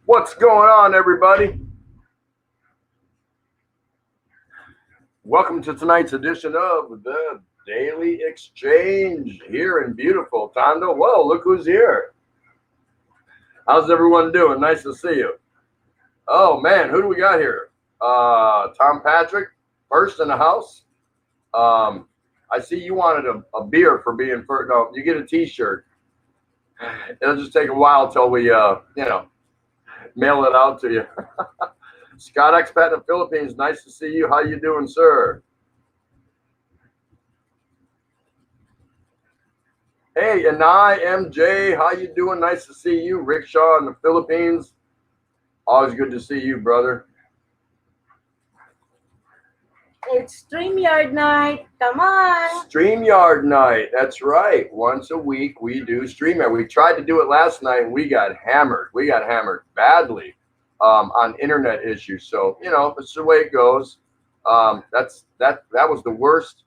What's going on, everybody? Welcome to tonight's edition of the Daily Exchange here in beautiful Tondo. Whoa, look who's here. How's everyone doing? Nice to see you. Oh, man, who do we got here? Tom Patrick, first in the house. I see you wanted a beer for being first. No, you get a T-shirt. It'll just take a while till we, mail it out to you. Scott Expat in the Philippines, nice to see you. How you doing, sir? Hey, Anai MJ, how you doing? Nice to see you. Rickshaw in the Philippines. Always good to see you, brother. It's StreamYard night. Come on. StreamYard night. That's right. Once a week we do StreamYard. We tried to do it last night and we got hammered. We got hammered badly on internet issues. So, it's the way it goes. That was the worst.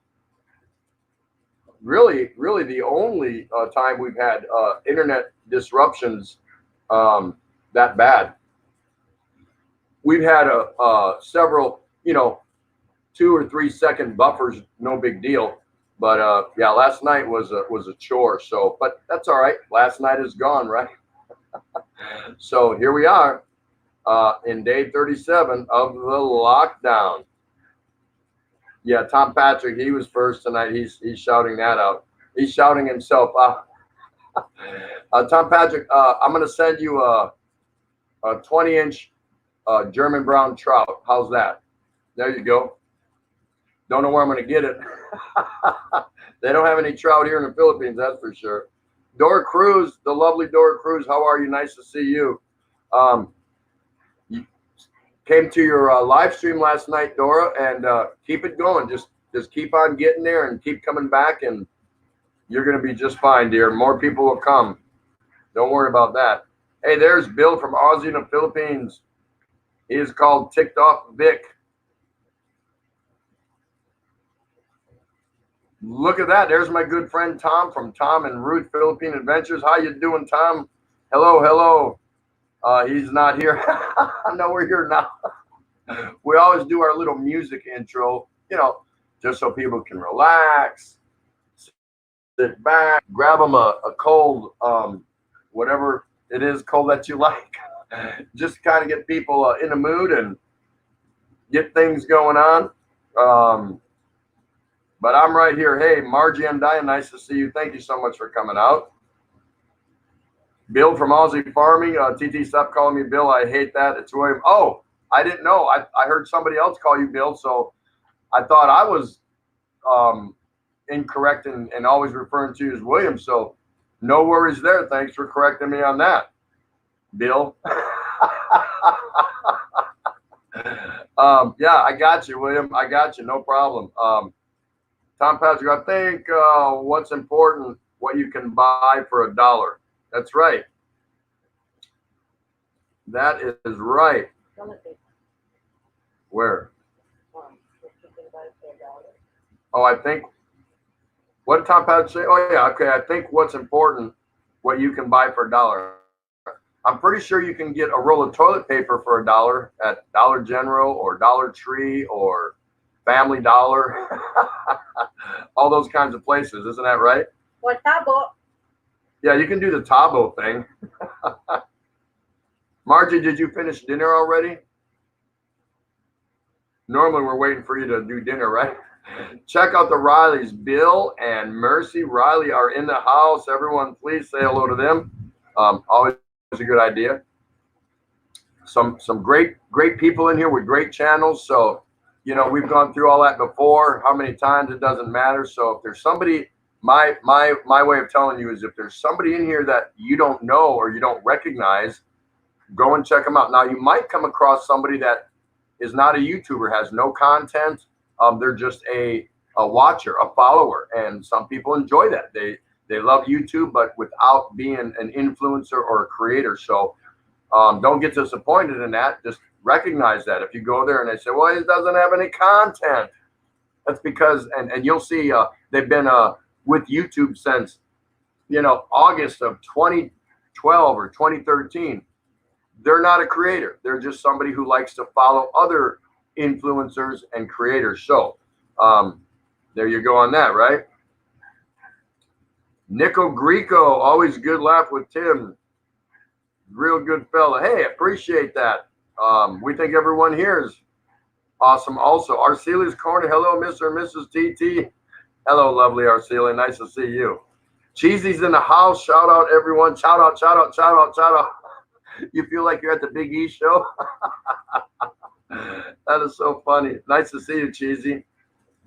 Really the only time we've had internet disruptions that bad. We've had several, 2 or 3 second buffers, no big deal. But yeah, last night was a chore. So, but that's all right. Last night is gone, right? So here we are in day 37 of the lockdown. Yeah, Tom Patrick, he was first tonight. He's shouting that out. He's shouting himself. Tom Patrick, I'm going to send you a 20-inch German brown trout. How's that? There you go. Don't know where I'm going to get it. They don't have any trout here in the Philippines, that's for sure. Dora Cruz, the lovely Dora Cruz, how are you? Nice to see you. You came to your live stream last night, Dora, and keep it going. Just keep on getting there and keep coming back, and you're going to be just fine, dear. More people will come. Don't worry about that. Hey, there's Bill from Aussie in the Philippines. He is called Ticked Off Vic. Look at that. There's my good friend Tom from Tom and Ruth Philippine Adventures. How you doing, Tom? Hello. He's not here. No, we're here now. We always do our little music intro, just so people can relax, sit back, grab them a cold, whatever it is cold that you like. Just kind of get people in the mood and get things going on. But I'm right here. Hey, Margie and Diane, nice to see you. Thank you so much for coming out. Bill from Aussie Farming. TT, stop calling me Bill. I hate that. It's William. Oh, I didn't know. I heard somebody else call you Bill, so I thought I was incorrect and always referring to you as William. So no worries there. Thanks for correcting me on that, Bill. Yeah, I got you, William. I got you. No problem. Tom Patrick, I think what's important, what you can buy for $1. That's right. That is right. Where? Oh, I think, what did Tom Patrick say? Oh, yeah. Okay. I think what's important, what you can buy for $1. I'm pretty sure you can get a roll of toilet paper for $1 at Dollar General or Dollar Tree or Family Dollar. All those kinds of places. Isn't that right? Or tabo. Yeah, you can do the Tabo thing. Margie, did you finish dinner already? Normally we're waiting for you to do dinner, right? Check out the Rileys. Bill and Mercy Riley are in the house. Everyone, please say hello to them. Always a good idea. Some great people in here with great channels. So, you know, we've gone through all that before. How many times, it doesn't matter. So if there's somebody, my way of telling you is if there's somebody in here that you don't know or you don't recognize, go and check them out. Now, you might come across somebody that is not a YouTuber, has no content. They're just a watcher, a follower, and some people enjoy that. They love YouTube, but without being an influencer or a creator. So don't get disappointed in that. Just recognize that if you go there and they say, well, it doesn't have any content, that's because, and you'll see they've been with YouTube since, you know, August of 2012 or 2013. They're not a creator. They're just somebody who likes to follow other influencers and creators. So there you go on that, right? Nico Greco, always good laugh with Tim. Real good fella. Hey, appreciate that. We think everyone here is awesome. Also, Arcelia's Corner. Hello, Mr. and Mrs. TT. Hello, lovely Arcelia. Nice to see you. Cheesy's in the house. Shout out, everyone. Shout out, shout out, shout out, shout out. You feel like you're at the Big E show? That is so funny. Nice to see you, Cheesy.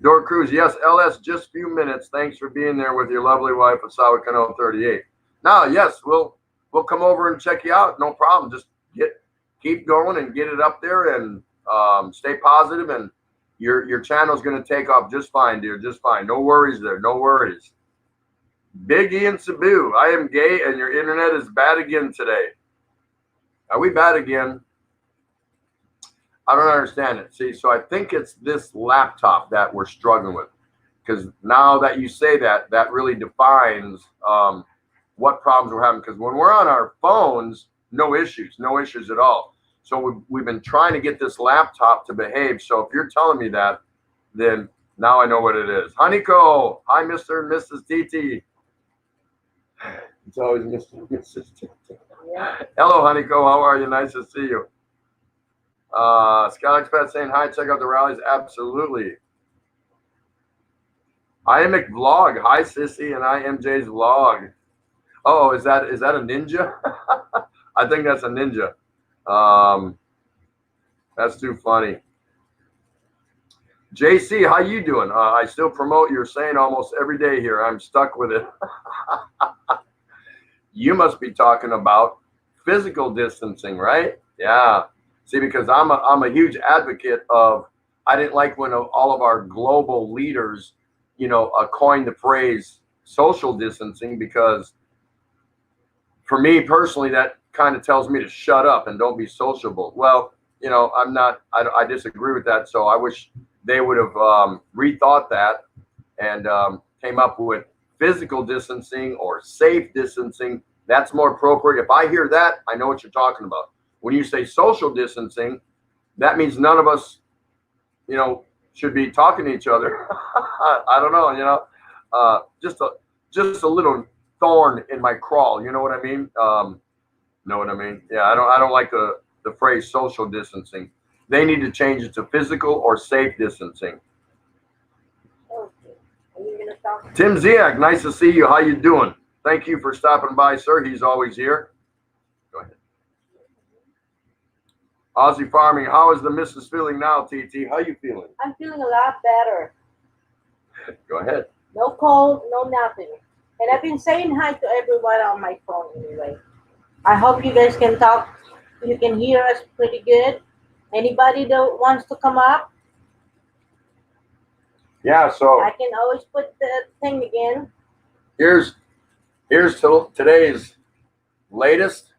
Dora Cruz, yes, LS, just a few minutes. Thanks for being there with your lovely wife, Asawa Kano 38. Now, yes, we'll come over and check you out. No problem. Just keep going and get it up there and stay positive, and your channel's going to take off just fine, dear. Just fine. No worries there. No worries. Big E and Cebu, I am gay and your internet is bad again today. Are we bad again? I don't understand it. See, so I think it's this laptop that we're struggling with. Because now that you say that, that really defines what problems we're having. Because when we're on our phones, no issues at all. So we've been trying to get this laptop to behave. So if you're telling me that, then now I know what it is. Honeyco, hi, Mr. and Mrs. TT. It's always Mr. and Mrs. TT. Yeah. Hello, Honeyco. How are you? Nice to see you. Skylex Pat saying hi. Check out the rallies. Absolutely. IMX Vlog. Hi, Sissy, and IMJ's Vlog. Oh, is that a ninja? I think that's a ninja. That's too funny. JC, how you doing? I still promote your saying almost every day here. I'm stuck with it. You must be talking about physical distancing, right? Yeah. See, because I'm a huge advocate of, I didn't like when all of our global leaders, you know, coined the phrase social distancing, because for me personally, that kind of tells me to shut up and don't be sociable. Well, you know, I disagree with that. So I wish they would have rethought that and came up with physical distancing or safe distancing. That's more appropriate. If I hear that, I know what you're talking about. When you say social distancing, that means none of us, you know, should be talking to each other. I don't know, you know, just a little thorn in my crawl. You know what I mean? Know what I mean? Yeah, I don't like the phrase social distancing. They need to change it to physical or safe distancing. Tim Ziak, nice to see you. How you doing? Thank you for stopping by, sir. He's always here. Go ahead. Aussie Farming, how is the missus feeling now, TT? How you feeling? I'm feeling a lot better. Go ahead. No cold, no nothing. And I've been saying hi to everyone on my phone anyway. I hope you guys can talk. You can hear us pretty good. Anybody that wants to come up, Yeah, so I can always put the thing again. here's today's latest.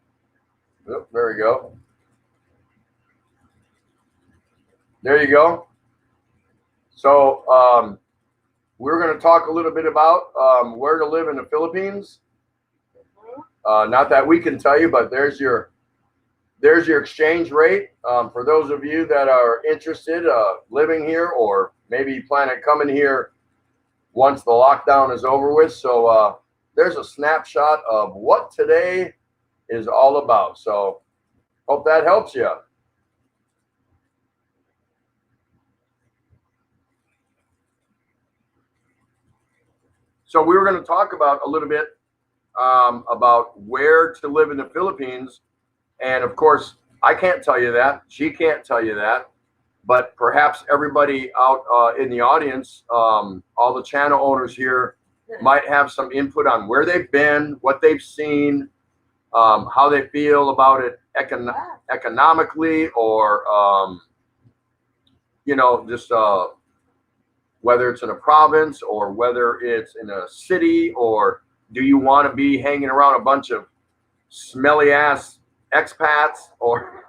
Oh, there we go. There you go. So we're going to talk a little bit about where to live in the Philippines. Not that we can tell you, but there's your exchange rate. For those of you that are interested living here, or maybe plan on coming here once the lockdown is over with. So there's a snapshot of what today is all about. So hope that helps you. So we were going to talk about a little bit about where to live in the Philippines. And of course, I can't tell you that. She can't tell you that. But perhaps everybody out in the audience, all the channel owners here, might have some input on where they've been, what they've seen, how they feel about it economically, or just whether it's in a province or whether it's in a city, or do you want to be hanging around a bunch of smelly ass expats, or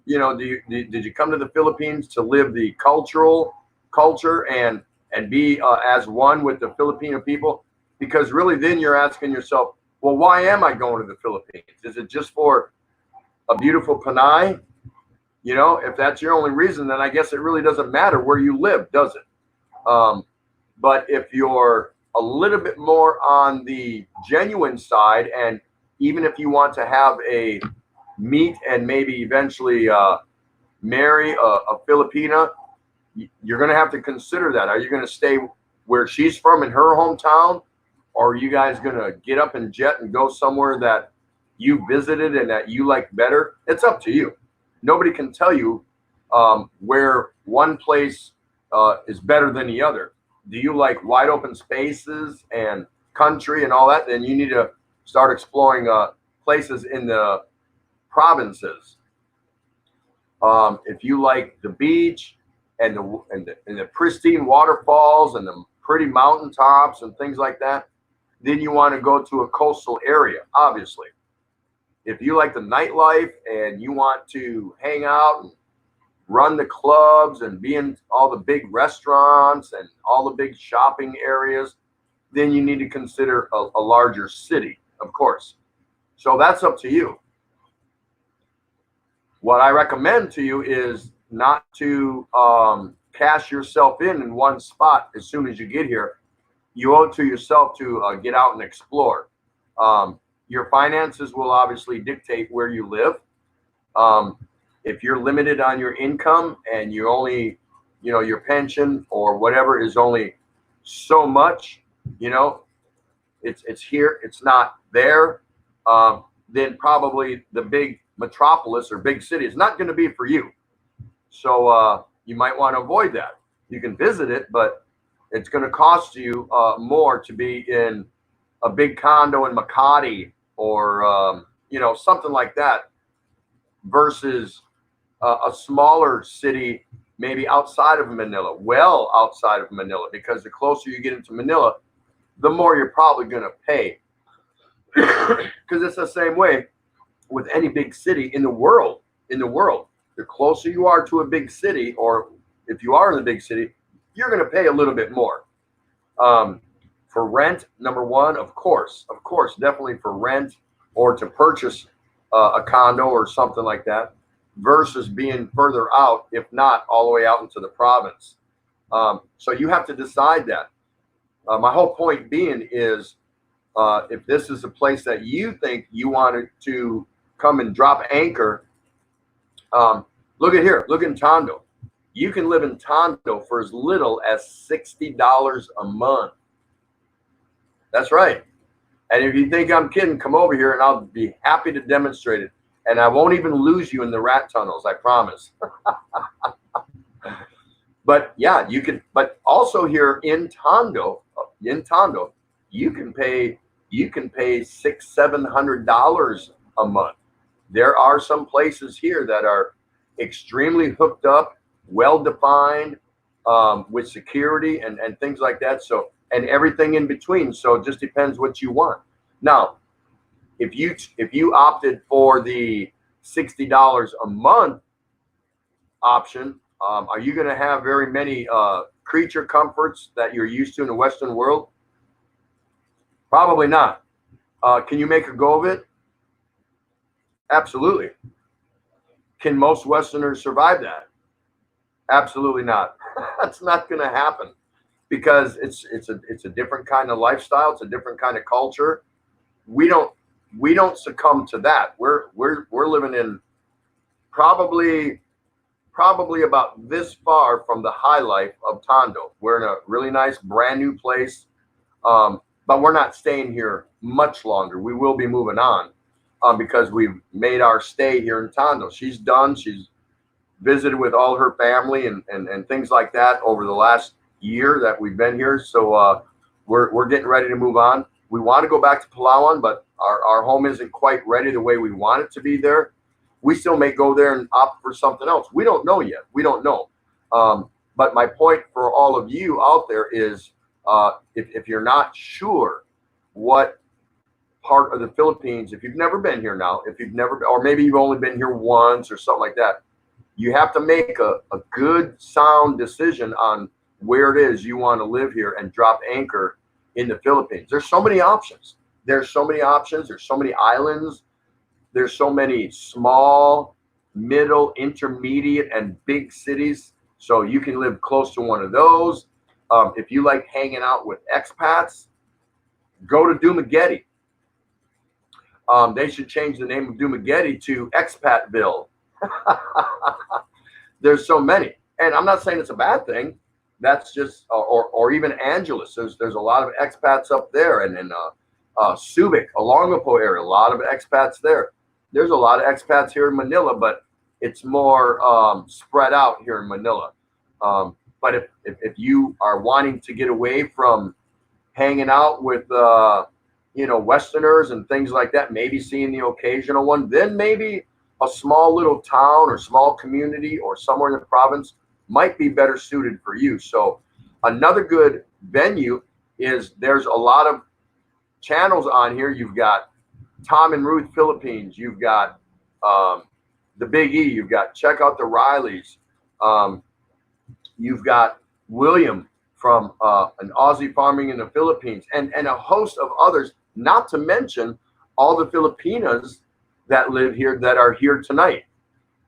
did you come to the Philippines to live the culture and be as one with the Filipino people? Because really, then you're asking yourself, well, why am I going to the Philippines? Is it just for a beautiful Panay? If that's your only reason, then I guess it really doesn't matter where you live, does it? But if you're a little bit more on the genuine side, and even if you want to have a meet and maybe eventually marry a Filipina, you're going to have to consider that. Are you going to stay where she's from in her hometown, or are you guys going to get up and jet and go somewhere that you visited and that you like better? It's up to you. Nobody can tell you where one place is better than the other. Do you like wide open spaces and country and all that? Then you need to start exploring places in the provinces. If you like the beach and the pristine waterfalls and the pretty mountaintops and things like that, then you want to go to a coastal area, obviously. If you like the nightlife and you want to hang out and run the clubs and be in all the big restaurants and all the big shopping areas, then you need to consider a larger city, of course. So that's up to you. What I recommend to you is not to cash yourself in one spot as soon as you get here. You owe it to yourself to get out and explore. Your finances will obviously dictate where you live. If you're limited on your income and you only, your pension or whatever is only so much, it's here, it's not there, then probably the big metropolis or big city is not going to be for you. So you might want to avoid that. You can visit it, but it's going to cost you more to be in a big condo in Makati or something like that versus a smaller city, maybe outside of Manila, well outside of Manila, because the closer you get into Manila, the more you're probably going to pay. Because it's the same way with any big city in the world. The closer you are to a big city, or if you are in the big city, you're going to pay a little bit more. For rent, number one, of course, definitely for rent or to purchase a condo or something like that, versus being further out, if not all the way out into the province. So you have to decide that. My whole point being is, if this is a place that you think you wanted to come and drop anchor, look in Tondo. You can live in Tondo for as little as $60 a month. That's right. And if you think I'm kidding, come over here and I'll be happy to demonstrate it. And I won't even lose you in the rat tunnels, I promise. But yeah, you can. But also here in Tondo, you can pay $600-700 a month. There are some places here that are extremely hooked up, well defined, with security and things like that. So, and everything in between. So it just depends what you want. Now, if you opted for the $60 a month option, are you going to have very many creature comforts that you're used to in the Western world? Probably not. Can you make a go of it? Absolutely. Can most Westerners survive that? Absolutely not. That's not going to happen because it's a different kind of lifestyle. It's a different kind of culture. We don't succumb to that. We're living in probably about this far from the high life of Tondo. We're in a really nice brand new place, but we're not staying here much longer. We will be moving on because we've made our stay here in Tondo. She's done. She's visited with all her family and things like that over the last year that we've been here. So we're getting ready to move on. We want to go back to Palawan, but our home isn't quite ready the way we want it to be there. We still may go there and opt for something else. We don't know yet. We don't know. But my point for all of you out there is if you're not sure what part of the Philippines, if you've never been here now, if you've never, or maybe you've only been here once or something like that, you have to make a good, sound decision on where it is you want to live here and drop anchor in the Philippines. There's so many options. There's so many options. There's so many islands. There's so many small, middle, intermediate, and big cities. So you can live close to one of those. If you like hanging out with expats, go to Dumaguete. They should change the name of Dumaguete to Expatville. There's so many. And I'm not saying it's a bad thing. That's just, or even Angeles. There's a lot of expats up there. And in Subic, Olongapo area, a lot of expats there. There's a lot of expats here in Manila, but it's more spread out here in Manila. But if you are wanting to get away from hanging out with Westerners and things like that, maybe seeing the occasional one, then maybe a small little town or small community or somewhere in the province might be better suited for you. So another good venue is there's a lot of channels on here. You've got Tom and Ruth Philippines. You've got the Big E. You've got Check Out the Rileys. You've got William from an Aussie Farming in the Philippines, and a host of others, not to mention all the Filipinas that live here that are here tonight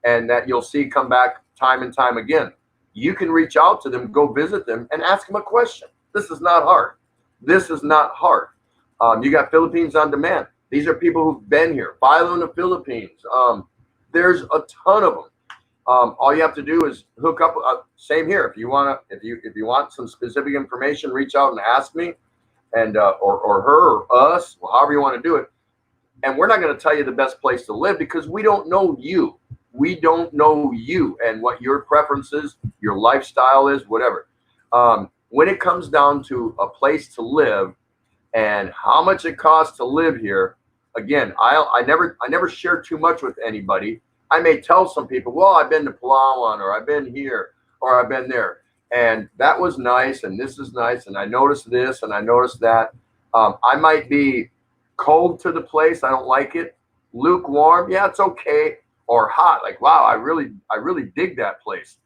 and that you'll see come back time and time again. You can reach out to them, go visit them, and ask them a question. This is not hard. This is not hard. You got Philippines on Demand. These are people who've been here. Philo in the Philippines. There's a ton of them. All you have to do is hook up. Same here. If you want some specific information, reach out and ask me, and or her or us, however you want to do it. And we're not going to tell you the best place to live because we don't know you. We don't know you and what your preferences, your lifestyle is, whatever. When it comes down to a place to live and how much it costs to live here, again, I never share too much with anybody. I may tell some people, well, I've been to Palawan, or I've been here, or I've been there, and that was nice, and this is nice, and I noticed this, and I noticed that. I might be cold to the place. I don't like it. Lukewarm, yeah, it's okay. Or hot, like, wow, I really dig that place.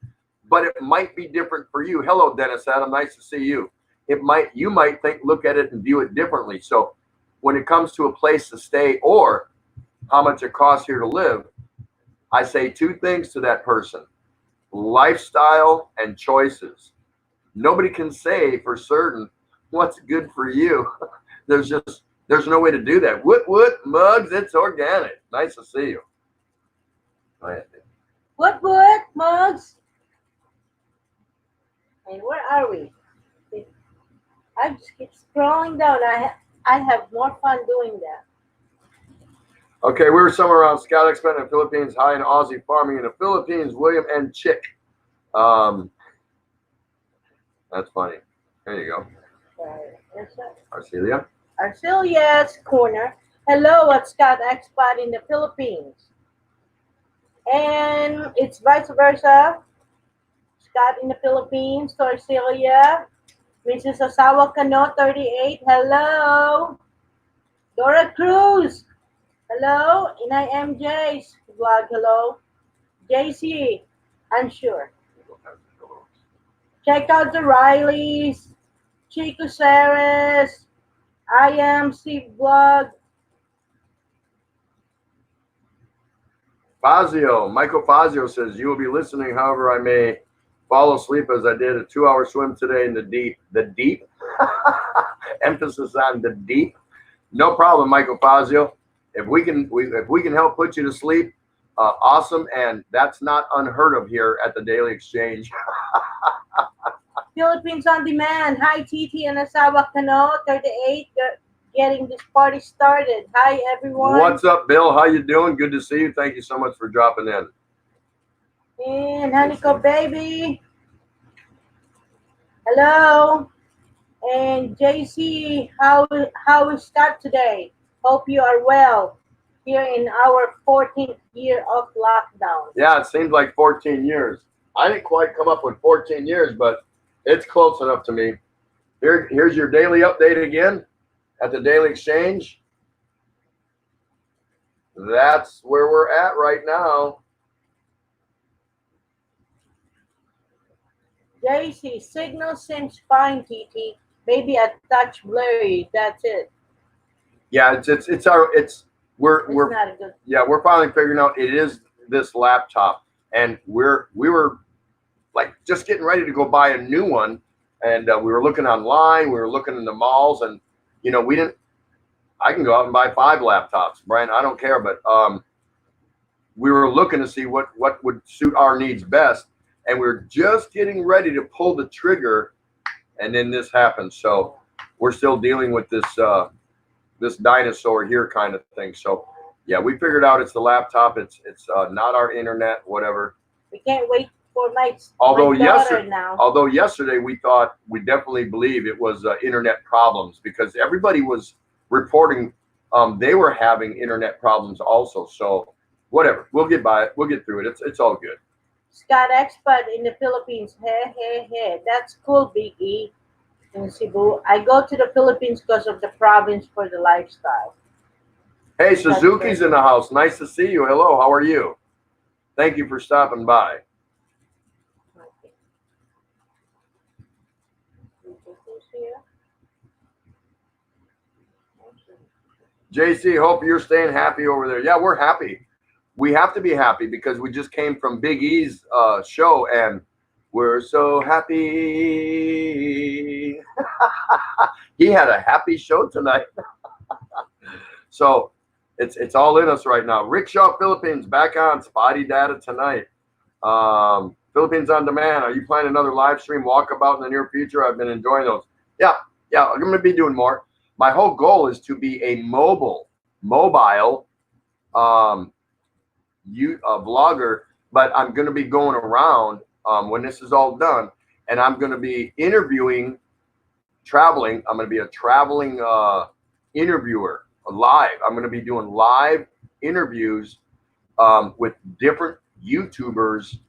But it might be different for you. Hello, Dennis Adam, nice to see you. You might look at it and view it differently. So when it comes to a place to stay or how much it costs here to live, I say two things to that person: lifestyle and choices. Nobody can say for certain what's good for you. There's no way to do that. What Mugs, it's organic. Nice to see you. Go ahead. What, Mugs? And where are we? I just keep scrolling down. I have more fun doing that. Okay, we were somewhere around Scout Expat in the Philippines, High in Aussie Farming in the Philippines, William and Chick. That's funny. There you go. Arcelia. Arcelia's Corner. Hello at Scout Expat in the Philippines. And it's vice versa. Scott in the Philippines, Torcilia, Mrs. Osawa Kano, 38. Hello. Dora Cruz. Hello. Inay MJ's vlog. Hello. JC. Unsure. Check out the Rileys. Chico Ceres. I am C vlog. Fazio, Michael Fazio says, you will be listening, however, I may fall asleep as I did a 2-hour swim today in the deep. The deep? Emphasis on the deep. No problem, Michael Fazio. If we can help put you to sleep, awesome. And that's not unheard of here at the Daily Exchange. Philippines on Demand. Hi, Titi and Asawa Kano, 38. Getting this party started. Hi, everyone. What's up, Bill? How you doing? Good to see you. Thank you so much for dropping in. And Haniko Baby. Hello. And JC, how is Scott today? Hope you are well here in our 14th year of lockdown. Yeah, it seems like 14 years. I didn't quite come up with 14 years, but it's close enough to me. Here's your daily update again at the Daily Exchange. That's where we're at right now. JC, signal seems fine, TT. Maybe a touch blurry. That's it. Yeah, we're not a good. yeah, we're finally figuring out it is this laptop, and we were like just getting ready to go buy a new one, and we were looking online, we were looking in the malls, and we didn't. I can go out and buy 5 laptops, Brian. I don't care, but we were looking to see what would suit our needs best, and we were just getting ready to pull the trigger, and then this happened. So we're still dealing with this this dinosaur here kind of thing. So yeah, we figured out it's the laptop. It's not our internet, whatever. We can't wait for my Although daughter now. Although yesterday we definitely believe it was internet problems, because everybody was reporting they were having internet problems also. So whatever, we'll get by it. We'll get through it. It's all good. Scott Expert in the Philippines. Hey. That's cool, Big E. In Cebu. I go to the Philippines because of the province for the lifestyle. Hey, Suzuki's in the house. Nice to see you. Hello, how are you? Thank you for stopping by. JC, hope you're staying happy over there. Yeah, we're happy. We have to be happy because we just came from Big E's show, and we're so happy. He had a happy show tonight. So it's all in us right now. Rickshaw Philippines back on Spotty Data tonight. Philippines on Demand. Are you planning another live stream walkabout in the near future? I've been enjoying those. Yeah, I'm going to be doing more. My whole goal is to be a mobile vlogger, but I'm going to be going around when this is all done, and I'm going to be traveling. I'm going to be a traveling interviewer live. I'm going to be doing live interviews with different YouTubers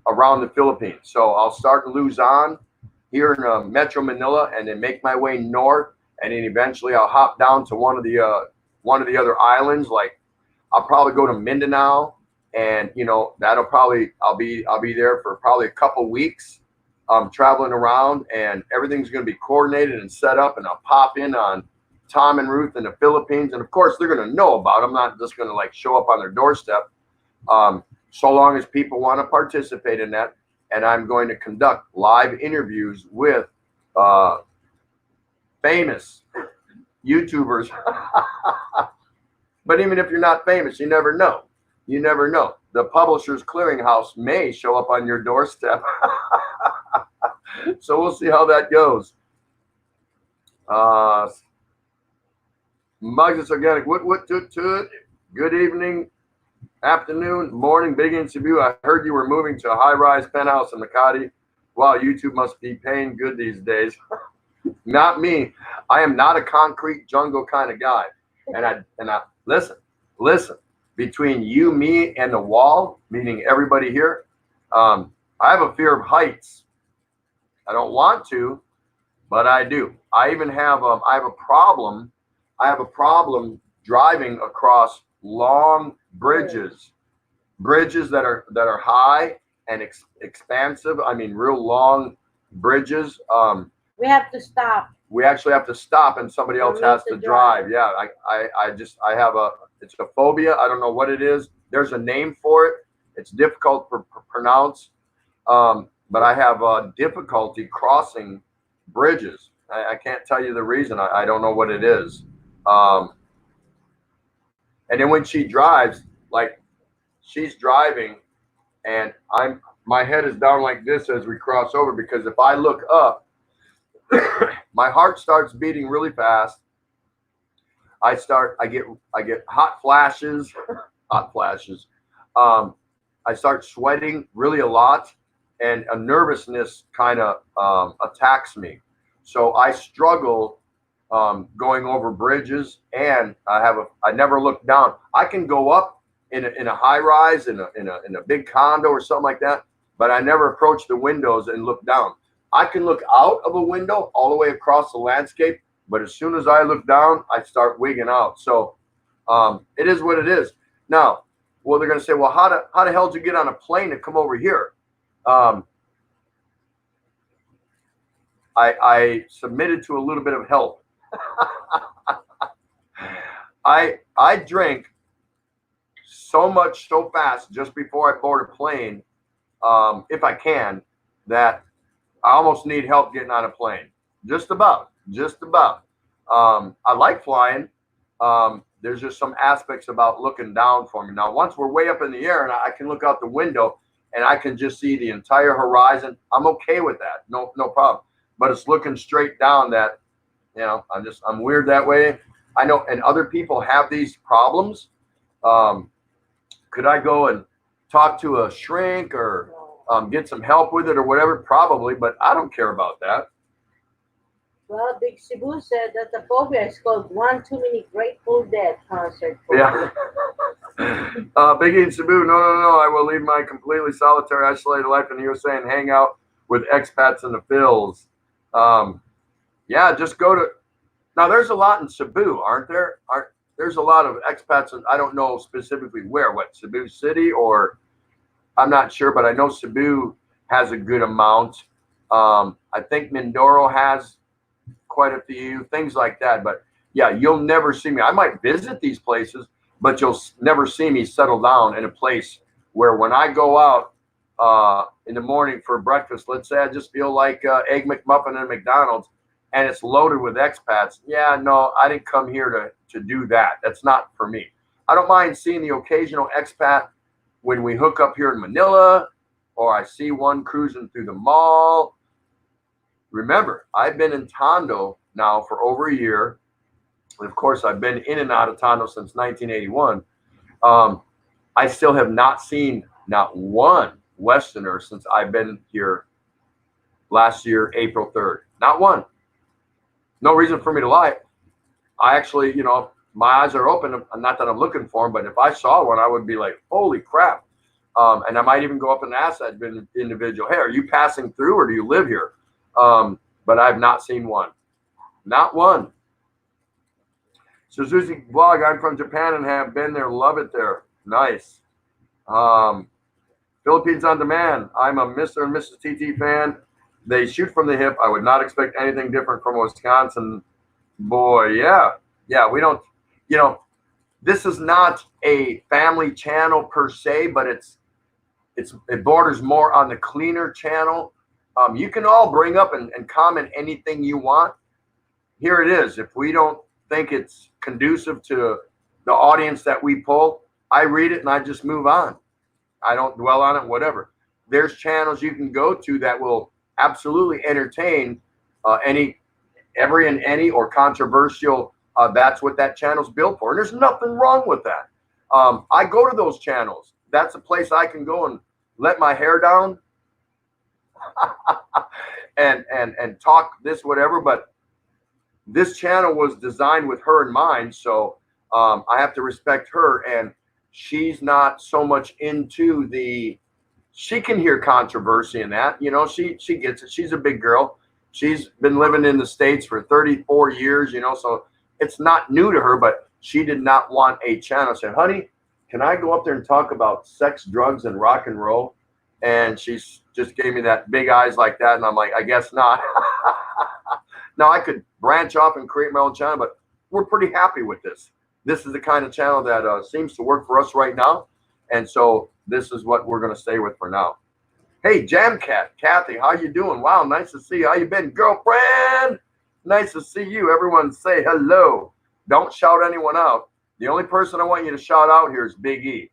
around the Philippines. So I'll start in Luzon here in Metro Manila, and then make my way north, and then eventually I'll hop down to one of the other islands. Like I'll probably go to Mindanao, and I'll be there for probably a couple weeks, traveling around, and everything's going to be coordinated and set up, and I'll pop in on Tom and Ruth in the Philippines, and of course they're going to know about it. I'm not just going to like show up on their doorstep, so long as people want to participate in that. And I'm going to conduct live interviews with famous YouTubers. But even if you're not famous, you never know. You never know. The Publishers Clearinghouse may show up on your doorstep. So we'll see how that goes. Muggs Organic. Good evening, afternoon, morning, Big in Cebu. I heard you were moving to a high-rise penthouse in Makati. Wow, YouTube must be paying good these days. Not me. I am not a concrete jungle kind of guy. And I listen. between you, me, and the wall, meaning everybody here. I have a fear of heights. I don't want to, but I do. I even have I have a problem. I have a problem driving across long bridges that are high and expansive. I mean, real long bridges. We have to stop. We actually have to stop, and somebody else has to drive. Yeah, I have it's a phobia. I don't know what it is. There's a name for it. It's difficult to pronounce. But I have difficulty crossing bridges. I can't tell you the reason. I don't know what it is. And then when she drives, like she's driving, and my head is down like this as we cross over, because if I look up, my heart starts beating really fast. I get hot flashes, hot flashes. I start sweating really a lot, and a nervousness kind of attacks me. So I struggle going over bridges, and I never look down. I can go up in a high rise, in a big condo or something like that, but I never approach the windows and look down. I can look out of a window all the way across the landscape, but as soon as I look down, I start wigging out. So it is what it is. Now, well, they're going to say, well, how the hell did you get on a plane to come over here? I submitted to a little bit of help. I drink so much so fast just before I board a plane, if I can, that I almost need help getting on a plane. Just about. I like flying. There's just some aspects about looking down for me. Now, once we're way up in the air and I can look out the window and I can just see the entire horizon, I'm okay with that. No problem. But it's looking straight down that, I'm weird that way. I know, and other people have these problems. Could I go and talk to a shrink or get some help with it or whatever? Probably, but I don't care about that. Well, Big Cebu said that the phobia is called One Too Many Grateful Dead concert phobia. Yeah. Biggie and Cebu, no. I will leave my completely solitary, isolated life in the USA and hang out with expats in the Phils. Yeah, just go to. Now, there's a lot in Cebu, aren't there? There's a lot of expats, and I don't know specifically where. What, Cebu City, or I'm not sure, but I know Cebu has a good amount. I think Mindoro has quite a few, things like that. But yeah, you'll never see me. I might visit these places, but you'll never see me settle down in a place where when I go out in the morning for breakfast, let's say I just feel like Egg McMuffin at McDonald's, and it's loaded with expats. Yeah, no, I didn't come here to do that. That's not for me. I don't mind seeing the occasional expat when we hook up here in Manila, or I see one cruising through the mall. Remember, I've been in Tondo now for over a year. And of course, I've been in and out of Tondo since 1981. I still have not seen not one Westerner since I've been here last year, April 3rd. Not one. No reason for me to lie. I actually, my eyes are open. Not that I'm looking for them, but if I saw one, I would be like, holy crap. And I might even go up and ask that individual, hey, are you passing through or do you live here? But I've not seen one. Not one. Suzuki blog, I'm from Japan and have been there. Love it there. Nice. Philippines on Demand. I'm a Mr. and Mrs. TT fan. They shoot from the hip. I would not expect anything different from Wisconsin. Boy, yeah. Yeah, we don't, this is not a family channel per se, but it borders more on the cleaner channel. You can all bring up and comment anything you want. Here it is. If we don't think it's conducive to the audience that we pull, I read it and I just move on. I don't dwell on it, whatever. There's channels you can go to that will absolutely entertain every and any or controversial. That's what that channel's built for. And there's nothing wrong with that. I go to those channels. That's a place I can go and let my hair down and talk this, whatever. But this channel was designed with her in mind. So I have to respect her. And she's not so much into the, she can hear controversy in that, you know, she gets it. She's a big girl. She's been living in the States for 34 years, you know, so it's not new to her, but she did not want a channel. I said, honey, can I go up there and talk about sex, drugs, and rock and roll? And she just gave me that big eyes like that. And I'm like, I guess not. Now I could branch off and create my own channel, but we're pretty happy with this. This is the kind of channel that seems to work for us right now. And so this is what we're going to stay with for now. Hey, Jam Cat, Kathy, how you doing? Wow, nice to see you. How you been, girlfriend? Nice to see you. Everyone say hello. Don't shout anyone out. The only person I want you to shout out here is Big E.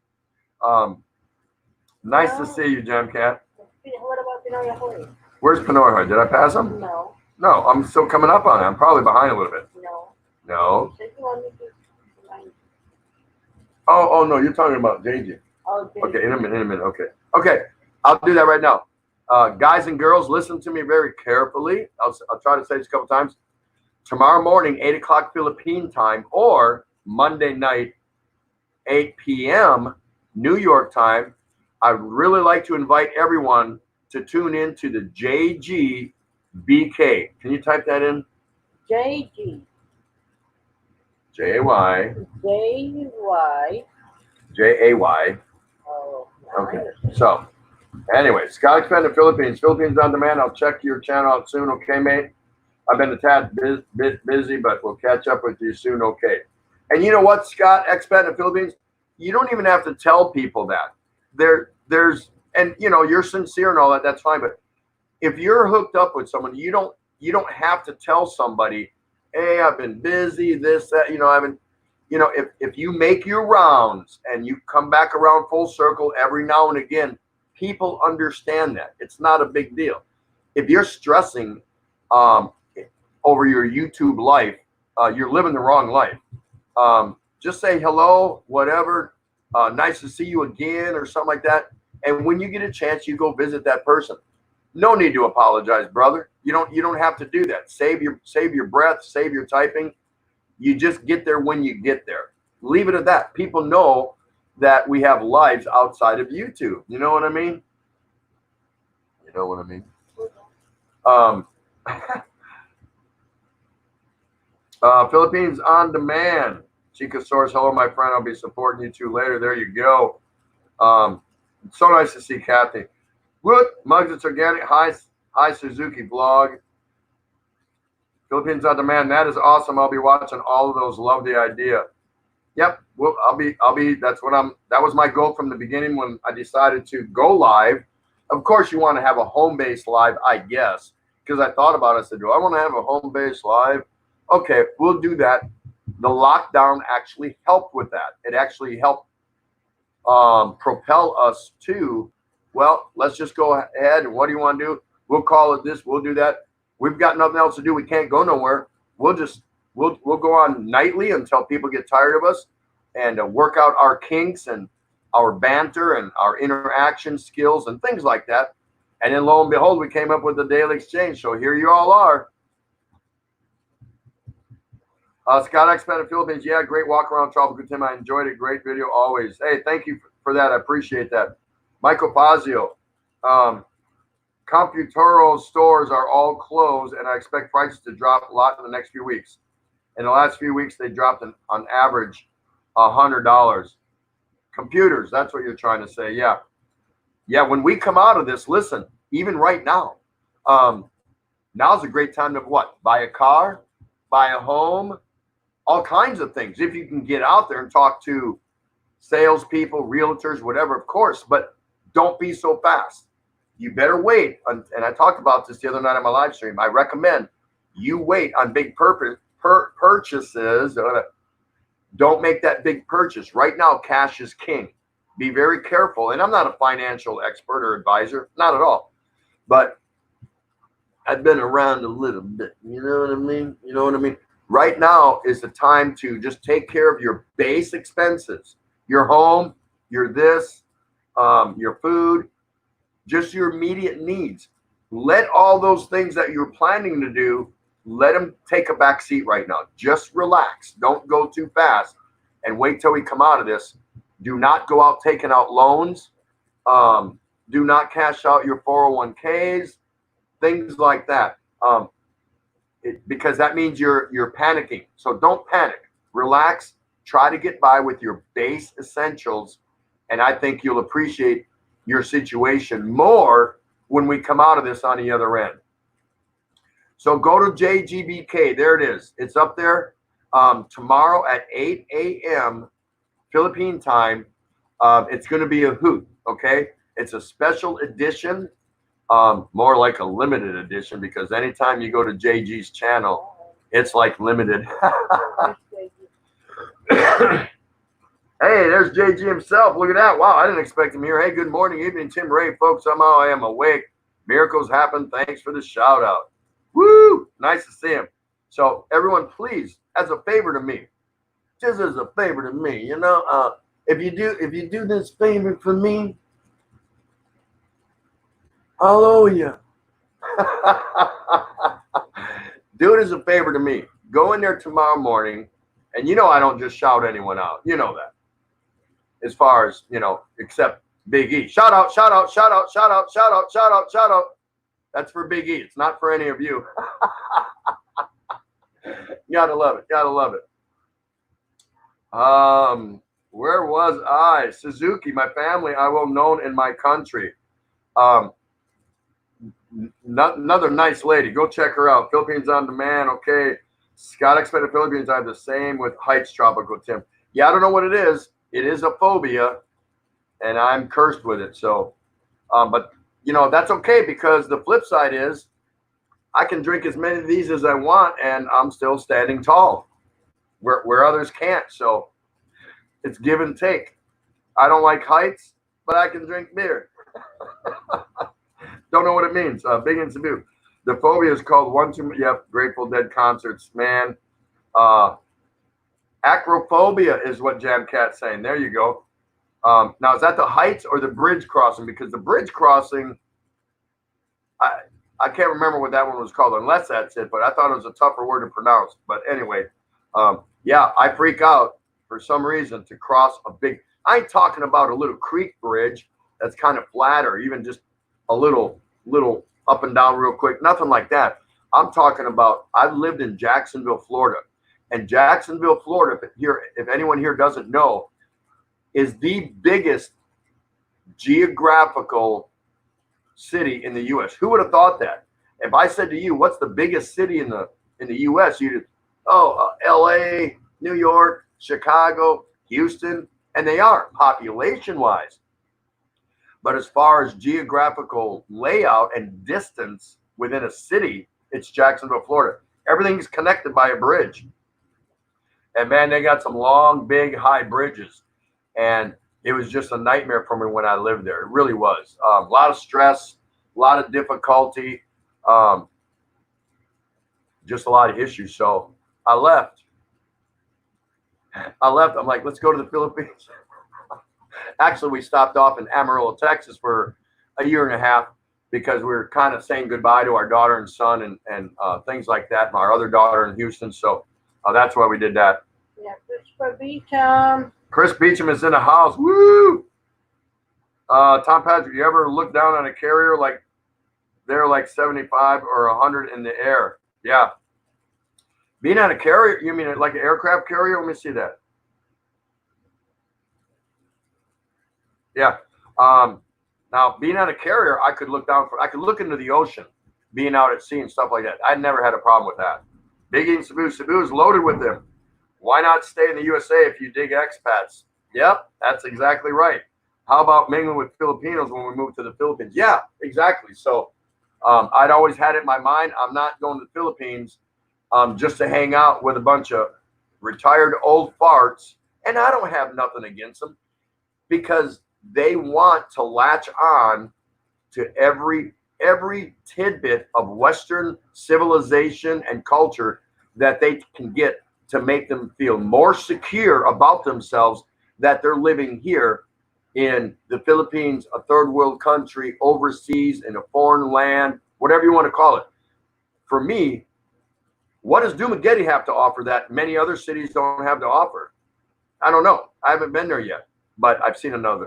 Nice to see you, Jam Cat. What about Pinoy Ahoy? Where's Pinoy? Did I pass him? No. No, I'm still coming up on it. I'm probably behind a little bit. No. No. Said you want me to remind you. Oh, no, you're talking about JJ. Oh, Okay, in a minute. Okay, I'll do that right now. Guys and girls, listen to me very carefully. I'll try to say this a couple times. Tomorrow morning, 8 o'clock Philippine time, or Monday night, 8 p.m. New York time, I'd really like to invite everyone to tune in to the JGBK. Can you type that in? JG. J-A-Y. J-Y. J-A-Y. Oh, Okay. So, anyway, Scott Expanded Philippines. Philippines on Demand. I'll check your channel out soon. Okay, mate? I've been a tad bit busy, but we'll catch up with you soon. Okay. And you know what, Scott Expanded Philippines? You don't even have to tell people that. There's, and you know, you're sincere and all that. That's fine. But if you're hooked up with someone, you don't have to tell somebody, hey, I've been busy, this, that, you know, I haven't. You know, if you make your rounds and you come back around full circle every now and again, people understand that. It's not a big deal. If you're stressing over your YouTube life, you're living the wrong life. Just say hello, whatever, nice to see you again or something like that. And when you get a chance, you go visit that person. No need to apologize, brother. You don't have to do that. Save your breath, save your typing. You just get there when you get there. Leave it at that. People know that we have lives outside of YouTube. You know what I mean? You know what I mean? Philippines on Demand. Chica Source, hello, my friend. I'll be supporting you too later. There you go. So nice to see Kathy. Good. Mugs, it's organic. Hi, Suzuki Vlog. Philippines on Demand. That is awesome. I'll be watching all of those. Love the idea. Yep. Well, I'll be. That was my goal from the beginning when I decided to go live. Of course, you want to have a home-based live, I guess, because I thought about it. I said, do I want to have a home-based live? Okay, we'll do that. The lockdown actually helped with that. It actually helped propel us to, well, let's just go ahead. And what do you want to do? We'll call it this. We'll do that. We've got nothing else to do. We can't go nowhere. We'll go on nightly until people get tired of us, and work out our kinks and our banter and our interaction skills and things like that. And then lo and behold, we came up with the Daily Exchange. So here you all are. Scott Expanded Philippines. Yeah, great walk around Tropical Tim. I enjoyed it. Great video always. Hey, thank you for that. I appreciate that. Michael Fazio. Computoro stores are all closed, and I expect prices to drop a lot in the next few weeks. In the last few weeks, they dropped on average $100. Computers, that's what you're trying to say. Yeah. Yeah, when we come out of this, listen, even right now, now's a great time to what? Buy a car, buy a home, all kinds of things. If you can get out there and talk to salespeople, realtors, whatever, of course, but don't be so fast. You better wait. And I talked about this the other night on my live stream. I recommend you wait on big purchases. Don't make that big purchase. Right now, cash is king. Be very careful. And I'm not a financial expert or advisor, not at all. But I've been around a little bit. You know what I mean? You know what I mean? Right now is the time to just take care of your base expenses. Your home, your this, your food, just your immediate needs. Let all those things that you're planning to do, let them take a back seat right now. Just relax. Don't go too fast and wait till we come out of this. Do not go out taking out loans. Do not cash out your 401ks, things like that. Because that means you're panicking. So don't panic. Relax. Try to get by with your base essentials, and I think you'll appreciate your situation more when we come out of this on the other end. So go to JGBK. There it is. It's up there. Tomorrow at 8 a.m. Philippine time. It's going to be a hoot. Okay. It's a special edition, more like a limited edition, because anytime you go to JG's channel, it's like limited. Hey, there's JG himself. Look at that. Wow, I didn't expect him here. Hey, good morning, evening, Tim Ray, folks. Somehow I am awake. Miracles happen. Thanks for the shout out. Woo! Nice to see him. So everyone, please, as a favor to me, just as a favor to me, you know, if you do this favor for me, I'll owe you. Do it as a favor to me. Go in there tomorrow morning, and you know I don't just shout anyone out. You know that. As far as, you know, except Big E. Shout out, shout out, shout out, shout out, shout out, shout out, shout out. That's for Big E. It's not for any of you. You gotta love it. Gotta love it. Where was I? Suzuki, my family, I will known in my country. Another nice lady. Go check her out. Philippines on Demand. Okay. Scott Expected Philippines. I have the same with Heights Tropical Tim. Yeah, I don't know what it is. It is a phobia, and I'm cursed with it. So, but you know, that's okay, because the flip side is I can drink as many of these as I want, and I'm still standing tall where others can't. So it's give and take. I don't like heights, but I can drink beer. Don't know what it means. Big in Cebu. The phobia is called one too. Yep, Grateful Dead concerts, man. Acrophobia is what Jam Cat's saying. There you go. Now, is that the heights or the bridge crossing? Because the bridge crossing, I can't remember what that one was called, unless that's it. But I thought it was a tougher word to pronounce. But anyway, yeah, I freak out for some reason to cross a big. I ain't talking about a little creek bridge that's kind of flat, or even just a little up and down real quick. Nothing like that. I'm talking about. I've lived in Jacksonville, Florida. And Jacksonville, Florida, if anyone here doesn't know, is the biggest geographical city in the U.S. Who would have thought that? If I said to you, what's the biggest city in the U.S., you'd, L.A., New York, Chicago, Houston, and they are population-wise. But as far as geographical layout and distance within a city, it's Jacksonville, Florida. Everything's connected by a bridge. And man, they got some long, big, high bridges. And it was just a nightmare for me when I lived there. It really was. A lot of stress, a lot of difficulty, just a lot of issues. So I left. I'm like, let's go to the Philippines. Actually, we stopped off in Amarillo, Texas for a year and a half, because we were kind of saying goodbye to our daughter and son and things like that. My other daughter in Houston. So that's why we did that. Yeah, Christopher Beecham. Chris Beecham is in the house. Woo! Tom Patrick, you ever look down on a carrier like they're like 75 or 100 in the air? Yeah. Being on a carrier, you mean like an aircraft carrier? Let me see that. Yeah. Now, being on a carrier, I could look into the ocean, being out at sea and stuff like that. I never had a problem with that. Biggie and Cebu. Cebu is loaded with them. Why not stay in the USA if you dig expats? Yep, that's exactly right. How about mingling with Filipinos when we move to the Philippines? Yeah, exactly. So I'd always had it in my mind, I'm not going to the Philippines just to hang out with a bunch of retired old farts. And I don't have nothing against them, because they want to latch on to every tidbit of Western civilization and culture that they can get to make them feel more secure about themselves, that they're living here in the Philippines, a third world country, overseas, in a foreign land, whatever you want to call it. For me, what does Dumaguete have to offer that many other cities don't have to offer? I don't know. I haven't been there yet. but I've seen enough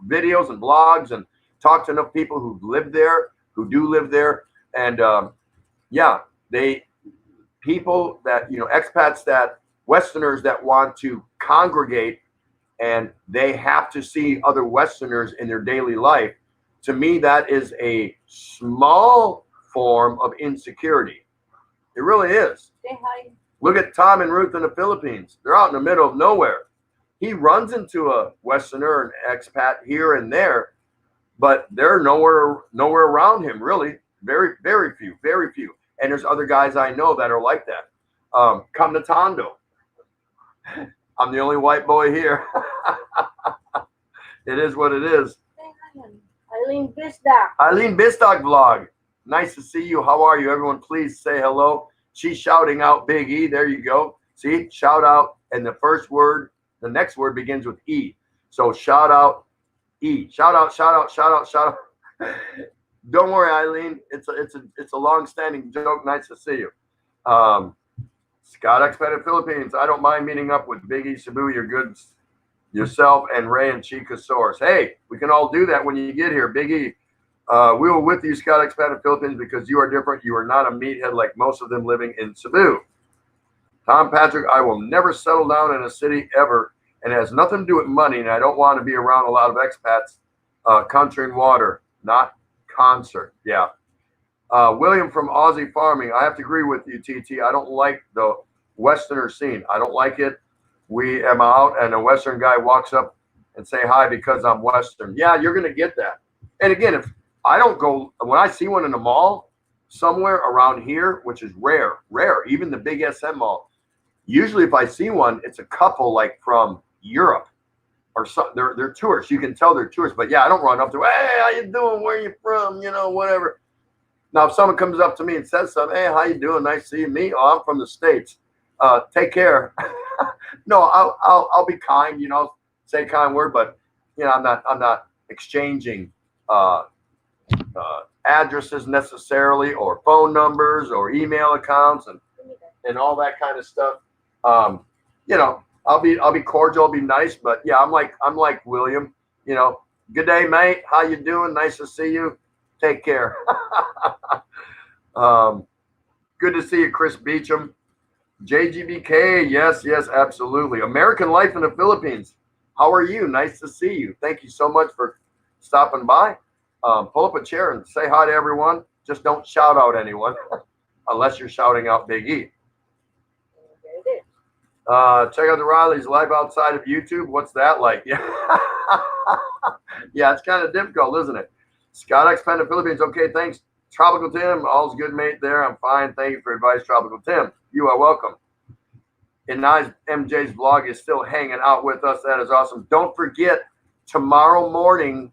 videos and blogs and talked to enough people who live there, who do live there, and yeah, people that expats, that Westerners that want to congregate, and they have to see other Westerners in their daily life. To me, that is a small form of insecurity. It really is. Say hi. Look at Tom and Ruth in the Philippines. They're out in the middle of nowhere. He runs into a Westerner, an expat here and there, but they're nowhere around him, really. Very, very few, very few. And there's other guys I know that are like that. Come to Tondo. I'm the only white boy here. It is what it is. Say hi, Eileen Bisdak. Eileen Bistak vlog. Nice to see you. How are you? Everyone, please say hello. She's shouting out Big E. There you go. See, shout out. And the next word begins with E. So shout out E. Shout out, shout out, shout out, shout out. Don't worry, Eileen. It's a long-standing joke. Nice to see you. Scott Expated Philippines. I don't mind meeting up with Big E, Cebu, your goods, yourself, and Ray and Chica Source. Hey, we can all do that when you get here. Big E, we were with you, Scott Expanded Philippines, because you are different. You are not a meathead like most of them living in Cebu. Tom Patrick, I will never settle down in a city ever, and it has nothing to do with money, and I don't want to be around a lot of expats. Country and water, not concert. Yeah. William from Aussie Farming. I have to agree with you, TT. I don't like the Westerner scene. I don't like it. We am out and a Western guy walks up and say hi because I'm Western. Yeah, you're going to get that. And again, if I don't go, when I see one in the mall somewhere around here, which is rare, even the big SM mall, usually if I see one, it's a couple like from Europe or something. They're tourists. You can tell they're tourists. But yeah, I don't run up to, hey, how you doing? Where you from? Whatever. Now, if someone comes up to me and says something, hey, how you doing? Nice to see you. Me? Oh, I'm from the States. Take care. No, I'll be kind, say a kind word, but I'm not exchanging addresses necessarily, or phone numbers, or email accounts, and all that kind of stuff. I'll be cordial, I'll be nice, but yeah, I'm like William. Good day, mate. How you doing? Nice to see you. Take care. Good to see you, Chris Beecham. JGBK, yes, absolutely. American Life in the Philippines. How are you? Nice to see you. Thank you so much for stopping by. Pull up a chair and say hi to everyone. Just don't shout out anyone unless you're shouting out Big E. Check out the Rileys live outside of YouTube. What's that like? Yeah, yeah, it's kind of difficult, isn't it? Scott X Panda Philippines. Okay, thanks. Tropical Tim, all's good, mate. There, I'm fine. Thank you for advice, Tropical Tim. You are welcome. And now MJ's vlog is still hanging out with us. That is awesome. Don't forget, tomorrow morning,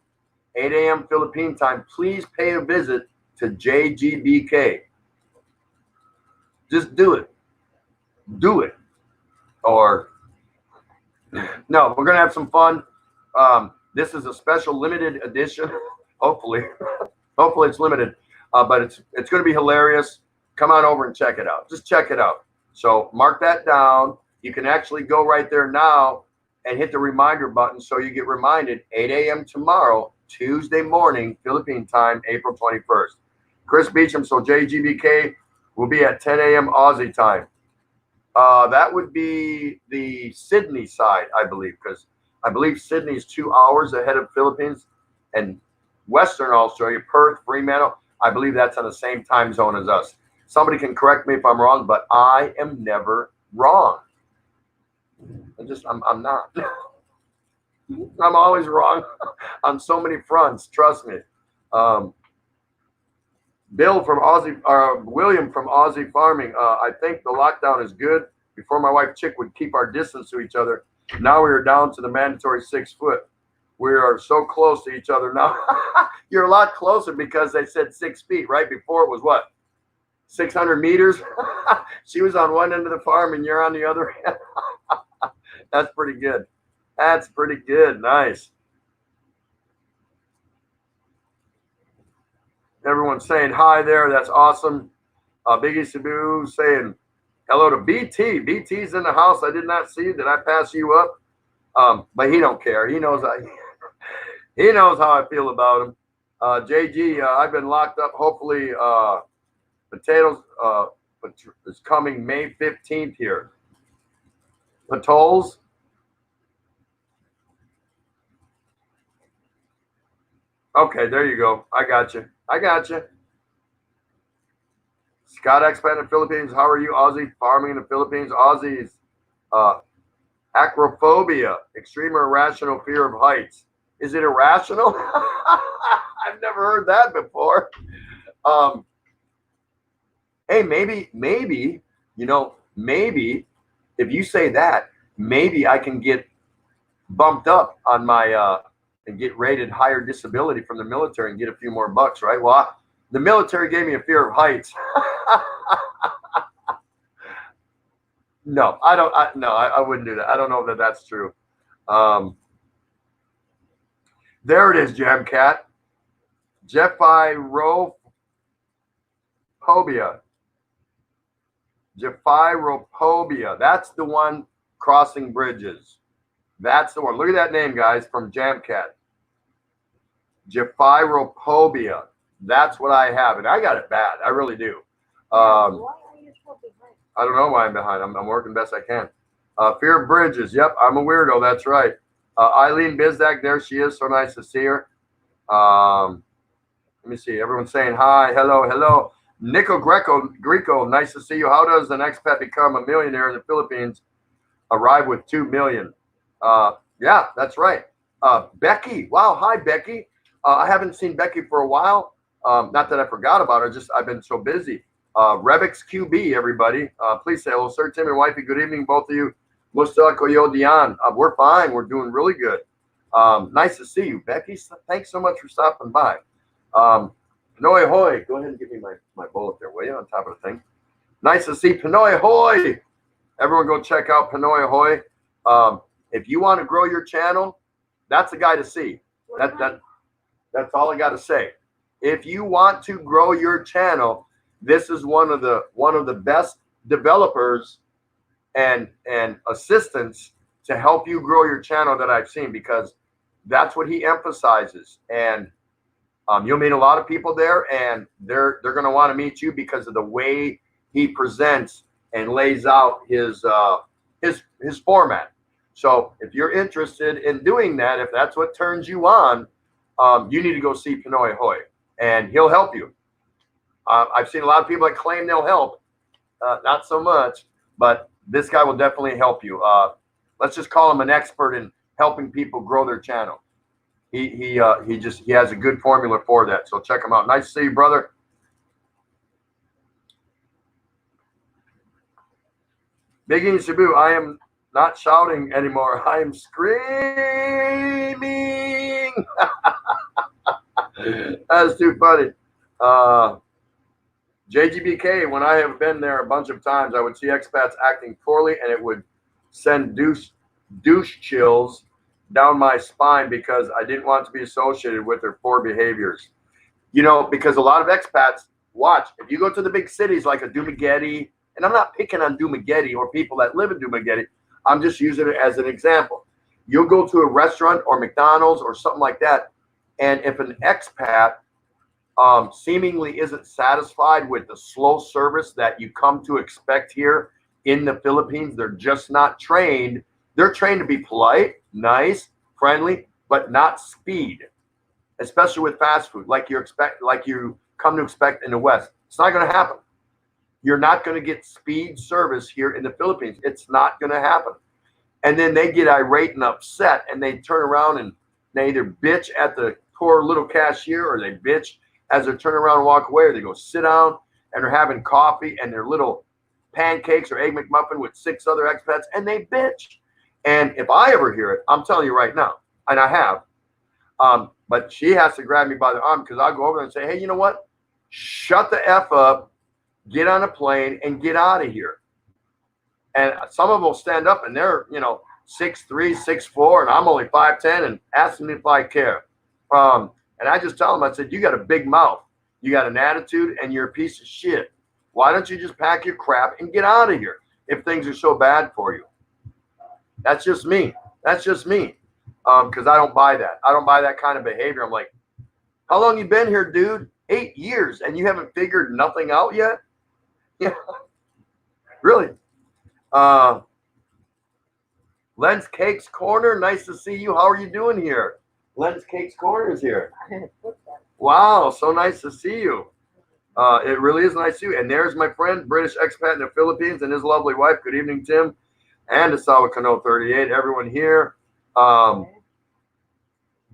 8 a.m. Philippine time, please pay a visit to JGBK. Just do it. Do it. Or, no, we're going to have some fun. This is a special limited edition. Hopefully. Hopefully it's limited. But it's going to be hilarious. Come on over and check it out. Just check it out. So mark that down. You can actually go right there now and hit the reminder button so you get reminded 8 a.m. tomorrow, Tuesday morning, Philippine time, April 21st. Chris Beecham, so JGBK will be at 10 a.m. Aussie time. That would be the Sydney side, I believe, because I believe Sydney is 2 hours ahead of Philippines, and Western Australia, Perth, Fremantle, I believe that's on the same time zone as us. Somebody can correct me if I'm wrong, but I am never wrong. I'm not. I'm always wrong on so many fronts. Trust me. Bill from Aussie, William from Aussie Farming. I think the lockdown is good. Before, my wife Chick would keep our distance to each other. Now we are down to the mandatory 6 foot. We are so close to each other now. You're a lot closer because they said 6 feet. Right before it was what? 600 meters. She was on one end of the farm and you're on the other end. That's pretty good. That's pretty good. Nice. Everyone's saying hi there. That's awesome. Biggie Cebu saying hello to BT. BT's in the house. I did not see you. Did I pass you up? But he don't care. He knows he knows how I feel about him. JG, I've been locked up. Hopefully, potatoes is coming May 15th here. Patols. Okay, there you go. I got you. I got you. Scott expat in the Philippines. How are you, Aussie? Farming in the Philippines. Aussies. Acrophobia. Extreme or irrational fear of heights. Is it irrational? I've never heard that before. Hey, maybe, maybe if you say that, maybe I can get bumped up on my and get rated higher disability from the military and get a few more bucks, right? Well, the military gave me a fear of heights. No, I don't. I wouldn't do that. I don't know that that's true. There it is, Jamcat. Jephyrophobia. Jephyrophobia. That's the one crossing bridges. That's the one. Look at that name, guys, from Jamcat. Jephyrophobia. That's what I have, and I got it bad. I really do. Why are you so behind? I don't know why I'm behind. I'm working best I can. Fear of bridges. Yep, I'm a weirdo. That's right. Eileen Bizdak, there she is. So nice to see her. Let me see. Everyone's saying hi, hello, hello. Nico Greco, nice to see you. How does an expat become a millionaire in the Philippines? Arrive with 2 million. Yeah, that's right. Becky, wow, hi Becky. I haven't seen Becky for a while. Not that I forgot about her, just I've been so busy. Rebix QB, everybody. Please say hello, sir. Tim and wifey, good evening, both of you. Musta Koyo Dion. We're fine. We're doing really good. Nice to see you, Becky. Thanks so much for stopping by. Pinoy Hoy. Go ahead and give me my bullet there, will you, on top of the thing. Nice to see Pinoy Hoy. Everyone go check out Pinoy Hoy. If you want to grow your channel, that's the guy to see. That's all I got to say. If you want to grow your channel, this is one of the best developers and assistants to help you grow your channel that I've seen, because that's what he emphasizes. And you'll meet a lot of people there, and they're going to want to meet you because of the way he presents and lays out his format. So if you're interested in doing that, if that's what turns you on, you need to go see Pinoy Hoy, and he'll help you. I've seen a lot of people that claim they'll help. Not so much, but this guy will definitely help you. Let's just call him an expert in helping people grow their channel. He has a good formula for that. So check him out. Nice to see you, brother. Biggie Shabu, I am not shouting anymore. I am screaming. That's too funny. JGBK, when I have been there a bunch of times, I would see expats acting poorly, and it would send douche chills down my spine because I didn't want to be associated with their poor behaviors. You know, because a lot of expats, watch, if you go to the big cities like a Dumaguete, and I'm not picking on Dumaguete or people that live in Dumaguete, I'm just using it as an example. You'll go to a restaurant or McDonald's or something like that, and if an expat seemingly isn't satisfied with the slow service that you come to expect here in the Philippines, they're just not trained. They're trained to be polite, nice, friendly, but not speed, especially with fast food, like you come to expect in the West. It's not going to happen. You're not going to get speed service here in the Philippines. It's not going to happen. And then they get irate and upset, and they turn around and they either bitch at the poor little cashier, or they bitch as they turn around and walk away, or they go sit down and they're having coffee and their little pancakes or egg McMuffin with 6 other expats, and they bitch. And if I ever hear it, I'm telling you right now, and I have, but she has to grab me by the arm, because I'll go over there and say, hey, you know what? Shut the F up, get on a plane, and get out of here. And some of them will stand up, and they're, 6'3", 6'4", and I'm only 5'10", and ask me if I care. And I just tell them, I said, you got a big mouth, you got an attitude, and you're a piece of shit. Why don't you just pack your crap and get out of here if things are so bad for you? That's just me. That's just me. Because I don't buy that. I don't buy that kind of behavior. I'm like, how long you been here, dude? 8 years, and you haven't figured nothing out yet? Yeah, really. Len's Cakes Corner, nice to see you. How are you doing here? Len's Cakes Corner is here. Wow, so nice to see you. It really is nice to see you. And there's my friend, British expat in the Philippines, and his lovely wife. Good evening, Tim. And Asawa Kano 38, everyone here.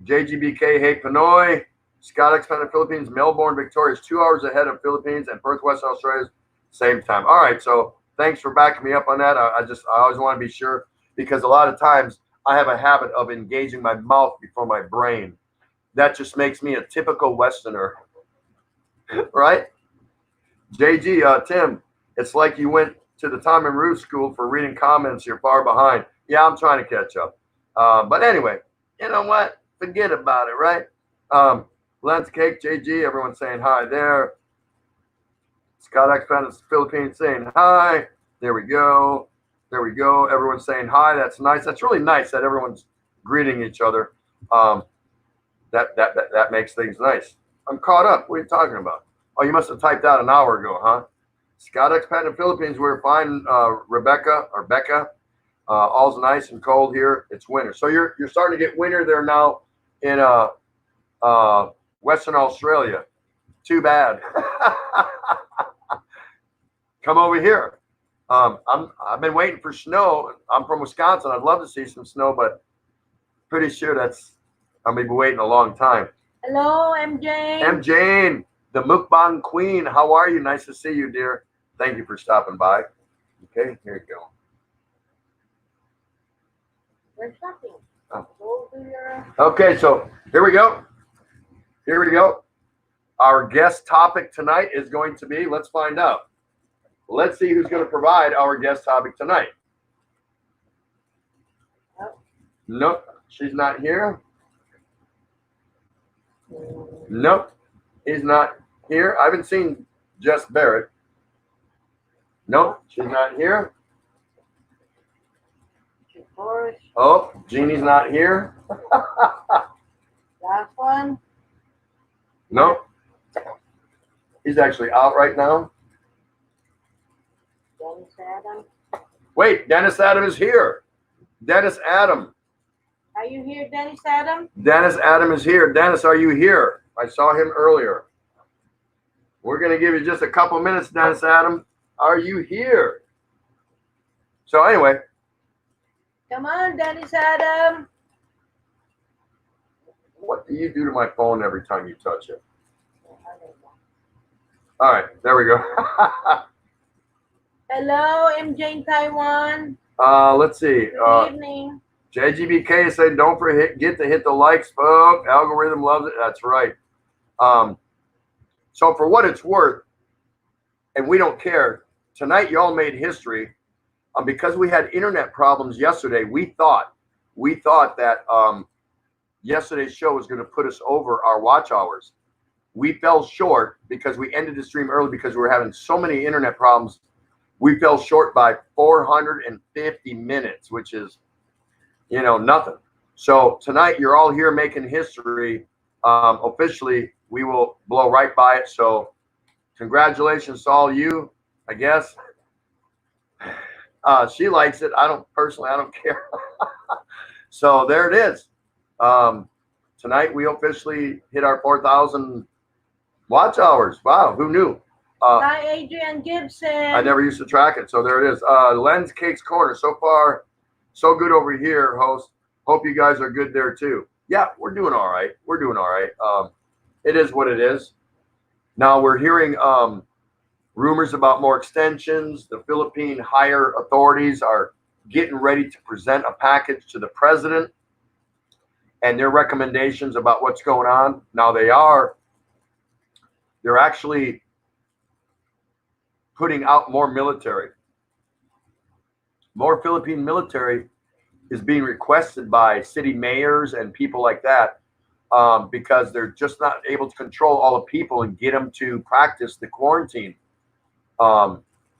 JGBK, hey Pinoy. Scott expat in the Philippines. Melbourne, Victoria is 2 hours ahead of Philippines, and Perth, Western Australia, same time. All right, so thanks for backing me up on that. I always want to be sure, because a lot of times I have a habit of engaging my mouth before my brain. That just makes me a typical Westerner, right? JG, Tim, it's like you went to the Tom and Ruth school for reading comments. You're far behind. Yeah, I'm trying to catch up. But anyway, you know what? Forget about it, right? Lens Cake, JG, everyone saying hi there. Scott Expat in the Philippines saying hi. There we go. There we go. Everyone's saying hi. That's nice. That's really nice that everyone's greeting each other. That makes things nice. I'm caught up. What are you talking about? Oh, you must have typed out an hour ago, huh? Scott Expat in the Philippines, we're fine. Becca. All's nice and cold here. It's winter. So you're starting to get winter there now in Western Australia. Too bad. Come over here. I've been waiting for snow. I'm from Wisconsin. I'd love to see some snow, but pretty sure I'm gonna be waiting a long time. Hello, MJ. MJ, the Mukbang Queen. How are you? Nice to see you, dear. Thank you for stopping by. Okay, here you go. We're shopping. Oh. Okay, so here we go. Here we go. Our guest topic tonight is going to be, let's find out. Let's see who's going to provide our guest topic tonight. Nope, she's not here. Nope, he's not here. I haven't seen Jess Barrett. Nope, she's not here. Oh, Jeannie's not here. Last one. Nope. He's actually out right now. Dennis Adam. Wait, Dennis Adam is here. Dennis Adam. Are you here, Dennis Adam? Dennis Adam is here. Dennis, are you here? I saw him earlier. We're going to give you just a couple minutes, Dennis Adam. Are you here? So anyway. Come on, Dennis Adam. What do you do to my phone every time you touch it? All right, there we go. Hello, MJ in Taiwan. Let's see. Good evening. JGBK said, don't forget to hit the likes, folks. Algorithm loves it. That's right. So for what it's worth, and we don't care, tonight y'all made history. Because we had internet problems yesterday, we thought that yesterday's show was going to put us over our watch hours. We fell short because we ended the stream early because we were having so many internet problems. We fell short by 450 minutes, which is, nothing. So tonight you're all here making history. Officially, we will blow right by it. So congratulations to all you, I guess. She likes it. I don't care. So there it is. Tonight we officially hit our 4,000 watch hours. Wow, who knew? Hi, Adrian Gibson. I never used to track it, so there it is. Len's Cakes Corner. So far, so good over here, host. Hope you guys are good there too. Yeah, we're doing all right. We're doing all right. It is what it is. Now we're hearing rumors about more extensions. The Philippine higher authorities are getting ready to present a package to the president and their recommendations about what's going on. Now they're actually putting out more military. More Philippine military is being requested by city mayors and people like that because they're just not able to control all the people and get them to practice the quarantine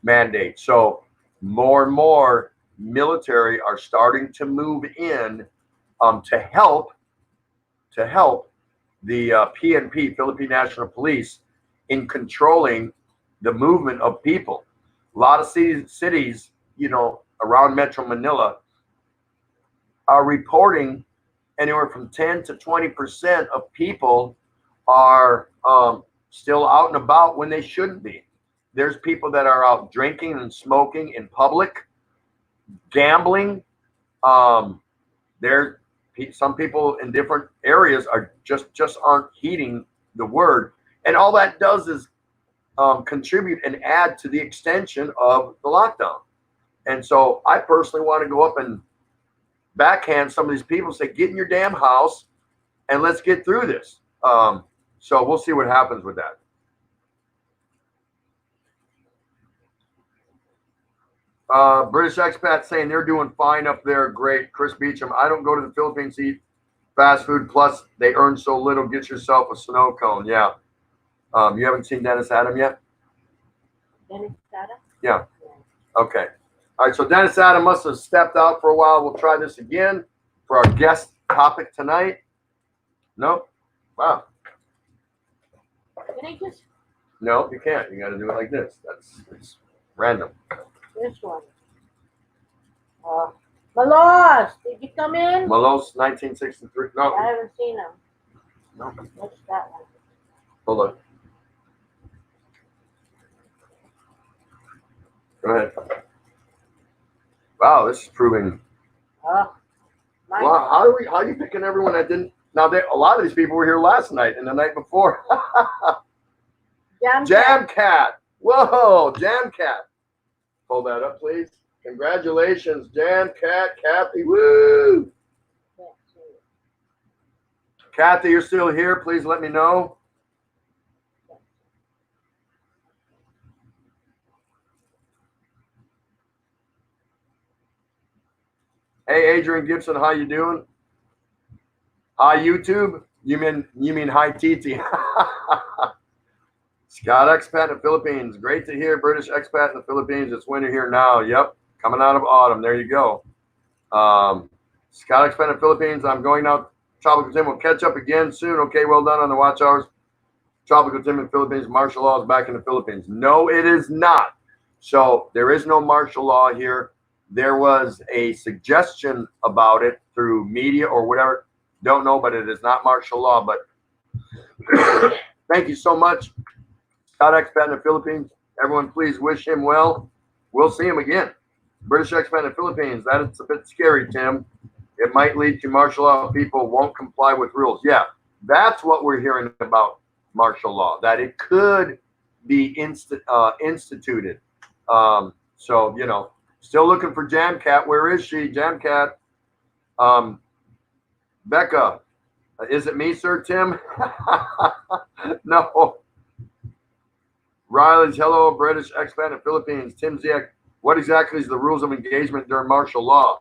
mandate. So more and more military are starting to move in to help the PNP, Philippine National Police, in controlling the movement of people. A lot of cities, around Metro Manila are reporting anywhere from 10 to 20% of people are still out and about when they shouldn't be. There's people that are out drinking and smoking in public, gambling. There's some people in different areas are just aren't heeding the word, and all that does is contribute and add to the extension of the lockdown. And so I personally want to go up and backhand some of these people, say, get in your damn house and let's get through this. So we'll see what happens with that. British expat saying they're doing fine up there. Great. Chris Beecham, I don't go to the Philippines to eat fast food. Plus, they earn so little. Get yourself a snow cone. Yeah. You haven't seen Dennis Adam yet? Dennis Adam? Yeah. Okay. All right. So Dennis Adam must have stepped out for a while. We'll try this again for our guest topic tonight. Nope. Wow. Can I just? No, you can't. You got to do it like this. It's random. This one. Malos, did you come in? Malos, 1963. No. I haven't seen him. No. What's that one? Hold on. Go ahead. Wow, this is proving. Wow, how are you picking everyone that didn't? Now, a lot of these people were here last night and the night before. Jam Cat. Whoa, Jam Cat. Hold that up, please. Congratulations, Jam Cat, Kathy. Woo! Kathy, you're still here. Please let me know. Hey, Adrian Gibson, how you doing? Hi, YouTube. You mean hi, Titi. Scott expat in the Philippines. Great to hear. British expat in the Philippines. It's winter here now. Yep, coming out of autumn. There you go. Scott expat in the Philippines. I'm going out. Tropical Tim will catch up again soon. Okay, well done on the watch hours. Tropical Tim in the Philippines. Martial law is back in the Philippines. No, it is not. So there is no martial law here. There was a suggestion about it through media or whatever. Don't know, but it is not martial law. But thank you so much, Scott expat in the Philippines. Everyone, please wish him well. We'll see him again. British expat in the Philippines. That is a bit scary, Tim. It might lead to martial law if people won't comply with rules. Yeah, that's what we're hearing about martial law, that it could be instituted. So, still looking for Jam Cat. Where is she? Jam Cat. Becca, is it me, Sir Tim? No. Riley's, hello, British expat in the Philippines. Tim Ziak, what exactly is the rules of engagement during martial law?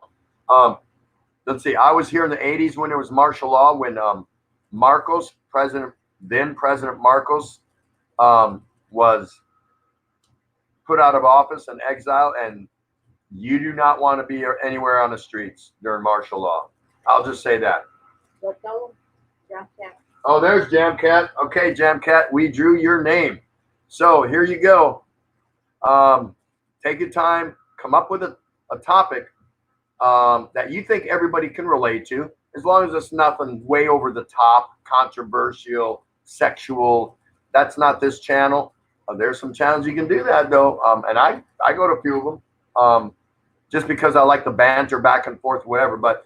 Let's see. I was here in the 80s when there was martial law, when Marcos, then President Marcos, was put out of office and exiled, and you do not want to be anywhere on the streets during martial law. I'll just say that. Oh, there's Jam Cat. Okay, Jam Cat, we drew your name. So here you go. Take your time, come up with a topic that you think everybody can relate to, as long as it's nothing way over the top, controversial, sexual. That's not this channel. There's some channels you can do that, though. And I go to a few of them just because I like the banter back and forth, whatever. But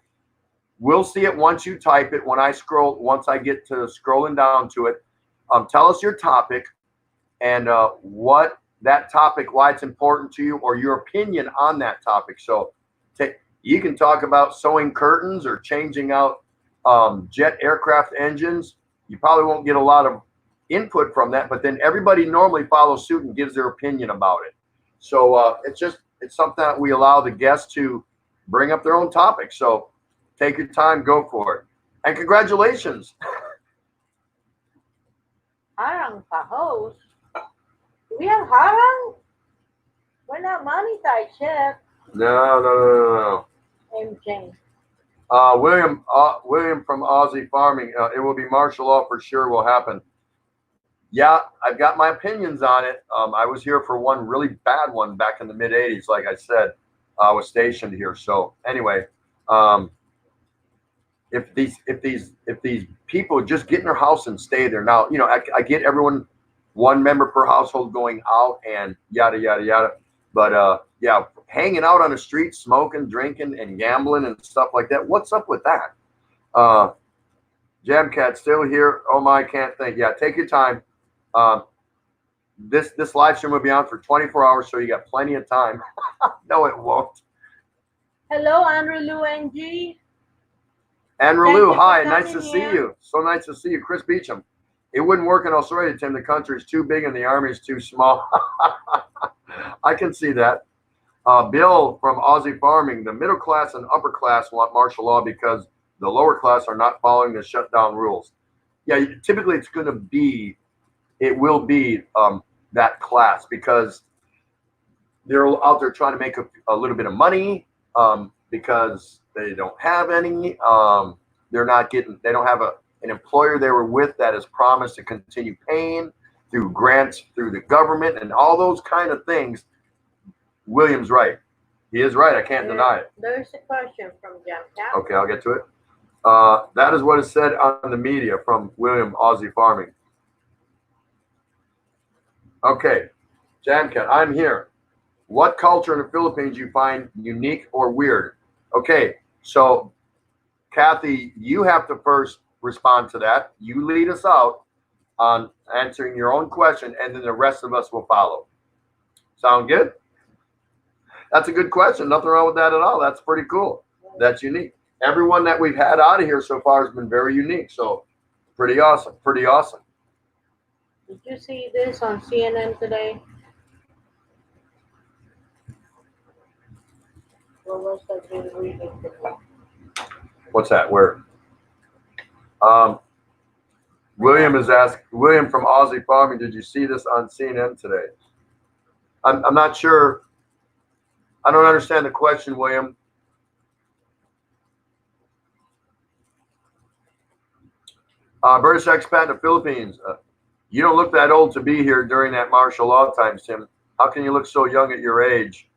we'll see it once you type it. Once I get to scrolling down to it, tell us your topic and what that topic, why it's important to you, or your opinion on that topic. So you can talk about sewing curtains or changing out jet aircraft engines. You probably won't get a lot of input from that, but then everybody normally follows suit and gives their opinion about it. So it's something that we allow the guests to bring up their own topic. So take your time, go for it. And congratulations. Harang Pahos. Do we have Harang? We're not monetized yet. No. MJ. William from Aussie Farming. It will be martial law for sure. Will happen. Yeah, I've got my opinions on it. I was here for one really bad one back in the mid '80s. Like I said, I was stationed here. So anyway, um, if these people just get in their house and stay there. Now, I get everyone, one member per household going out and yada yada yada. But yeah, hanging out on the street, smoking, drinking, and gambling and stuff like that. What's up with that? Jamcat still here. Oh my, can't think. Yeah, take your time. This live stream will be on for 24 hours, so you got plenty of time. No, it won't. Hello, Andrew Lou NG. Andrew Thank Lou, you for hi, nice to coming see here. you. So nice to see you. Chris Beecham. It wouldn't work in Australia, Tim. The country is too big and the army is too small. I can see that. Bill from Aussie Farming. The middle class and upper class want martial law because the lower class are not following the shutdown rules. Yeah, typically it's going to be, it will be that class because they're out there trying to make a little bit of money because they don't have any. They're not getting, they don't have an employer they were with that has promised to continue paying through grants through the government and all those kind of things. William's right. He is right. I can't deny it. There's a question from Jamcat. Okay, I'll get to it. That is what is said on the media from William, Aussie Farming. Okay, Jamcat, I'm here. What culture in the Philippines you find unique or weird? Okay, so Kathy, you have to first respond to that. You lead us out on answering your own question, and then the rest of us will follow. Sound good? That's a good question. Nothing wrong with that at all. That's pretty cool. That's unique. Everyone that we've had out of here so far has been very unique. So pretty awesome. Pretty awesome. Did you see this on CNN today? What was that been reading today? What's that? Where? William is asked. William from Aussie Farming. Did you see this on CNN today? I'm not sure. I don't understand the question, William. British expat in the Philippines. You don't look that old to be here during that martial law times, Tim. How can you look so young at your age?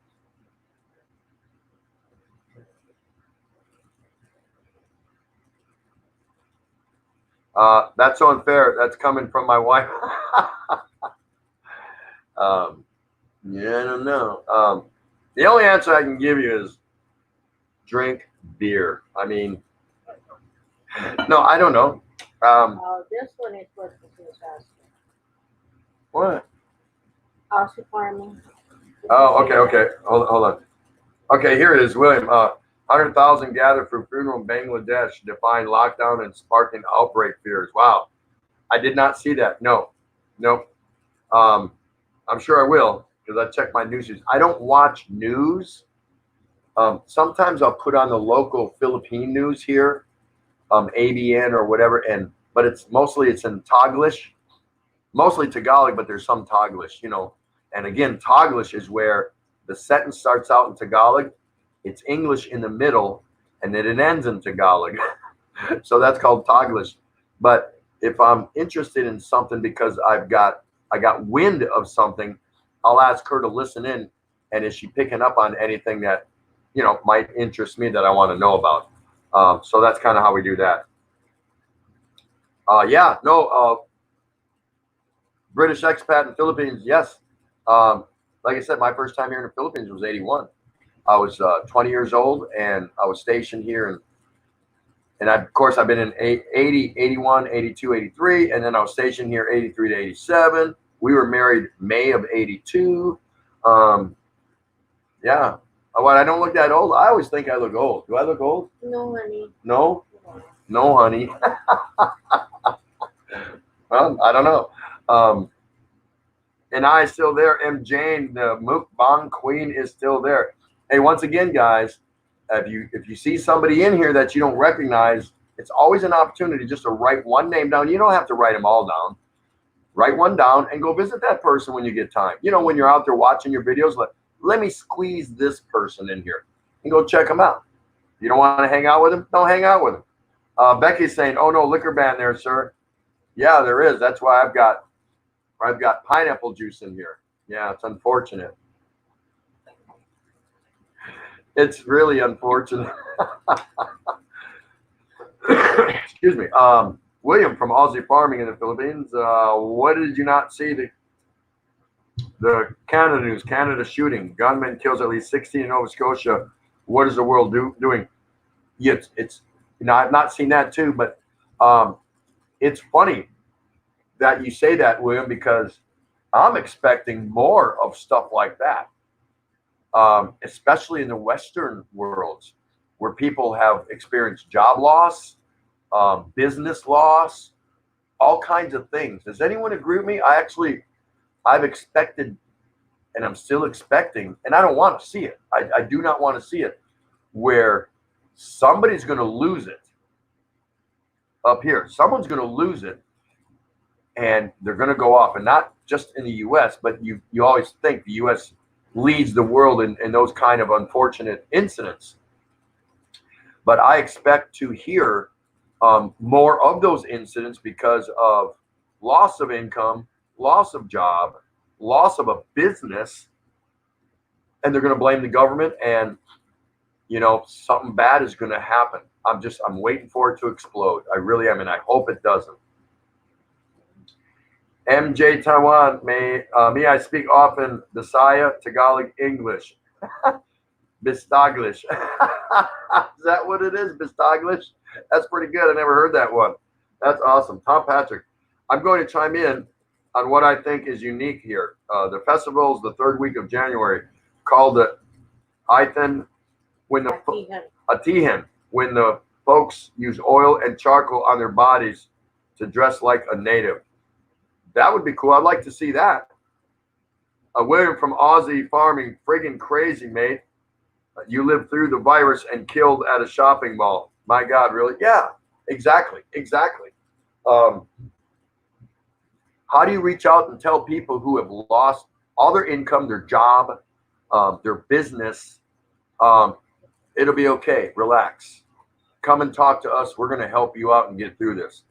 That's unfair. That's coming from my wife. Yeah, I don't know. The only answer I can give you is drink beer. I mean, no, I don't know. This one is what this is asking. What? Aussie Farming. Oh, okay. Hold on. Okay, here it is, William. 100,000 gathered for funeral in Bangladesh, defying lockdown and sparking outbreak fears. Wow. I did not see that. No. Nope. I'm sure I will because I check my news. I don't watch news. Sometimes I'll put on the local Philippine news here, ABN or whatever, but it's in Taglish, mostly Tagalog, but there's some Taglish, And again, Taglish is where the sentence starts out in Tagalog, it's English in the middle, and then it ends in Tagalog. So that's called Taglish. But if I'm interested in something because I got wind of something, I'll ask her to listen in, and is she picking up on anything that might interest me that I want to know about? So that's kind of how we do that. British expat in Philippines, yes. Like I said, my first time here in the Philippines was 81. I was 20 years old, and I was stationed here, and of course I've been in 80, 81, 82, 83, and then I was stationed here 83 to 87. We were married May of 82. Yeah. What, I don't look that old? I always think I look old. Do I look old? No, honey. No? No, honey. Well, I don't know. And I still there. M. Jane, the mukbang queen, is still there. Hey, once again, guys, if you see somebody in here that you don't recognize, it's always an opportunity just to write one name down. You don't have to write them all down. Write one down and go visit that person when you get time. When you're out there watching your videos, let me squeeze this person in here and go check them out. You don't want to hang out with them? Don't hang out with them. Becky's saying, "Oh no, liquor ban there, sir." Yeah, there is. That's why I've got pineapple juice in here. Yeah, it's unfortunate. It's really unfortunate. Excuse me. William from Aussie Farming in the Philippines. What did you not see? The Canada news. Canada shooting. Gunman kills at least 16 in Nova Scotia. What is the world doing? It's I've not seen that too, but it's funny that you say that, William, because I'm expecting more of stuff like that, especially in the Western worlds where people have experienced job loss, business loss, all kinds of things. Does anyone agree with me? I've expected, and I'm still expecting, and I don't want to see it. I do not want to see it, where somebody's going to lose it up here. Someone's going to lose it, and they're going to go off. And not just in the U.S., but you always think the U.S. leads the world in those kind of unfortunate incidents. But I expect to hear more of those incidents because of loss of income, loss of job, loss of a business, and they're going to blame the government, and something bad is going to happen. I'm waiting for it to explode. I really am, and I hope it doesn't. MJ Taiwan, me I speak often Bisaya, Tagalog, English. Bistaglish. Is that what it is? Bistaglish? That's pretty good. I never heard that one. That's awesome. Tom Patrick, I'm going to chime in on what I think is unique here. The festival is the third week of January, called the Atihan, Atihan, when the folks use oil and charcoal on their bodies to dress like a native. That would be cool. I'd like to see that. William from Aussie Farming, friggin' crazy, mate. You lived through the virus and killed at a shopping mall. My God, really? Yeah, exactly. How do you reach out and tell people who have lost all their income, their job, their business? It'll be okay. Relax. Come and talk to us. We're going to help you out and get through this.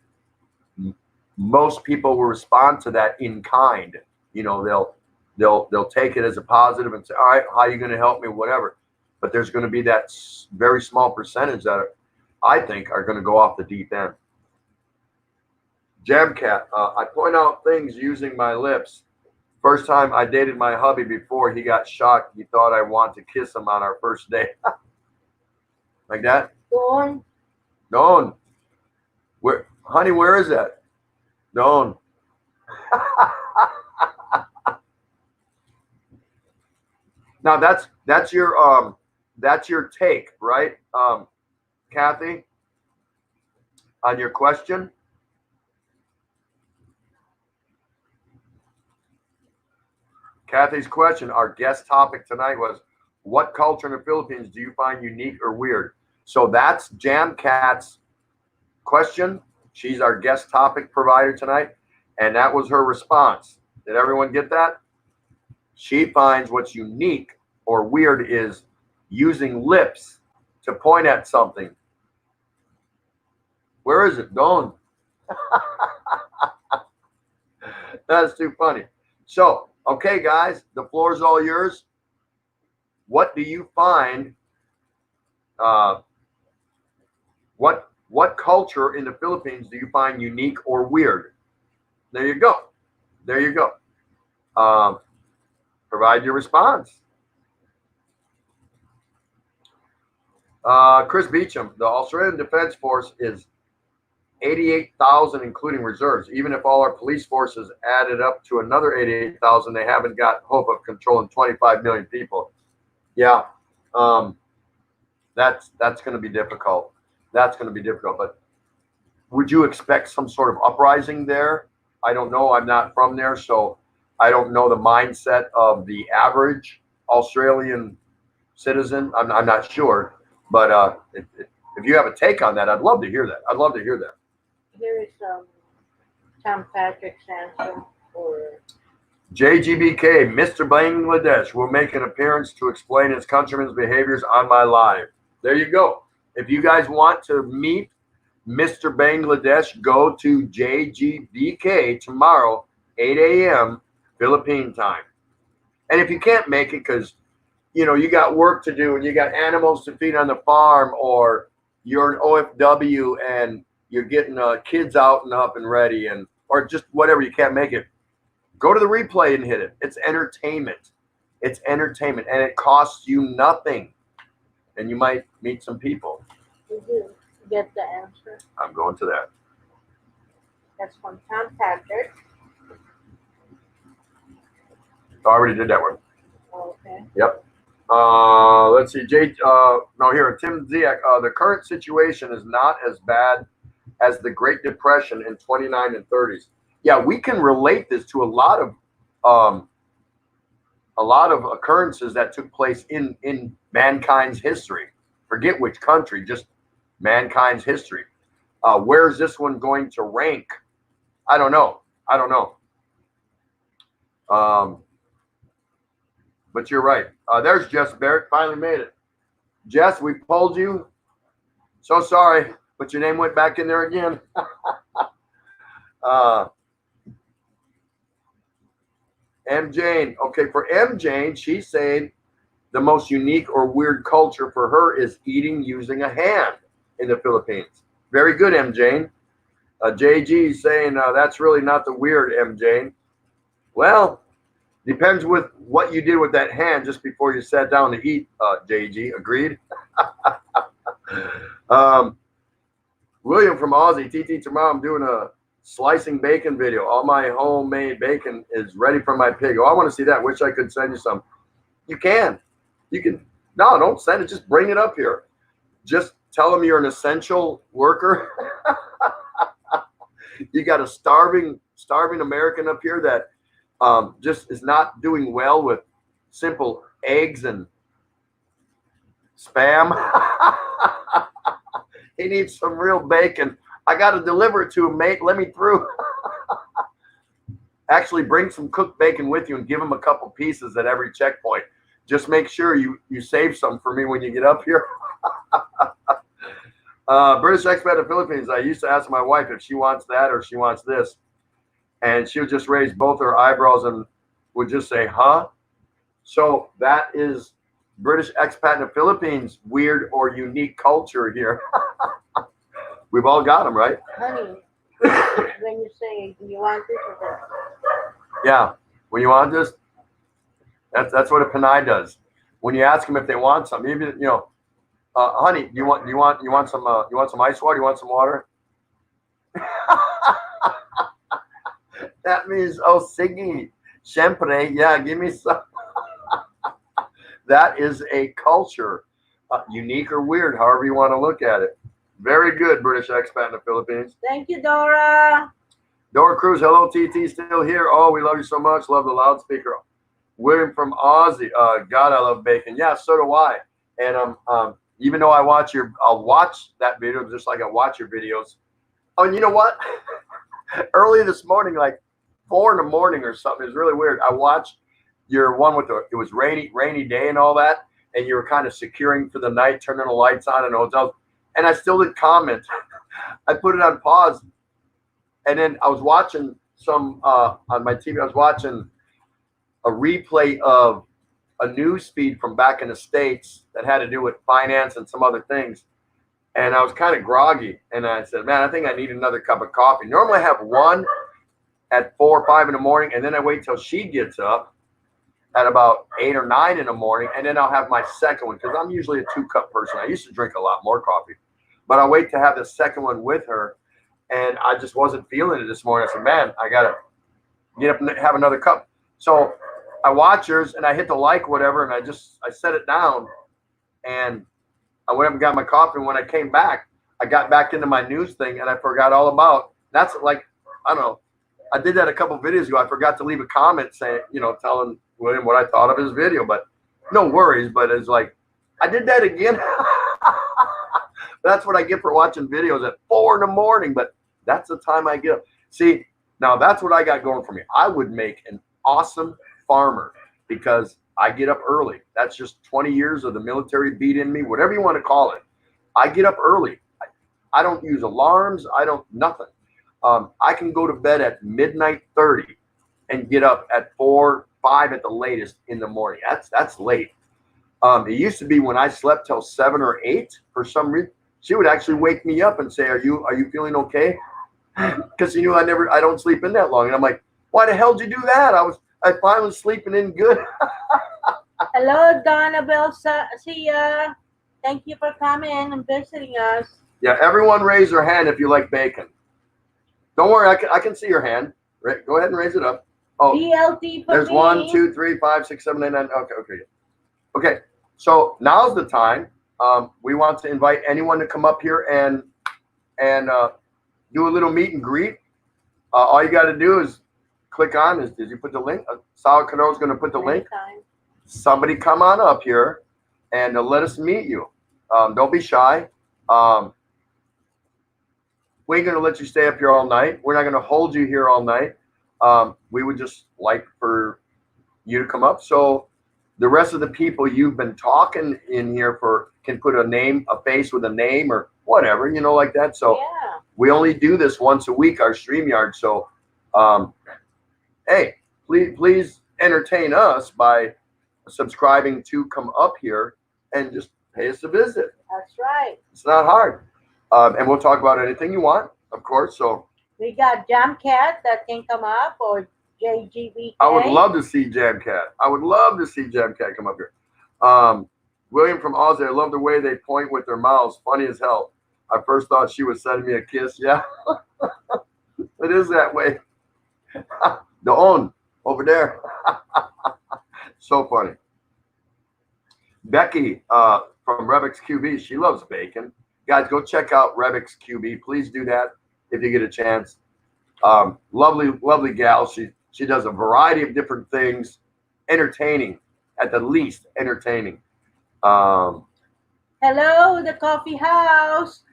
Most people will respond to that in kind. They'll take it as a positive and say, "All right, how are you going to help me?" Whatever. But there's going to be that very small percentage that I think are going to go off the deep end. Jamcat, I point out things using my lips. First time I dated my hubby before he got shocked. He thought I want to kiss him on our first date. Like that? Dawn. Honey, where is that? Dawn. Now that's your take, right, Kathy, on your question? Kathy's question, our guest topic tonight was, what culture in the Philippines do you find unique or weird? So that's Jamcat's question. She's our guest topic provider tonight, and that was her response. Did everyone get that? She finds what's unique or weird is using lips to point at something. Where is it? Dawn. That's too funny. So, okay, guys, the floor is all yours. What do you find? What culture in the Philippines do you find unique or weird? There you go. Provide your response. Chris Beecham, the Australian Defense Force is 88,000, including reserves. Even if all our police forces added up to another 88,000, they haven't got hope of controlling 25 million people. Yeah, that's going to be difficult. But would you expect some sort of uprising there? I don't know. I'm not from there, so I don't know the mindset of the average Australian citizen. I'm not sure. But if you have a take on that, I'd love to hear that. Here is Tom Patrick's answer for JGBK, Mr. Bangladesh will make an appearance to explain his countrymen's behaviors on my live. There you go. If you guys want to meet Mr. Bangladesh, go to JGBK tomorrow, 8 a.m. Philippine time. And if you can't make it because you got work to do and you got animals to feed on the farm, or you're an OFW and you're getting kids out and up and ready, or just whatever, you can't make it, go to the replay and hit it. It's entertainment. It's entertainment, and it costs you nothing. And you might meet some people. Did you get the answer? I'm going to that. That's from Tom Patrick. I already did that one. Okay. Yep. Let's see. No, here, Tim Ziak. The current situation is not as bad as the Great Depression in 29 and 30s. Yeah, we can relate this to a lot of occurrences that took place in mankind's history. Forget which country, just mankind's history. Where's this one going to rank? I don't know. But you're right. There's Jess Barrett. Finally made it. Jess, we pulled you. So sorry, but your name went back in there again. M. Jane. Okay, for M. Jane, she's saying the most unique or weird culture for her is eating using a hand in the Philippines. Very good, M. Jane. JG is saying that's really not the weird, M. Jane. Well, depends with what you did with that hand just before you sat down to eat, JG. Agreed? William from Aussie. TT, tomorrow I'm doing a slicing bacon video. All my homemade bacon is ready for my pig. Oh, I want to see that. Wish I could send you some. You can. No, don't send it. Just bring it up here. Just tell them you're an essential worker. You got a starving American up here that just is not doing well with simple eggs and spam. He needs some real bacon. I got to deliver it to him, mate. Let me through. Actually, bring some cooked bacon with you and give him a couple pieces at every checkpoint. Just make sure you save some for me when you get up here. British expat in the Philippines. I used to ask my wife if she wants that or she wants this. And she would just raise both her eyebrows and would just say, huh? So that is British expat in the Philippines, weird or unique culture here. We've all got them, right? Honey, when you say, do you want this or that? Yeah. When you want this, that's what a Panay does. When you ask them if they want something, even honey, you want some ice water? You want some water? That means, oh, sige, syempre, yeah, give me some. That is a culture, unique or weird, however you want to look at it. Very good, British expat in the Philippines. Thank you, Dora. Dora Cruz, hello, TT, still here. Oh, we love you so much. Love the loudspeaker. William from Aussie. God, I love bacon. Yeah, so do I. And even though I'll watch that video just like I watch your videos. Oh, and you know what? Early this morning, like 4 in the morning or something, it was really weird. I watched your one with it was rainy day and all that, and you were kind of securing for the night, turning the lights on in hotels, and I still didn't comment. I put it on pause, and then I was watching some on my TV. I was watching a replay of a news feed from back in the States that had to do with finance and some other things. And I was kind of groggy. And I said, man, I think I need another cup of coffee. Normally I have one at 4 or 5 in the morning. And then I wait till she gets up at about 8 or 9 in the morning. And then I'll have my second one because I'm usually a 2-cup person. I used to drink a lot more coffee. But I'll wait to have the second one with her. And I just wasn't feeling it this morning. I said, man, I got to get up and have another cup. So I watch hers and I hit the like, whatever, and I set it down, and I went up and got my coffee. And when I came back, I got back into my news thing and I forgot all about. That's like, I don't know. I did that a couple videos ago. I forgot to leave a comment saying, telling William what I thought of his video, but no worries. But it's like, I did that again. That's what I get for watching videos at 4 in the morning, but that's the time I get up. See, now that's what I got going for me. I would make an awesome farmer because I get up early. That's just 20 years of the military beat in me, whatever you want to call it. I get up early. I don't use alarms. I don't, nothing. I can go to bed at midnight 30 and get up at 4, 5 at the latest in the morning. That's late. It used to be when I slept till 7 or 8 for some reason, she would actually wake me up and say, are you feeling okay? Because she knew I don't sleep in that long. And I'm like, why the hell did you do that? I finally sleeping in good. Hello, Donna Belcia. Thank you for coming and visiting us. Yeah, everyone raise their hand if you like bacon. Don't worry, I can see your hand. Go ahead and raise it up. Oh, BLT for there's me. 1, 2, 3, 5, 6, 7, 8, 9. Okay. So now's the time. We want to invite anyone to come up here and do a little meet and greet. All you got to do is click on. Did you put the link? Sal Cano is going to put the link. Somebody come on up here and let us meet you. Don't be shy. We ain't going to let you stay up here all night. We're not going to hold you here all night. We would just like for you to come up. So the rest of the people you've been talking in here for can put a face with a name or whatever, like that. So yeah. We only do this once a week, our StreamYard. So, hey, please entertain us by subscribing to come up here and just pay us a visit. That's right. It's not hard. And we'll talk about anything you want, of course. So we got Jamcat that can come up, or JGBK. I would love to see Jamcat. I would love to see Jamcat come up here. William from Aussie, I love the way they point with their mouths. Funny as hell. I first thought she was sending me a kiss. Yeah, it is that way. The on over there. So funny. Becky from Rebix QB, she loves bacon. Guys, go check out Rebix QB. Please do that if you get a chance. Lovely gal. She does a variety of different things. Entertaining, at the least, entertaining. Hello, the coffee house.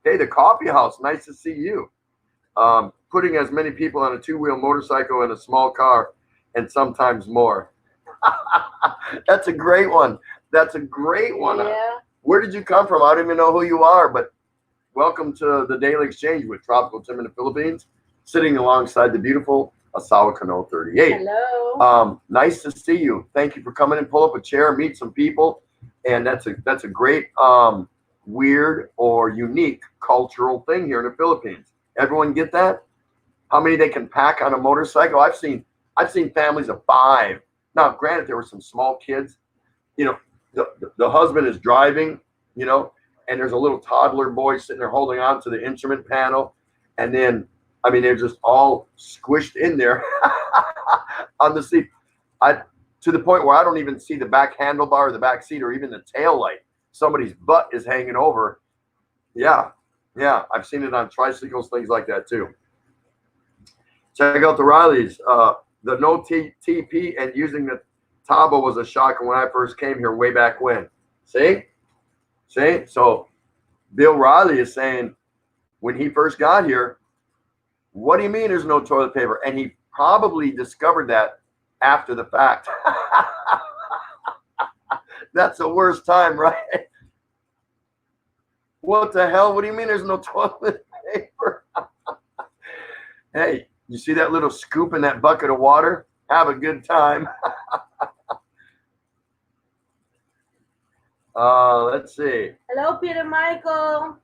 Hey, the coffee house. Nice to see you. Putting as many people on a 2-wheel motorcycle in a small car and sometimes more. That's a great one. That's a great one. Yeah. Where did you come from? I don't even know who you are, but welcome to the Daily Exchange with Tropical Tim in the Philippines, sitting alongside the beautiful Asawa Cano 38. Hello. Nice to see you. Thank you for coming and pull up a chair, meet some people. And that's a great weird or unique cultural thing here in the Philippines. Everyone get that? How many they can pack on a motorcycle? I've seen families of 5. Now, granted, there were some small kids. The husband is driving, and there's a little toddler boy sitting there holding on to the instrument panel. And then, they're just all squished in there on the seat. To the point where I don't even see the back handlebar or the back seat or even the tail light. Somebody's butt is hanging over. Yeah. I've seen it on tricycles, things like that too. Check out the Rileys. The no TP and using the Tabo was a shock when I first came here way back when. See? So Bill Riley is saying when he first got here, what do you mean there's no toilet paper? And he probably discovered that after the fact. That's the worst time, right? What the hell? What do you mean there's no toilet paper? Hey, you see that little scoop in that bucket of water? Have a good time. Let's see. Hello, Peter Michael.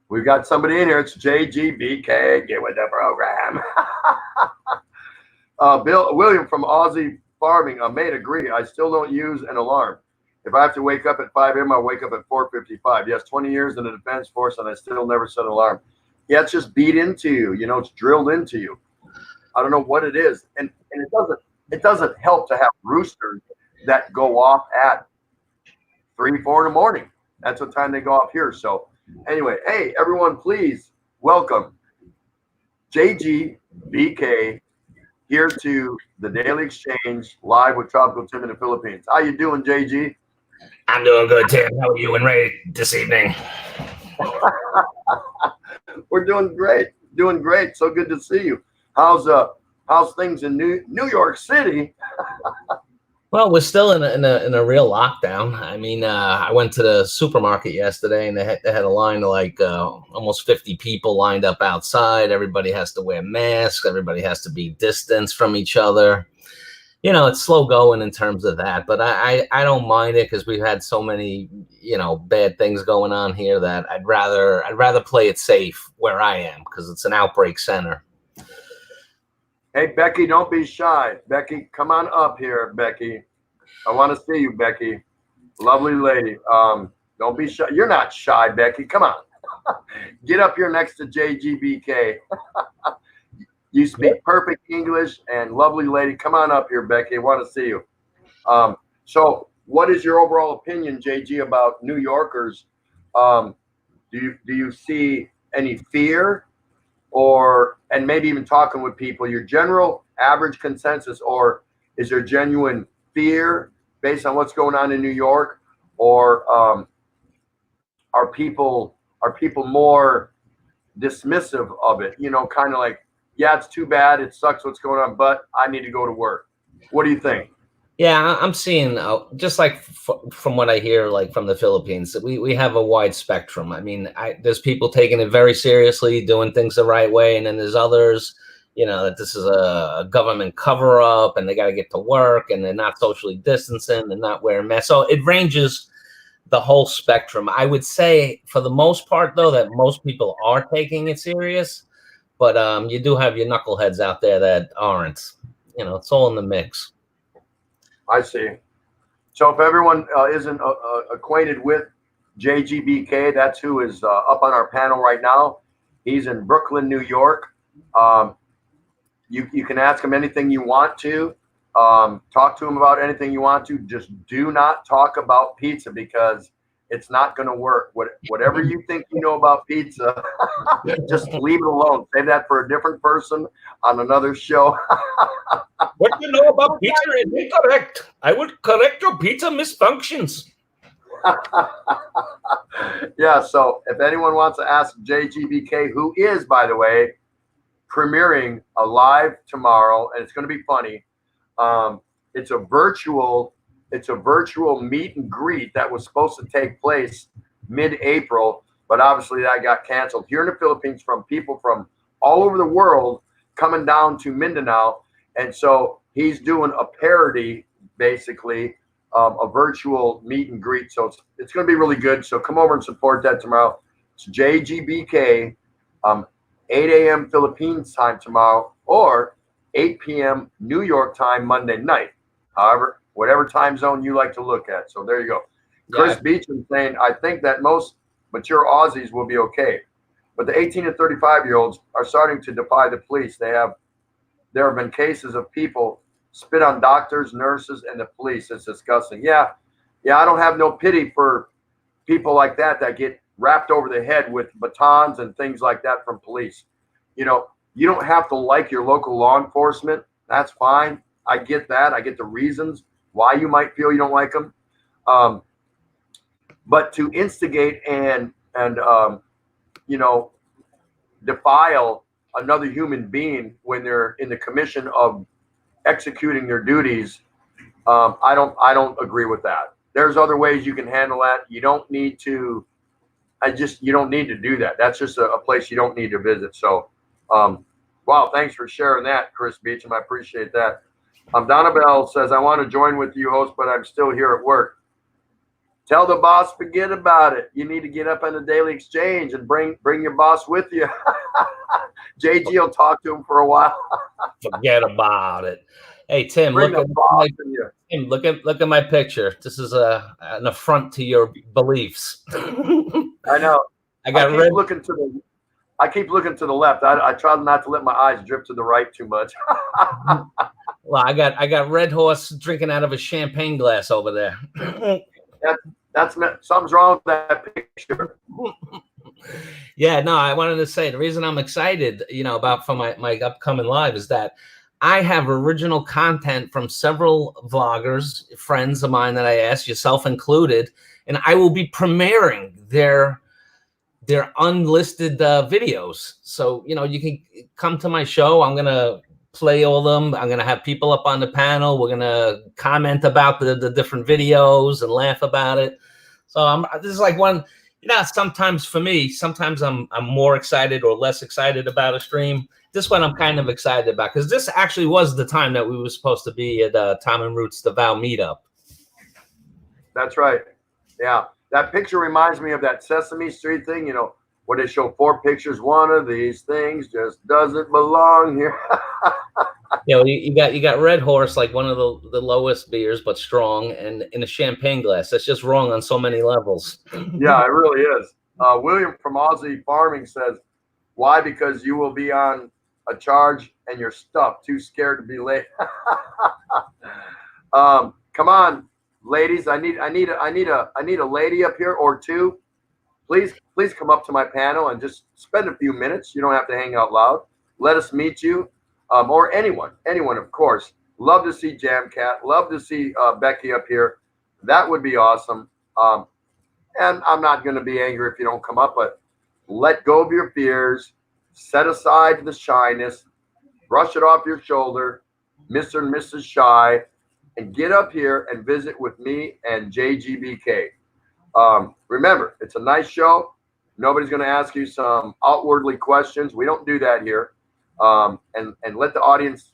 We've got somebody in here. It's JGBK. Get with the program. William from Aussie Farming. Mate, agree. I still don't use an alarm. If I have to wake up at 5 a.m., I'll wake up at 4:55. Yes, 20 years in the Defense Force, and I still never set an alarm. Yeah, it's just beat into you. It's drilled into you. I don't know what it is, and it doesn't help to have roosters that go off at 3, 4 in the morning. That's what time they go off here. So anyway, hey everyone, please welcome JGBK here to the Daily Exchange live with Tropical Tim in the Philippines. How you doing, JG? I'm doing good, Tim. How are you and Ray this evening? We're doing great. So good to see you. How's How's things in New York City? Well, we're still in a real lockdown. I mean, I went to the supermarket yesterday, and they had a line of like almost 50 people lined up outside. Everybody has to wear masks. Everybody has to be distanced from each other. You know, it's slow going in terms of that, but I don't mind it because we've had so many, you know, bad things going on here that I'd rather play it safe where I am because it's an outbreak center. Hey, Becky, don't be shy. Becky, come on up here, Becky. I want to see you, Becky. Lovely lady. Don't be shy. You're not shy, Becky. Come on. Get up here next to JGBK. You speak perfect English, and lovely lady. Come on up here, Becky. I want to see you. So what is your overall opinion, JG, about New Yorkers? Do you see any fear? Or, and maybe even talking with people, your general average consensus, or is there genuine fear based on what's going on in New York? Or are people more dismissive of it? You know, kind of like, yeah, it's too bad, it sucks what's going on, but I need to go to work. What do you think? Yeah, I'm seeing just like from what I hear, like from the Philippines, that we have a wide spectrum. I mean, there's people taking it very seriously, doing things the right way, and then there's others, you know, that this is a government cover up, and they got to get to work, and they're not socially distancing, they're not wearing masks. So it ranges the whole spectrum. I would say, for the most part, though, that most people are taking it serious, but you do have your knuckleheads out there that aren't. You know, it's all in the mix. I see. So if everyone isn't acquainted with JGBK, that's who is up on our panel right now. He's in Brooklyn, New York. You can ask him anything you want to. Talk to him about anything you want to. Just do not talk about pizza because it's not going to work. Whatever you think you know about pizza, just leave it alone. Save that for a different person on another show. What you know about pizza is incorrect. I would correct your pizza misfunctions. Yeah, so if anyone wants to ask JGBK, who is, by the way, premiering a live tomorrow, and it's going to be funny. It's a virtual meet and greet that was supposed to take place mid-April, but obviously that got canceled here in the Philippines from people from all over the world coming down to Mindanao. And so he's doing a parody, basically, a virtual meet and greet. So it's going to be really good. So come over and support that tomorrow. It's JGBK, 8 a.m. Philippines time tomorrow, or 8 p.m. New York time Monday night. However, whatever time zone you like to look at. So there you go. Yeah. Chris Beecham saying, I think that most mature Aussies will be okay, but the 18 and 35-year-olds are starting to defy the police. There have been cases of people spit on doctors, nurses, and the police. It's disgusting. Yeah, I don't have no pity for people like that get wrapped over the head with batons and things like that from police. You know, you don't have to like your local law enforcement. That's fine. I get that. I get the reasons why you might feel you don't like them. But to instigate and you know, defile another human being when they're in the commission of executing their duties, I don't agree with that. There's other ways you can handle that. You don't need to. You don't need to do that. That's just a place you don't need to visit. So, wow, thanks for sharing that, Chris Beecham. I appreciate that. Donna Bell says, I want to join with you, host, but I'm still here at work. Tell the boss, forget about it. You need to get up on the daily exchange and bring your boss with you. JG will talk to him for a while. Forget about it. Hey, Tim, look at my picture. This is an affront to your beliefs. I know. I keep looking to the left. I try not to let my eyes drift to the right too much. Well, I got Red Horse drinking out of a champagne glass over there. That's something's wrong with that picture. Yeah, no, I wanted to say the reason I'm excited, you know, about for my upcoming live is that I have original content from several vloggers, friends of mine that I asked, yourself included, and I will be premiering their unlisted videos. So, you know, you can come to my show. I'm going to play all of them. I'm going to have people up on the panel. We're going to comment about the different videos and laugh about it. So this is like one, sometimes for me, sometimes I'm more excited or less excited about a stream. This one I'm kind of excited about because this actually was the time that we were supposed to be at Tom and Ruth's DeVow meetup. That's right. Yeah. That picture reminds me of that Sesame Street thing, where they show 4 pictures. One of these things just doesn't belong here. You got Red Horse, like one of the lowest beers, but strong, and in a champagne glass. That's just wrong on so many levels. Yeah, it really is. William from Aussie Farming says, why? Because you will be on a charge and you're stuffed, too scared to be late. Come on, ladies. I need a lady up here or two. Please come up to my panel and just spend a few minutes. You don't have to hang out loud. Let us meet you. Or anyone, of course. Love to see Jamcat. Love to see Becky up here. That would be awesome. And I'm not going to be angry if you don't come up, but let go of your fears. Set aside the shyness. Brush it off your shoulder, Mr. and Mrs. Shy, and get up here and visit with me and JGBK. Remember, it's a nice show. Nobody's going to ask you some outwardly questions. We don't do that here. And let the audience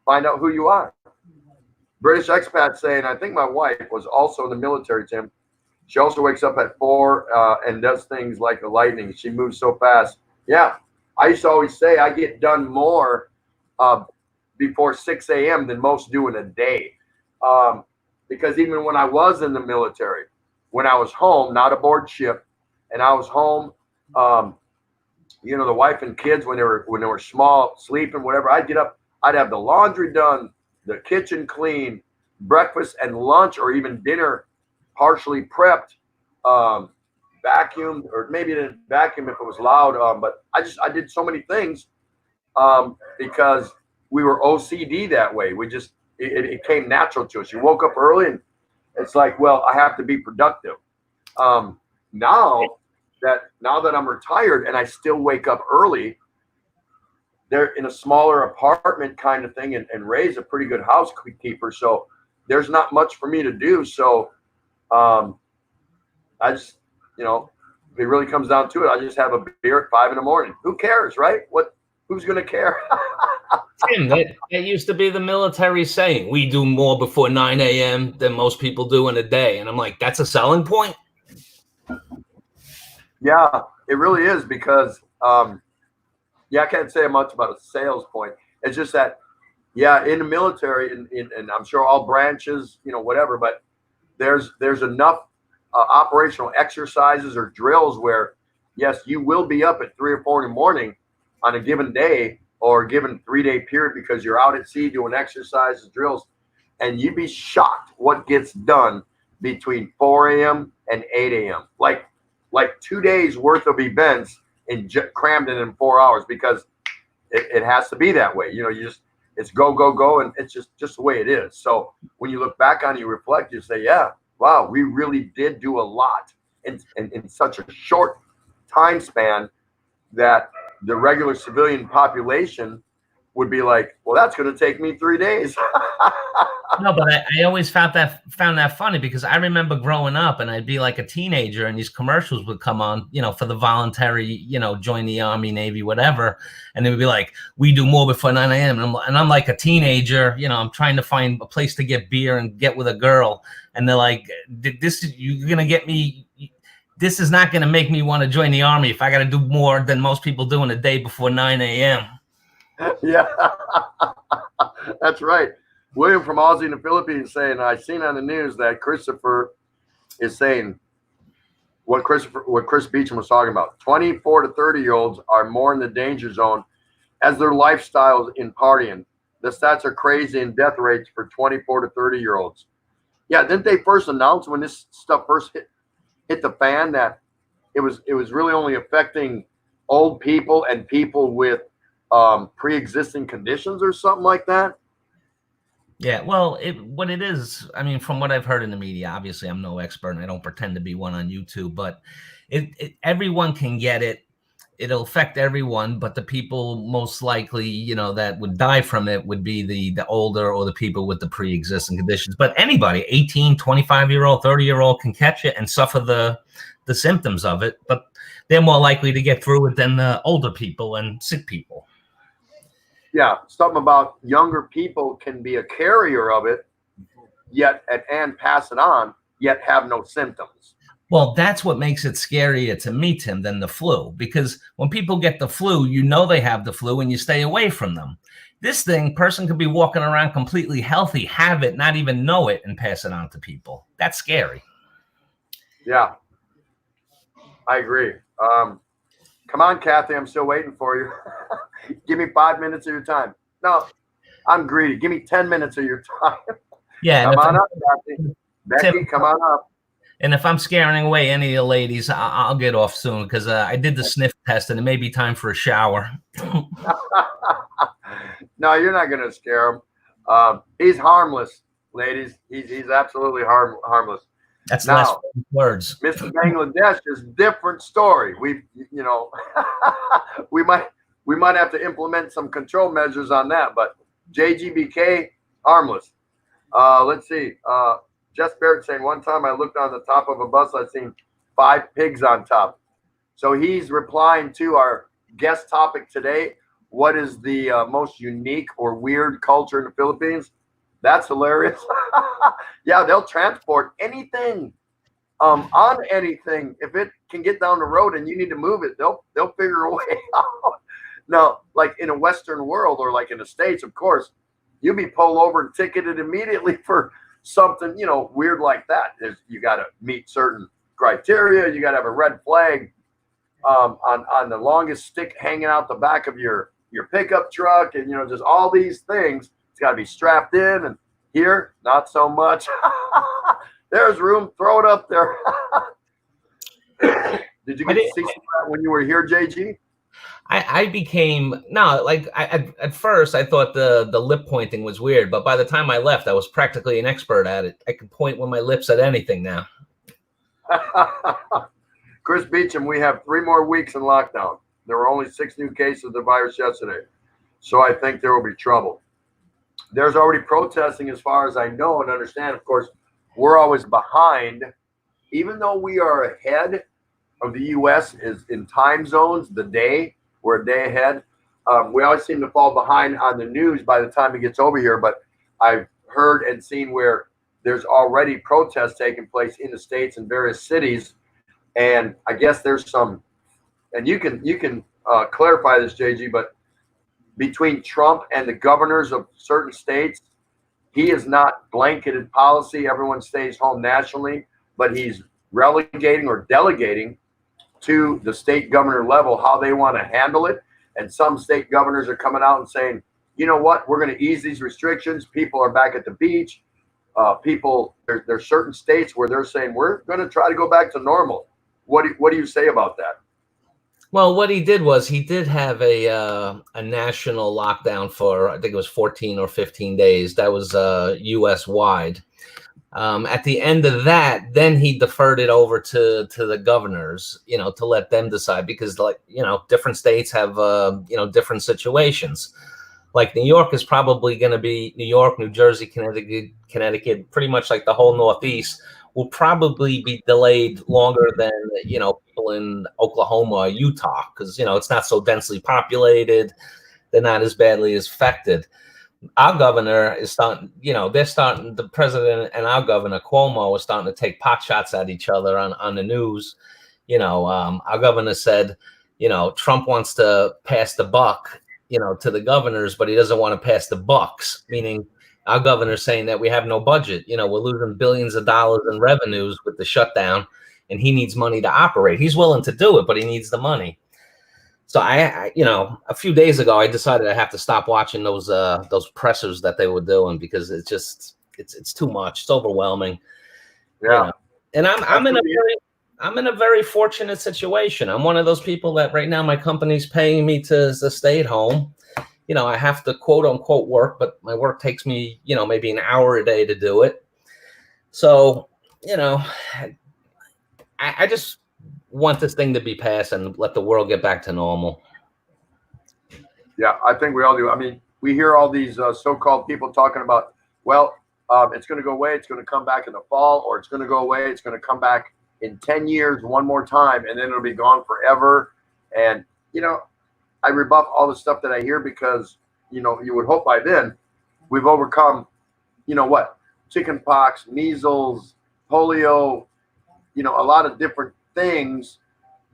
find out who you are. British expat saying, I think my wife was also in the military, Tim. She also wakes up at 4 and does things like the lightning. She moves so fast. Yeah, I used to always say I get done more before 6 a.m. than most do in a day. Because even when I was in the military, when I was home, not aboard ship, and I was home, the wife and kids when they were small, sleeping, whatever, I'd get up, I'd have the laundry done, the kitchen clean, breakfast and lunch or even dinner partially prepped, vacuumed, or maybe didn't vacuum if it was loud. But I did so many things because we were OCD that way. We just it came natural to us. You woke up early and it's like, well, I have to be productive. Now that I'm retired and I still wake up early, they're in a smaller apartment kind of thing, and Ray's a pretty good housekeeper, so there's not much for me to do. So I just, if it really comes down to it, I just have a beer at 5 a.m. Who cares, right? Who's gonna care? Tim, that used to be the military saying, we do more before 9 a.m. than most people do in a day. And I'm like, that's a selling point? Yeah, it really is because, I can't say much about a sales point. It's just that, in the military, and I'm sure all branches, whatever, but there's enough operational exercises or drills where, yes, you will be up at 3 or 4 in the morning on a given day or a given 3-day period because you're out at sea doing exercises, drills, and you'd be shocked what gets done between 4 a.m. and 8 a.m. Like 2 days worth of events and crammed in 4 hours because it has to be that way. It's go, and it's just the way it is. So when you look back on it, you reflect, you say, yeah, wow, we really did do a lot in such a short time span that the regular civilian population would be like, well, that's going to take me 3 days. No, but I always found that funny because I remember growing up and I'd be like a teenager and these commercials would come on, for the voluntary, join the Army, Navy, whatever. And they would be like, we do more before 9 a.m. And I'm like a teenager, I'm trying to find a place to get beer and get with a girl. And they're like, you're going to get me. This is not going to make me want to join the Army if I got to do more than most people do in a day before 9 a.m. Yeah, that's right. William from Aussie in the Philippines saying, I seen on the news that Christopher is saying what Chris Beecham was talking about. 24 to 30-year-olds are more in the danger zone as their lifestyles in partying. The stats are crazy in death rates for 24 to 30-year-olds. Yeah, didn't they first announce when this stuff first hit the fan that it was really only affecting old people and people with pre-existing conditions or something like that? Yeah, well, what it is, I mean, from what I've heard in the media, obviously I'm no expert and I don't pretend to be one on YouTube, but everyone can get it. it'll affect everyone, but the people most likely, that would die from it would be the older or the people with the pre-existing conditions. But anybody, 18, 25-year-old, 30-year-old can catch it and suffer the symptoms of it, but they're more likely to get through it than the older people and sick people. Yeah, something about younger people can be a carrier of it, yet and pass it on, yet have no symptoms. Well, that's what makes it scarier to me, Tim, than the flu. Because when people get the flu, they have the flu and you stay away from them. This person could be walking around completely healthy, have it, not even know it, and pass it on to people. That's scary. Yeah, I agree. Come on, Kathy, I'm still waiting for you. Give me 5 minutes of your time. No, I'm greedy. Give me 10 minutes of your time. Yeah. Come on up, Kathy. Becky, Tim, come on up. And if I'm scaring away any of the ladies, I'll get off soon because I did the sniff test and it may be time for a shower. No, you're not going to scare him. He's harmless, ladies. He's absolutely harmless. That's now, less words. Mr. Bangladesh is a different story. We might have to implement some control measures on that, but JGBK, harmless. Let's see. Jess Barrett saying, one time I looked on the top of a bus, I'd seen 5 pigs on top. So he's replying to our guest topic today. What is the most unique or weird culture in the Philippines? That's hilarious. Yeah, they'll transport anything on anything. If it can get down the road and you need to move it, they'll figure a way out. Now, like in a Western world or like in the States, of course, you'll be pulled over and ticketed immediately for something, weird like that. You got to meet certain criteria. You got to have a red flag on the longest stick hanging out the back of your pickup truck, and just all these things. It's got to be strapped in. And here, not so much. There's room. Throw it up there. Did you get to see some of that when you were here, JG? I became at first I thought the lip pointing was weird, but by the time I left, I was practically an expert at it. I could point with my lips at anything now. Chris Beecham, we have 3 more weeks in lockdown. There were only 6 new cases of the virus yesterday, so I think there will be trouble. There's already protesting, as far as I know and understand. Of course, we're always behind, even though we are ahead of the U.S. is in time zones. The day. We're a day ahead. We always seem to fall behind on the news by the time it gets over here, but I've heard and seen where there's already protests taking place in the States in various cities. And I guess there's some, and you can clarify this, JG, but between Trump and the governors of certain states, he is not blanketed policy. Everyone stays home nationally, but he's relegating or delegating to the state governor level how they want to handle it. And some state governors are coming out and saying, you know what, we're going to ease these restrictions. People are back at the beach. There's certain states where they're saying we're going to try to go back to normal. What do you say about that? Well, what he did was he did have a national lockdown for, I think it was 14 or 15 days. That was U.S. wide. At the end of that, then he deferred it over to the governors, to let them decide, because different states have, different situations. Like New York is probably going to be New York, New Jersey, Connecticut, pretty much like the whole Northeast will probably be delayed longer than, people in Oklahoma or Utah, because, it's not so densely populated. They're not as badly affected. Our governor is starting, the president and our governor, Cuomo, is starting to take pot shots at each other on the news. Our governor said, Trump wants to pass the buck, to the governors, but he doesn't want to pass the bucks, meaning our governor's saying that we have no budget. We're losing billions of dollars in revenues with the shutdown, and he needs money to operate. He's willing to do it, but he needs the money. So I a few days ago, I decided I have to stop watching those pressers that they were doing, because it's too much. It's overwhelming. Yeah. And I'm in a very fortunate situation. I'm one of those people that right now my company's paying me to stay at home. I have to quote unquote work, but my work takes me, maybe an hour a day to do it. So, I just want this thing to be passed and let the world get back to normal. Yeah, I think we all do. I mean, we hear all these so-called people talking about, well, it's going to go away. It's going to come back in the fall, or it's going to go away. It's going to come back in 10 years one more time, and then it'll be gone forever. And, I rebuff all the stuff that I hear because, you would hope by then we've overcome, chicken pox, measles, polio, a lot of different things.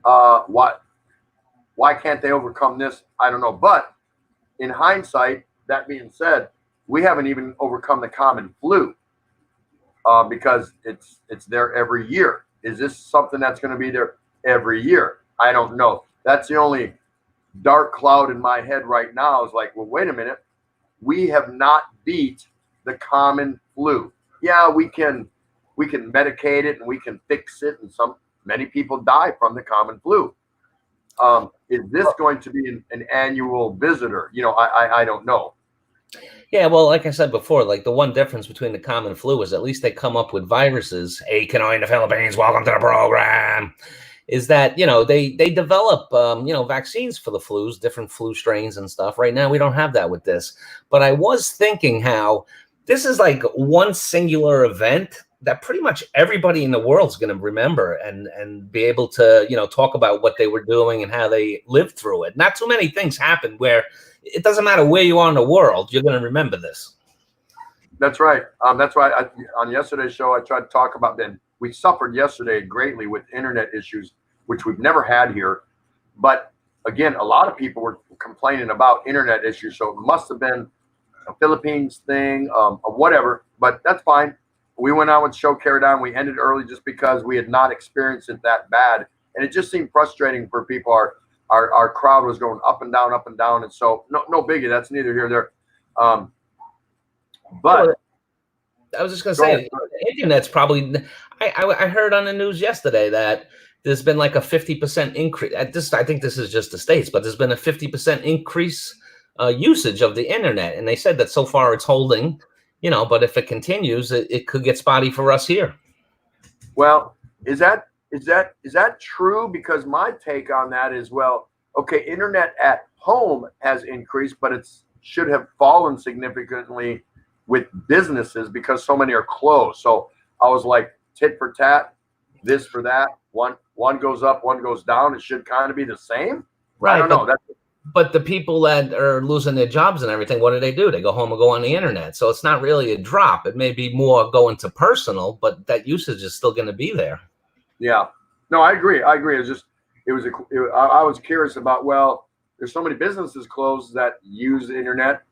Why can't they overcome this? I don't know. But in hindsight, that being said, we haven't even overcome the common flu because it's there every year. Is this something that's going to be there every year? I don't know. That's the only dark cloud in my head right now is like, well, wait a minute. We have not beat the common flu. Yeah, we can medicate it and we can fix it, and many people die from the common flu. Is this going to be an annual visitor? I don't know. Yeah, well, like I said before, like the one difference between the common flu is at least they come up with viruses. Hey, Kanoy in the Philippines, welcome to the program. Is that, they develop, vaccines for the flus, different flu strains and stuff. Right now, we don't have that with this. But I was thinking how this is like one singular event that pretty much everybody in the world is going to remember and be able to, talk about what they were doing and how they lived through it. Not too many things happen where it doesn't matter where you are in the world, you're going to remember this. That's right. That's why on yesterday's show, I tried to talk about then. We suffered yesterday greatly with internet issues, which we've never had here. But again, a lot of people were complaining about internet issues. So it must have been a Philippines thing or whatever, but that's fine. We went on with the show, carried on. We ended early just because we had not experienced it that bad. And it just seemed frustrating for people. Our crowd was going up and down. And so no biggie. That's neither here nor there. But I was just going to say, the internet's probably, I heard on the news yesterday that there's been like a 50% increase. I think this is just the States, but there's been a 50% increase usage of the internet. And they said that so far it's holding, but if it continues, it could get spotty for us here. Well, is that true? Because my take on that is, well, okay, internet at home has increased, but it should have fallen significantly with businesses because so many are closed. So I was like, tit for tat, this for that. One goes up, one goes down. It should kind of be the same. Right. I don't know. But the people that are losing their jobs and everything, what do? They go home and go on the internet. So it's not really a drop. It may be more going to personal, but that usage is still going to be there. Yeah. No, I agree. I was curious about, well, there's so many businesses closed that use the internet,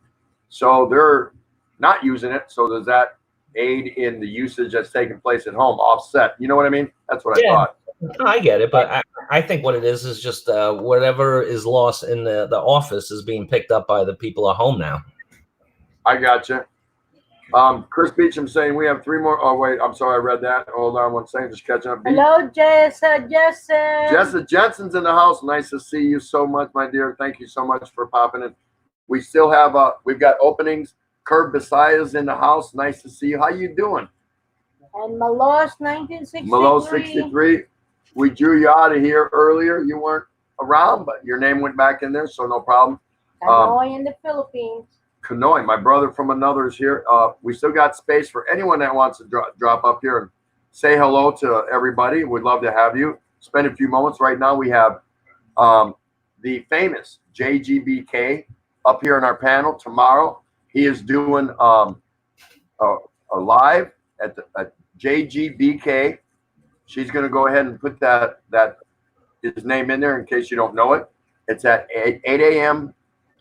so they're not using it. So does that aid in the usage that's taking place at home, offset? You know what I mean? That's what I thought. No, I get it, but I think what it is just whatever is lost in the office is being picked up by the people at home now. I gotcha. Chris Beecham saying we have 3 more. Oh, wait, I'm sorry, I read that. Hold on one second, just catching up. Hello, Jensen. Jessa Jensen's in the house. Nice to see you so much, my dear. Thank you so much for popping in. We still have we've got openings. Curb Besiah's in the house. Nice to see you. How you doing? And Malos 1963. Malos 63. We drew you out of here earlier. You weren't around, but your name went back in there, so no problem. Kanoy in the Philippines. Kanoy, my brother from another is here. We still got space for anyone that wants to drop up here and say hello to everybody. We'd love to have you. Spend a few moments. Right now we have the famous JGBK up here in our panel. Tomorrow he is doing a live at JGBK. She's going to go ahead and put that his name in there in case you don't know it. It's at 8 a.m.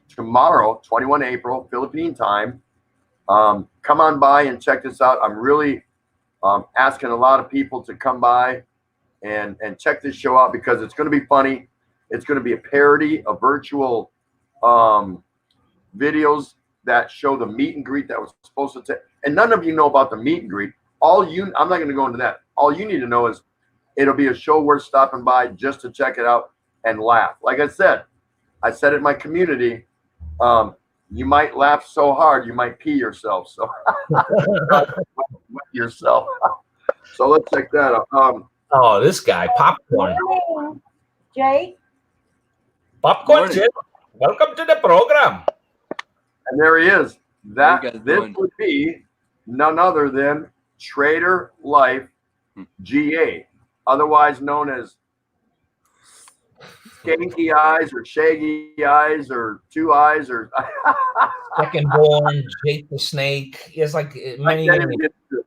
tomorrow, 21 April, Philippine time. Come on by and check this out. I'm really asking a lot of people to come by and check this show out because it's going to be funny. It's going to be a parody of virtual videos that show the meet and greet that was supposed to take. And none of you know about the meet and greet. I'm not going to go into that. All you need to know is it'll be a show worth stopping by just to check it out and laugh. Like I said it in my community. You might laugh so hard you might pee yourself. So yourself. So let's check that out. Oh, this guy, popcorn. Jake. Popcorn Morning. Jim, welcome to the program. And there he is. How you guys This doing? would be none other than Trader Life GA, otherwise known as Skanky Eyes or Shaggy Eyes or Two Eyes or Second born, Jake the Snake. He has like many I can't even names. get to it.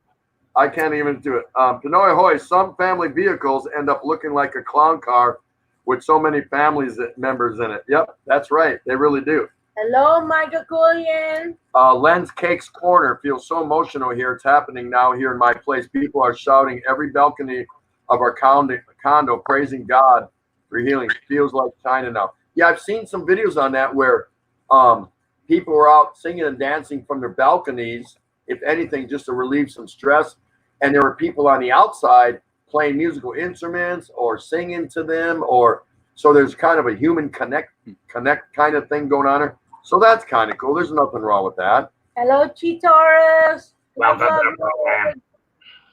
I can't even do it. Pinoy Hoy, some family vehicles end up looking like a clown car with so many families members in it. Yep, that's right. They really do. Hello, Michael Cullian. Len's Cakes Corner feels so emotional here. It's happening now here in my place. People are shouting every balcony of our condo praising God for healing. Feels like China now. Yeah, I've seen some videos on that where people were out singing and dancing from their balconies, if anything, just to relieve some stress. And there were people on the outside playing musical instruments or singing to them, or so there's kind of a human connect kind of thing going on there. So that's kind of cool. There's nothing wrong with that. Hello, Chitaurus. Welcome to the program.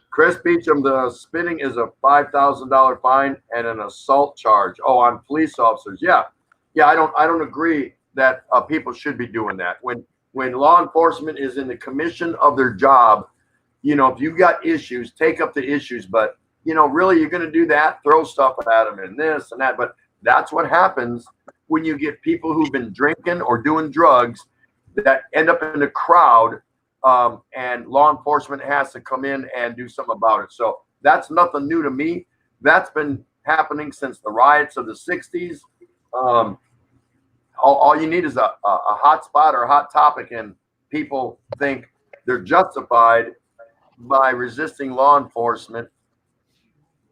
Chris Beecham, the spitting is a $5,000 fine and an assault charge. Oh, on police officers. Yeah. I don't agree that people should be doing that. When law enforcement is in the commission of their job, if you've got issues, take up the issues. But really, you're going to do that, throw stuff at them and this and that. But that's what happens when you get people who've been drinking or doing drugs that end up in a crowd, and law enforcement has to come in and do something about it. So that's nothing new to me. That's been happening since the riots of the 60s. All you need is a hot spot or a hot topic, and people think they're justified by resisting law enforcement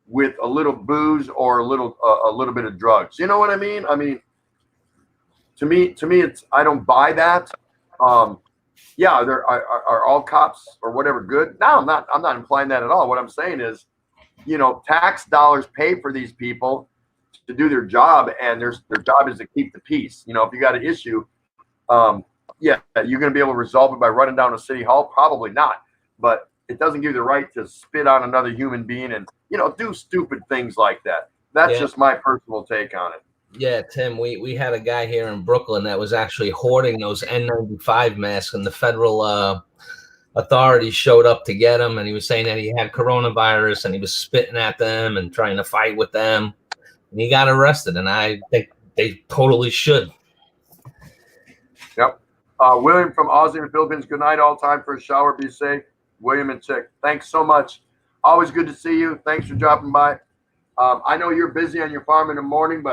with a little booze or a little bit of drugs. You know what I mean? I mean, to me, it's, I don't buy that. Yeah, there are all cops or whatever good. No, I'm not implying that at all. What I'm saying is, tax dollars pay for these people to do their job, and their job is to keep the peace. If you got an issue, yeah, you're going to be able to resolve it by running down to City Hall. Probably not, but it doesn't give you the right to spit on another human being and do stupid things like that. That's just my personal take on it. Yeah, Tim, we had a guy here in Brooklyn that was actually hoarding those N95 masks, and the federal authorities showed up to get him, and he was saying that he had coronavirus, and he was spitting at them and trying to fight with them, and he got arrested, and I think they totally should. Yep. William from Aussie in the Philippines, good night, all time for a shower, be safe. William and Chick, thanks so much. Always good to see you. Thanks for dropping by. I know you're busy on your farm in the morning,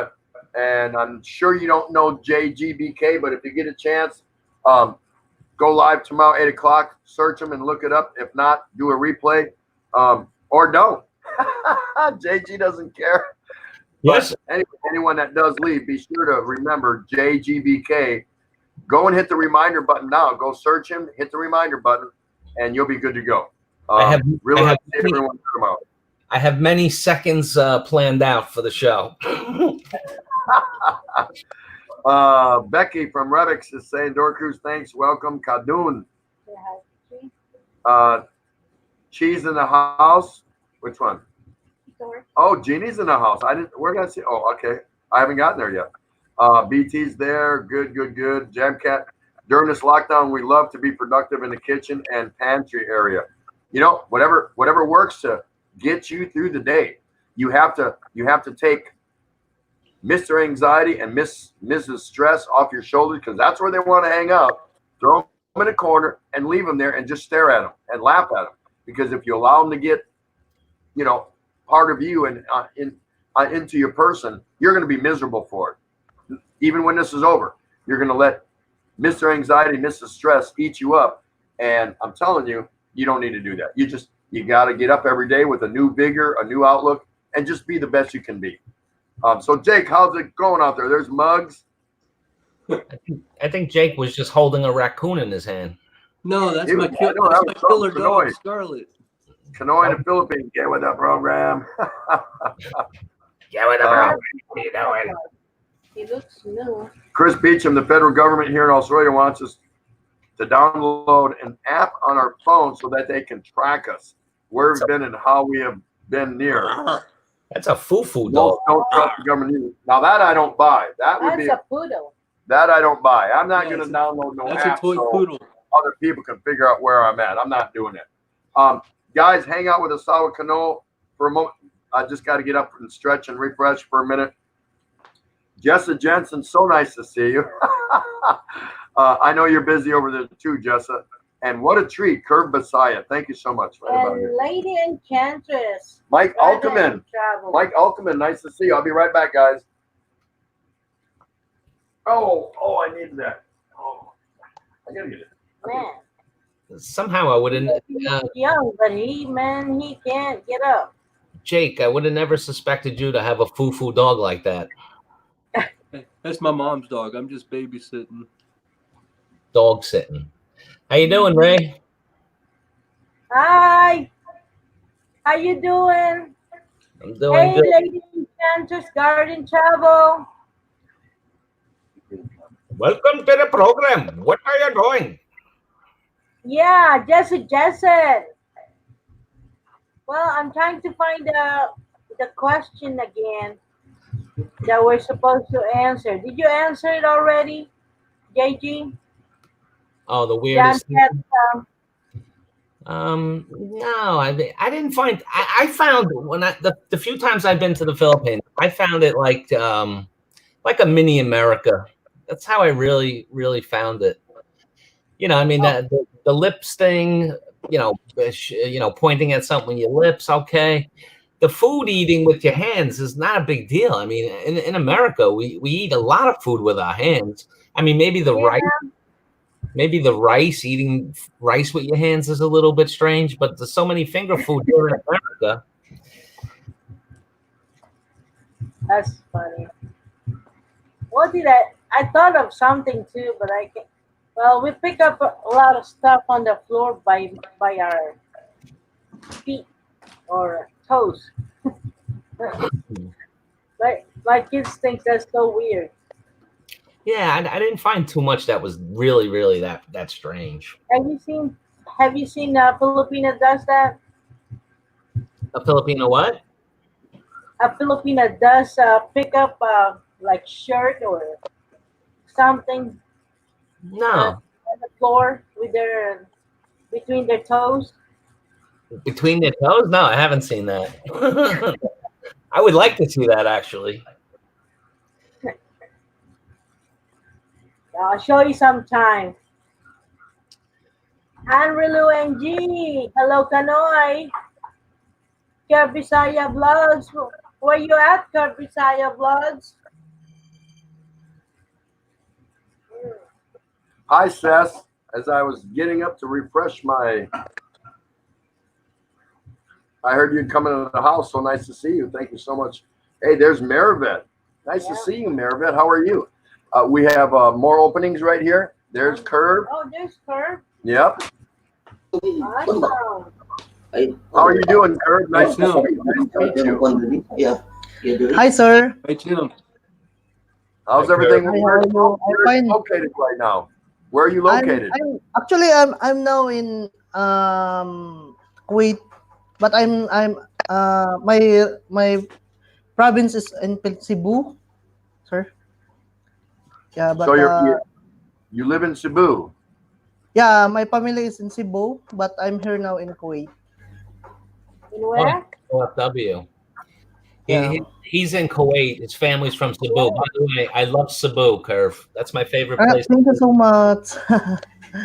and I'm sure you don't know JGBK, but if you get a chance, go live tomorrow, 8 o'clock, search them and look it up. If not, do a replay, or don't. JG doesn't care. Yes. But anyone that does leave, be sure to remember JGBK. Go and hit the reminder button now. Go search him, hit the reminder button, and you'll be good to go. I have many seconds planned out for the show. Becky from Redix is saying, Door Cruise, thanks, welcome. Kadun. Cheese in the house. Which one? Oh, Jeannie's in the house. Where did I see? Oh, okay. I haven't gotten there yet. BT's there. Good. Jamcat. During this lockdown, we love to be productive in the kitchen and pantry area. Whatever works to get you through the day. You have to take Mr. Anxiety and Mrs. Stress off your shoulders, because that's where they want to hang out. Throw them in a corner and leave them there and just stare at them and laugh at them. Because if you allow them to get, part of you and into your person, you're going to be miserable for it. Even when this is over, you're going to let Mr. Anxiety, Mrs. Stress eat you up. And I'm telling you, you don't need to do that. You got to get up every day with a new vigor, a new outlook, and just be the best you can be. So Jake, how's it going out there? There's Muggs. I think Jake was just holding a raccoon in his hand. No, that's my killer dog, Scarlet. Kanoy in the Philippines. Get with the program. Get with the program. What are you doing? He looks new. Chris Beecham, the federal government here in Australia wants us to download an app on our phone so that they can track us, where we've been and how we have been near. That's a foo-foo Wolves dog. don't trust the government either. Now that I don't buy. That would That's be a poodle. that I don't buy. I'm not Yeah, going to it's download no That's app a toy so poodle. other people can figure out where I'm at. I'm not doing it. Guys, hang out with Asawa Kano for a moment. I just got to get up and stretch and refresh for a minute. Jessa Jensen, so nice to see you. I know you're busy over there too, Jessa. And what a treat, Curve Messiah. Thank you so much. Right about And here. Lady Enchantress. Mike Brother Alkeman. and Travel. Mike Alkeman, nice to see you. I'll be right back, guys. Oh, I need that. Oh, I gotta get it. Man, Somehow I wouldn't, he's young, but he can't get up. Jake, I would have never suspected you to have a foo-foo dog like that. Hey, that's my mom's dog. I'm just babysitting. Dog sitting. How you doing, Ray? Hi. How you doing? I'm doing Hey, good. Lady Enchantress Garden Travel. Welcome to the program. What are you doing? Yeah, Jesse. Well, I'm trying to find the question again that we're supposed to answer. Did you answer it already, JG? Oh, the John weirdest said, thing. No, I didn't find. I found when the few times I've been to the Philippines, I found it like a mini America. That's how I really found it. You know, I mean, the lips thing. You know, pointing at something with your lips. Okay, the food eating with your hands is not a big deal. I mean, in America, we eat a lot of food with our hands. I mean, maybe the rice, eating rice with your hands is a little bit strange, but there's so many finger food here in America. That's funny. What did I thought of something too, but I can't. Well, we pick up a lot of stuff on the floor by our feet or toes. Like my kids think that's so weird. Yeah, I didn't find too much that was really that strange. Have you seen a Filipina does that? A Filipino what? A Filipina does pick up like shirt or something No. on the floor with between their toes. Between their toes? No, I haven't seen that. I would like to see that actually. I'll show you sometime. Anrilu NG, hello Kanoy. Curve Bisaya Vlogs, where you at, Curve Bisaya Vlogs? Hi, Seth. As I was getting up to refresh I heard you coming into the house. So nice to see you. Thank you so much. Hey, there's Maravet. Nice to see you, Maravet. How are you? We have more openings right here. There's Curve. Oh, there's Curve. Yep. Awesome. How are you doing, Curve? Nice to meet you. Yeah. Hi, sir. Hey, Jim. How's Hi, everything? Curve. Where Hi, how are you? are you located right now? Where are you located? I'm now in Kuwait, but I'm my province is in Cebu, sir. Yeah, but So you live in Cebu. yeah, my family is in Cebu, but I'm here now in Kuwait. In where? OFW. Yeah. He's in Kuwait. His family's from Cebu. By the way, I love Cebu, Curve. That's my favorite place. Thank you so much.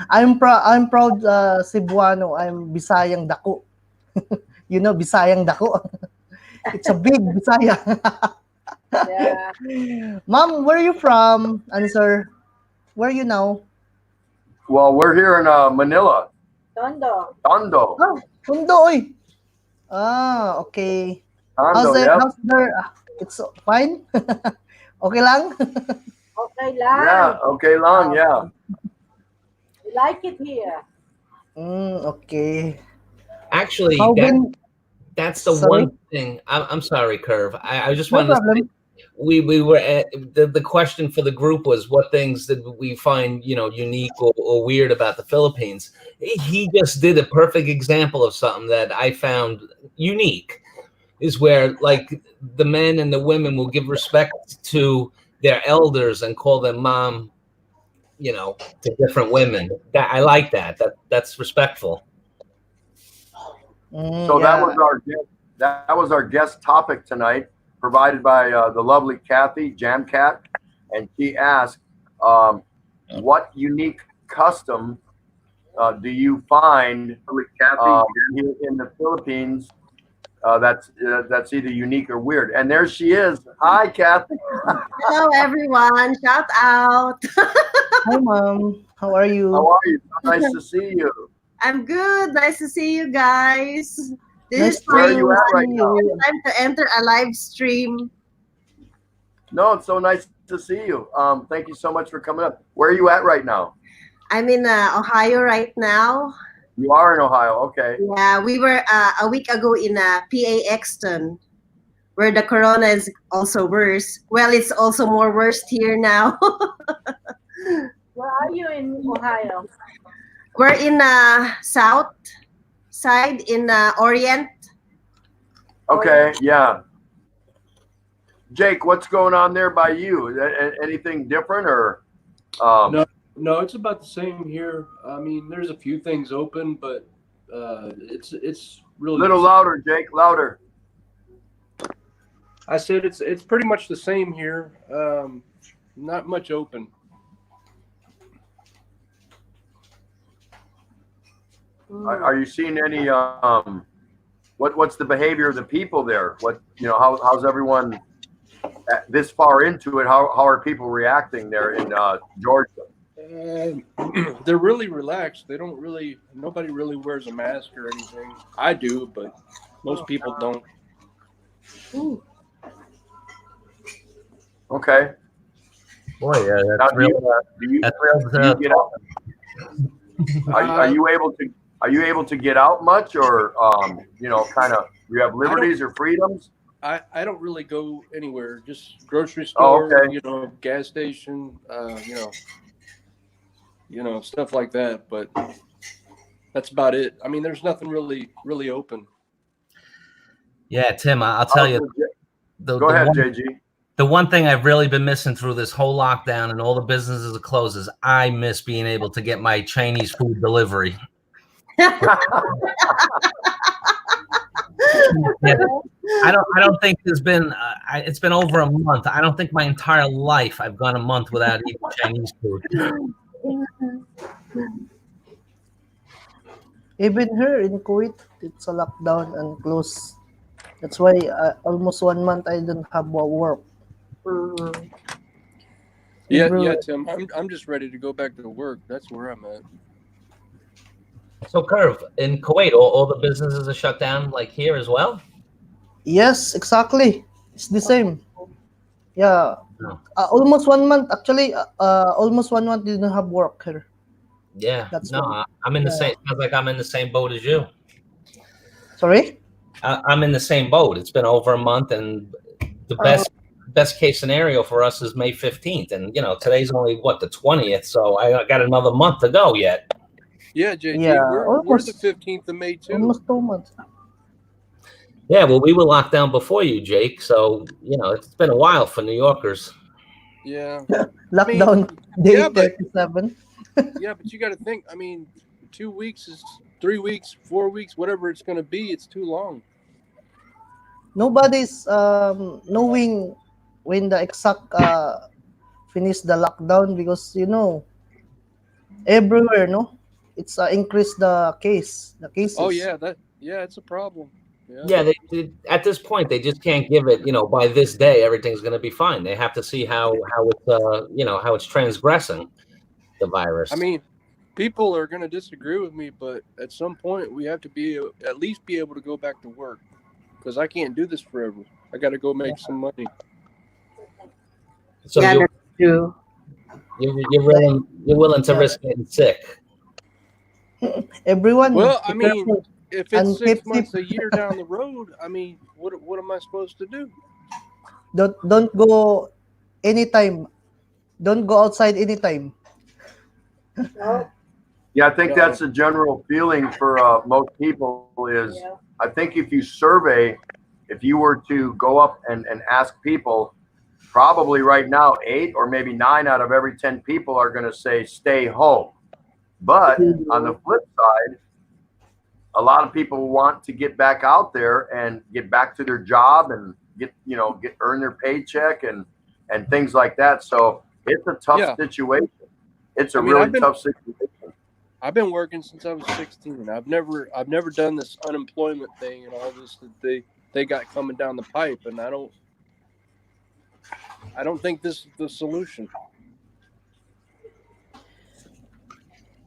I'm proud Cebuano. I'm Bisayang Dako. You know Bisayang Dako. It's a big Bisaya. Yeah. Mom, where are you from? Answer. Where are you now? Well, we're here in Manila, Tondo. Tondo. Oh, Tondo, oy. Ah, okay. Tondo, yeah. How's there? It's fine? Okay lang? Okay lang. Yeah, okay, long, yeah. We like it here. Okay. Actually, How when? that's the Sorry? one thing. I'm sorry, Curve. I just No wanted to say, problem. we were at the question for the group was what things did we find unique or weird about the Philippines. He just did a perfect example of something that I found unique. is where like the men and the women will give respect to their elders and call them mom, you know, to different women. That I like that. That's respectful. So Yeah. that was our guest topic tonight, provided by the lovely Kathy Jamcat, and she asked, "What unique custom do you find here in the Philippines that's either unique or weird?" And there she is. Hi, Kathy. Hello, everyone. Shout out. Hi, Mom. How are you? How are you? So nice to see you. I'm good. Nice to see you guys. This Nice is Where are my you at right now? time to enter a live stream. No, it's so nice to see you. Thank you so much for coming up. Where are you at right now? I'm in Ohio right now. You are in Ohio. Okay. Yeah, we were a week ago in PA Exton, where the corona is also worse. Well, it's also more worse here now. Where are you in Ohio? We're in south side in Orient. Okay. Yeah. Jake, what's going on there by you? Anything different or? No, it's about the same here. I mean, there's a few things open, but it's really Little louder, Jake. Louder. I said it's pretty much the same here. Not much open. Are you seeing any? What's the behavior of the people there? How's everyone this far into it? How are people reacting there in Georgia? They're really relaxed. Nobody really wears a mask or anything. I do, but most people don't. Okay. Boy, yeah, Now, that's real. That's real. do you get out? Are you able to get out much, or kind of you have liberties or freedoms? I don't really go anywhere. Just grocery store, okay. Gas station, stuff like that. But that's about it. I mean, there's nothing really open. Yeah, Tim, I'll tell you. Go ahead, JG. The one thing I've really been missing through this whole lockdown and all the businesses are closed is I miss being able to get my Chinese food delivery. Yeah. I don't think there's been. It's been over a month. I don't think my entire life I've gone a month without eating Chinese food. Even here in Kuwait, it's a lockdown and close. That's why almost 1 month I don't have work. Yeah, Tim. I'm just ready to go back to work. That's where I'm at. So, Curve, in Kuwait, all the businesses are shut down like here as well? Yes, exactly. It's the same. Yeah. Almost 1 month. Actually, almost 1 month didn't have work here. Yeah. That's I'm in the same. Sounds like I'm in the same boat as you. Sorry? I'm in the same boat. It's been over a month, and the best case scenario for us is May 15th, and today's only the 20th, so I got another month to go yet. Yeah, JG, Yeah, we're the 15th of May too. Almost 2 months. Yeah, well, we were locked down before you, Jake. So it's been a while for New Yorkers. Yeah. Lockdown day 37. Yeah, but you got to think. I mean, 2 weeks is 3 weeks, 4 weeks, whatever it's going to be. It's too long. Nobody's knowing when the exact finish the lockdown because everywhere it's increase the cases. Oh yeah, it's a problem. Yeah, they at this point they just can't give it. By this day everything's going to be fine. They have to see how it's how it's transgressing the virus. I mean, people are going to disagree with me, but at some point we have to at least be able to go back to work because I can't do this forever. I got to go make some money. So Yeah, that's true. you're willing to risk getting sick. Everyone. Well, be I mean, careful. if And it's 6 keep- months, a year down the road, I mean, what am I supposed to do? Don't go anytime. Don't go outside anytime. Yeah, I think that's a general feeling for most people is, I think if you survey if you were to go up and ask people, probably right now, 8 or maybe 9 out of every 10 people are going to say stay home. But on the flip side, a lot of people want to get back out there and get back to their job and earn their paycheck and things like that. So it's a tough situation. It's a really tough situation. I've been working since I was 16. I've never done this unemployment thing and all this that they got coming down the pipe, and I don't think this is the solution.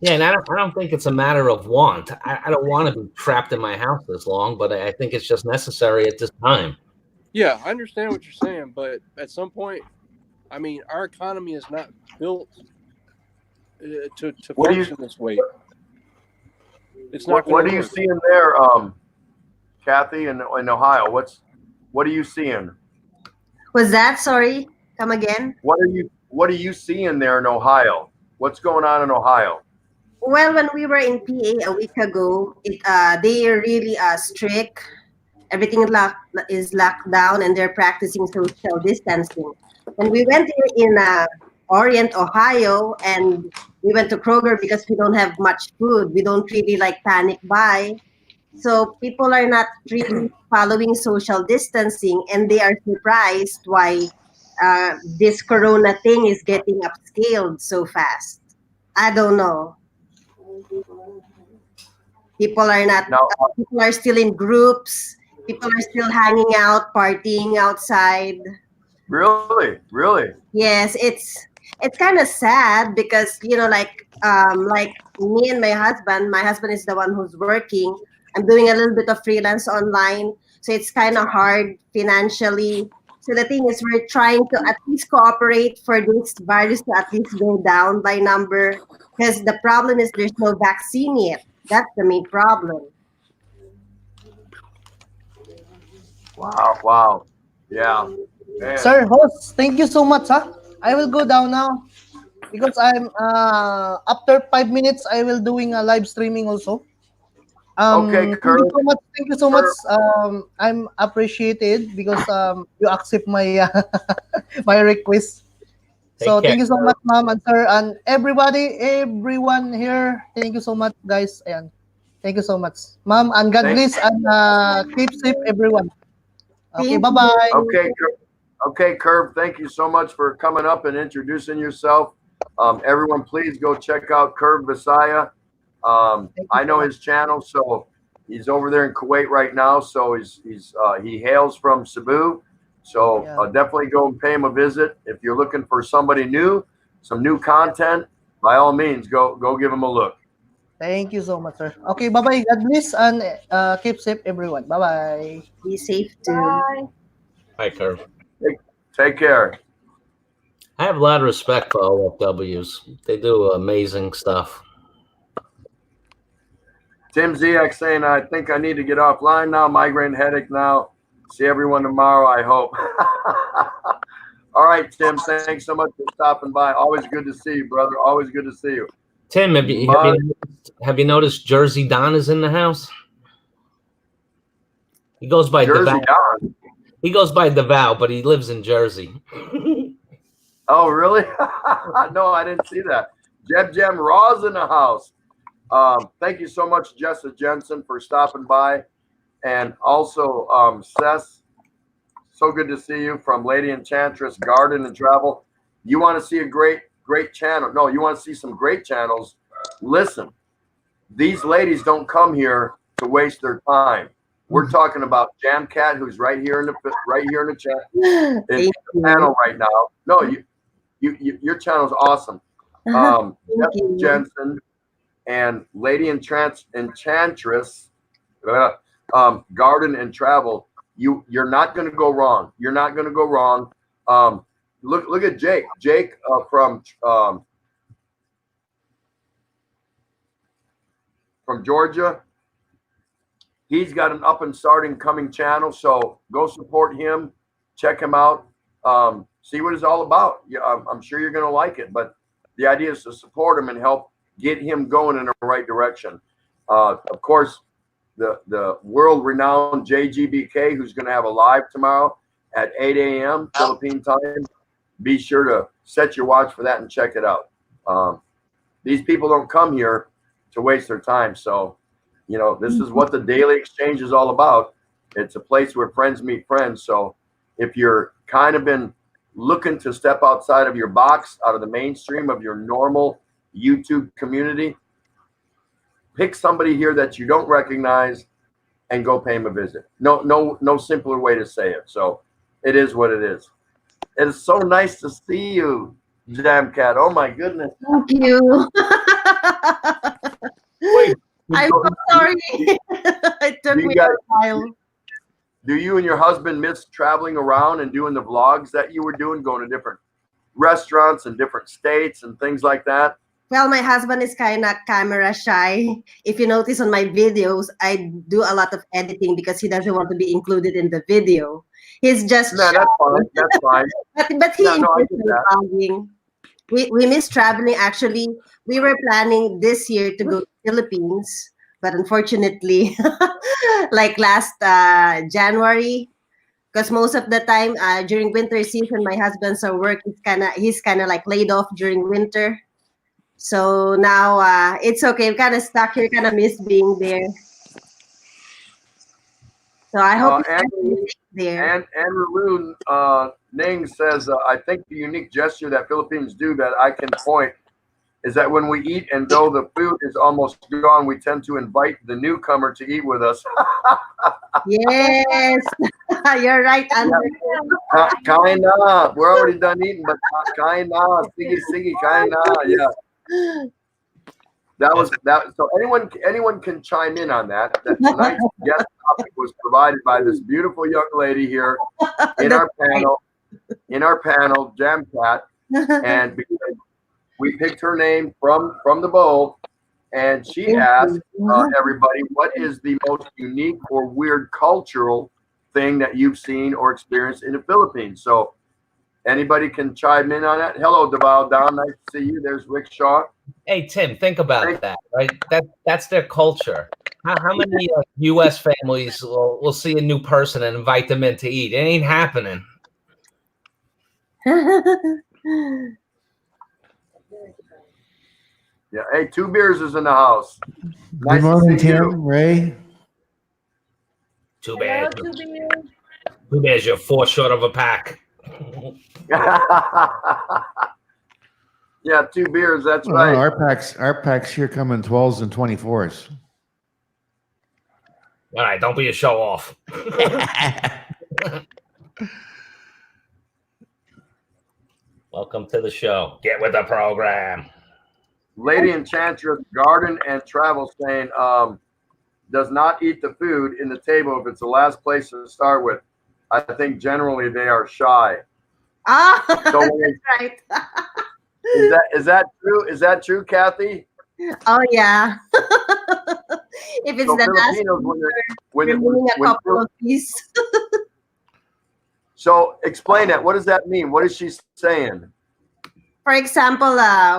Yeah, and I don't think it's a matter of want. I don't want to be trapped in my house this long, but I think it's just necessary at this time. Yeah, I understand what you're saying, but at some point, I mean, our economy is not built to function this way. It's not. What are you seeing there, Kathy, in Ohio? What are you seeing? Was that, sorry? Come again? What are you seeing there in Ohio? What's going on in Ohio? Well, when we were in PA a week ago, they are really strict. Everything is locked down, and they're practicing social distancing. When we went in Orient, Ohio, and we went to Kroger because we don't have much food. We don't really panic buy. So people are not really following social distancing, and they are surprised why this corona thing is getting upscaled so fast. I don't know. People are not. People are still in groups. People are still hanging out, partying outside. Really? Yes, it's kind of sad because like me and my husband is the one who's working. I'm doing a little bit of freelance online, so it's kind of hard financially. So the thing is, we're trying to at least cooperate for this virus to at least go down by number, because the problem is there's no vaccine yet. That's the main problem. Wow. Yeah. Man. Sir host, thank you so much. I will go down now because I'm after 5 minutes I will doing a live streaming also. Okay, Kurt. Thank you so much. I'm appreciated because you accept my my request. So thank you so much, ma'am and sir, and everyone here. Thank you so much, guys. And thank you so much, ma'am, and God bless and keep safe, everyone. Okay, bye-bye. Okay, Curb, thank you so much for coming up and introducing yourself. Everyone, please go check out Curb Visaya. I know his channel, so he's over there in Kuwait right now. So he hails from Cebu. So definitely go and pay him a visit. If you're looking for somebody new, some new content, by all means, go give him a look. Thank you so much, sir. Okay, bye-bye. God bless and keep safe, everyone. Bye-bye. Be safe too. Bye. Hi, Curve. Take care. I have a lot of respect for OFWs. They do amazing stuff. Tim Ziak saying, I think I need to get offline now. Migraine headache now. See everyone tomorrow, I hope. All right, Tim, thanks so much for stopping by. Always good to see you, brother. Always good to see you. Tim, have you noticed Jersey Don is in the house? He goes by Jersey DeVal. Don? He goes by DeVal, but he lives in Jersey. Oh, really? No, I didn't see that. Jeb Jem Raw's in the house. Thank you so much, Jessa Jensen, for stopping by. And also, Seth, so good to see you from Lady Enchantress Garden and Travel. You want to see a great channel? No, you want to see some great channels? Listen, these ladies don't come here to waste their time. We're talking about Jam Cat, who's right here in the chat, in the panel right now. No, your channel's awesome. Jessica Jensen and Lady Enchantress, Garden and Travel. You're not going to go wrong. You're not going to go wrong. Look at Jake. Jake from Georgia. He's got an up and starting coming channel, so go support him. Check him out. See what it's all about. Yeah, I'm sure you're going to like it. But the idea is to support him and help get him going in the right direction. Of course, the world-renowned JGBK, who's going to have a live tomorrow at 8 a.m. Philippine time. Be sure to set your watch for that and check it out. These people don't come here to waste their time. So, you know, this is what the Daily Exchange is all about. It's a place where friends meet friends. So if you're kind of been looking to step outside of your box, out of the mainstream of your normal YouTube community, pick somebody here that you don't recognize and go pay them a visit. No simpler way to say it. So it is what it is. It is so nice to see you, Jamcat. Oh my goodness. Thank you. Wait, I'm so sorry. It took You me guys- a while. do you and your husband miss traveling around and doing the vlogs that you were doing, going to different restaurants and different states and things like that? Well, my husband is kind of camera shy. If you notice on my videos, I do a lot of editing because he doesn't want to be included in the video. He's just No, shy. that's fine. That's fine. But he Yeah, no, I enjoys get that. vlogging. We miss traveling. Actually, we were planning this year to go to Philippines, but unfortunately, like last January, because most of the time during winter season, my husband's work he's kind of like laid off during winter. So now it's okay. I'm kind of stuck here. Kind of miss being there. So I hope Andrew, it's there. and Andrew Ning says, I think the unique gesture that Philippines do that I can point is that when we eat and though the food is almost gone, we tend to invite the newcomer to eat with us. Yes, you're right, Andrew. Kain na. We're already done eating, but kain na. Sige, kain na. Yeah. That was that. So anyone can chime in on that. That tonight's guest topic was provided by this beautiful young lady here in our panel, Jamcat, and because we picked her name from the bowl, and she asked everybody, what is the most unique or weird cultural thing that you've seen or experienced in the Philippines? So anybody can chime in on that. Hello, Davao Don. Nice to see you. There's Rick Shaw. Hey Tim, think about that, right? That's their culture. How many U.S. families will see a new person and invite them in to eat? It ain't happening. Yeah. Hey, Two Beers is in the house. Good morning, to see Tim, you. Ray. Too Hello, bad. Tubir. Too bad you're 4 short of a pack. Yeah, Two Beers. That's Well, right. no, our packs here come in 12s and 24s. All right, don't be a show off. Welcome to the show. Get with the program. Lady Enchantress Garden and Travel saying does not eat the food in the table if it's the last place to start with. I think generally they are shy. Ah, So that's right. is that true? Is that true, Kathy? Oh yeah. If it's So the last Filipinos, when remaining a couple of pieces. so explain that. What does that mean? What is she saying? For example,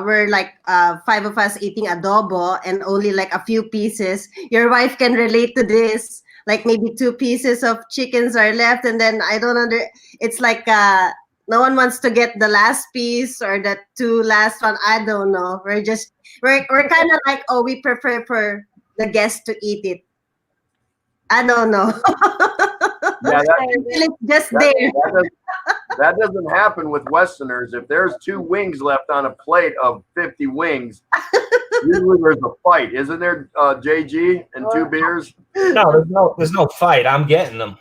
we're like 5 of us eating adobo and only like a few pieces. Your wife can relate to this. Like maybe 2 pieces of chickens are left, and then it's like no one wants to get the last piece or the 2 last one. I don't know. We're kind of like, oh, we prefer for the guests to eat it. I don't know. Yeah, It's just there. that doesn't happen with Westerners. If there's 2 wings left on a plate of 50 wings, usually there's a fight, isn't there, JG and 2 beers? No, there's no fight. I'm getting them.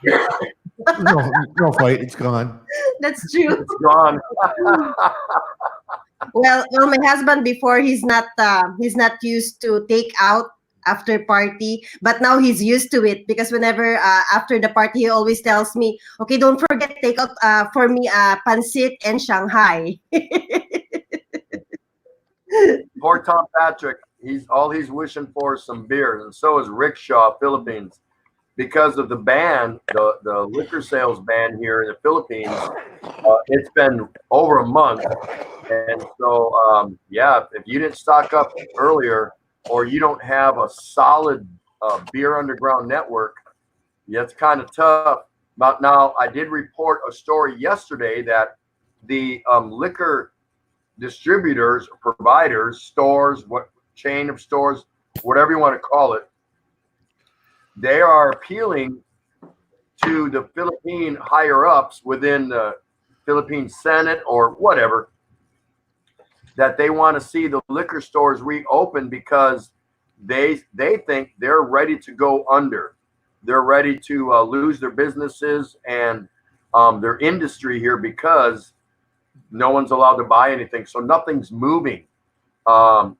No fight. It's gone. That's true. It's gone. Well, my husband before he's not used to take out after party, but now he's used to it because whenever after the party he always tells me, okay, don't forget take out for me pancit and Shanghai. Poor Tom Patrick. He's wishing for is some beer, and so is Rickshaw, Philippines, because of the ban, the liquor sales ban here in the Philippines. It's been over a month, and so yeah, if you didn't stock up earlier, or you don't have a solid Beer Underground Network. Yeah, it's kind of tough. But now I did report a story yesterday that the liquor distributors, providers, stores, what chain of stores, whatever you want to call it, they are appealing to the Philippine higher ups within the Philippine Senate or whatever, that they want to see the liquor stores reopen because they think they're ready to go under. They're ready to lose their businesses and their industry here because no one's allowed to buy anything. So nothing's moving and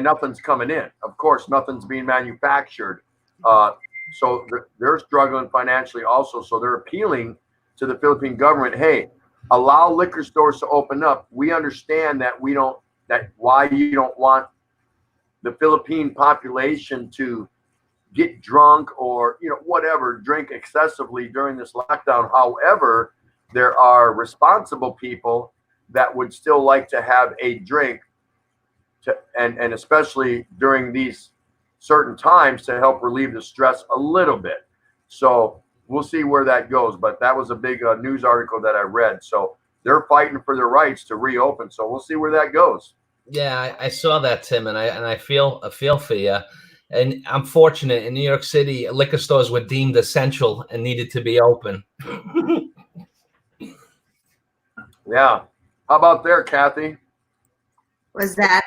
nothing's coming in. Of course, nothing's being manufactured. So they're struggling financially also. So they're appealing to the Philippine government, hey, allow liquor stores to open up. We understand that why you don't want the Philippine population to get drunk or, whatever, drink excessively during this lockdown. However, there are responsible people that would still like to have a drink and especially during these certain times to help relieve the stress a little bit. So we'll see where that goes. But that was a big news article that I read. So they're fighting for their rights to reopen. So we'll see where that goes. Yeah, I saw that, Tim, and I feel for you. And I'm fortunate in New York City, liquor stores were deemed essential and needed to be open. Yeah. How about there, Kathy? Was that?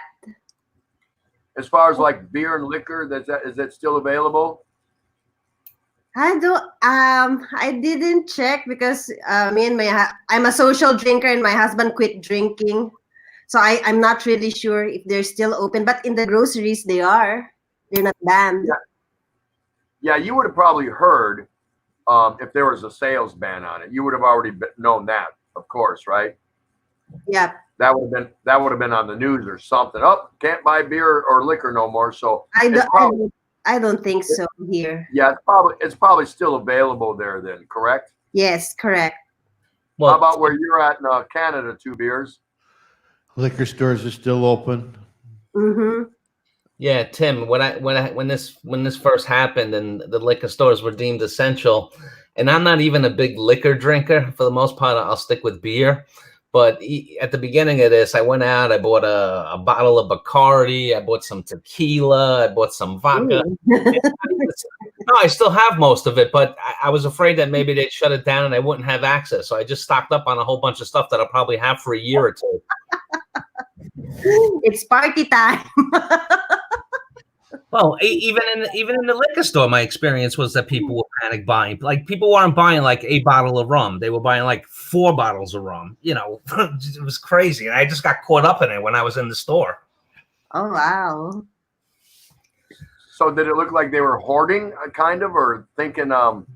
As far as like beer and liquor, is that still available? I didn't check because I'm a social drinker and my husband quit drinking. So I'm not really sure if they're still open, but in the groceries they are. They're not banned. Yeah, you would have probably heard if there was a sales ban on it. You would have already known that, of course, right? Yeah. That would have been on the news or something. Oh, can't buy beer or liquor no more. So I don't think so here. Yeah, it's probably still available there then, correct? Yes, correct. Well, how about where you're at in Canada, Two Beers? Liquor stores are still open. Mm-hmm. Yeah, Tim, when this first happened and the liquor stores were deemed essential, and I'm not even a big liquor drinker. For the most part, I'll stick with beer. But at the beginning of this, I went out, I bought a bottle of Bacardi, I bought some tequila, I bought some vodka. No, I still have most of it, but I was afraid that maybe they'd shut it down and I wouldn't have access. So I just stocked up on a whole bunch of stuff that I'll probably have for a year or two. It's party time. Well, even in the liquor store, my experience was that people were panic buying. Like people weren't buying like a bottle of rum; they were buying like 4 bottles of rum. It was crazy, and I just got caught up in it when I was in the store. Oh wow! So did it look like they were hoarding, kind of, or thinking that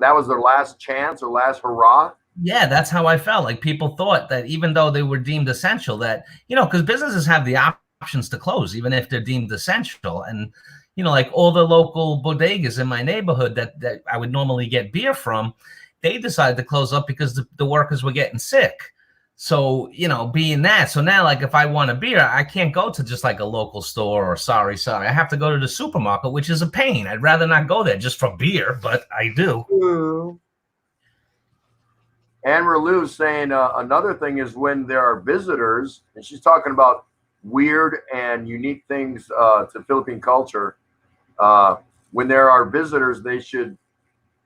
was their last chance or last hurrah? Yeah, that's how I felt. Like people thought that even though they were deemed essential, that because businesses have the options to close even if they're deemed essential, and like all the local bodegas in my neighborhood that I would normally get beer from, they decided to close up because the workers were getting sick. So being that, so now like if I want a beer, I can't go to just like a local store or sorry I have to go to the supermarket, which is a pain. I'd rather not go there just for beer, but I do. Anne Lou's saying another thing is when there are visitors, and she's talking about weird and unique things to Philippine culture. When there are visitors, they should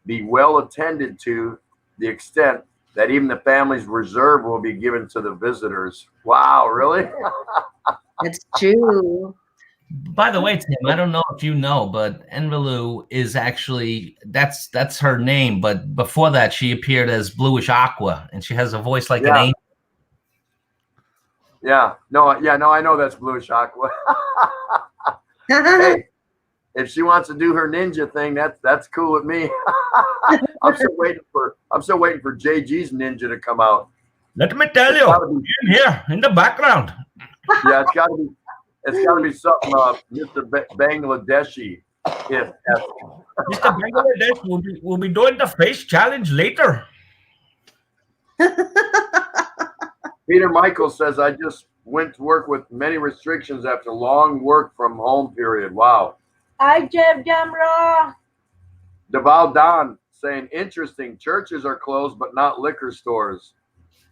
be well attended to the extent that even the family's reserve will be given to the visitors. Wow, really? That's true. By the way, Tim, I don't know if you know, but Enrilu is actually that's her name. But before that, she appeared as Bluish Aqua, and she has a voice like an angel. Yeah, no, I know that's Bluish Aqua. Hey, if she wants to do her ninja thing, that's cool with me. I'm still waiting for JG's ninja to come out. Let me tell you, in here in the background. Yeah, it's got to be something Mr. Bangladeshi. Yes. Mr. Bangladesh will be doing the face challenge later. Peter Michael says, I just went to work with many restrictions after long work from home period. Wow. Hi, Jeff Jamro. Deval Don saying, interesting. Churches are closed, but not liquor stores.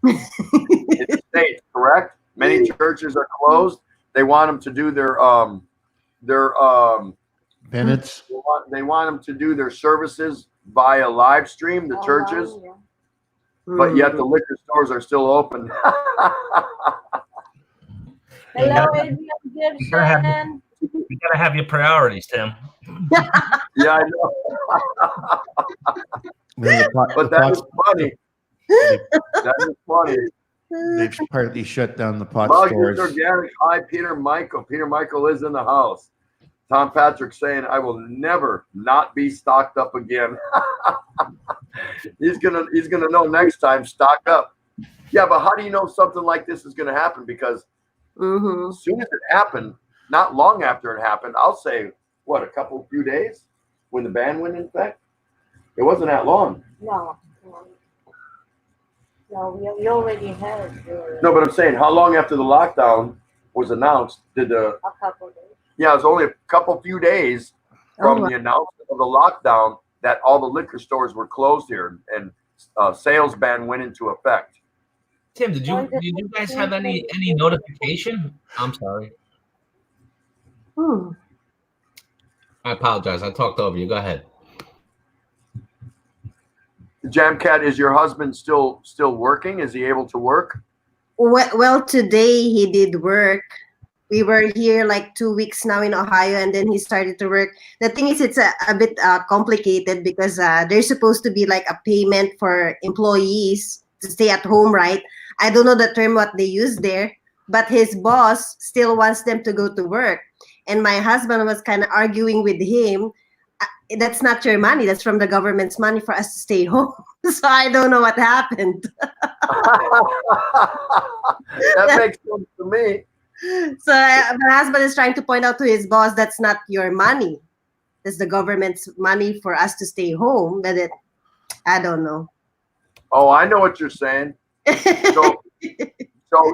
In the States, correct? Many churches are closed. They want them to do their Bennett's. they want them to do their services via live stream, the churches, but yet the liquor stores are still open. Hello, Adrian Gibson. You gotta have your priorities, Tim. Yeah, I know. But that is funny. That is funny. They've partly shut down the pot Muggs stores. Organic. Hi, Peter Michael. Peter Michael is in the house. Tom Patrick saying, I will never not be stocked up again. He's gonna know next time, stock up. Yeah, but how do you know something like this is gonna happen? Because as soon as it happened, not long after it happened, I'll say, what, a few days when the ban went in effect? It wasn't that long. No, we already had No, but I'm saying, how long after the lockdown was announced did the a couple days. Yeah, it was only a few days from the announcement of the lockdown that all the liquor stores were closed here and sales ban went into effect. Tim, did you guys have any notification? I'm sorry. I apologize. I talked over you. Go ahead. Jamcat, is your husband still working? Is he able to work? Well, today he did work. We were here like 2 weeks now in Ohio, and then he started to work. The thing is, it's a bit complicated because there's supposed to be like a payment for employees to stay at home, right? I don't know the term what they use there, but his boss still wants them to go to work. And my husband was kind of arguing with him. That's not your money. That's from the government's money for us to stay home. So I don't know what happened. That makes sense to me. So my husband is trying to point out to his boss, that's not your money. That's the government's money for us to stay home. But I don't know. Oh, I know what you're saying. So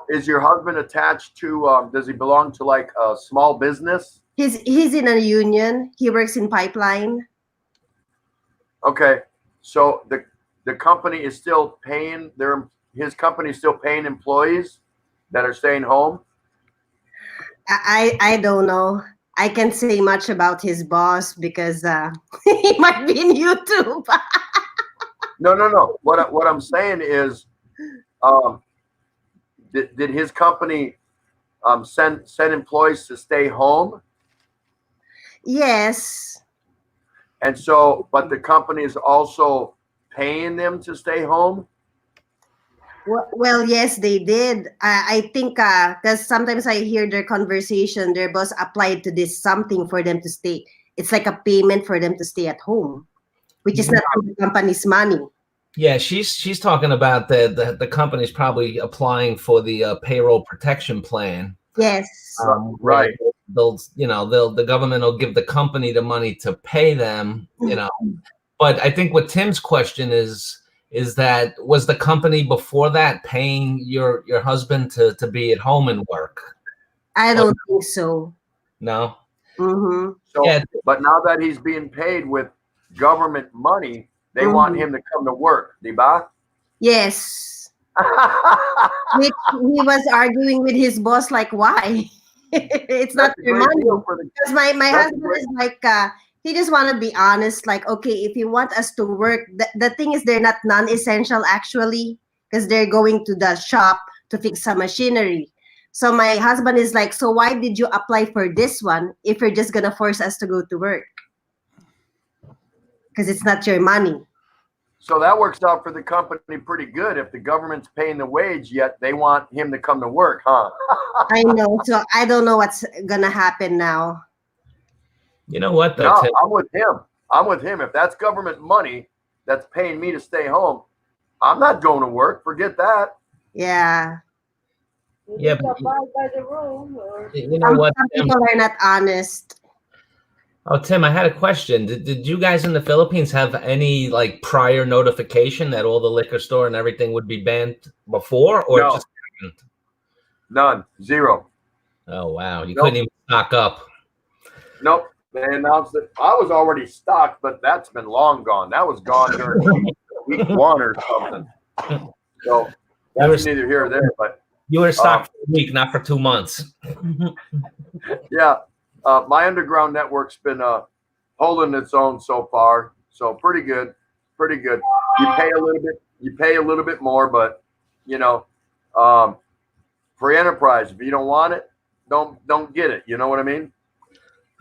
is your husband attached to, does he belong to like a small business? He's in a union. He works in pipeline. Okay. So the company is still paying his company is still paying employees that are staying home? I don't know. I can't say much about his boss because he might be in YouTube. No. What I'm saying is, did his company send employees to stay home? Yes. And so, but the company is also paying them to stay home? Well, yes, they did. I think because sometimes I hear their conversation, their boss applied to this something for them to stay. It's like a payment for them to stay at home, which is not the company's money. Yeah, she's talking about the company's probably applying for the payroll protection plan. Yes. Right. The government will give the company the money to pay them, But I think what Tim's question is that was the company before that paying your husband to be at home and work? I don't think so. No. Mm-hmm. So, Yeah. but now that he's being paid with government money, they want him to come to work, diba? Yes. Which he was arguing with his boss, like, why? It's not your money. Because my husband is like, he just want to be honest, like, okay, if you want us to work, the thing is they're not non-essential actually, because they're going to the shop to fix some machinery. So my husband is like, so why did you apply for this one if you're just going to force us to go to work? Because it's not your money. So that works out for the company pretty good. If the government's paying the wage, yet they want him to come to work, huh? I know. So I don't know what's going to happen now. You know what, though? No, Tim? I'm with him. If that's government money that's paying me to stay home, I'm not going to work. Forget that. Yeah. Yeah, You but abide by the rule, or you know what, Some Tim? people are not honest. Oh, Tim, I had a question. Did you guys in the Philippines have any like prior notification that all the liquor store and everything would be banned before, or No. it just happened? None. Zero. Oh wow, you Nope. couldn't even stock up. Nope. They announced it. I was already stocked, but that's been long gone. That was gone during week 1 or something. So that's neither here or there. But you were stocked for a week, not for 2 months. yeah, my underground network's been holding its own so far. So pretty good, pretty good. You pay a little bit more, but you know, free enterprise. If you don't want it, don't get it. You know what I mean?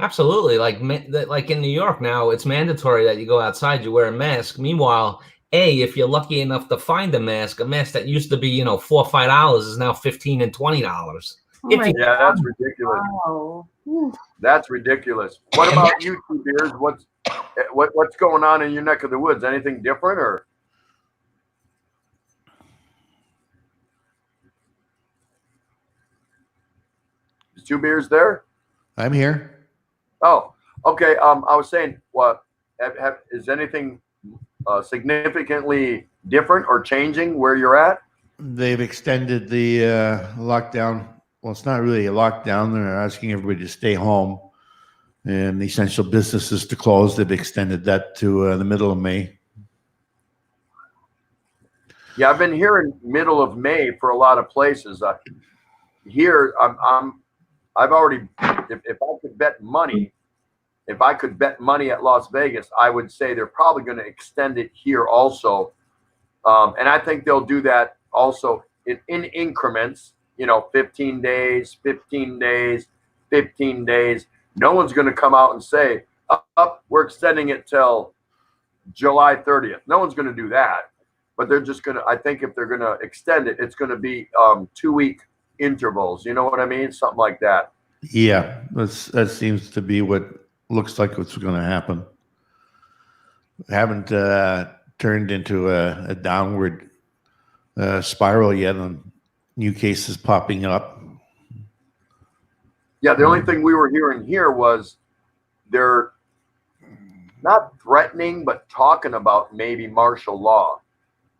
Absolutely. Like in New York now, it's mandatory that you go outside, you wear a mask. Meanwhile, if you're lucky enough to find a mask that used to be, $4 or $5 is now $15 and $20. Yeah, that's ridiculous. Wow. That's ridiculous. What about you two beers? What's going on in your neck of the woods? Anything different or? Is 2 beers there? I'm here. Oh, okay. I was saying, what is anything significantly different or changing where you're at? They've extended the lockdown. Well, it's not really a lockdown. They're asking everybody to stay home and essential businesses to close. They've extended that to the middle of May. Yeah, I've been hearing middle of May for a lot of places. Here, I've already. If I could bet money, at Las Vegas, I would say they're probably going to extend it here also, and I think they'll do that also in increments. 15 days, 15 days, 15 days. No one's going to come out and say, we're extending it till July 30th. No one's going to do that. But they're just going to, I think if they're going to extend it, it's going to be 2-week intervals. You know what I mean? Something like that. Yeah, that seems to be what looks like what's going to happen. Haven't turned into a downward spiral yet on new cases popping up. Yeah, the only thing we were hearing here was they're not threatening, but talking about maybe martial law.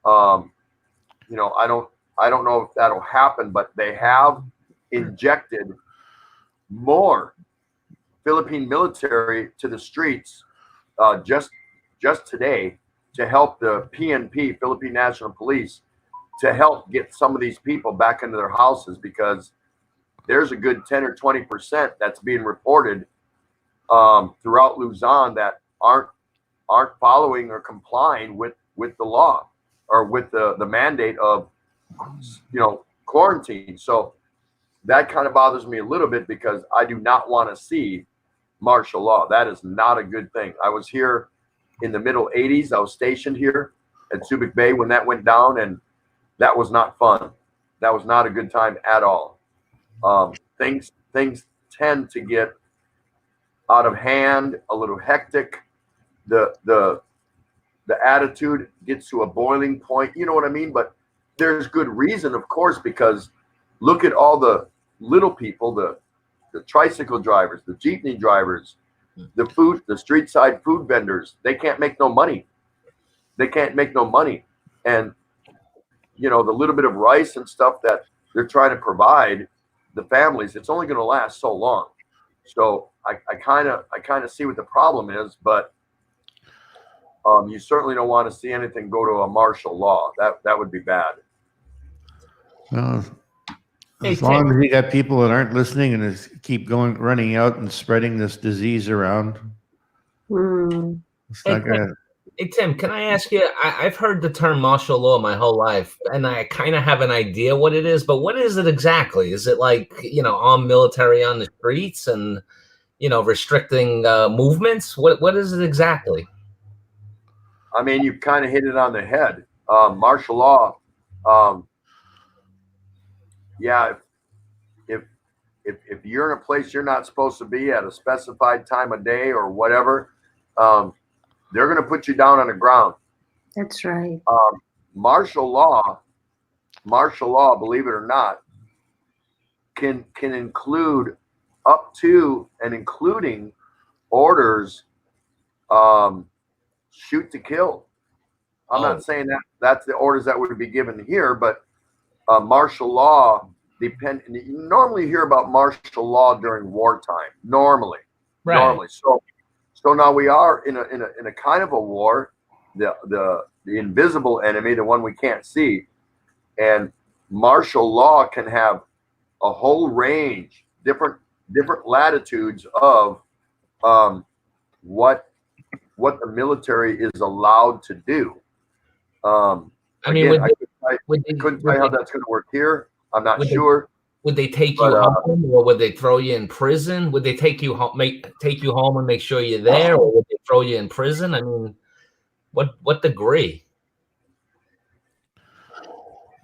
I don't know if that'll happen, but they have injected more Philippine military to the streets just today to help the PNP, Philippine National Police, to help get some of these people back into their houses, because there's a good 10 or 20% that's being reported throughout Luzon that aren't following or complying with the law or with the mandate of quarantine. So that kind of bothers me a little bit, because I do not want to see martial law. That is not a good thing. I was here in the middle 80s. I was stationed here at Subic Bay when that went down, and that was not fun. That was not a good time at all. Things tend to get out of hand, a little hectic. The attitude gets to a boiling point. You know what I mean? But there's good reason, of course, because look at all the little people, the tricycle drivers, the jeepney drivers, the street side food vendors. They can't make no money. And the little bit of rice and stuff that they're trying to provide the families, it's only going to last so long. So I kind of see what the problem is, but you certainly don't want to see anything go to a martial law. That would be bad. Well, as long as you got people that aren't listening and just keep running out and spreading this disease around, it's not gonna. Hey, Tim, can I ask you, I've heard the term martial law my whole life, and I kind of have an idea what it is, but what is it exactly? Is it like, armed military on the streets and, restricting movements? What is it exactly? I mean, you've kind of hit it on the head. Martial law, if you're in a place you're not supposed to be at a specified time of day or whatever, they're going to put you down on the ground. That's right. Martial law, believe it or not, can include up to and including orders, shoot to kill. I'm not saying that's the orders that would be given here, but martial law you normally hear about martial law during wartime, normally. Right. normally. So now we are in a kind of a war, the invisible enemy, the one we can't see, and martial law can have a whole range, different latitudes of what the military is allowed to do. I mean, Again, I would they, couldn't would tell you how they, that's going to work here. I'm not would they- sure. would they take But, you home, or would they throw you in prison? Would they take you home, take you home and make sure you're there, or would they throw you in prison? I mean, what degree?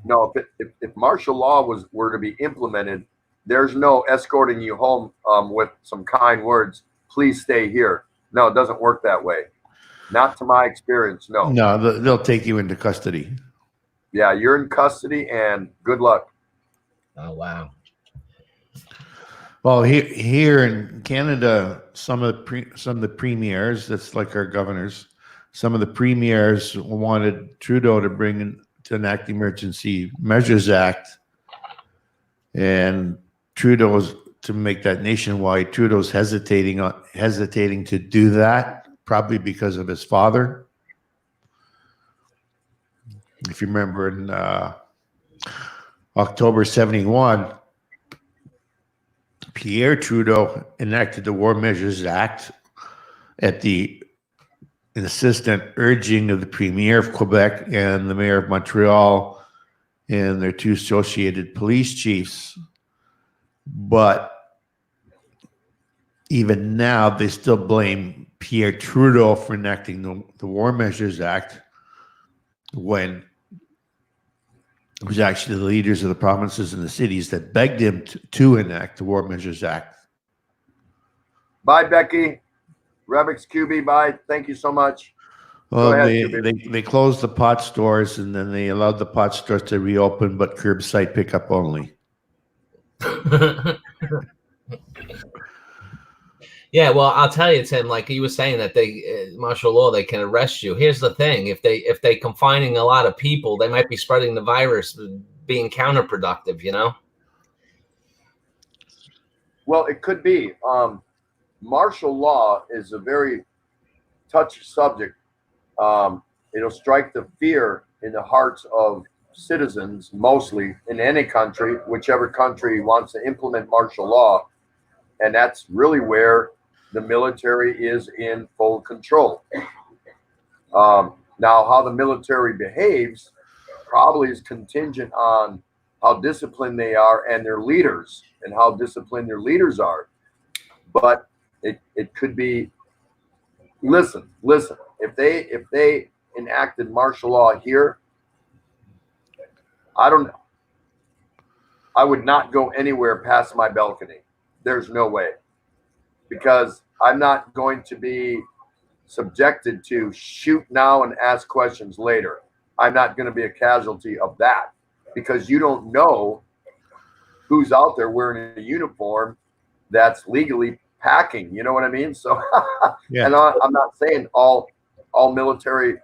No, if martial law were to be implemented, there's no escorting you home with some kind words. Please stay here. No, it doesn't work that way. Not to my experience. No. No, they'll take you into custody. Yeah, you're in custody, and good luck. Oh wow. Well, here in Canada, some of the premiers, that's like our governors, some of the premiers wanted Trudeau to enact the Emergency Measures Act, and Trudeau's to make that nationwide. Trudeau's hesitating to do that, probably because of his father. If you remember in October 71, Pierre Trudeau enacted the War Measures Act at the insistent urging of the Premier of Quebec and the Mayor of Montreal and their two associated police chiefs. But even now, they still blame Pierre Trudeau for enacting the War Measures Act when it was actually the leaders of the provinces and the cities that begged him to enact the War Measures Act. Bye, Becky. Rebix QB, bye. Thank you so much. Well, Go ahead, they closed the pot stores, and then they allowed the pot stores to reopen, but curbside pickup only. Yeah, well, I'll tell you, Tim. Like you were saying that they martial law, they can arrest you. Here's the thing: if they confining a lot of people, they might be spreading the virus, being counterproductive. You know. Well, it could be. Martial law is a very touchy subject. It'll strike the fear in the hearts of citizens, mostly in any country, whichever country wants to implement martial law. And that's really where the military is in full control. Now, how the military behaves probably is contingent on how disciplined they are and their leaders, and how disciplined their leaders are. But it could be, listen, if they enacted martial law here, I would not go anywhere past my balcony. There's no way, because I'm not going to be subjected to shoot now and ask questions later. I'm not going to be a casualty of that, because you don't know who's out there wearing a uniform that's legally packing. You know what I mean? So, Yeah. and I'm not saying all military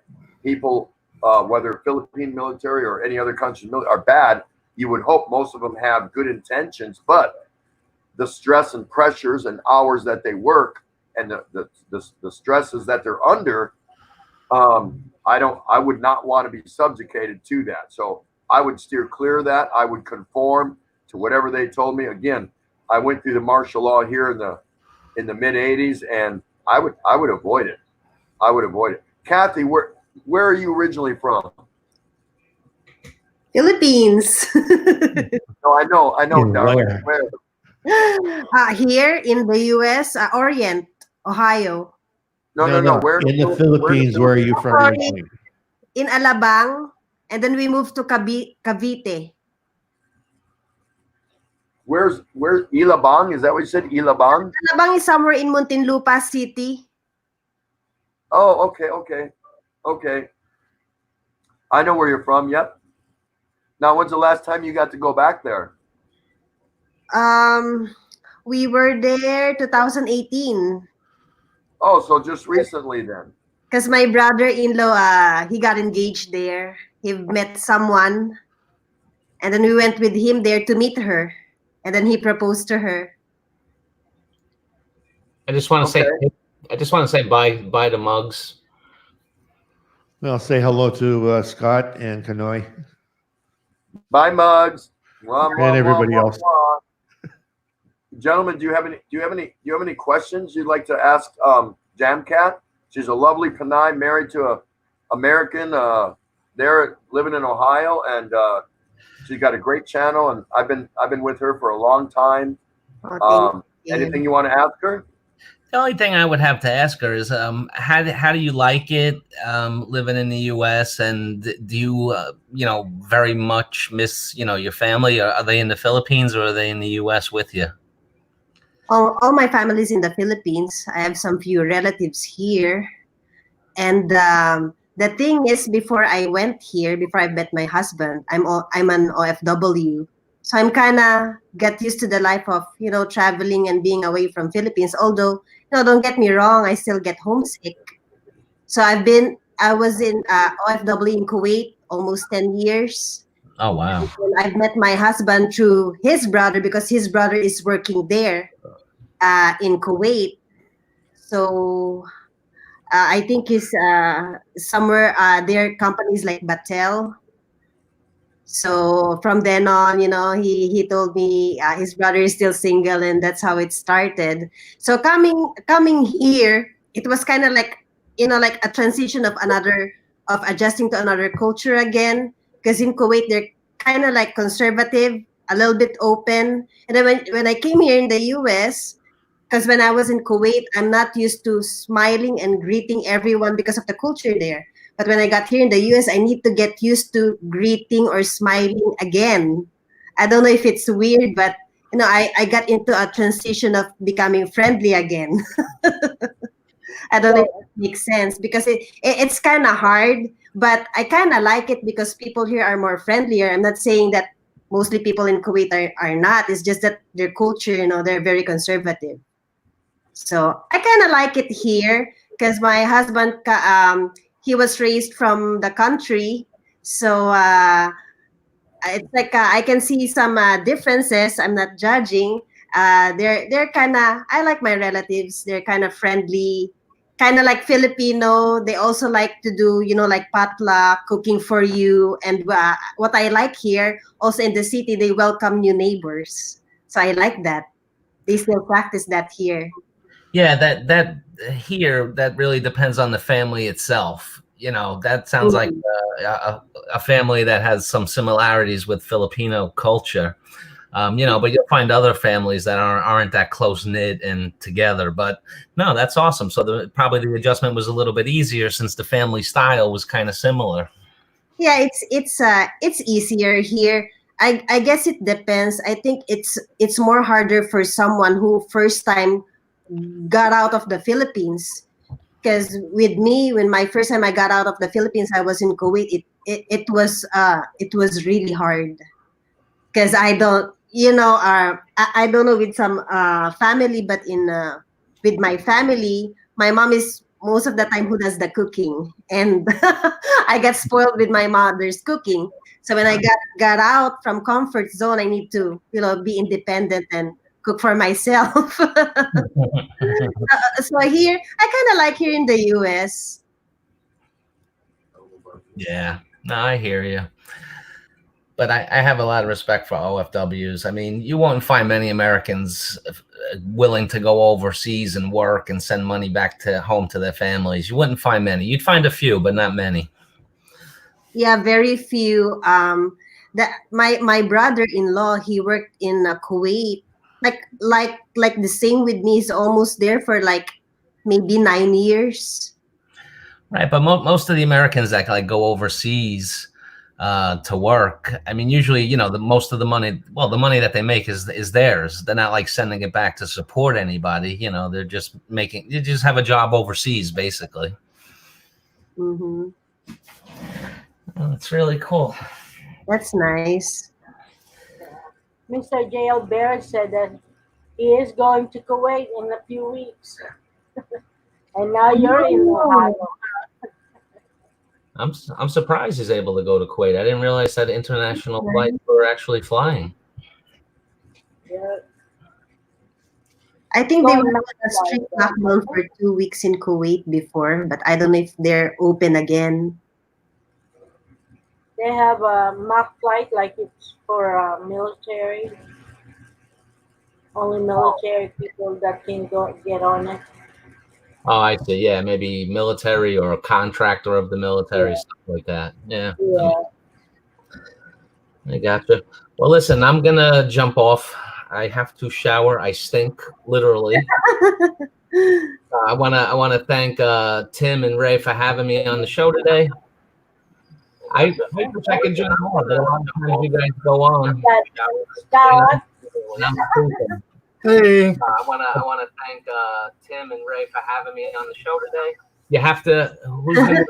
people, whether Philippine military or any other country's military, are bad. You would hope most of them have good intentions, but the stress and pressures and hours that they work and the stresses that they're under, I would not want to be subjugated to that. So I would steer clear of that. I would conform to whatever they told me. Again, I went through the martial law here in the mid 80s, and I would avoid it. I would avoid it. Kathy, where are you originally from? Philippines. No, I know, darling. Where? Where? Here in the U.S., Orient, Ohio. No. Where in the Philippines? Where are you from? Sorry. originally? In Alabang, and then we moved to Cavite. Where's Ilabang? Is that what you said? Ilabang? Alabang is somewhere in Muntinlupa City. Oh, okay. I know where you're from. Yep. Now, when's the last time you got to go back there? We were there 2018. Oh, so just recently then. Because my brother-in-law, he got engaged there. He met someone, and then we went with him there to meet her, and then he proposed to her. I just want to Okay. say, I just want to say bye to Muggs. Well, say hello to Scott and Kanoy Bye, Mugs. Mwah, mwah, and everybody mwah, mwah, else. mwah. Gentlemen, do you have any questions you'd like to ask Jamcat? She's a lovely Panay, married to a American. They're living in Ohio, and she's got a great channel. And I've been with her for a long time. Oh, thank you. Anything you want to ask her? The only thing I would have to ask her is, how do you like it living in the U.S. and do you very much miss your family? Are they in the Philippines or are they in the U.S. with you? All my family's in the Philippines. I have some few relatives here. And the thing is, before I went here, before I met my husband, I'm an OFW. So I'm kind of get used to the life of, traveling and being away from Philippines. Although, don't get me wrong, I still get homesick. So I was in OFW in Kuwait almost 10 years. Oh, wow. And I've met my husband through his brother because his brother is working there in Kuwait. So I think he's somewhere, their companies like Batel. So from then on, he told me his brother is still single, and that's how it started. So coming here, it was kind of like, like a transition of adjusting to another culture again. Because in Kuwait, they're kind of like conservative, a little bit open. And then when I came here in the US, because when I was in Kuwait, I'm not used to smiling and greeting everyone because of the culture there. But when I got here in the US, I need to get used to greeting or smiling again. I don't know if it's weird, but I got into a transition of becoming friendly again. I don't know if it makes sense because it's kind of hard, but I kind of like it because people here are more friendlier. I'm not saying that mostly people in Kuwait are not. It's just that their culture, they're very conservative. So I kind of like it here because my husband, he was raised from the country. So it's like I can see some differences. I'm not judging. They're kind of, I like my relatives. They're kind of friendly, kind of like Filipino. They also like to do, like potluck, cooking for you. And what I like here, also in the city, they welcome new neighbors. So I like that. They still practice that here. Yeah, that here, that really depends on the family itself. That sounds like a family that has some similarities with Filipino culture. But you'll find other families that aren't that close knit and together. But no, that's awesome. So probably the adjustment was a little bit easier since the family style was kind of similar. Yeah, it's easier here. I guess it depends. I think it's more harder for someone who first time got out of the Philippines. Because with me, when my first time I got out of the Philippines, I was in Kuwait. It was really hard because I don't I don't know with some family, but with my family, my mom is most of the time who does the cooking, and I get spoiled with my mother's cooking. So when I got out from comfort zone, I need to be independent and cook for myself. So here, I kind of like here in the US. Yeah, no, I hear you. But I have a lot of respect for OFWs. I mean, you won't find many Americans willing to go overseas and work and send money back to home to their families. You wouldn't find many. You'd find a few, but not many. Yeah, very few. My brother-in-law, he worked in Kuwait. Like the same with me. He's almost there for like maybe 9 years. Right, but most of the Americans that go overseas to work, I mean, usually, most of the money, the money that they make is theirs. They're not like sending it back to support anybody. They're just you just have a job overseas, basically. Mm-hmm. Oh, that's really cool. That's nice. Mr. J.L. Barrett said that he is going to Kuwait in a few weeks. And now you're in Ohio. I'm surprised he's able to go to Kuwait. I didn't realize that international flights were actually flying. Yeah. I think they Going were back on a to strict that. lockdown for 2 weeks in Kuwait before, but I don't know if they're open again. They have a mock flight like it's for military. Only military people that can go get on it. Oh, I see. Yeah, maybe military or a contractor of the military, Yeah. stuff like that. Yeah, Yeah. I gotcha. Well, listen, I'm gonna jump off. I have to shower. I stink, literally. I wanna thank Tim and Ray for having me on the show today. I wish I could join more, but a lot of times you guys go on. Scott, When I'm sleeping. Hey. I wanna thank Tim and Ray for having me on the show today. You have to. Who's gonna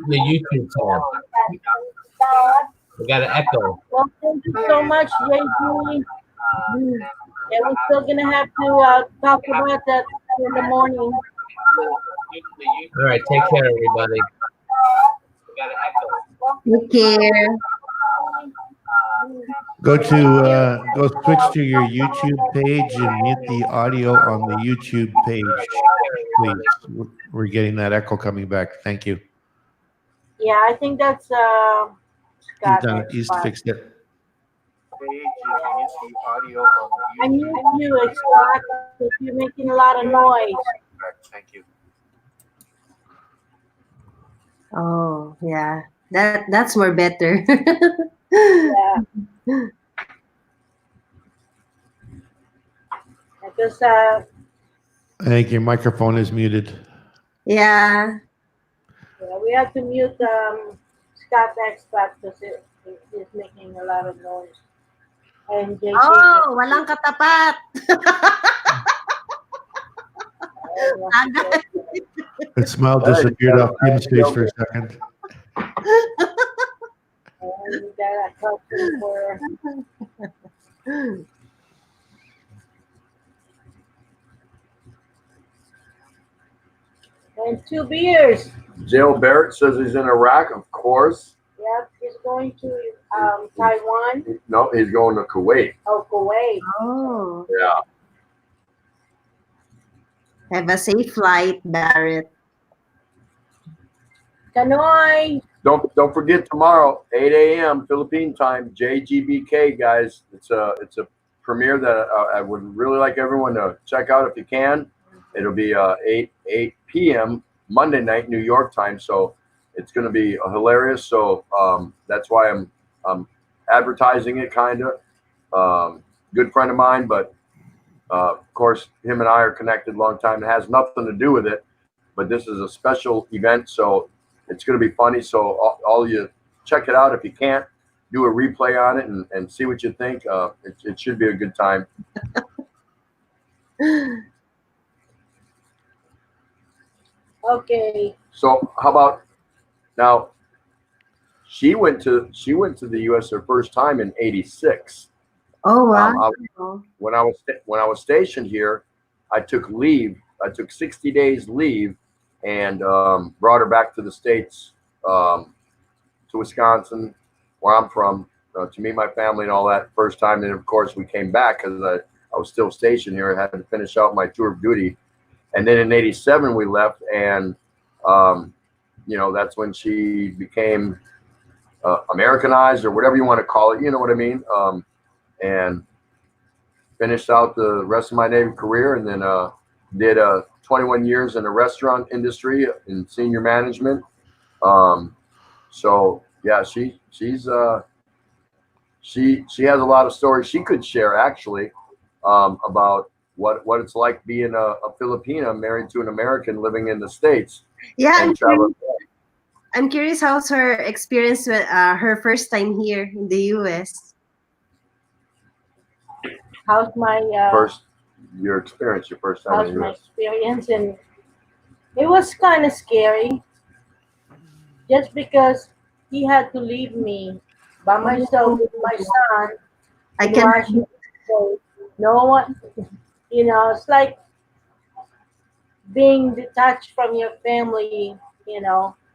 the YouTube tab? We got an echo. well, thank you so much, JG. And we're still gonna have to talk about that in the morning. All right, take care, everybody. We got an echo. Take care. Go switch to your YouTube page and mute the audio on the YouTube page, please. We're getting that echo coming back. Thank you. Yeah, I think that's Scott. He's fixed it. I mute you, Scott, if you're making a lot of noise. Thank you. Oh, yeah. That's more better. Yeah. Because I think your microphone is muted. Yeah. yeah, we have to mute Scott X-Pac because he's making a lot of noise. And JJ. Oh, walang katapat. Agad. The smile disappeared off Tim's face for a second. And we got a question for and 2 beers. Jill Barrett says he's in Iraq, of course. Yep, he's going to Taiwan. No, he's going to Kuwait. Oh, Kuwait. Oh, Yeah. have a safe flight, Barrett. Kanoy. Don't forget tomorrow, 8 a.m. Philippine time, JGBK, guys. It's a premiere that I would really like everyone to check out if you can. It'll be 8 p.m. Monday night, New York time. So it's going to be hilarious. So that's why I'm advertising it, kind of. Good friend of mine, but of course, him and I are connected a long time. It has nothing to do with it, but this is a special event, so it's going to be funny. So all you check it out. If you can't, do a replay on it and see what you think. It should be a good time. Okay. So how about now? She went to the U.S. her first time in '86. Oh, wow. When I was stationed here, I took leave. I took 60 days leave and brought her back to the States, to Wisconsin, where I'm from, to meet my family and all that first time. And of course, we came back because I was still stationed here. I had to finish out my tour of duty. And then in '87, we left. And, that's when she became Americanized, or whatever you want to call it. You know what I mean? And finished out the rest of my Navy career, and then did 21 years in the restaurant industry in senior management. So yeah, she has a lot of stories she could share, actually, about what it's like being a Filipina married to an American living in the States. Yeah, I'm curious how's her experience with her first time here in the U.S. How's my Your experience, your first time how's in the my US. experience? And it was kind of scary, just because he had to leave me by myself with my son. I in can. Washington State. No one, it's like being detached from your family,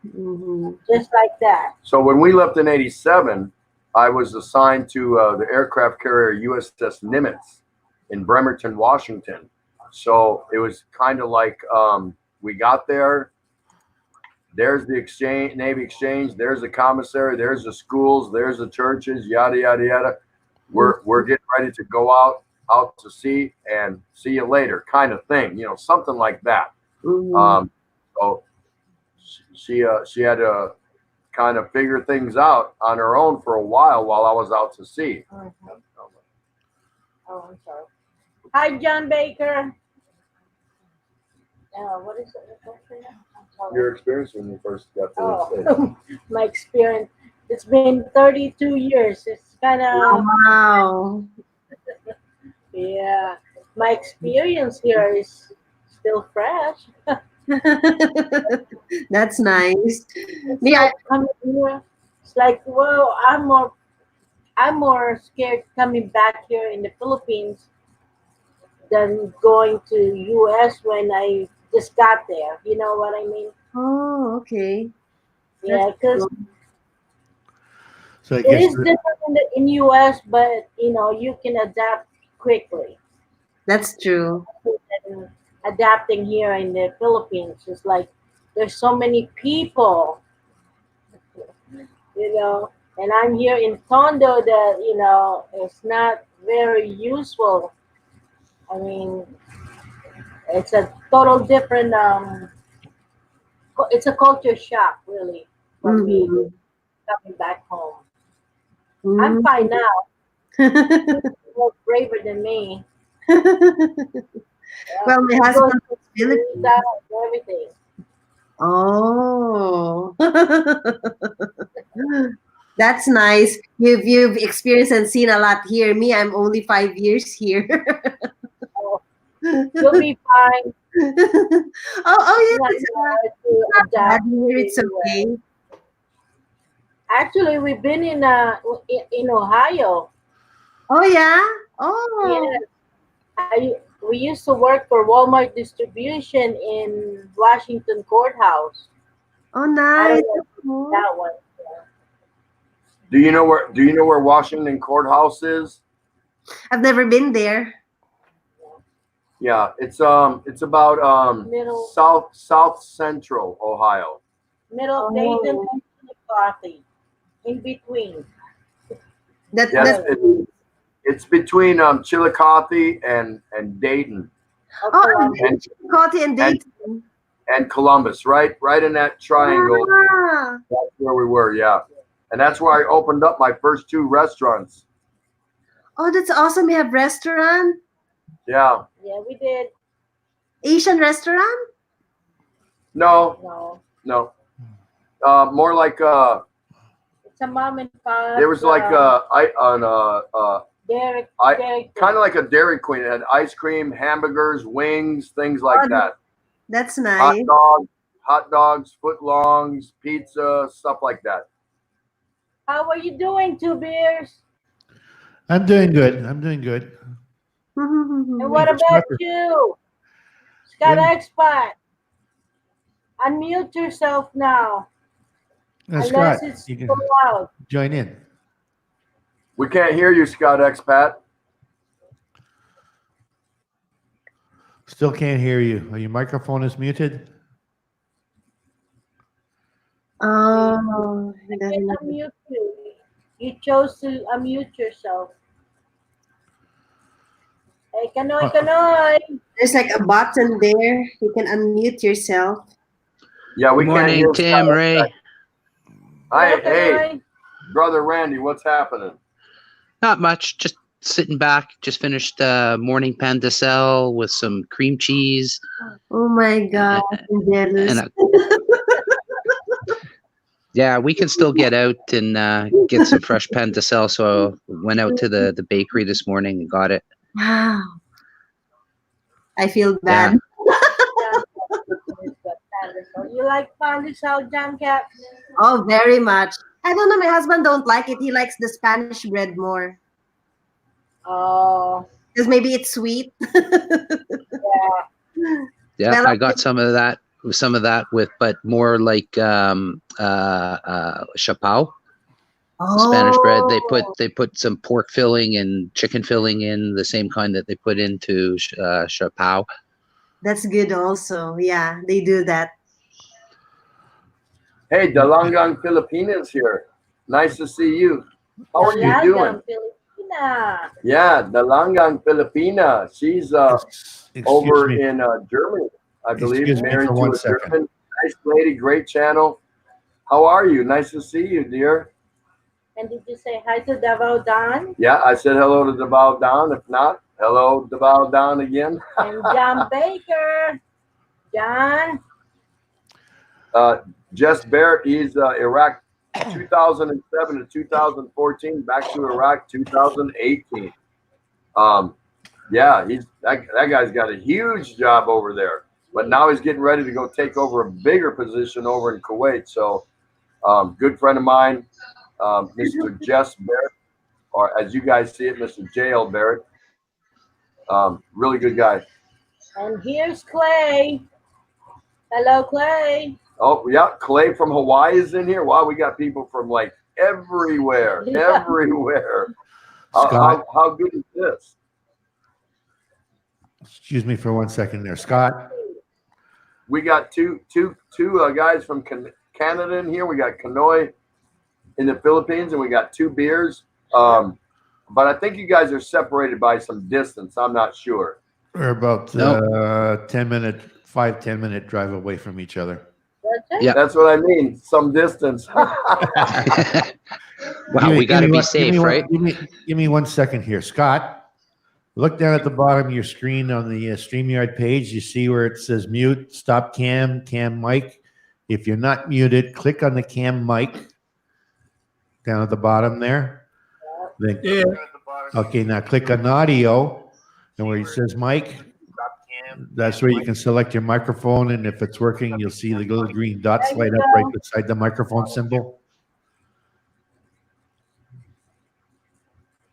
Mhm. just like that. So when we left in '87, I was assigned to the aircraft carrier USS Nimitz in Bremerton, Washington. So it was kind of like we got there. There's the exchange, Navy exchange. There's the commissary. There's the schools. There's the churches. Yada yada yada. We're getting ready to go out to sea and see you later, kind of thing. You know, something like that. So she had to kind of figure things out on her own for a while I was out to sea. Oh, I'm sorry. Hi, John Baker. What is it? I'm sorry. Your experience when you first got to the States. My experience. It's been 32 years. It's kind of, Wow. yeah. My experience here is still fresh. That's nice. It's Yeah. like coming here. It's like, well, I'm more scared coming back here in the Philippines than going to US when I just got there. You know what I mean? Oh, okay. Yeah, because So I it guess is different in US, but you know you can adapt quickly. That's true. And adapting here in the Philippines is like there's so many people, you know, and I'm here in Tondo that you know it's not very useful. I mean, it's a total different. It's a culture shock, really, for me Mhm. coming back home. I'm fine now. You're more braver than me. Well, my You go husband to is Filipino. that and everything. Oh, that's nice. You've experienced and seen a lot here. Me, I'm only 5 years here. You'll be fine. Oh, Not yes. hard to adapt. Here it's to, okay. Actually, we've been in Ohio. Oh yeah. Oh. Yes, we used to work for Walmart distribution in Washington Courthouse. Oh, I nice. don't know that one. Do you know where Washington Courthouse is? I've never been there. Yeah, it's about Middle. south central Ohio. Middle of Oh. Dayton and McCarthy. In between. That, Yes, that it's between Chillicothe and Dayton oh, and Coty and Dayton. and Columbus, right in that triangle. Ah. That's where we were, yeah. And that's where I opened up my first 2 restaurants. Oh, that's awesome. You have restaurant, Yeah. Yeah, we did. Asian restaurant. No. No, More like it's a mom and pop. there was like Derek. kind of like a Dairy Queen. It had ice cream, hamburgers, wings, things like Oh, that. That's nice. Hot dogs, footlongs, pizza, stuff like that. How are you doing, Two Beers? I'm doing good. I'm doing good. And what Thanks, about Tucker. you? Scott Yeah. Expat. Unmute yourself now. Scott, Unless it's you can so loud. join in. We can't hear you, Scott Expat. Still can't hear you. Your microphone is muted. Oh, I can unmute you. You chose to unmute yourself. Hey, Kanoy, Kanoy. there's like a button there. You can unmute yourself. Yeah, we Good can't hear morning, Tim, Scott Ray. Expat. Hi, Hello, hey, Kanoy. brother Randy, what's happening? Not much. Just sitting back. Just finished morning pan de sel with some cream cheese Oh my God, I'm jealous. and yeah, we can still get out and get some fresh pan de sel. So went out to the bakery this morning and got it. Wow. I feel bad. You like pandesal, John Cap? Oh, very much. I don't know. My husband don't like it. He likes the Spanish bread more Oh, because maybe it's sweet. Yeah, Well, I got some of that with, but more like chappao. Spanish bread. Oh, They put some pork filling and chicken filling in, the same kind that they put into chapao. that's good also. Yeah, they do that. Hey, Dalangang Filipinas here. Nice to see you. How are you doing? Dalagang Filipina. Yeah, Dalangang Filipina. She's Excuse over me. in Germany, I believe, Excuse me married for to 1 a second. German. Nice lady, great channel. How are you? Nice to see you, dear. And did you say hi to Davao Don? Yeah, I said hello to Davao Don. If not, hello, Davao Don again. And John Baker. John. Jess Barrett, he's Iraq 2007 to 2014, back to Iraq 2018. Yeah, that guy's got a huge job over there, but now he's getting ready to go take over a bigger position over in Kuwait. So, good friend of mine, Mr. Jess Barrett, or as you guys see it, Mr. J.L. Barrett. Really good guy. And here's Clay. Hello, Clay. Oh, yeah, Clay from Hawaii is in here. Wow, we got people from like everywhere, Yeah. everywhere. Scott. How good is this? Excuse me for 1 second there, Scott. We got two guys from Canada in here. We got Kanoy in the Philippines, and we got two beers. But I think you guys are separated by some distance. I'm not sure. We're about No. 5-10 minute drive away from each other. That's it. Yeah. That's what I mean. Some distance. Wow, we got to be safe, right? Give me 1 second here, Scott. Look down at the bottom of your screen on the StreamYard page. You see where it says mute, stop cam, cam mic. If you're not muted, click on the cam mic down at the bottom there. Then, okay, now click on audio, and where it says mic, that's where you can select your microphone, and if it's working, you'll see the little green dots There you light up go. right beside the microphone symbol.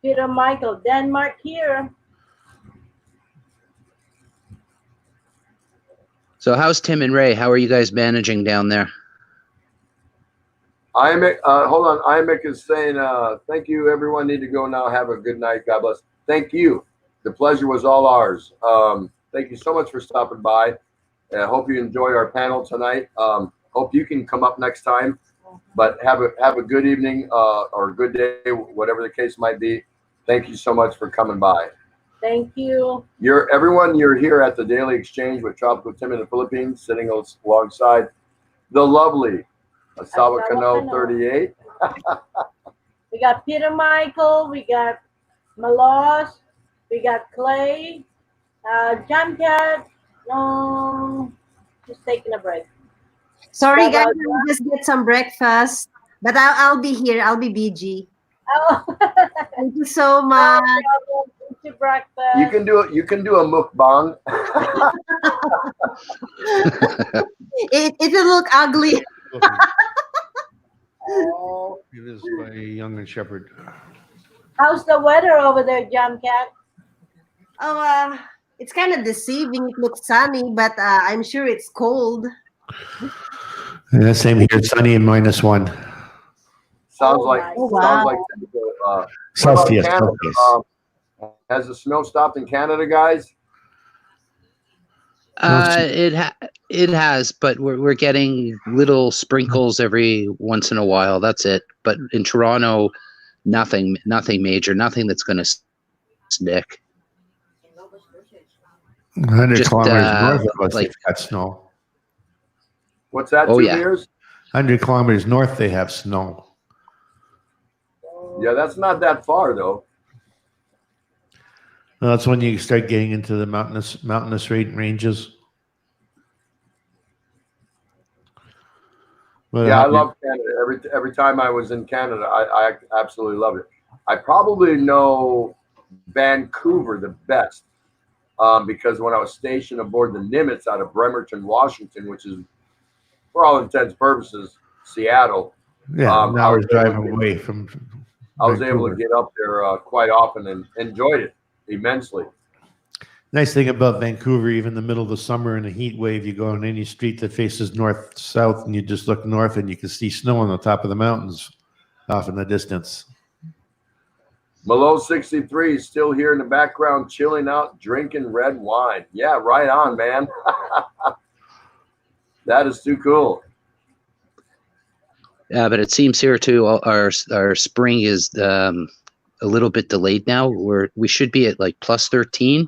Peter Michael, Denmark here. So how's Tim and Ray? How are you guys managing down there? IMIC, hold on. IMIC is saying, thank you, everyone. Need to go now. Have a good night. God bless. Thank you. The pleasure was all ours. Thank you so much for stopping by. I hope you enjoy our panel tonight. Hope you can come up next time. But have a good evening or a good day, whatever the case might be. Thank you so much for coming by. Thank you. You're here at the Daily Exchange with Tropical Tim in the Philippines, sitting alongside the lovely Asawa Kano 38. We got Peter Michael. We got Malos. We got Clay. John Cat. Just taking a break. Sorry, guys, I'll just get some breakfast. But I'll be here. I'll be BG. Oh, Thank you so much. Eat your breakfast. You can do it. You can do a mukbang. It will look ugly. Oh. It is by Young and Shepherd. How's the weather over there, Jam Cat? Oh, it's kind of deceiving. It looks sunny, but I'm sure it's cold. Yeah, same here. Sunny and -1. Sounds Oh, like nice. Oh, sounds wow. like typical, what about Celsius. Canada? Celsius. Has the snow stopped in Canada, guys? It has, but we're getting little sprinkles every once in a while. That's it. But in Toronto, nothing major, nothing that's going to stick. 100 Just, kilometers north of us, like- they've got snow. What's that? Oh, 2 yeah. years? 100 kilometers north, they have snow. Yeah, that's not that far though. Well, that's when you start getting into the mountainous ranges. But, Yeah, I love Canada. Every time I was in Canada, I absolutely loved it. I probably know Vancouver the best because when I was stationed aboard the Nimitz out of Bremerton, Washington, which is, for all intents and purposes, Seattle, Yeah, an I hour's was able driving to- away from. I was able to Vancouver. get up there quite often and enjoyed it immensely. Nice thing about Vancouver, even in the middle of the summer in a heat wave, you go on any street that faces north-south, and you just look north, and you can see snow on the top of the mountains. off in the distance. Malo 63 is still here in the background, chilling out, drinking red wine. Yeah, right on, man. That is too cool. Yeah, but it seems here too. Our spring is a little bit delayed now. We should be at like plus 13.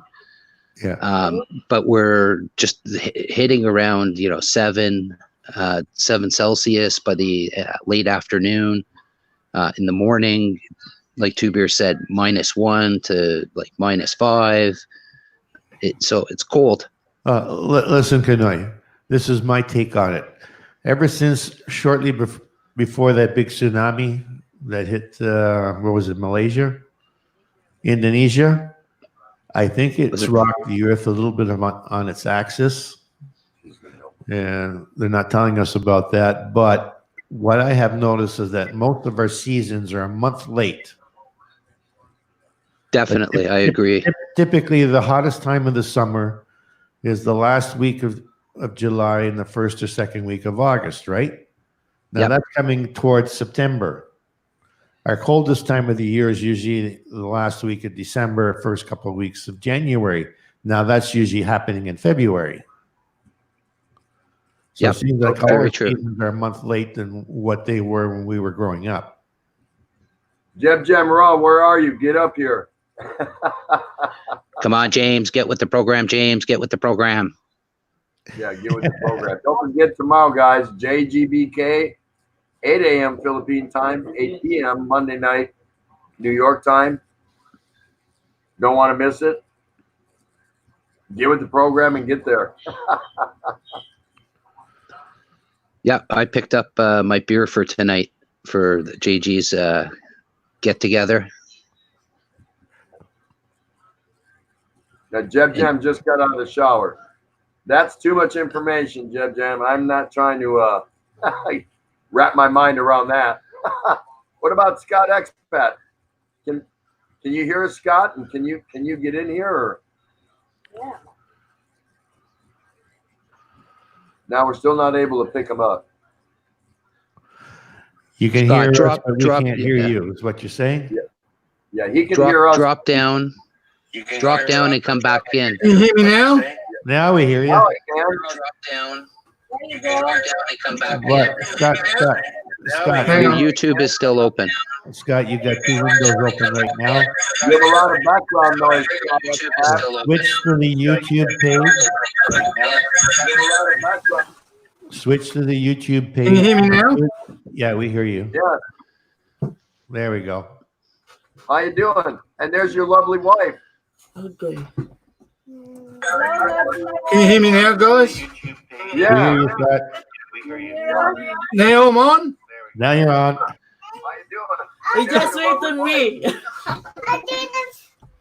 Yeah. But we're just hitting around 7 Celsius by the late afternoon. In the morning, like Two Beer said, -1 to like -5. So it's cold. Listen, Kanoy, this is my take on it. Ever since shortly before that big tsunami that hit, what was it, Malaysia, Indonesia, I think it's rocked the earth a little bit on its axis. And they're not telling us about that. But what I have noticed is that most of our seasons are a month late. Definitely, I agree. Typically, the hottest time of the summer is the last week of July and the first or second week of August, right? Now that's coming towards September. Our coldest time of the year is usually the last week of December, first couple of weeks of January. Now that's usually happening in February. So it seems like all our seasons are a month late than what they were when we were growing up. Jeb Raw, where are you? Get up here. Come on, James, get with the program. James, get with the program. Yeah, get with the program. Don't forget tomorrow, guys, JGBK, 8 a.m. Philippine time, 8 p.m. Monday night, New York time. Don't want to miss it. Get with the program and get there. Yeah, I picked up my beer for tonight for the JG's get together. Now, Jeb Jam just got out of the shower. That's too much information, Jeb Jam. I'm not trying to wrap my mind around that. What about Scott Expat? Can you hear us, Scott? And can you get in here? Or? Yeah. Now we're still not able to pick him up. You can Scott, hear drop, us, but we drop, can't hear you, is what you're saying? Yeah, he can hear us. Drop down. Drop down and come back in. Can you hear me now? Now we hear you. Now I can. Drop down. There you go. Drop down and come back What? Scott, in. Your YouTube is still open. Scott, you got two windows open right now. You have a lot of background noise. Switch to the YouTube page. Switch to the YouTube page. Can you hear me now? Yeah, we hear you. Yeah. There we go. How you doing? And there's your lovely wife. Okay. Can you hear me now, guys? We Yeah. hear you, Scott. Now I'm on? Now you're on. How you doing? He just wait on me.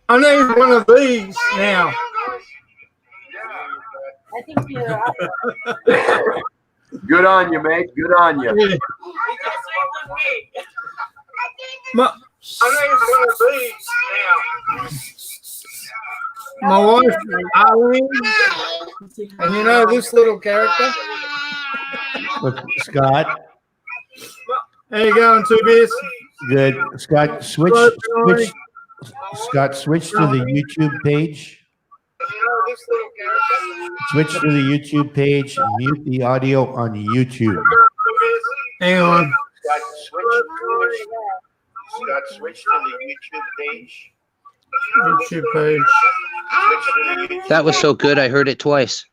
I need one of these now. I think you're up. Good on you, mate. Good on you. Yeah. He just wait on me. I need one of these now. My wife, Eileen, and you know this little character? Look, Scott, How you going, Two Beers? good. Scott, switch to the YouTube page. Switch to the YouTube page. Mute the audio on YouTube. Hang on. Scott, switch to the YouTube page. YouTube page. That was so good, I heard it twice.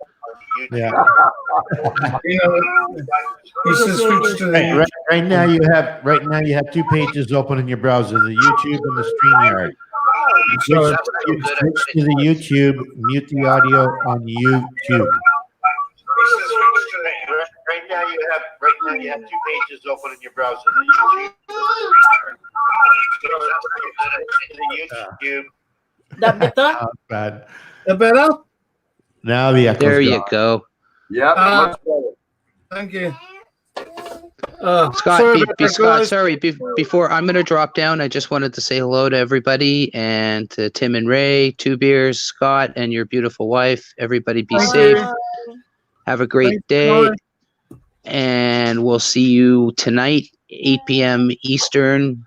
Yeah. You know, you should switch to the Right now you have two pages open in your browser, the YouTube and the StreamYard. Switch to the YouTube, mute the audio on YouTube. Right now you have two pages open in your browser, the YouTube. That better? Bad. The better? Now the echo's There you gone. go. Yep. Much better. Thank you. Scott, sorry about that, guys. sorry. Before I'm going to drop down, I just wanted to say hello to everybody and to Tim and Ray, Two Beers, Scott, and your beautiful wife. Everybody be Thank safe. you. Have a great Thanks, day. guys. And we'll see you tonight 8 p.m. Eastern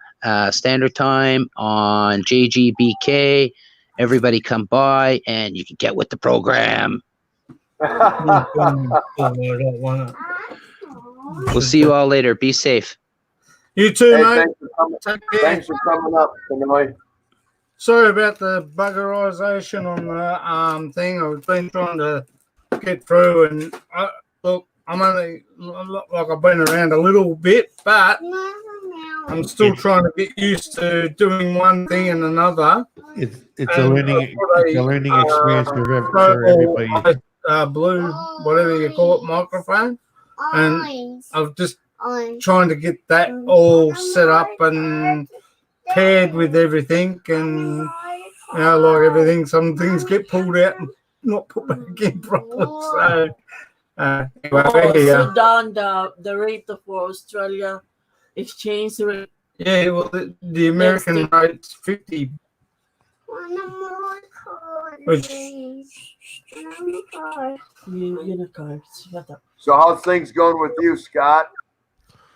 Standard Time on JGBK. Everybody come by and you can get with the program. We'll see you all later. Be safe. You too, Hey, mate. thanks for coming up, Pinoy. Sorry about the buggerization on the thing. I've been trying to get through, and look, I'm only like I've been around a little bit, but I'm still trying to get used to doing one thing and another. It's a And learning experience for everybody. Blue, whatever you call it, microphone, and I've just trying to get that all set up and paired with everything, and like everything, some things get pulled out and not put back in properly. So anyway, So down the rate for Australia exchange rate. yeah, well, the American rate's 50, which So how's things going with you, Scott?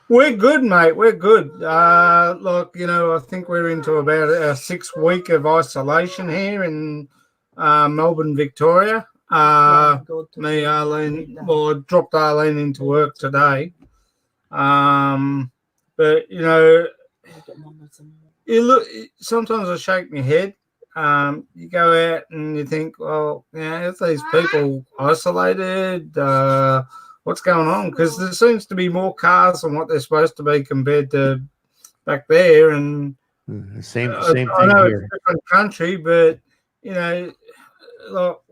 we're good, mate. We're good. Look, I think we're into about our 6th week of isolation here in Melbourne, Victoria. Me, Arlene, well, I dropped Arlene into work today. But you look. Sometimes I shake my head. You go out and you think, well, if these people isolated, what's going on? Because there seems to be more cars than what they're supposed to be compared to back there. And Same I thing know here. it's a different country, but look,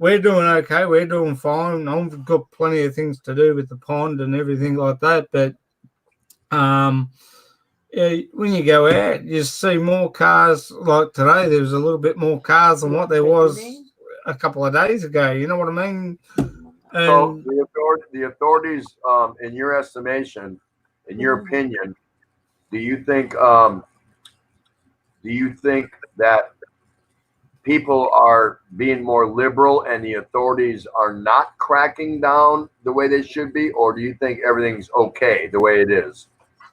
we're doing okay. We're doing fine. I've got plenty of things to do with the pond and everything like that. But when you go out, you see more cars. Like today, there was a little bit more cars than what there was a couple of days ago. You know what I mean? So the authorities, in your estimation, in your opinion, do you think that people are being more liberal and the authorities are not cracking down the way they should be, or do you think everything's okay the way it is?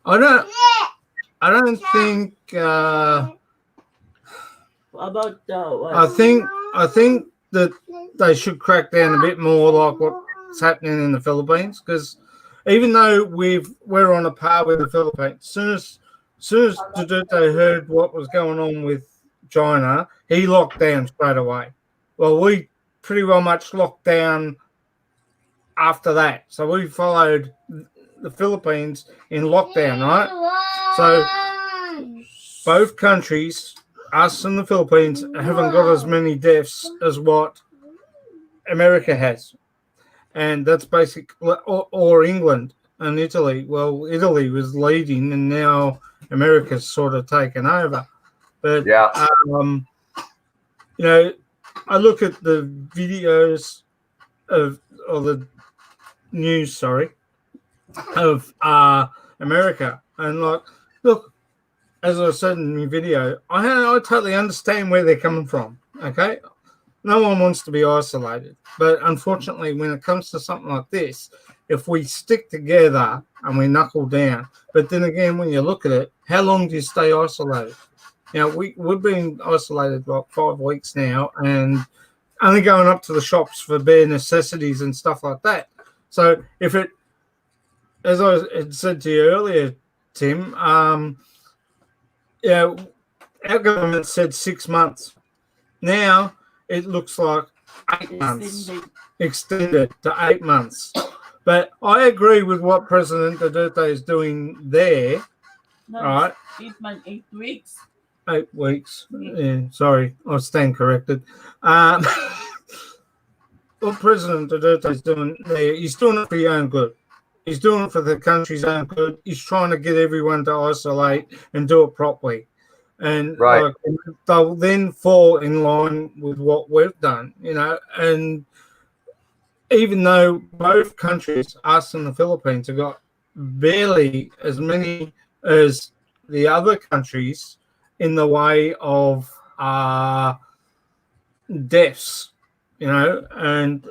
I don't think. About I think that they should crack down a bit more, like what's happening in the Philippines, because even though we're on a par with the Philippines, as soon as Duterte heard what was going on with China, he locked down straight away. Well, we pretty well much locked down after that, so we followed the Philippines in lockdown, right? So both countries, us and the Philippines, haven't got as many deaths as what America has. And that's basically, or England and Italy. Well, Italy was leading and now America's sort of taken over. But, yeah. I look at the videos of the news, of America, and look, as I said in my video, I totally understand where they're coming from. Okay, no one wants to be isolated, but unfortunately, when it comes to something like this, if we stick together and we knuckle down, but then again, when you look at it, how long do you stay isolated? We've been isolated like 5 weeks now, and only going up to the shops for bare necessities and stuff like that. So if it, as I had said to you earlier, Tim, our government said 6 months. Now it looks like 8 months, extended to 8 months. But I agree with what President Duterte is doing there. No, right? 8 months, 8 weeks. 8 weeks. Yeah, sorry, I stand corrected. What President Duterte is doing there, he's doing it for your own good. He's doing it for the country's own good. He's trying to get everyone to isolate and do it properly. And right. They'll then fall in line with what we've done, and even though both countries, us and the Philippines, have got barely as many as the other countries in the way of deaths, and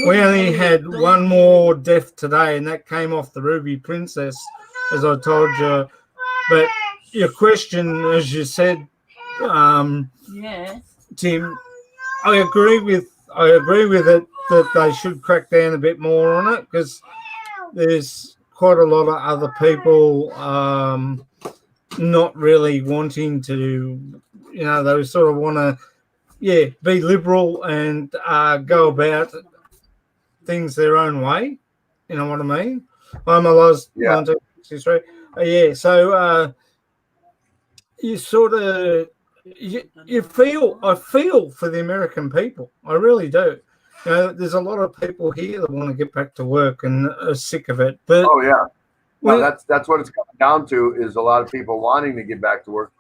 We only had one more death today, and that came off the Ruby Princess, as I told you. But your question, as you said, Yes. Tim, I agree with it that they should crack down a bit more on it, because there's quite a lot of other people not really wanting to, they sort of want to, be liberal and go about things their own way. You know what I mean? I'm a last 1963. So you sort of I feel for the American people. I really do. There's a lot of people here that want to get back to work and are sick of it. But well, that's what it's coming down to, is a lot of people wanting to get back to work.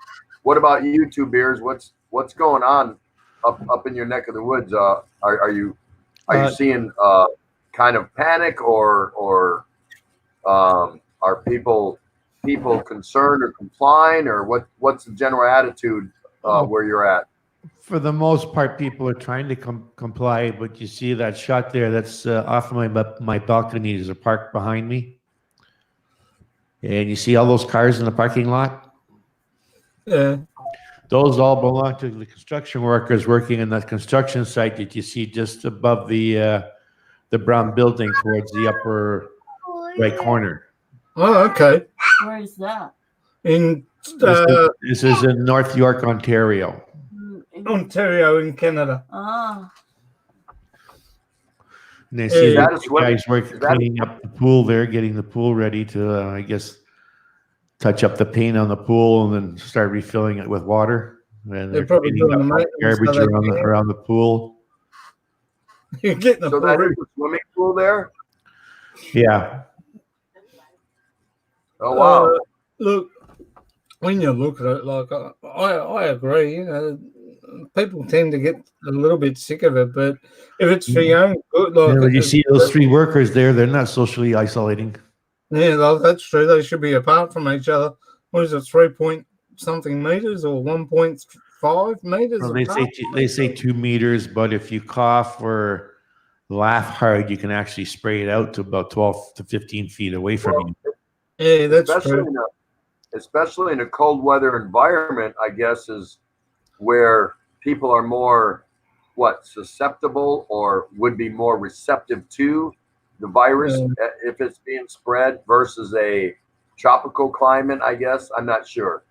What about you two, Beers? What's going on up in your neck of the woods? Are you seeing kind of panic, or are people concerned or complying, or what's the general attitude where you're at? For the most part, people are trying to comply, but you see that shot there, that's off my balcony. There's a park behind me. And you see all those cars in the parking lot? Yeah. Those all belong to the construction workers working in that construction site that you see just above the brown building towards the upper right corner. Oh, okay. Where is that? In this is in North York, Ontario. Ontario, in Canada. Ah. And they see the guys cleaning up the pool there, getting the pool ready to, I guess, touch up the paint on the pool and then start refilling it with water. And they're probably doing the garbage around the pool. You're getting so that is a swimming pool there? Yeah. Oh, wow. Look, when you look at it, like, I agree, people tend to get a little bit sick of it, but if it's for your own good, like, you see those three workers there, they're not socially isolating. Yeah, that's true. They should be apart from each other. What is it, 3 something meters or 1.5 meters? Well, they say 2 meters, but if you cough or laugh hard, you can actually spray it out to about 12 to 15 feet away from you. Yeah, that's true. Especially in a cold weather environment, I guess, is where people are more susceptible, or would be more receptive to the virus if it's being spread, versus a tropical climate, I guess. I'm not sure.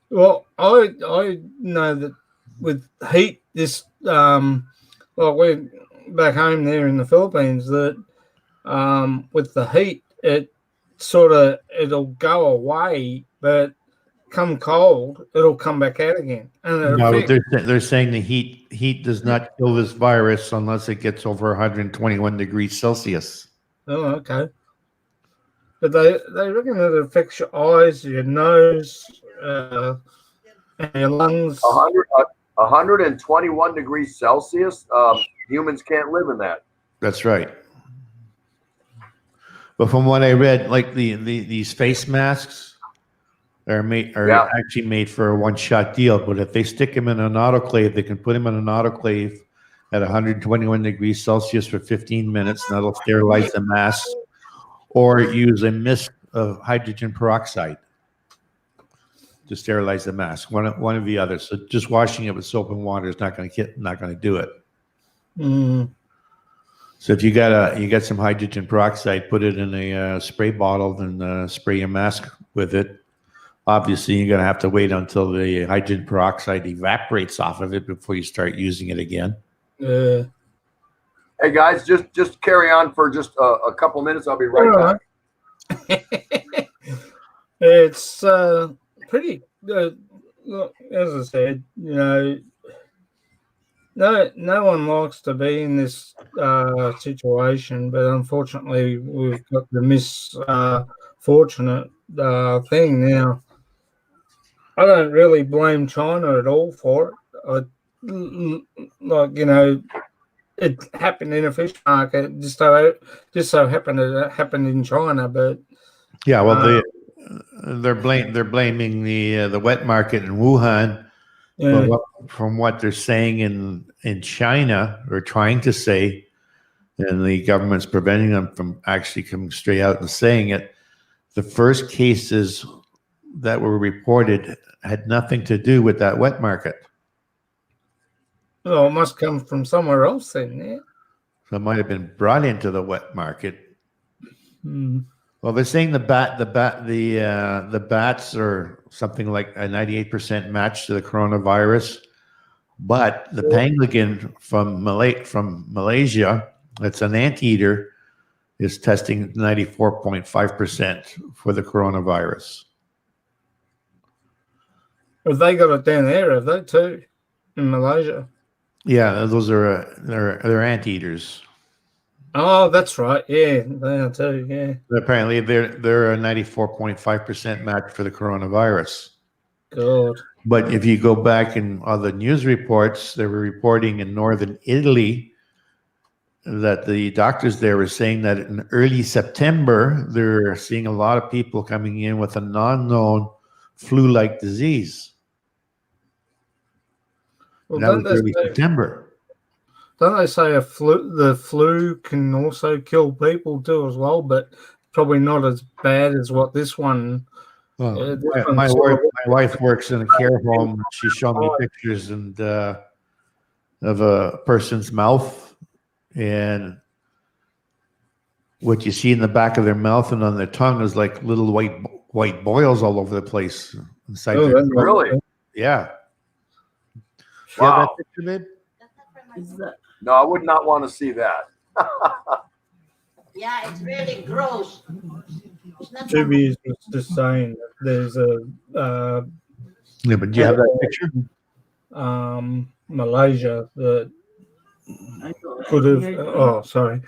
Well, I know that with heat, this we're back home there in the Philippines, that with the heat, it'll go away, but come cold, it'll come back out again. And no, they're saying the heat does not kill this virus unless it gets over 121 degrees Celsius. Oh, okay. But they reckon that it affects your eyes, your nose, and your lungs. 121 degrees Celsius. Humans can't live in that. That's right. But from what I read, like these face masks are actually made for a one-shot deal. But if they stick them in an autoclave, they can put them in an autoclave at 121 degrees Celsius for 15 minutes, and that'll sterilize the mask. Or use a mist of hydrogen peroxide to sterilize the mask. One of the others. So just washing it with soap and water is not going to do it. Mm. So if you got some hydrogen peroxide, put it in a spray bottle, and spray your mask with it. Obviously, you're going to have to wait until the hydrogen peroxide evaporates off of it before you start using it again. Hey guys, just carry on for just a couple minutes. I'll be right back. It's pretty. Look, as I said, no one likes to be in this situation, but unfortunately, we've got the misfortunate thing now. I don't really blame China at all for it. It happened in a fish market. Just so happened it happened in China, but yeah, well, they're blaming the wet market in Wuhan. But from what they're saying in China, or trying to say, and the government's preventing them from actually coming straight out and saying it. The first cases that were reported had nothing to do with that wet market. Oh, it must come from somewhere else then, yeah. So it might have been brought into the wet market. Hmm. Well, they're saying the bats are something like a 98% match to the coronavirus, but the pangolin from Malaysia, it's an anteater, is testing 94.5% for the coronavirus. Have they got it down there, have they too, in Malaysia? Yeah, those are they're anteaters. Oh, that's right. Yeah, they are too. Yeah. Apparently, they're a 94.5% match for the coronavirus. God. But if you go back in other news reports, they were reporting in northern Italy that the doctors there were saying that in early September, they're seeing a lot of people coming in with a non-known flu-like disease. Well, And that was early September. Don't they say the flu can also kill people too as well, but probably not as bad as what this one. Well, my wife works in a care home. She showed me pictures and of a person's mouth, and what you see in the back of their mouth and on their tongue is like little white boils all over the place inside. Really? Yeah. Wow. Yeah, that picture, babe? No, I would not want to see that. Yeah, it's really gross. Juby is just saying that there's a yeah, but do you have that picture? Malaysia that could have. Oh, sorry.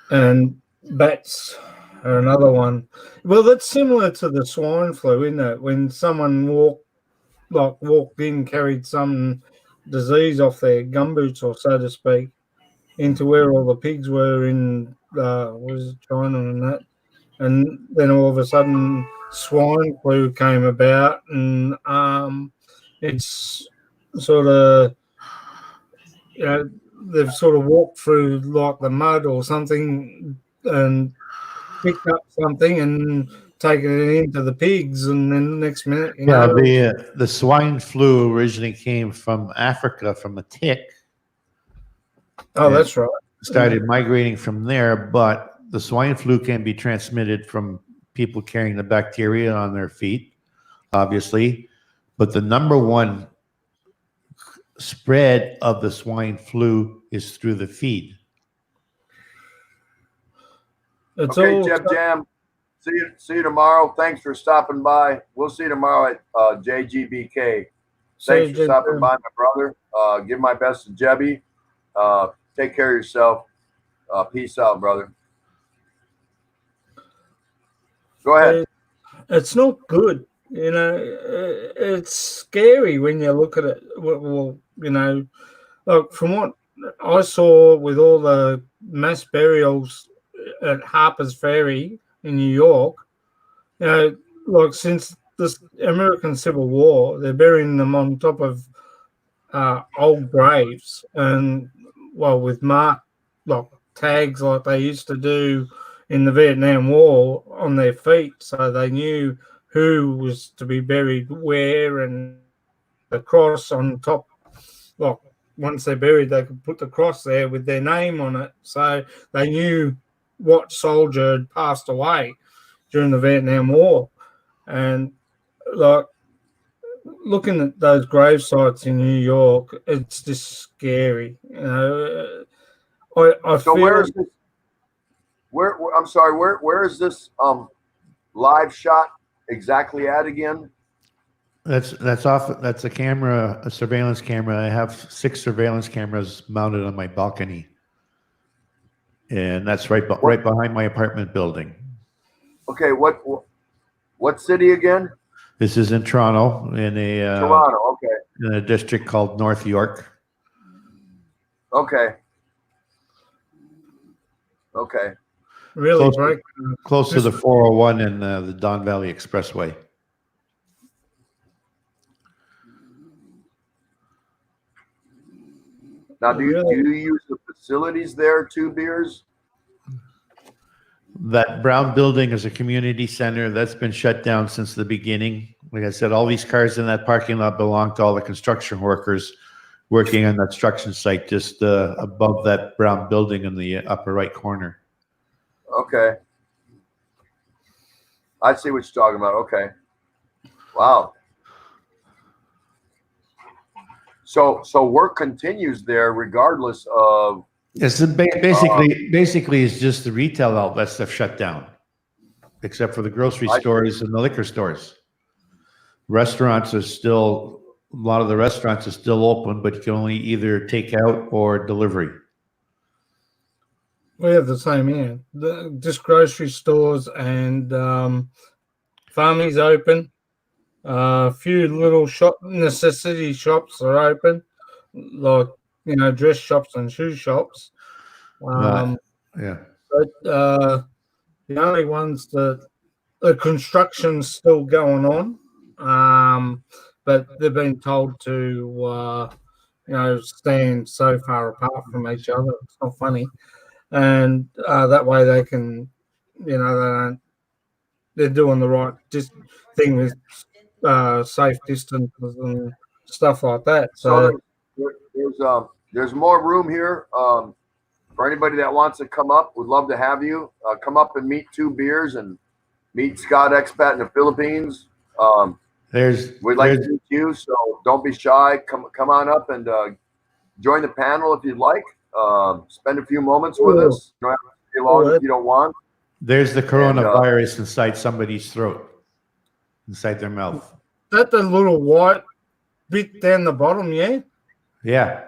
And bats are another one. Well, that's similar to the swine flu, isn't it? When someone walked in, carried some disease off their gumboots, or so to speak, into where all the pigs were in China and that, and then all of a sudden swine flu came about, and it's sort of, they've sort of walked through like the mud or something and picked up something and taken it into the pigs, and then the next minute, the swine flu originally came from Africa, from a tick. Oh, that's right. Started migrating from there, but the swine flu can be transmitted from people carrying the bacteria on their feet, obviously. But the number one spread of the swine flu is through the feed. Okay, Jeb Jam. See you tomorrow. Thanks for stopping by. We'll see you tomorrow at JGBK. Thanks for stopping by, my brother. Give my best to Jebby. Take care of yourself. Peace out, brother. Go ahead. It's not good. It's scary when you look at it. Well, look, from what I saw with all the mass burials at Harper's Ferry in New York, like since the American Civil War, they're burying them on top of old graves, and with tags like they used to do in the Vietnam War on their feet, so they knew who was to be buried where, and the cross on top. Once they're buried, they could put the cross there with their name on it, so they knew what soldier had passed away during the Vietnam War. And looking at those grave sites in New York, it's just scary. I so feel. Where is this? I'm sorry. Where is this live shot exactly at again? That's a camera, a surveillance camera. I have 6 surveillance cameras mounted on my balcony, and that's right behind my apartment building. Okay, what city again? This is in Toronto, Toronto. Okay. In a district called North York. Okay. Really close to the 401 and the Don Valley Expressway. Now, do Really? you use the facilities there, Two Beers? That brown building is a community center that's been shut down since the beginning. Like I said, all these cars in that parking lot belong to all the construction workers working on that construction site just above that brown building in the upper right corner. Okay. I see what you're talking about. Okay. Wow. So work continues there regardless of. It's basically it's just the retail outlets that shut down, except for the grocery stores and the liquor stores. Restaurants are still, a lot of the restaurants are still open, but you can only either take out or delivery. We have the same here. Just grocery stores and farming's open. A few little necessity shops are open, like dress shops and shoe shops. Yeah. But the only ones that the construction's still going on, but they've been told to stand so far apart from each other. It's not funny, and that way they can, they're doing the right thing with safe distances and stuff like that. So there's more room here for anybody that wants to come up. We'd love to have you come up and meet Two Beers and meet Scott Expat in the Philippines. We'd like to meet you, so don't be shy. Come on up and join the panel if you'd like. Spend a few moments with us. You don't have to stay long if you don't want. There's the coronavirus inside somebody's throat, inside their mouth. That the little white bit down the bottom, yeah? Yeah.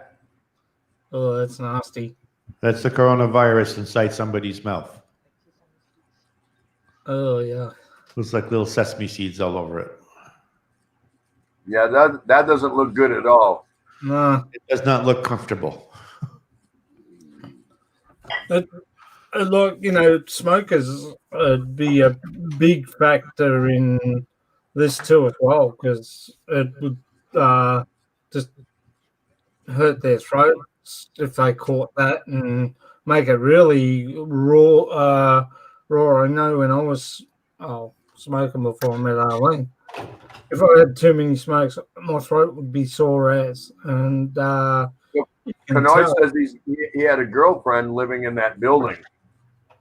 Oh, that's nasty. That's the coronavirus inside somebody's mouth. Oh, yeah. Looks like little sesame seeds all over it. Yeah, that doesn't look good at all. No. It does not look comfortable. Look, smokers would be a big factor in this too as well, because it would just hurt their throats if they caught that and make it really raw. I know when I was smoking before I met Arlene, if I had too many smokes, my throat would be sore as. And Kanoy says he had a girlfriend living in that building.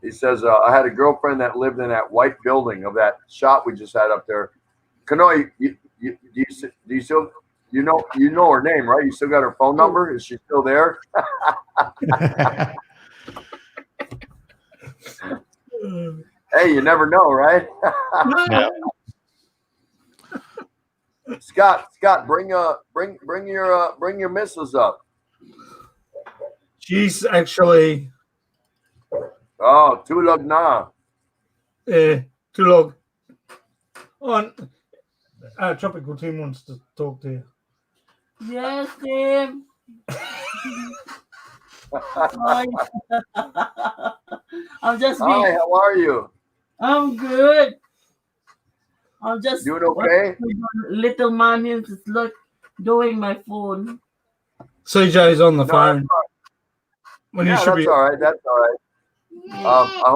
He says, I had a girlfriend that lived in that white building of that shop we just had up there. Kanoy, do you still know her name, right? You still got her phone number? Is she still there? Hey, you never know, right? Yeah. Scott, bring your missus up. she's actually Oh, tulog na. Tulog. On Tropical Team wants to talk to you. Yes, Tim. Hi. I'm just Hi, being, how are you? I'm good. I'm just Doing okay? Little man is look doing my phone. CJ's on the phone. That's all right. When Yeah, you should that's be. all right. That's all right. I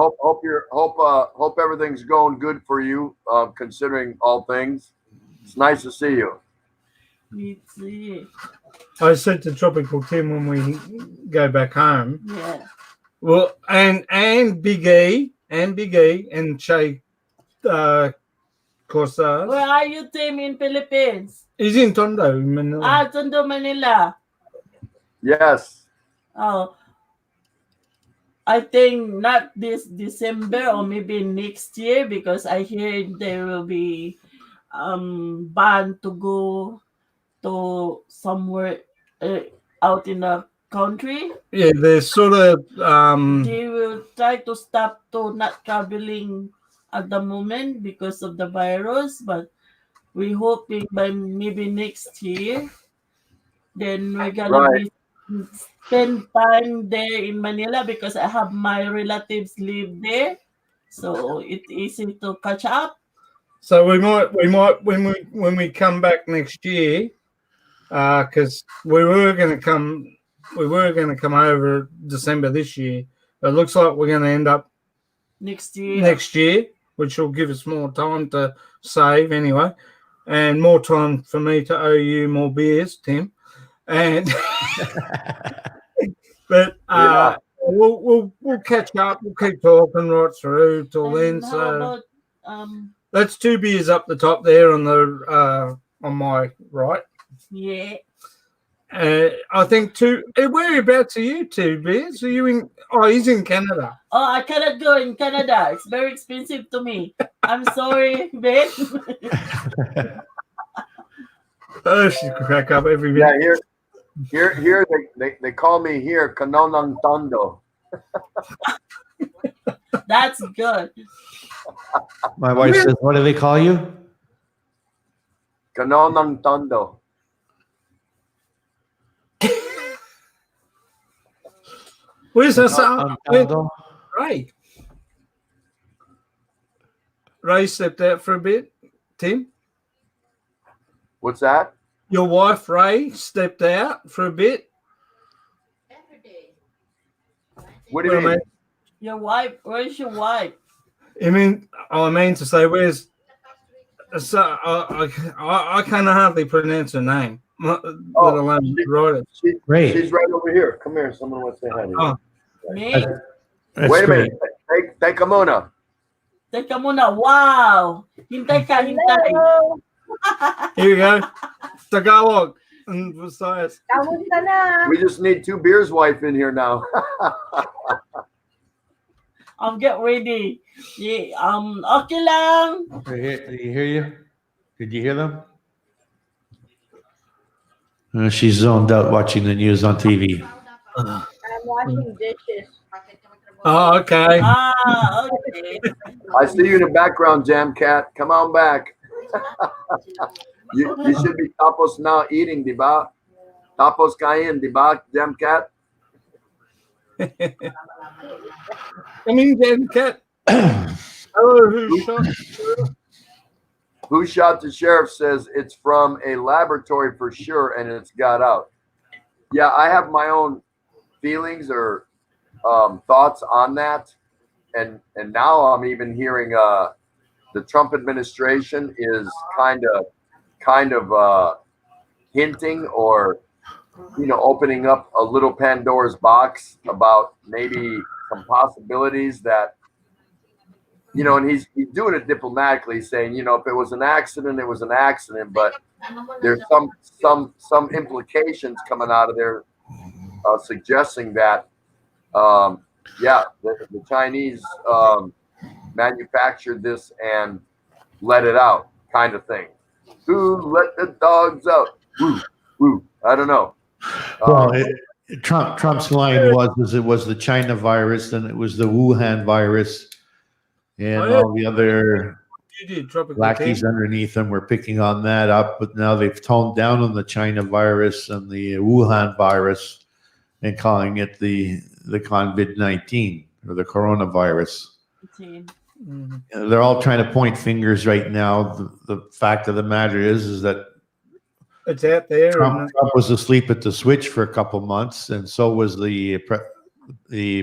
hope everything's going good for you, considering all things. It's nice to see you. Me too. I said to Tropical Tim when we go back home. Yeah. Well, and Big E and Shay Corsage. Where are you, Tim, in Philippines? He's in Tondo, Manila. Tondo, Manila. Yes. Oh, I think not this December or maybe next year, because I hear there will be banned to go to somewhere out in the country. Yeah, they're sort of They will try to stop to not traveling at the moment because of the virus, but we're hoping by maybe next year, then we're gonna be spend time there in Manila because I have my relatives live there, so it's easy to catch up. So we might when we come back next year, because we were going to come we were going to come over December this year. But it looks like we're going to end up next year. next year, which will give us more time to save anyway, and more time for me to owe you more beers, Tim. And but Yeah. we'll catch up. We'll keep talking right through till then. And how So about that's 2 beers up the top there on the on my right. yeah. I think 2. Whereabouts are you 2 beers? Are you in? Oh, he's in Canada. Oh, I cannot go in Canada. It's very expensive to me. I'm sorry, babe. Oh, she crack up every Yeah, bit. here they call me here Kanonang Tondo. That's good. My wife says, "What do they call you?" Kanonang Tondo. Where's the sound? Tondo. Ray. Ray stepped out for a bit. Tim, What's that? your wife Ray stepped out for a bit. What do you mean? Your wife, where's your wife? I mean to say, where's? So I can hardly pronounce her name, let alone write it. Ray. She's right over here. Come here. Someone wants to say hi to you. Oh. Me? That's Wait a great. minute. Teka muna. Teka muna. Wow. Hintay ka, hintay. Hello. Here we go. Tagalog and Visayas. Kamusta na? We just need 2 beers wife in here now. I'll get ready. Yeah, okay lang. Did you hear you? Did you hear them? She's zoned out watching the news on TV. I'm washing dishes. Oh, okay. Ah, okay. I see you in the background, Jam Cat. Come on back. you should be tapos now eating, diba? Tapos kain, diba, Jam Cat? I mean, Dan Cat. Hello, who shot? Who Shot the Sheriff says it's from a laboratory for sure and it's got out. Yeah, I have my own feelings or thoughts on that. And now I'm even hearing the Trump administration is kind of hinting or opening up a little Pandora's box about maybe some possibilities that and he's doing it diplomatically, saying if it was an accident, it was an accident, but there's some implications coming out of there suggesting that the Chinese manufactured this and let it out, kind of thing. Who let the dogs out? Woo, woo. I don't know. Well, Trump's line was it was the China virus and it was the Wuhan virus, and all the other lackeys underneath them were picking on that up. But now they've toned down on the China virus and the Wuhan virus and calling it the COVID-19 or the coronavirus. They're all trying to point fingers right now. The fact of the matter is that it's out there. Trump was asleep at the switch for a couple months, and so was the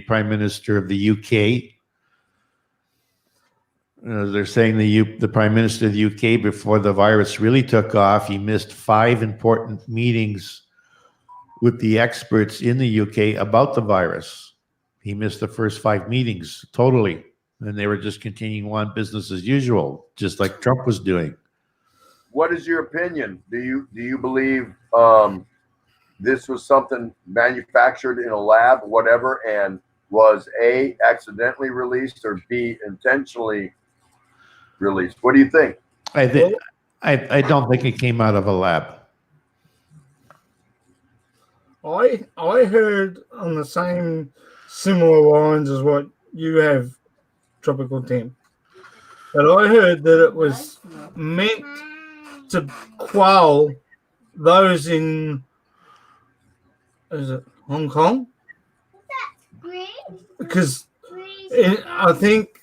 Prime Minister of the UK. They're saying the Prime Minister of the UK, before the virus really took off, he missed 5 important meetings with the experts in the UK about the virus. He missed the first 5 meetings totally, and they were just continuing on business as usual, just like Trump was doing. What is your opinion? Do you believe this was something manufactured in a lab, whatever, and was A, accidentally released, or B, intentionally released? What do you think? I don't think it came out of a lab. I heard on the same similar lines as what you have, Tropical Tim. But I heard that it was meant to quell those in, is it Hong Kong? Because I think,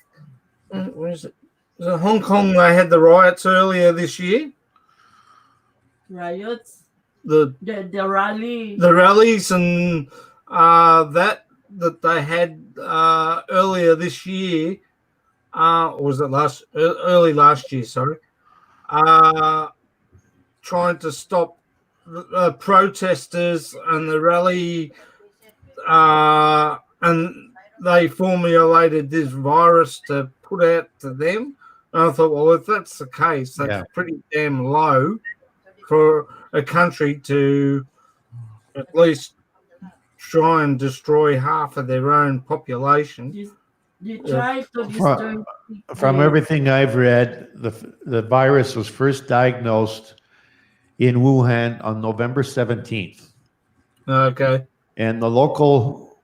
where is it? Was it Hong Kong? They had the riots earlier this year. Riots? the rally. the rallies and that they had earlier this year, or was it early last year? Sorry, trying to stop protesters and the rally, and they formulated this virus to put out to them. And I thought, well, if that's the case, that's pretty damn low for a country to at least try and destroy half of their own population. You try to destroy. From everything I've read, the virus was first diagnosed in Wuhan on November 17th. Okay. And the local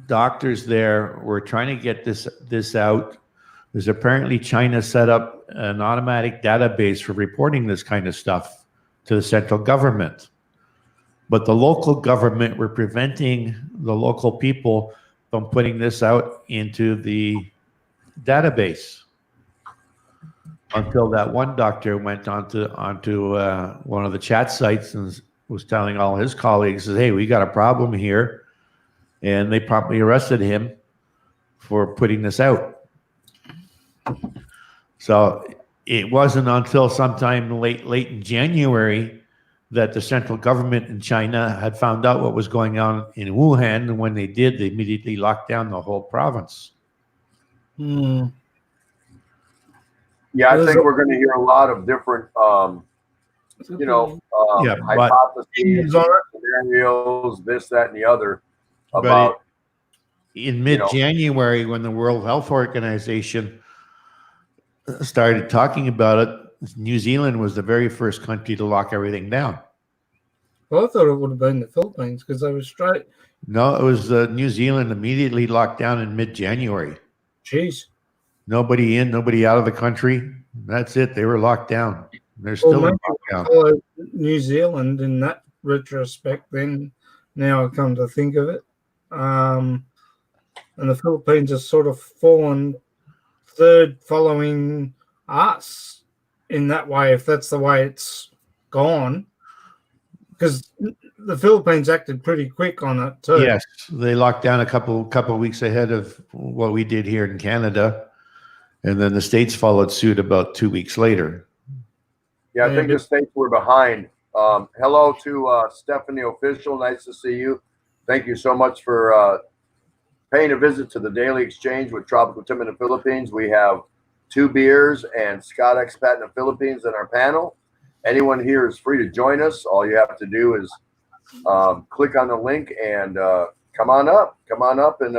doctors there were trying to get this out. There's apparently China set up an automatic database for reporting this kind of stuff to the central government. But the local government were preventing the local people from putting this out into the database until that one doctor went onto one of the chat sites and was telling all his colleagues, hey, we got a problem here. And they promptly arrested him for putting this out. So it wasn't until sometime late in January that the central government in China had found out what was going on in Wuhan. And when they did, they immediately locked down the whole province. Hmm. Yeah, I think we're going to hear a lot of different, hypotheses, scenarios, this, that, and the other about. In mid-January, when the World Health Organization started talking about it, New Zealand was the very first country to lock everything down. Well, I thought it would have been the Philippines because they were straight. No, it was New Zealand immediately locked down in mid-January. Jeez. Nobody in, nobody out of the country. That's it. They were locked down. They're still in lockdown. New Zealand in that retrospect, then now I come to think of it. And the Philippines has sort of fallen third following us in that way, if that's the way it's gone. Because the Philippines acted pretty quick on it too. Yes, they locked down a couple of weeks ahead of what we did here in Canada. And then the States followed suit about 2 weeks later. Yeah, I think the States were behind. Hello to Stephanie Official. Nice to see you. Thank you so much for paying a visit to the Daily Exchange with Tropical Tim in the Philippines. We have 2 beers and Scott Expat in the Philippines in our panel. Anyone here is free to join us. All you have to do is click on the link and come on up and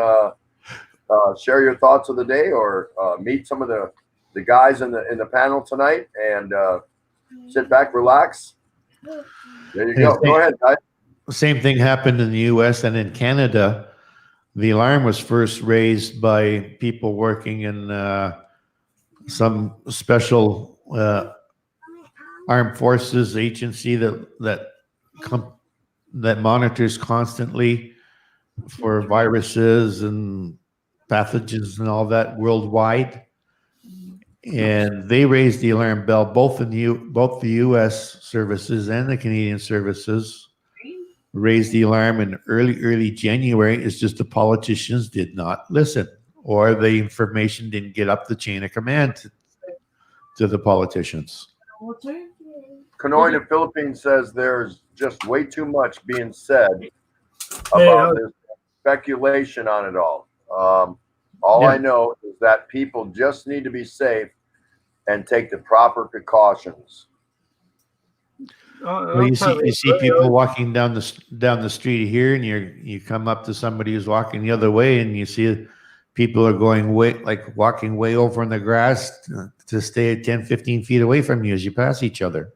share your thoughts of the day, or meet some of the guys in the panel tonight, and sit back, relax. There you go. Go ahead, guys. Same thing happened in the U.S. and in Canada. The alarm was first raised by people working in some special armed forces agency that monitors constantly for viruses and pathogens and all that worldwide. And they raised the alarm bell, both the U.S. services and the Canadian services raised the alarm in early January. It's just the politicians did not listen, or the information didn't get up the chain of command to the politicians. Kanoy in the Philippines says there's just way too much being said about this speculation on it all. I know is that people just need to be safe and take the proper precautions. Well, you see people walking down the street here, and you come up to somebody who's walking the other way, and you see people are walking way over in the grass to stay 10, 15 feet away from you as you pass each other.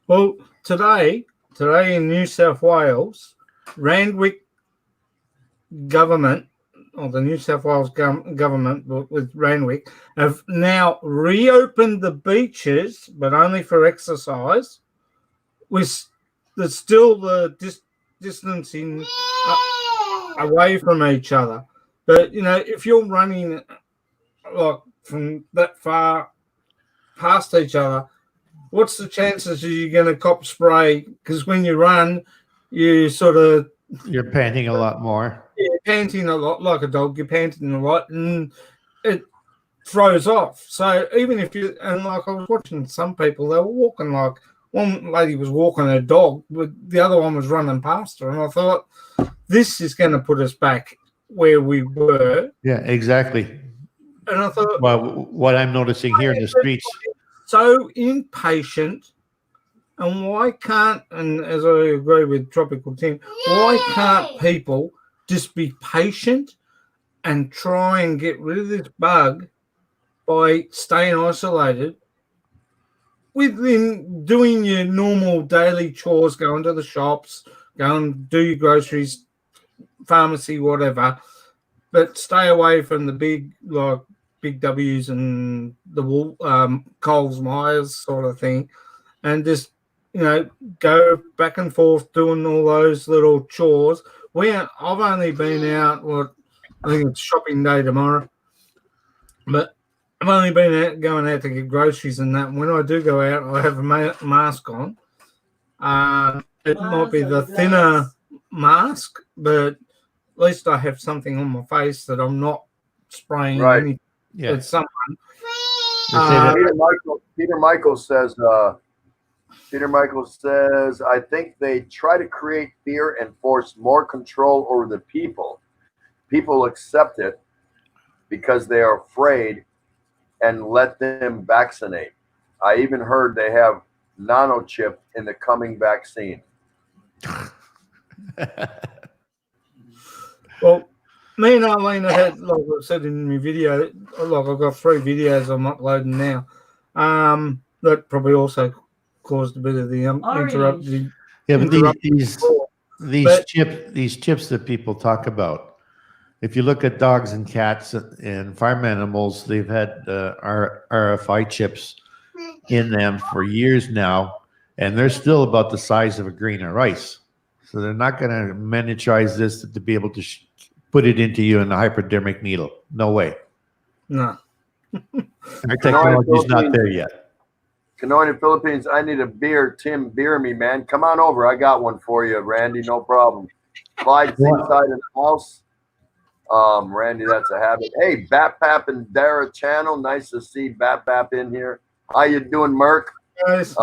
Well, today in New South Wales, Randwick government, or the New South Wales government with Randwick, have now reopened the beaches, but only for exercise, with still the distancing away from each other. But, if you're running like from that far past each other, what's the chances that you're going to cop spray? Because when you run, you sort of You're panting a lot more. you're panting a lot like a dog. You're panting a lot, and it throws off. So even if you and like I was watching some people, they were walking like one lady was walking her dog, but the other one was running past her, and I thought this is going to put us back where we were. Yeah, exactly. And I thought, Well, what I'm noticing here in the streets. so impatient, and why can't, and as I agree with Tropical Tim, why can't people just be patient and try and get rid of this bug by staying isolated within doing your normal daily chores, going to the shops, go and do your groceries, pharmacy, whatever, but stay away from the big W's and the Coles Myers sort of thing, and just go back and forth doing all those little chores. I've only been out. I think it's shopping day tomorrow, but I've only been going out to get groceries and that. When I do go out, I have a mask on. It might be the thinner mask, but at least I have something on my face that I'm not spraying anything at someone. Peter Michael says, I think they try to create fear and force more control over the people. People accept it because they are afraid and let them vaccinate. I even heard they have nanochip in the coming vaccine. Well, me and Arlene had, like I said in my video, like I've got 3 videos I'm uploading now. That probably also caused a bit of the interrupted. Yeah, but these chips that people talk about, if you look at dogs and cats and farm animals, they've had RFI chips in them for years now, and they're still about the size of a grain of rice. So they're not going to miniaturize this to be able to put it into you in a hypodermic needle. No way. No. Our technology's not there yet. Canoina, Philippines, I need a beer. Tim, beer me, man. Come on over. I got one for you, Randy. No problem. Clyde's inside in the house. Randy, that's a habit. Hey, Bat and Dara channel. Nice to see Bat in here. How you doing, Merc? Nice.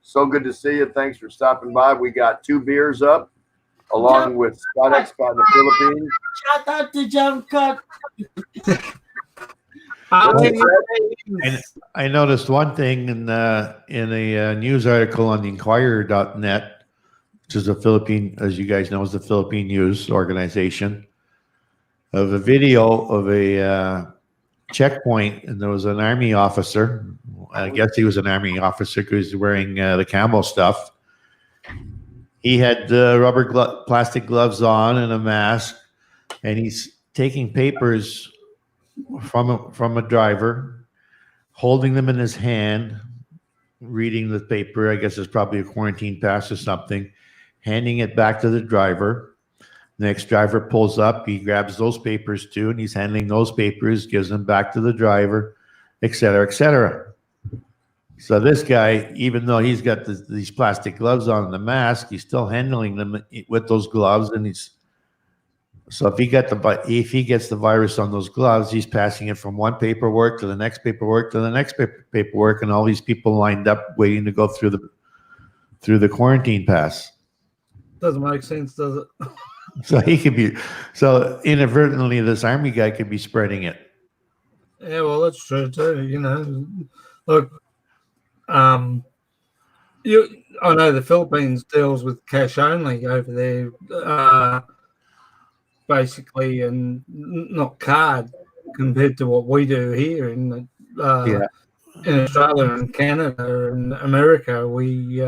So good to see you. Thanks for stopping by. We got 2 beers up, along with Scott Expo in the Philippines. Shout out to Jump Cut. And I noticed one thing in a news article on the Inquirer.net, which is a Philippine, as you guys know, is the Philippine news organization, of a video of a checkpoint, and there was an army officer. I guess he was an army officer because he's wearing the camo stuff. He had plastic gloves on and a mask, and he's taking papers from a driver, holding them in his hand, reading the paper. I guess it's probably a quarantine pass or something, handing it back to the driver. Next driver pulls up, he grabs those papers too, and he's handling those papers, gives them back to the driver, et cetera, et cetera. So this guy, even though he's got these plastic gloves on and the mask, he's still handling them with those gloves, and so if he gets the virus on those gloves, he's passing it from one paperwork to the next paperwork to the next paperwork, and all these people lined up waiting to go through the quarantine pass. Doesn't make sense, does it? So inadvertently, this army guy could be spreading it. Yeah, well, that's true too. Look, I know the Philippines deals with cash only over there, basically, and not card compared to what we do here in Australia and Canada and America. We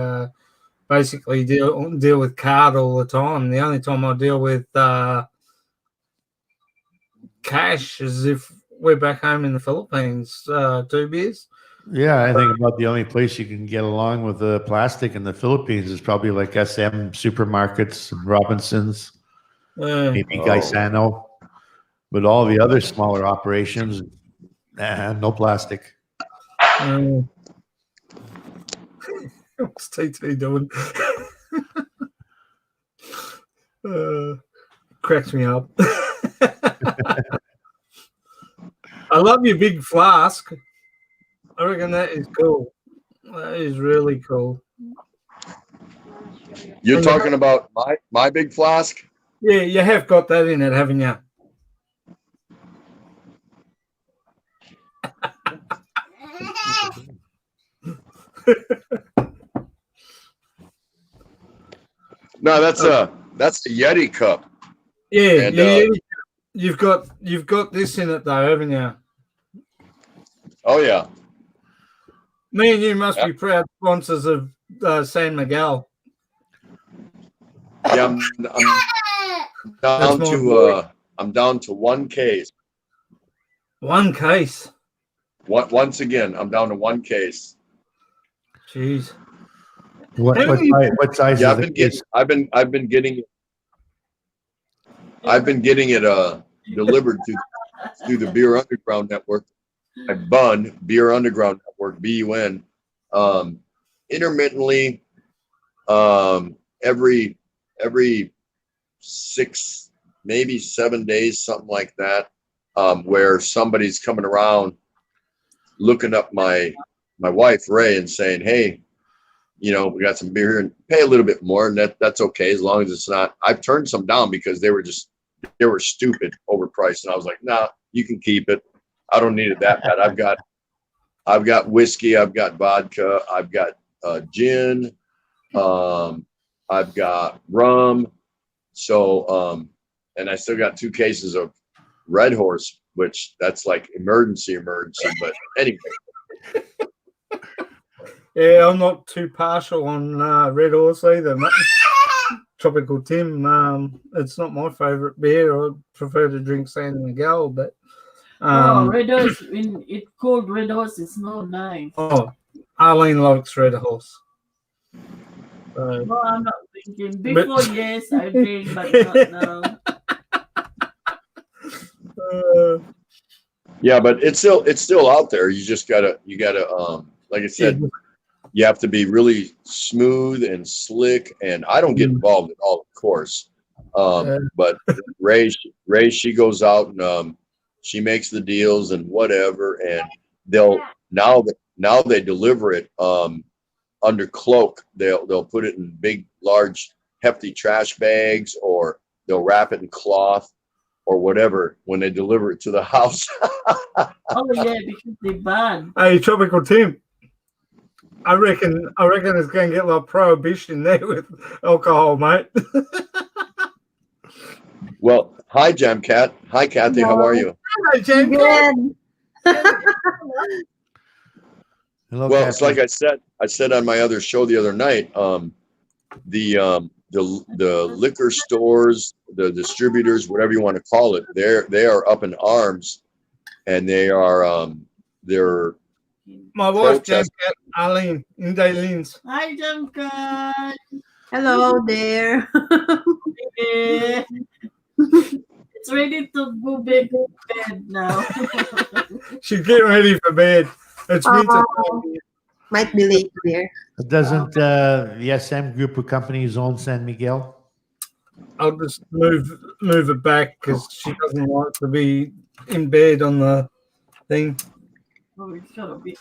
basically deal with card all the time. The only time I deal with cash is if we're back home in the Philippines. 2 beers. Yeah, I think about the only place you can get along with the plastic in the Philippines is probably like SM supermarkets and Robinsons, maybe Gaisano, but all the other smaller operations, no plastic. What's TT doing? Cracks me up. I love your big flask. I reckon that is cool. That is really cool. You're talking about my big flask? Yeah, you have got that in it, haven't you? No, that's a Yeti cup. Yeah, And, yeah. You've got this in it though, haven't you? Oh yeah. Me and you must be proud sponsors of San Miguel. Yeah, I'm down to one case. One case. Once again, I'm down to one case. Jeez. What size Yeah, is the case? I've been getting it delivered through the Beer Underground Network. BUN, Beer Underground Network, BUN. Intermittently, every 6, maybe 7 days, something like that, where somebody's coming around looking up my wife Ray and saying, hey, we got some beer here, and pay a little bit more, and that's okay as long as it's not. I've turned some down because they were stupid, overpriced, and I was like, nah, you can keep it. I don't need it that bad. I've got whiskey, I've got vodka, I've got gin, I've got rum. So, and I still got 2 cases of Red Horse, which that's like emergency. But anyway. Yeah, I'm not too partial on Red Horse either, mate. Tropical Tim, it's not my favourite beer. I prefer to drink San Miguel, but Red Horse, when it's called Red Horse, it's not nice. Oh, Arlene likes Red Horse. No, I'm not drinking. Before, yes, I drink, but not now. Yeah, but it's still out there. You just gotta like I said, you have to be really smooth and slick, and I don't get involved at all, of course. But Ray, she goes out and she makes the deals and whatever, and now they deliver it under cloak. They'll put it in big, large, hefty trash bags, or they'll wrap it in cloth or whatever when they deliver it to the house. Oh yeah, because they ban. Hey, Tropical Tim, I reckon it's going to get like prohibition there with alcohol, mate. Well, hi, Jam Cat. Hi, Kathy. How are you? Hello, Jam Cat. Hello, Well, Kathy. it's like I said on my other show the other night. The liquor stores, the distributors, whatever you want to call it, they are up in arms, and they're My wife, Jam Cat, Arlene, in Daylins. Hi, Jamka. Hello there. Yeah. It's ready to go back to bed now. She's getting ready for bed. It's winter. Might be late there. Doesn't the SM group of companies own San Miguel? I'll just move it back because she doesn't like to be in bed on the thing. Oh, it's gotta be.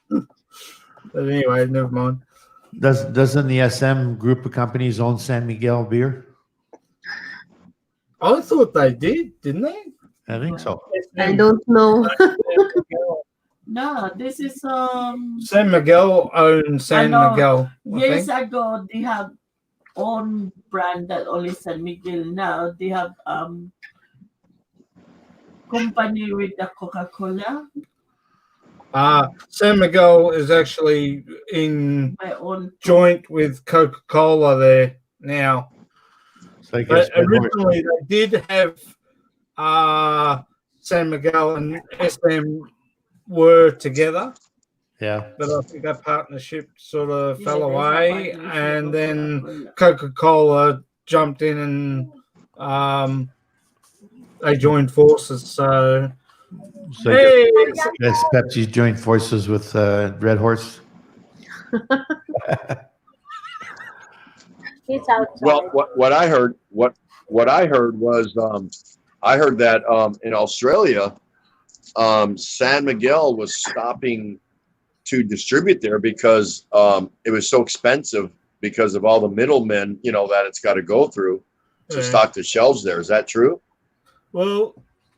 But anyway, never mind. Doesn't the SM group of companies own San Miguel beer? I thought they did, didn't they? I think so. I don't know. No, this is San Miguel owns San I know. Miguel. Years ago they have own brand that only San Miguel. Now they have company with the Coca-Cola. San Miguel is actually in My own. joint with Coca-Cola there now. So I guess But originally they did have San Miguel and SM were together, yeah. but I think that partnership sort of Yeah, fell there's a away, partnership and with then Coca-Cola. Coca-Cola jumped in and they joined forces. So, So hey, I guess Pepsi's joined forces with Red Horse. He's outside. Well, what I heard was I heard that in Australia, San Miguel was stopping to distribute there because it was so expensive because of all the middlemen, that it's got to go through to stock the shelves there. Is that true? Well,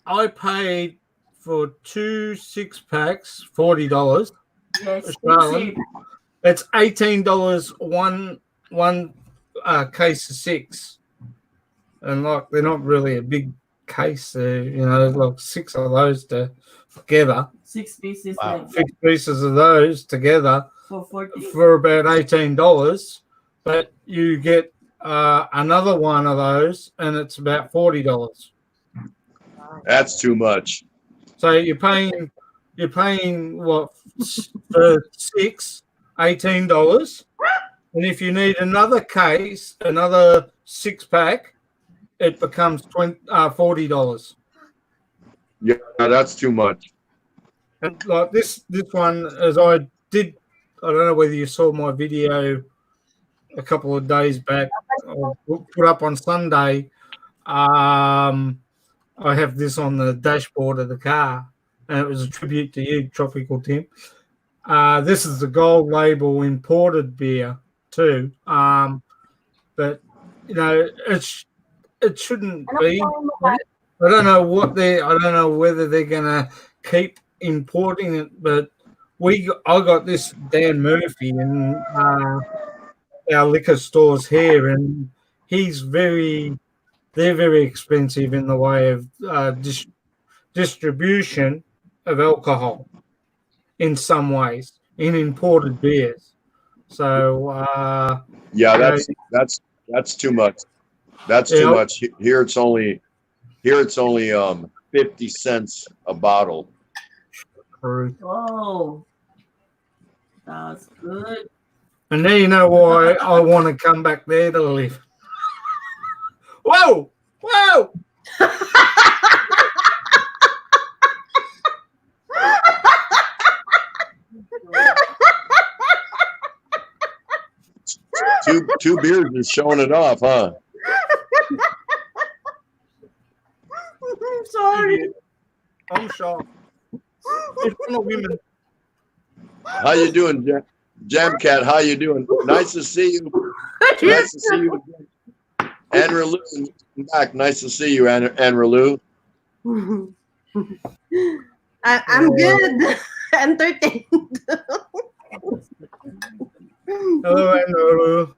I paid for 2 6-packs $40. Yes, Australian. It's $18 one case of 6, and like they're not really a big case. Like 6 of those together. 6 pieces Wow. like 6 pieces of those together for 40. for about $18, but you get another one of those, and it's about $40. That's too much. So you're paying what for 6, $18, and if you need another case, another 6-pack, it becomes $40. Yeah, that's too much. And like this one, as I don't know whether you saw my video a couple of days back, or put up on Sunday. I have this on the dashboard of the car, and it was a tribute to you, Tropical Tim. This is the gold label imported beer too, but it shouldn't be. I don't know whether they're gonna keep importing it, but I got this Dan Murphy in our liquor stores here, and they're very expensive in the way of distribution of alcohol in some ways in imported beers. So Yeah, that's too much. That's too much. Here it's only 50 cents a bottle. Oh, that's good. And now you know why I want to come back there to live. Whoa! Whoa! Two beers is showing it off, huh? I'm sorry. I'm shocked. In front of women. How you doing, Jam Cat? How you doing? Nice to see you. Nice to see you again. Andrew Lou, back. Nice to see you, Andrew Lou. I'm good. Entertained. Hello, Andrew.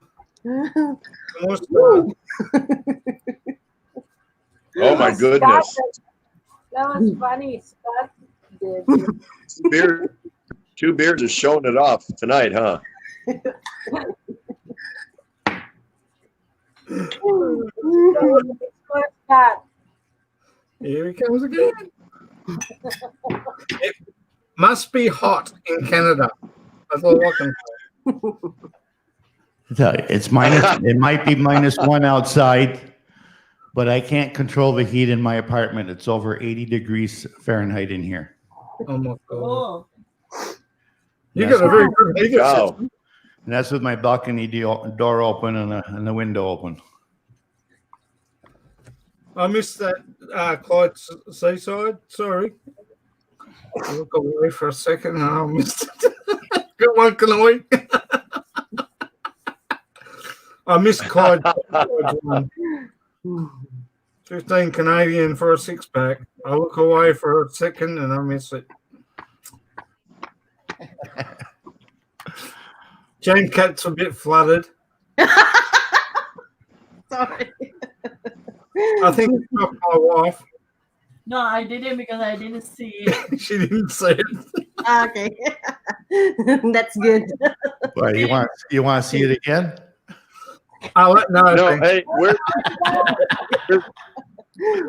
Oh my goodness. That was funny. Scott did. Two beers is showing it off tonight, huh? Scott. Here he comes again. It must be hot in Canada. That's all I can say. It's minus. It might be -1 outside, but I can't control the heat in my apartment. It's over 80 degrees Fahrenheit in here. Oh my God. Oh, You got a very good heater Wow. system. And that's with my balcony door open and the window open. I missed that Clyde Seaside. Sorry. I look away for a second and I missed it. Got one canoe. I missed Clyde. 15 Canadian for a 6-pack. I look away for a second and I miss it. Jane Cat's a bit flooded. Sorry. I think it's not my wife. no, I didn't because I didn't see it. She didn't say it. Okay. That's good. But you want to see it again? No, No, hey, wait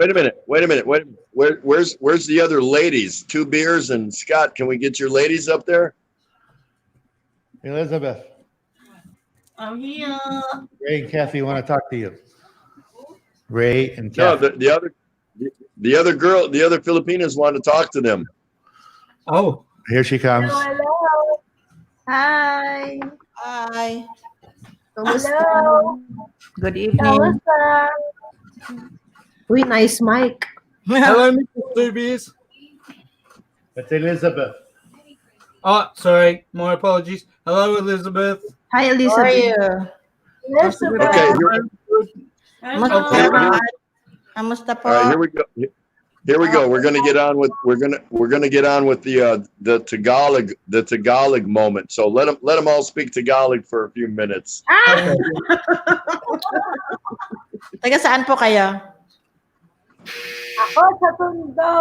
a minute. Where's the other ladies? 2 beers and Scott. Can we get your ladies up there? Elizabeth, I'm here. Ray and Kathy want to talk to you. Ray and No, Kathy. the other girl, the other Filipinas want to talk to them. Oh, Here she comes. Hello. Hi. Hi. Kamusta? Hello. Good evening. Kamusta? Uy, nice mic. Hello, Mr. Stoobies. That's Elizabeth. Oh, sorry. My apologies. Hello, Elizabeth. Hi, How are Elizabeth. you? Elizabeth. Okay, Kamusta Hello. po? Here- Kamusta po? all right, here we go. Here we go. We're gonna get on with the Tagalog moment. So let them all speak Tagalog for a few minutes. Ah! Taga saan po kayo? Ako sa Tondo.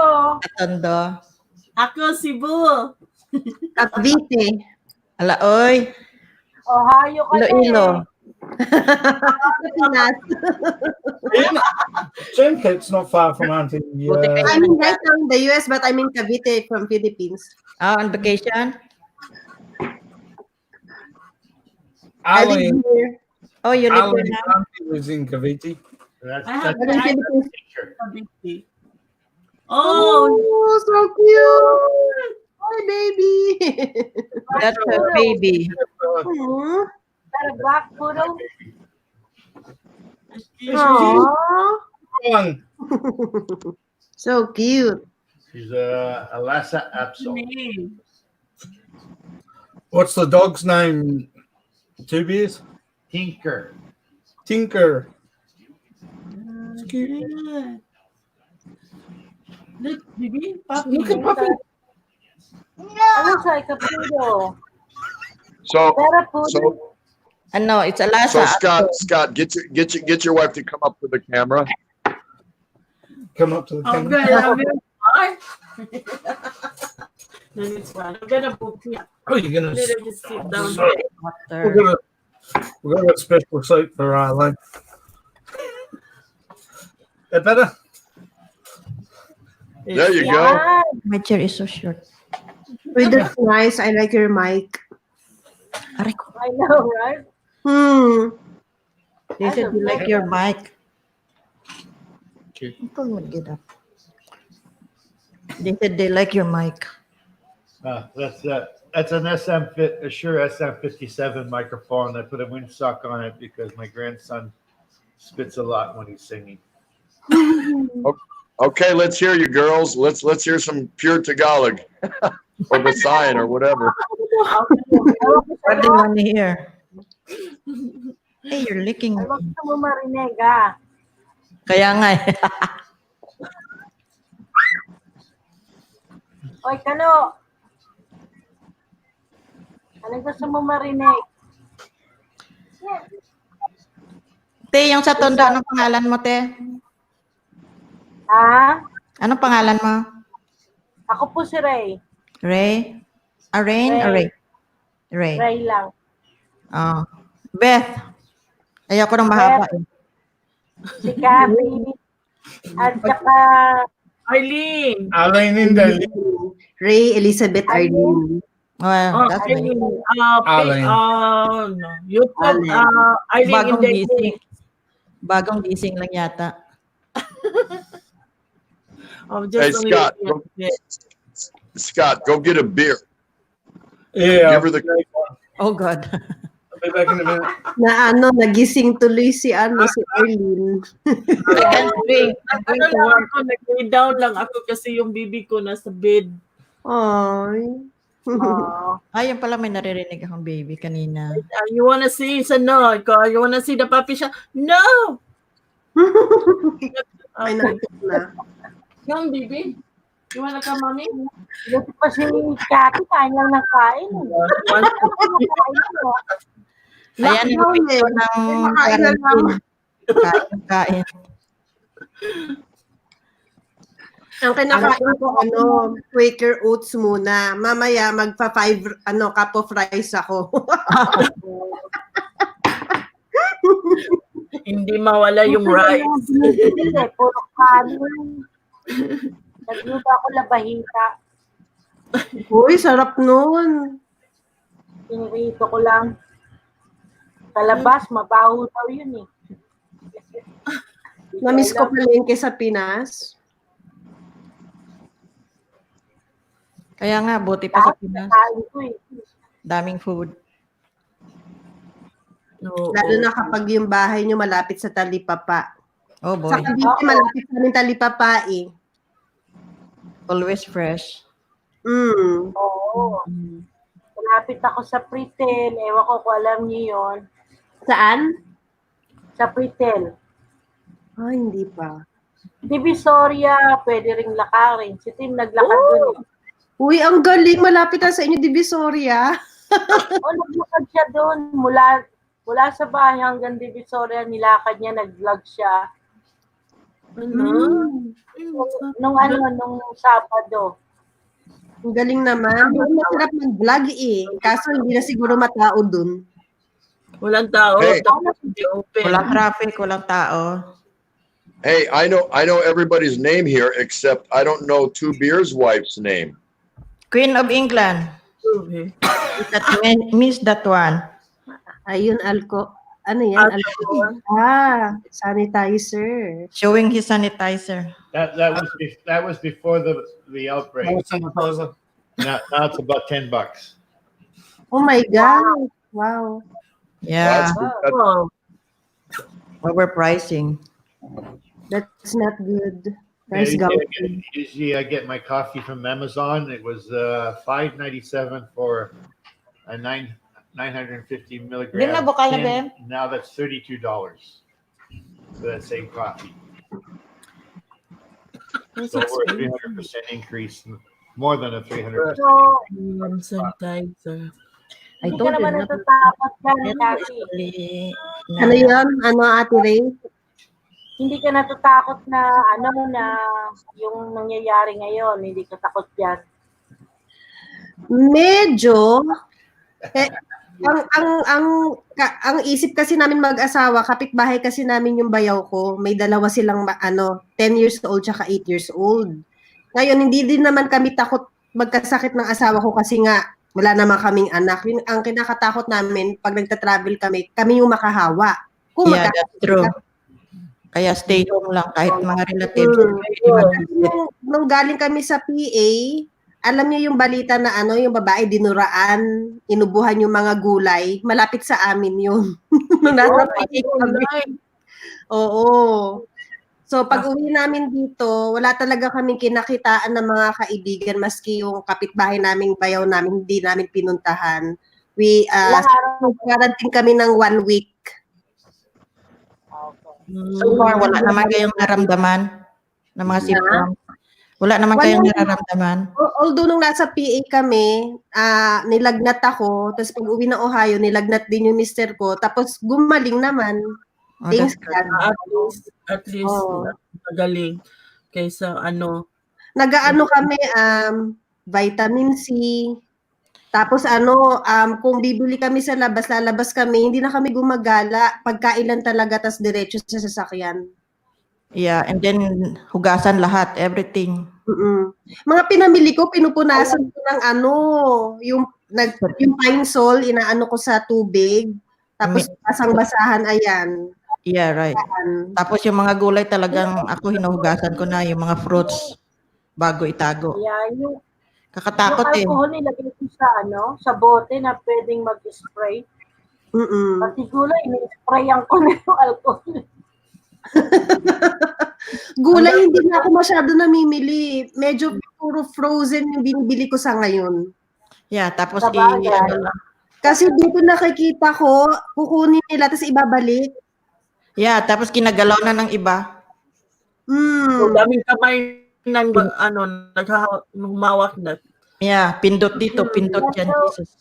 Tondo. Ako, Cebu. Cavite. Ala, oy. Ohio ka Iloilo. Pinas. It's not far from Auntie. Buti kayo I'm nandiyan. right now in the US, but I'm in Cavite from Philippines. On vacation? I live Ali, here. Oh, you live there Ali now? Auntie lives in Cavite. That's, I have I'm in tried Philippines. Oh, Oh, so cute. Hi, baby. That's her baby. Aw. That a black poodle? Aw. One. So cute. she's Alassa Absol. me. What's the dog's name? Tubies? Tinker. Tinker. Good. Look, baby, puppy. Look at Puppy. It looks like a poodle. So That a poodle? Ano, it's Alasa. Scott, get your wife to come up to the camera. Come up to the I'm camera. gonna have it. Then it's fine. I'm gonna book you. Oh, you're gonna. Let her just sit down So- there. We're gonna a special soap for Arlen. That better? There you go. Yeah. My chair is so short. Wait, that's nice. I like your mic. Aray ko. I know, right? They said you like your mic. Okay. Ikaw mag-get up. They said they like your mic. That's an a Shure SM57 microphone. I put a windsock on it because my grandson spits a lot when he's singing. Okay, let's hear you, girls. Let's hear some pure Tagalog or Visayan or whatever. What do you want to hear? Hey, you're licking Ay, me. wag ka mo marinig, ah. Kaya nga eh. Oy, Kano. Anong gusto mo marinig? Te, yung sa Tondo, anong pangalan mo, te? Ha? Anong pangalan mo? Ako po si Ray. Ray? Rain? Or Ray? Ray. Ray lang. Oh. Beth. Ayoko nang mahaba. eh. Si Kathy. At saka, Eileen. Arlene in there. Ray, Elizabeth, Arlene. Well, Oh, that's Eileen. nice. Eileen. No. YouTube. Eileen in Bagong the gising. Bagong gising lang yata. Hey, Scott, go get a beer. Yeah. Give her the. Oh, God. I'll be back in a minute. Nagising tuloy si Arlene. I can't drink. I'm going to work. Ako, nag-lay down lang ako kasi yung baby ko nasa bed. Ay. Ayun pala, may naririnig akong baby kanina. You wanna see no? You wanna see the puppy siya? No! Ay, nakita na. Come, baby. You wanna come, mommy? dito pa si Kathy, kain lang ng kain. Ayan yung picture ng quarantine. Kain. Ang kinakain ko, Quaker Oats muna. Mamaya, magpa-5, cup of rice ako. Hindi mawala yung rice. Puro kanin. Nagluto ako labahita. Uy, sarap nun. Pinirito ko lang. Sa labas, mabaho daw yun eh. Namiss ko palengke sa Pinas. Kaya nga, buti pa sa Pinas. Kain ko eh. Daming food. Oo. Lalo na kapag yung bahay nyo malapit sa talipapa. Oh Sa boy. Cavite, malapit sa aming talipapa eh. Always fresh. Mm. Oo. Malapit ako sa Pritel. Ewan ko kung alam niyo yon. Saan? Sa Pritel. Ah, hindi pa. Divisoria, pwede ring lakarin. Si Tim naglakad dun. Uy, ang galing. Malapit na sa inyo, Divisoria. Naglakad siya doon. Mula sa bahay hanggang Divisoria, nilakad niya, nag-vlog siya. Nung Sabado. Ang galing naman. Doon masarap mag-vlog eh. Kaso hindi na siguro matao dun. Walang tao. Hey. Open. Walang traffic, walang tao. Hey, I know everybody's name here except I don't know Two Beers' wife's name. Queen of England. That means that one. Ayun, ano yan? Sanitizer. Showing his sanitizer. That was before the outbreak. Now it's about $10. Oh my God. Wow. Yeah. Wow. Overpricing. That's not good. Yeah, Price gouging. usually I get my coffee from Amazon. It was $5.97 for a 950 milligram. Lim na bukal na, tin. Bem? Now that's $32 for that same coffee. So we're a 300% increase, more than a 300%. So, Sanitizer. I hindi ka told naman you. natatakot yan, Kathy. Ano yan? Ano, Ate Ray? Hindi ka natatakot na yung nangyayari ngayon. Hindi ka takot yan. Medyo. Ang isip kasi namin mag-asawa, kapitbahay kasi namin yung bayaw ko. May dalawa silang 10 years old tsaka 8 years old. Ngayon, hindi din naman kami takot magkasakit ng asawa ko kasi nga wala naman kaming anak. Yun, ang kinakatakot namin pag nagta-travel kami yung makahawa. Yeah, that's true. Kaya stay home lang kahit mga relatives. Nung galing kami sa PA, alam niyo yung balita na yung babae dinuraan, inubuhan yung mga gulay, malapit sa amin yun. Nung nasa PA kami. Oo. So pag uwi namin dito, wala talaga kaming kinakitaan ng mga kaibigan maski yung kapitbahay naming bayaw namin, hindi namin pinuntahan. We quarantine kami ng 1 week. So far, wala naman kayong naramdaman ng mga symptoms. Wala naman kayong nararamdaman. Although nung nasa PA kami, nilagnat ako, tapos pag uwi ng Ohio, nilagnat din yung mister ko, tapos gumaling naman. Thanks God. At least magaling kaysa Nag-aano kami, vitamin C, tapos kung bibili kami sa labas, lalabas kami, hindi na kami gumagala, pagkailan talaga, tas diretso sa sasakyan. Yeah, and then hugasan lahat, everything. Mga pinamili ko, pinupunasan ko ng yung pine sol, inaano ko sa tubig, tapos basang-basahan, ayan. Yeah, right. Tapos yung mga gulay talagang ako hinuhugasan ko na, yung mga fruits bago itago. Yeah, yung Kakatakot eh. alcohol nilagay ko sa bote na pwedeng mag-spray. Pati gulay, ini-sprayan ko na yung alcohol. Gulay, hindi na ako masyado namimili. Medyo puro frozen yung binibili ko sa ngayon. Yeah, tapos kasi dito nakikita ko, kukunin nila tapos ibabalik. Yeah, tapos kinagalaw na ng iba. So, daming kamay ng humawak na. Yeah, pindot dito, pindot yan, Jesus.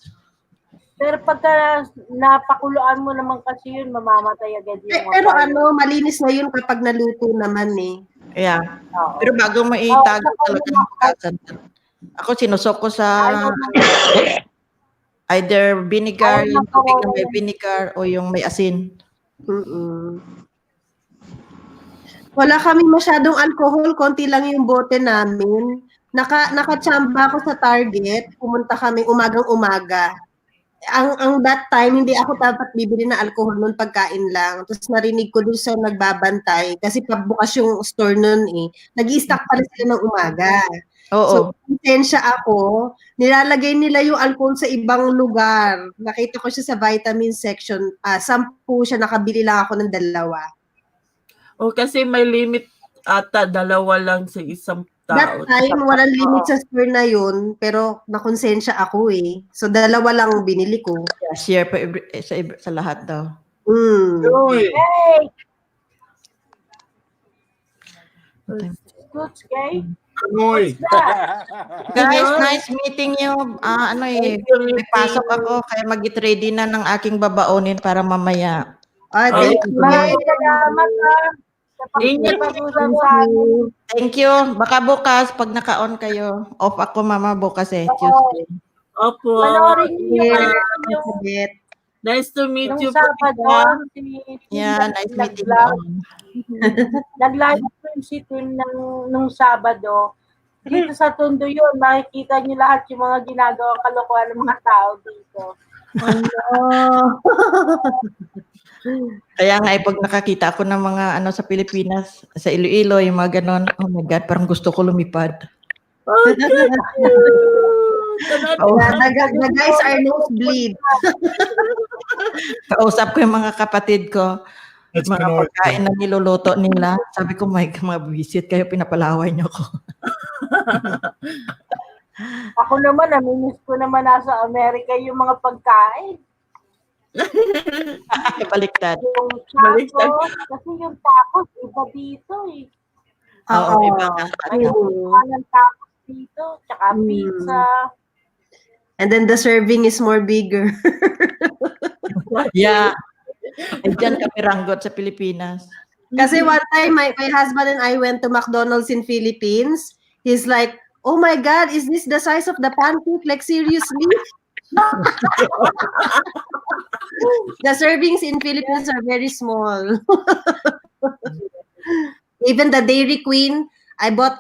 Pero pagka napakuluan mo naman kasi yun, mamamatay agad yung pero malinis na yun kapag naluto naman eh. Yeah. Pero bago mo itago talaga ng hugasan. Ako sinusok ko sa either vinegar, yung tubig na may vinegar o yung may asin. Wala kami masyadong alcohol, konti lang yung bote namin. Nakachamba ako sa Target, pumunta kami umagang-umaga. Ang that time, hindi ako dapat bibili na alcohol nun, pagkain lang. Tapos narinig ko dun sa nagbabantay, kasi pabukas yung store nun eh. Nag-i-stock pala sila ng umaga. Oo. So, konsensya ako, nilalagay nila yung alcohol sa ibang lugar. Nakita ko siya sa vitamin section. 10 siya, nakabili lang ako ng 2. O kasi may limit ata, 2 lang sa isang That tao. time, walang limit sa store na yun, pero nakonsensya ako eh. So, 2 lang binili ko. Share pa sa lahat daw. Uy, Hey! Scoots, okay? Kanoy. Guys, nice meeting you. May pasok ako kaya mag-get ready na ng aking babaonin para mamaya. Thank you. Maraming salamat ha. Sa Ingat. pag-usap sa amin. Thank you. Baka bukas, pag naka-on kayo, off ako mama bukas Tuesday. Opo. Panoorin niyo Yeah. yung Nice to meet nung you. Sabado. Yeah, nice meeting you. Nag-live stream si Tim nung Sabado. Dito sa Tondo yun, makikita niyo lahat yung mga ginagawang kalokohan ng mga tao dito. Kaya nga, pag nakakita ako ng mga sa Pilipinas, sa Iloilo, yung mga ganon, oh my God, parang gusto ko lumipad. The guys are nosebleed. Kausap ko yung mga kapatid ko, mga pagkain na niluluto nila. Sabi ko, mga visit kayo, pinapalaway niyo ko. Ako naman, namimiss ko naman nasa Amerika yung mga pagkain. Baliktad. Yung tacos, kasi yung tacos, iba dito eh. Oo, iba nga. May ng tacos dito, tsaka pizza. And then the serving is more bigger. Yeah. Ay, dyan kami ranggot sa Pilipinas. Kasi one time, my husband and I went to McDonald's in Philippines. He's like, oh my God, is this the size of the pancake? Like, seriously? The servings in Philippines are very small. Even the Dairy Queen, I bought,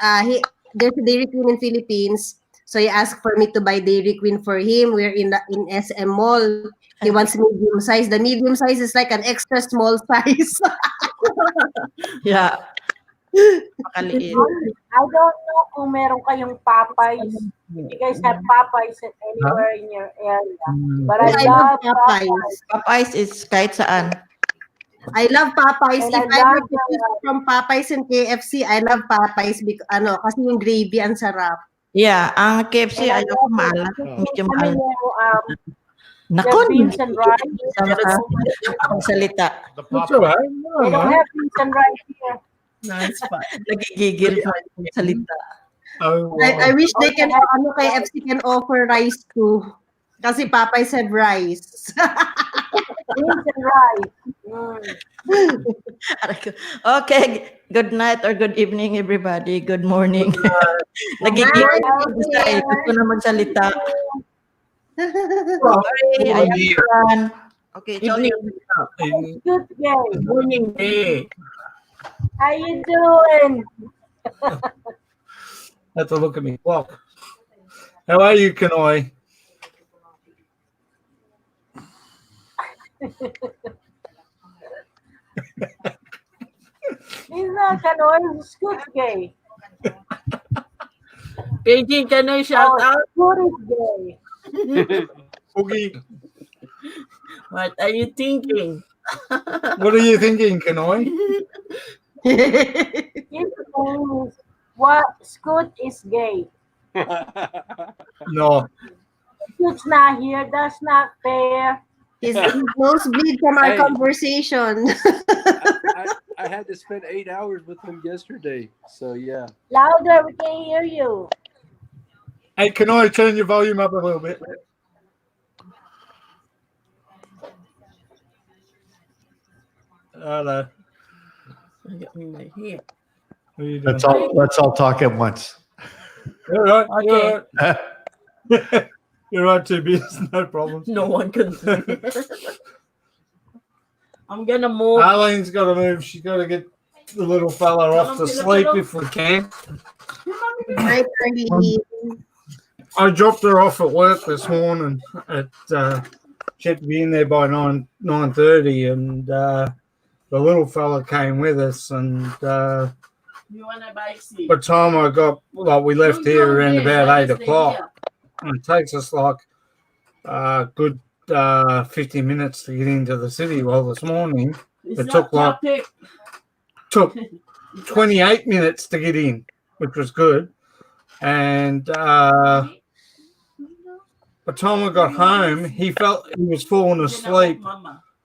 there's a Dairy Queen in Philippines. So he asked for me to buy Dairy Queen for him. We're in SM Mall. He wants medium size. The medium size is like an extra small size. Yeah. Makaliit. I don't know kung meron kayong Popeyes. You guys have Popeyes anywhere in your area. But I love Popeyes. Popeyes is kahit saan. I love Popeyes. And If I I were love to choose from Popeyes and KFC, I love Popeyes because kasi yung gravy ang sarap. Yeah, ang KFC And I ayoko love maalat. Medyo maalat. Nako, the beans and rice. Ang salita. That's all right. They don't have beans and rice here. Nice pa. Nagigigil sa salita. Oh, I wish they can, KFC can offer rice too. Kasi Popeyes have rice. Beans and rice. Okay, good night or good evening everybody. Good morning. Nagigigil sa gusto na magsalita. Sorry, I am okay, sorry. Good day. Morning day. How you doing? have to look at me clock. How are you, Kanoi? He's not Kanoy, he's good gay. Beijing Kanoy, shout out. Good is gay. Boogie, What are you thinking? what are you thinking, Kanoi? His name is what Scoot is gay. No. Scoot's not here, that's not fair. His nosebleed from our conversation. I had to spend 8 hours with him yesterday. So yeah. Louder, we can hear you. Hey, Kanoi, turn your volume up a little bit. Hello. I got me my hair. What are you doing? Let's all talk at once. You're right. You're Okay. right. You're right, TB. No problem. No one can see. I'm gonna move. Arlene's got to move. She's got to get the little fella off to sleep if we can. Hi, Arlene. I dropped her off at work this morning. She had to be in there by 9:30, and the little fella came with us, and You want a bike seat? by the time I got, like, we left here around about 8 o'clock. And it takes us like a good 50 minutes to get into the city. Well, this morning It's it not took 28 minutes to get in, which was good. And by the time I got home, he was falling asleep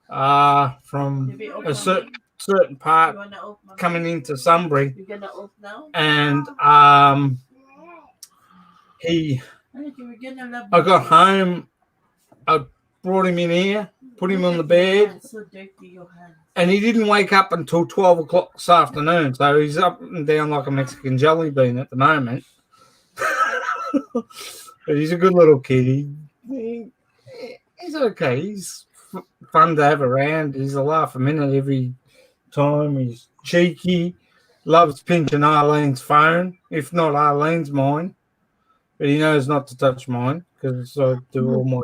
from a certain part coming into Sunbury. You're gonna off now? And I I got home, I brought him in here, put him on the bed, So dirty, your hands. and he didn't wake up until 12 o'clock this afternoon. So he's up and down like a Mexican jelly bean at the moment. But he's a good little kid. He's okay. He's fun to have around. He's a laugh a minute every time. He's cheeky. Loves pinching Arlene's phone, if not Arlene's mine. But he knows not to touch mine because I do all my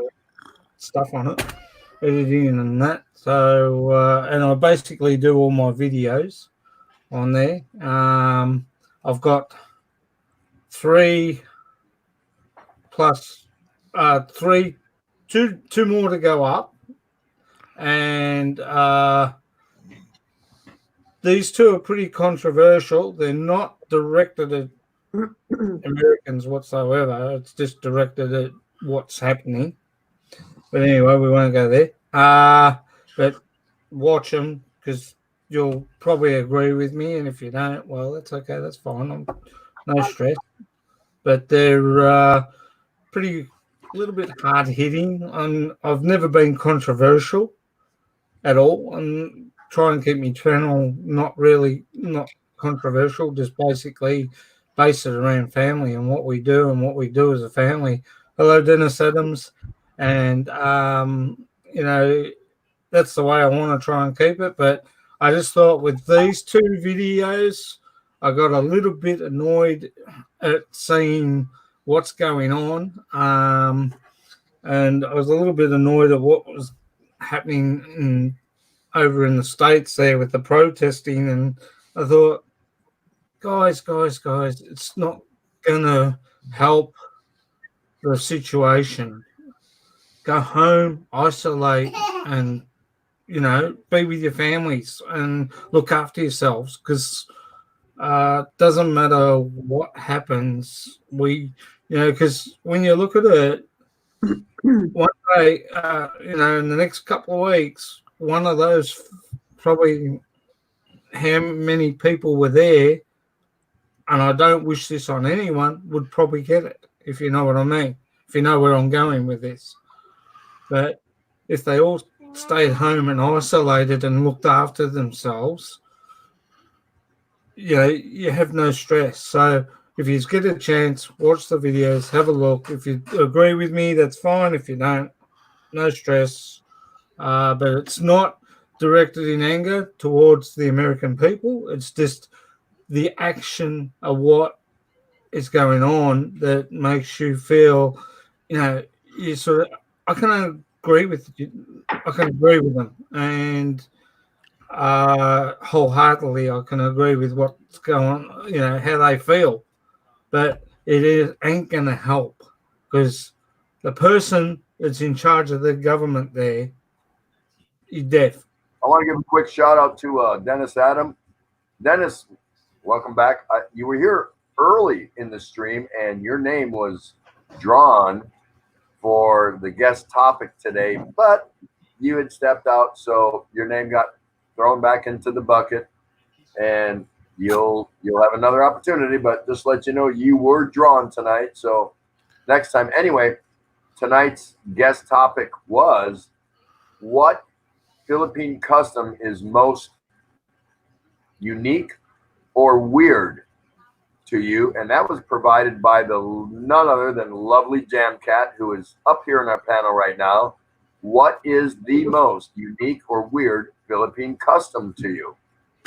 stuff on it, editing and that. So, and I basically do all my videos on there. I've got 3 plus 2 more to go up, and these 2 are pretty controversial. They're not directed at Americans whatsoever. It's just directed at what's happening. But anyway, we won't go there. But watch them because you'll probably agree with me, and if you don't, well, that's okay. That's fine. No stress. But they're pretty, a little bit hard hitting. I've never been controversial at all, and try and keep my channel not controversial. Just basically base it around family and what we do as a family. Hello, Dennis Adams, and that's the way I want to try and keep it. But I just thought with these 2 videos, I got a little bit annoyed at seeing what's going on, and I was a little bit annoyed at what was happening over in the States there with the protesting, and I thought, guys, it's not going to help the situation. Go home, isolate, and be with your families and look after yourselves, because doesn't matter what happens. Because when you look at it, one day, in the next couple of weeks, one of those, probably how many people were there, and I don't wish this on anyone, would probably get it, if you know what I mean, if you know where I'm going with this. But if they all stayed home and isolated and looked after themselves, you have no stress. So if you get a chance, watch the videos, have a look. If you agree with me, that's fine. If you don't, no stress. But it's not directed in anger towards the American people. It's just the action of what is going on that makes you feel, you sort of, I can agree with you. I can agree with them. And wholeheartedly, I can agree with what's going on, how they feel. But it ain't going to help, because the person that's in charge of the government there is deaf. I want to give a quick shout out to Dennis Adam. Dennis, welcome back. You were here early in the stream, and your name was drawn for the guest topic today, but you had stepped out, so your name got thrown back into the bucket, and you'll have another opportunity. But just let you know, you were drawn tonight, so next time. Anyway, tonight's guest topic was, what Philippine custom is most unique or weird to you? And that was provided by none other than lovely Jam Cat, who is up here in our panel right now. What is the most unique or weird Philippine custom to you?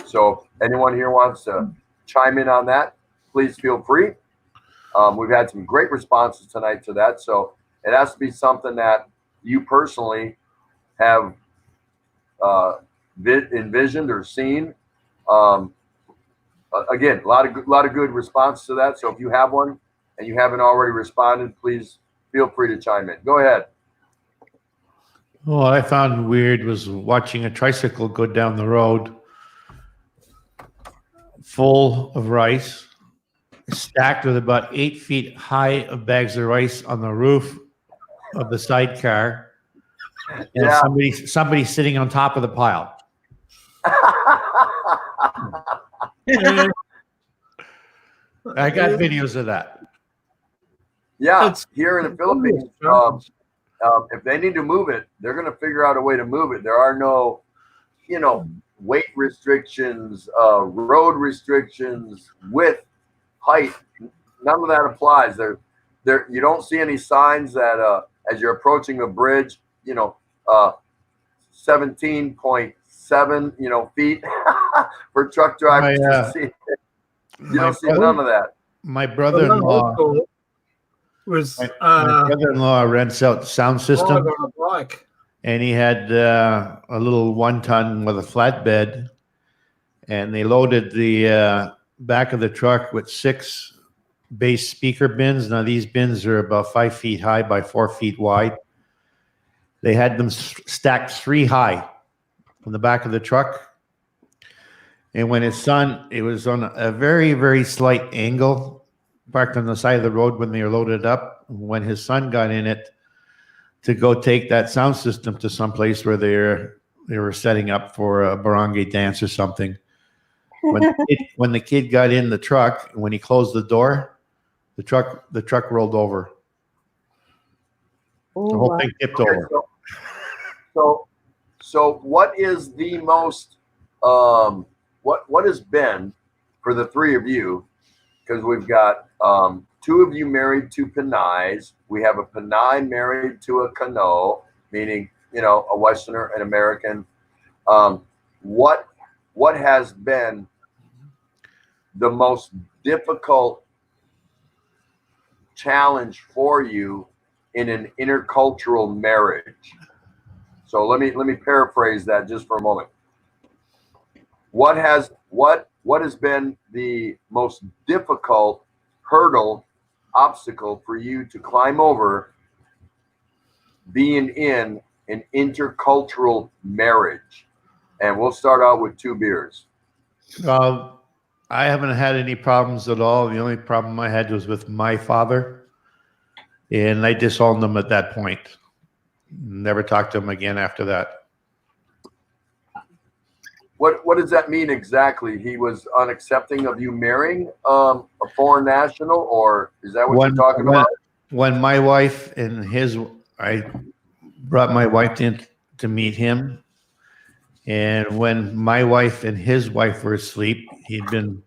So anyone here wants to chime in on that, please feel free. We've had some great responses tonight to that. So it has to be something that you personally have envisioned or seen. again, a lot of good response to that. So if you have one and you haven't already responded, please feel free to chime in. Go ahead. What I found weird was watching a tricycle go down the road full of rice, stacked with about 8 feet high of bags of rice on the roof of the sidecar, and Yeah. somebody sitting on top of the pile. I got videos of that. Yeah, It's- here in the Philippines, if they need to move it, they're going to figure out a way to move it. There are no, weight restrictions, road restrictions, width, height. None of that applies. There, you don't see any signs that as you're approaching the bridge, 17.7, feet for truck drivers to see. You don't see none of that. My brother-in-law was my brother-in-law rents out sound system, on a bike. and he had a little 1-ton with a flatbed, and they loaded the back of the truck with 6 bass speaker bins. Now these bins are about 5 feet high by 4 feet wide. They had them stacked 3 high on the back of the truck. And when his son, it was on a very, very slight angle, parked on the side of the road when they were loaded up. When his son got in it to go take that sound system to someplace where they were setting up for a barangay dance or something. When the kid got in the truck, when he closed the door, the truck rolled over. The whole thing tipped over. So what is the most what has been for the 3 of you? Because we've got 2 of you married to Pinays. We have a Pinay married to a Kano, meaning a Westerner, an American. What has been the most difficult challenge for you in an intercultural marriage? So let me paraphrase that just for a moment. What has been the most difficult hurdle, obstacle for you to climb over being in an intercultural marriage? And we'll start out with 2 beers. I haven't had any problems at all. The only problem I had was with my father, and I disowned him at that point. Never talked to him again after that. What does that mean exactly? He was unaccepting of you marrying a foreign national, or is that what you're talking about? When my wife and I brought my wife in to meet him, and when my wife and his wife were asleep, he'd been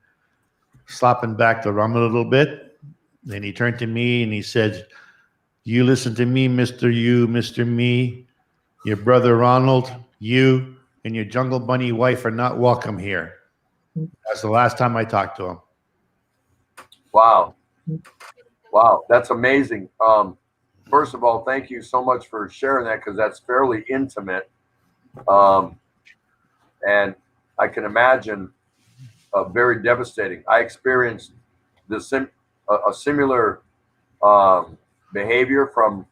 slopping back the rum a little bit. Then he turned to me and he said, "You listen to me, Mr. Me. Your brother Ronald, you and your Jungle Bunny wife are not welcome here." That's the last time I talked to him. Wow, that's amazing. First of all, thank you so much for sharing that, because that's fairly intimate. And I can imagine very devastating. I experienced a similar behavior from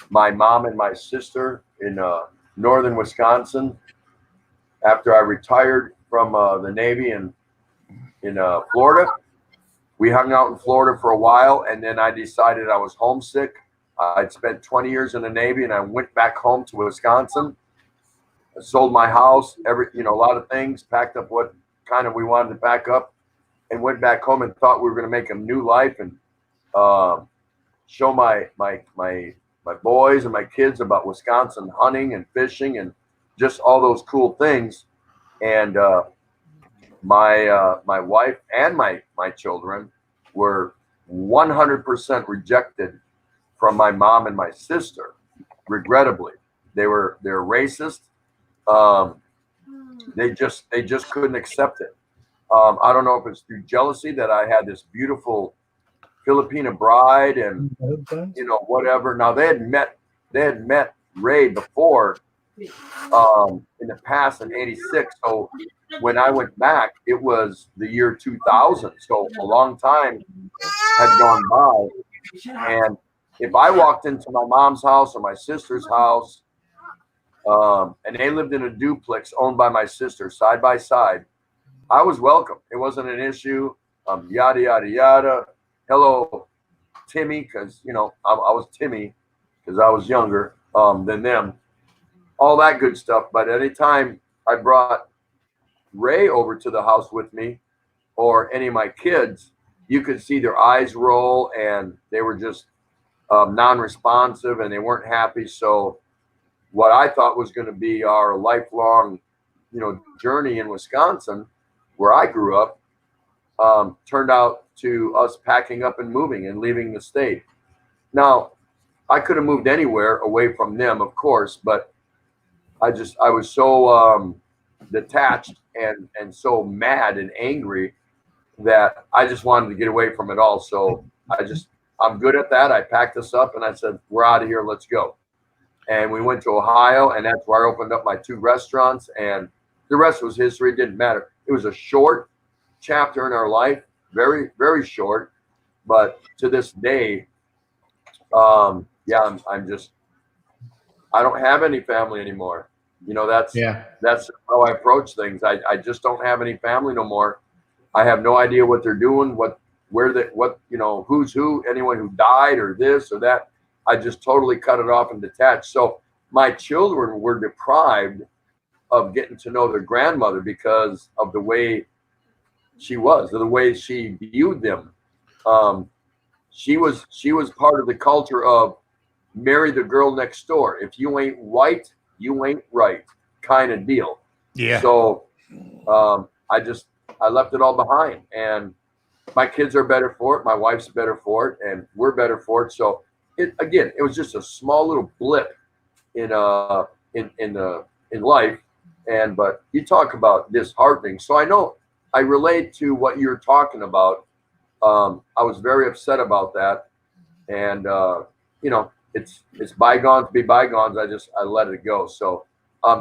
my mom and my sister in northern Wisconsin. After I retired from the Navy in Florida, we hung out in Florida for a while, and then I decided I was homesick. I'd spent 20 years in the Navy, and I went back home to Wisconsin. I sold my house, a lot of things, packed up what kind of we wanted to pack up, and went back home and thought we were going to make a new life and show my boys and my kids about Wisconsin hunting and fishing and just all those cool things. And my wife and my children were 100% rejected from my mom and my sister. Regrettably, they're racist. They just couldn't accept it. I don't know if it's through jealousy that I had this beautiful Filipina bride and whatever. Now they had met Ray before in the past in '86. So when I went back, it was the year 2000. So a long time had gone by. And if I walked into my mom's house or my sister's house, and they lived in a duplex owned by my sister side by side, I was welcome. It wasn't an issue. Yada, yada, yada. Hello, Timmy, because, you know, I was Timmy because I was younger than them. All that good stuff. But anytime I brought Ray over to the house with me or any of my kids, you could see their eyes roll and they were just non-responsive and they weren't happy. So what I thought was going to be our lifelong, you know, journey in Wisconsin, where I grew up, turned out to us packing up and moving and leaving the state. Now, I could have moved anywhere away from them, of course, but I was so detached and so mad and angry that I just wanted to get away from it all. So I'm good at that. I packed us up and I said, we're out of here. Let's go. And we went to Ohio, and that's where I opened up my 2 restaurants, and the rest was history. It didn't matter. It was a short chapter in our life, very, very short, but to this day, yeah, I don't have any family anymore. You know, that's how I approach things. I just don't have any family no more. I have no idea what they're doing, you know, who's who, anyone who died or this or that. I just totally cut it off and detached. So my children were deprived of getting to know their grandmother because of the way she was, the way she viewed them. She was part of the culture of marry the girl next door. If you ain't white, you ain't right, kind of deal. Yeah. So I left it all behind, and my kids are better for it. My wife's better for it, and we're better for it. So it was just a small little blip in life. But you talk about disheartening. So I know I relate to what you're talking about. I was very upset about that, and you know, it's bygones be bygones. I let it go. So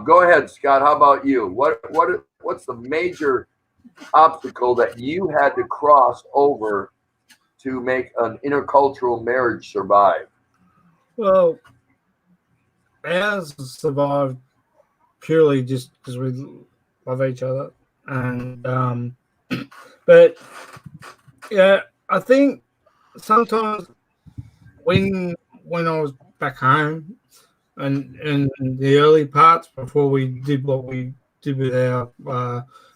go ahead, Scott. How about you? What's the major obstacle that you had to cross over to make an intercultural marriage survive? Well, ours survived purely just because we love each other, and but yeah, I think sometimes when I was back home and in the early parts before we did what we did with our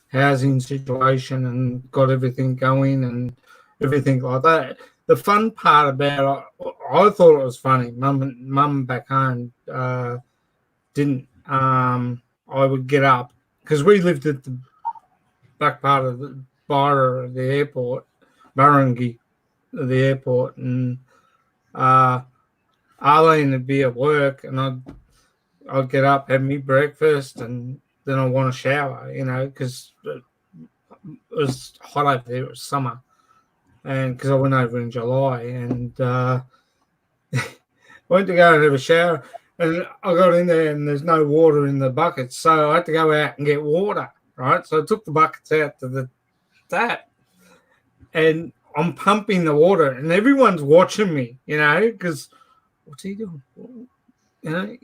housing situation and got everything going and everything like that. The fun part about it, I thought it was funny. Mum back home didn't. I would get up because we lived at the back part of the bar of the airport, Barangay, the airport, and Arlene would be at work, and I'd get up, have me breakfast, and then I want to shower, you know, because it was hot over there. It was summer, and because I went over in July, and went to go and have a shower, and I got in there, and there's no water in the buckets, so I had to go out and get water, right? So I took the buckets out to the tap, and I'm pumping the water, and everyone's watching me, you know, because what's he doing? You know,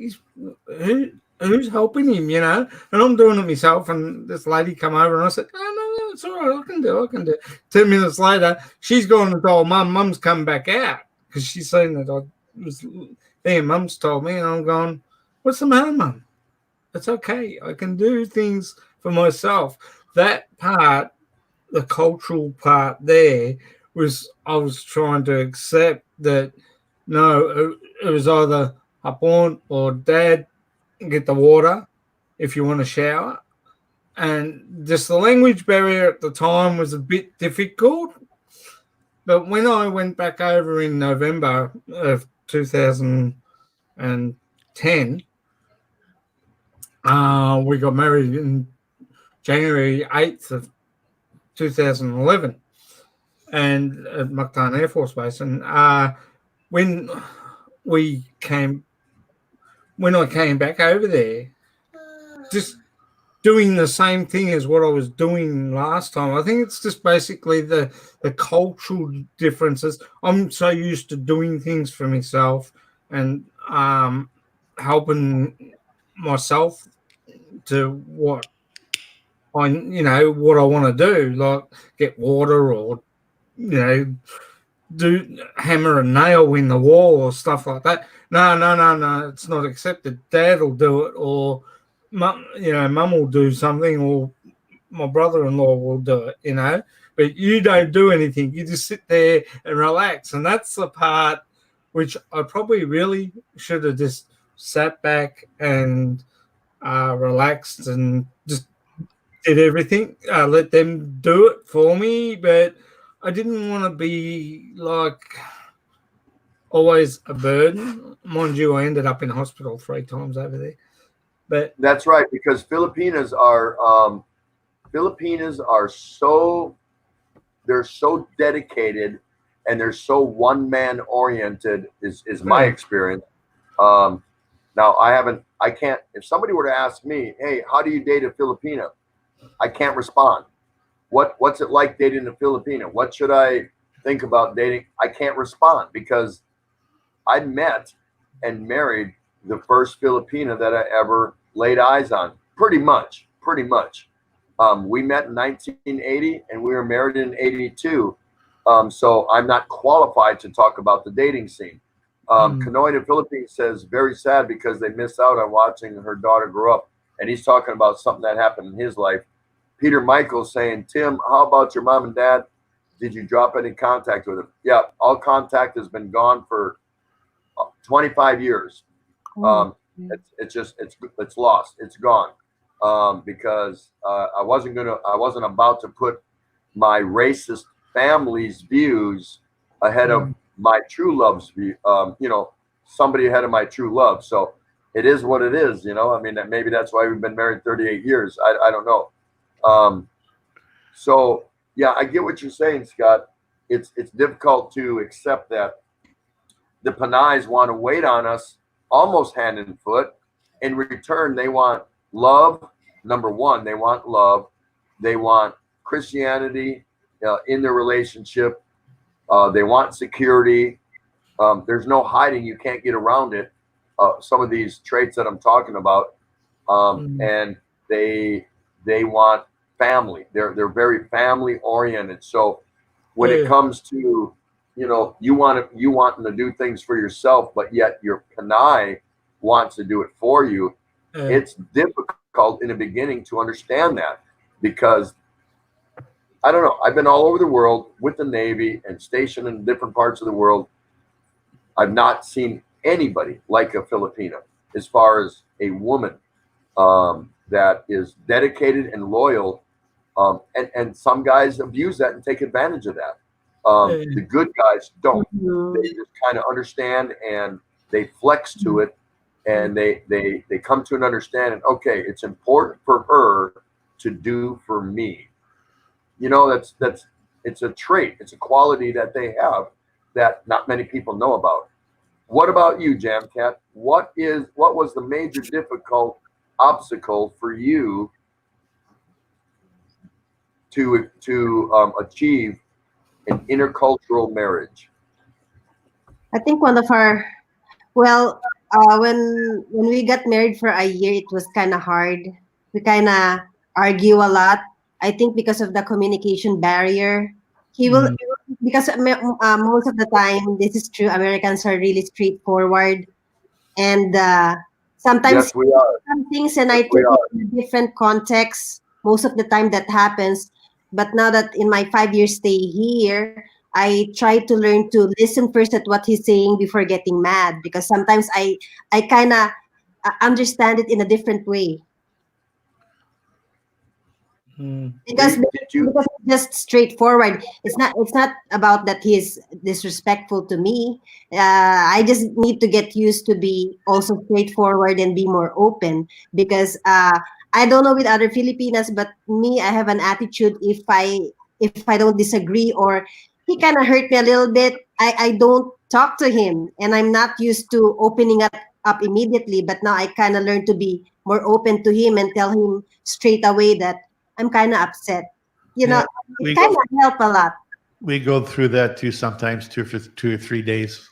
who's helping him, you know? And I'm doing it myself, and this lady come over, and I said, no, it's all right, I can do it. 10 minutes later, she's gone and told Mum. Mum's come back out because she's seen that I was there. Mum's told me, and I'm going, what's the matter, Mum? It's okay. I can do things for myself. That part, the cultural part there, was I was trying to accept that, no, it was either up on or Dad, get the water if you want to shower. And just the language barrier at the time was a bit difficult. But when I went back over in November of 2010, we got married in January 8th of 2011 and at Mactan Air Force Base. And when I came back over there, just doing the same thing as what I was doing last time. I think it's just basically the cultural differences. I'm so used to doing things for myself and helping myself to what I want to do, like get water or do hammer a nail in the wall or stuff like that. No, it's not accepted. Dad will do it, or mum will do something, or my brother-in-law will do it, but you don't do anything. You just sit there and relax. And that's the part which I probably really should have just sat back and relaxed and just did everything, let them do it for me. But I didn't want to be like always a burden. Mind you, I ended up in hospital 3 times over there. But that's right, because Filipinas are so dedicated and they're so one-man oriented is my experience. Now I can't, if somebody were to ask me, hey, how do you date a Filipina? I can't respond. What's it like dating a Filipina? What should I think about dating? I can't respond because I met and married the first Filipina that I ever laid eyes on. Pretty much. We met in 1980 and we were married in 82. So I'm not qualified to talk about the dating scene. Kanoy in the Philippines says very sad because they miss out on watching her daughter grow up. And he's talking about something that happened in his life. Peter Michael saying, Tim, how about your mom and dad? Did you drop any contact with them? Yeah, all contact has been gone for 25 years. It's lost. It's gone. Because I wasn't about to put my racist family's views ahead of my true love's view. Somebody ahead of my true love. So it is what it is. I mean, maybe that's why we've been married 38 years. I don't know. So yeah, I get what you're saying, Scott. It's difficult to accept that the Panays want to wait on us almost hand and foot. In return, they want love. Number one, they want love. They want Christianity in their relationship. They want security. There's no hiding. You can't get around it. Some of these traits that I'm talking about, and they want family. They're very family oriented. So when it comes to you wanting to do things for yourself, but yet your Panay wants to do it for you, it's difficult in the beginning to understand that, because I don't know. I've been all over the world with the Navy and stationed in different parts of the world. I've not seen anybody like a Filipina as far as a woman that is dedicated and loyal. And some guys abuse that and take advantage of that. The good guys don't. They just kind of understand and they flex to it, and they come to an understanding. Okay, it's important for her to do for me. It's a trait. It's a quality that they have that not many people know about. What about you, Jamcat? What was the major difficult obstacle for you to achieve an intercultural marriage? I think one of our, when we got married for a year, it was kind of hard. We kind of argue a lot. I think because of the communication barrier. He will, because most of the time, this is true, Americans are really straightforward. And sometimes yes, we are. some things, and I take it in different contexts. Most of the time that happens. But now that in my 5-year stay here, I try to learn to listen first at what he's saying before getting mad, because sometimes I kind of understand it in a different way. Because it's just straightforward. It's not about that he's disrespectful to me. I just need to get used to be also straightforward and be more open, because I don't know with other Filipinas, but me, I have an attitude. If I don't disagree or he kind of hurt me a little bit, I don't talk to him, and I'm not used to opening up immediately. But now I kind of learn to be more open to him and tell him straight away that I'm kind of upset. You know, we- it kind of help a lot. We go through that too sometimes, for 2 or 3 days.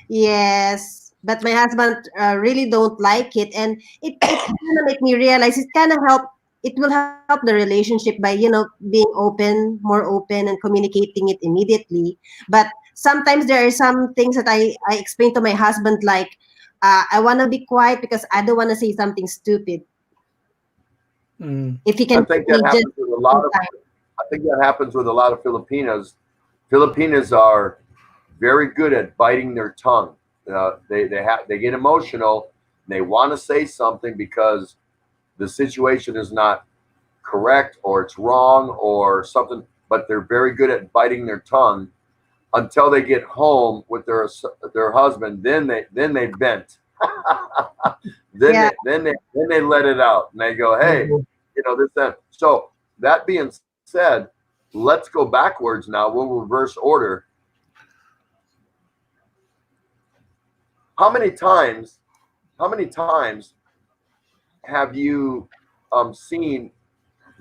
Yes, but my husband really don't like it, and it kind of make me realize it kind of help. It will help the relationship by being open, more open, and communicating it immediately. But sometimes there are some things that I explain to my husband, like I want to be quiet because I don't want to say something stupid. If he I can, think that happens with a lot of. I think that happens with a lot of Filipinas. Filipinas are very good at biting their tongue. They get emotional. They want to say something because the situation is not correct or it's wrong or something, but they're very good at biting their tongue until they get home with their husband. Then they vent. then they let it out and they go, hey, this that. So that being said, let's go backwards now. We'll reverse order. How many times have you seen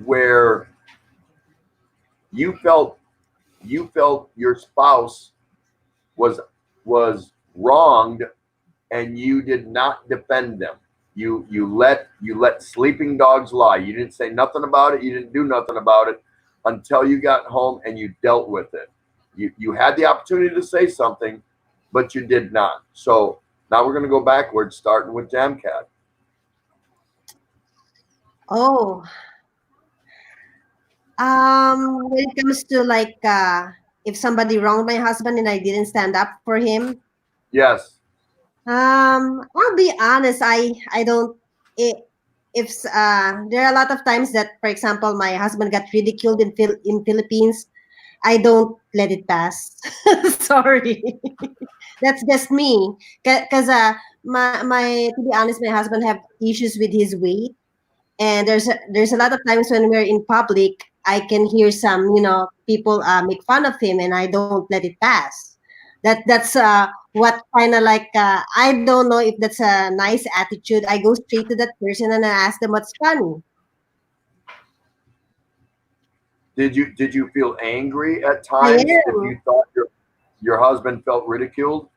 where you felt your spouse was wronged and you did not defend them? You let sleeping dogs lie. You didn't say nothing about it. You didn't do nothing about it until you got home and you dealt with it. You had the opportunity to say something, but you did not. So now we're going to go backwards, starting with Jamcat. Oh, when it comes to like if somebody wronged my husband and I didn't stand up for him, yes. I'll be honest. I don't. If there are a lot of times that, for example, my husband got ridiculed in Philippines, I don't let it pass. Sorry, that's just me. Cause my to be honest, my husband have issues with his weight, and there's a lot of times when we're in public, I can hear some people make fun of him, and I don't let it pass. That's what kind of like I don't know if that's a nice attitude. I go straight to that person and I ask them what's funny. Did you feel angry at times if you thought your husband felt ridiculed?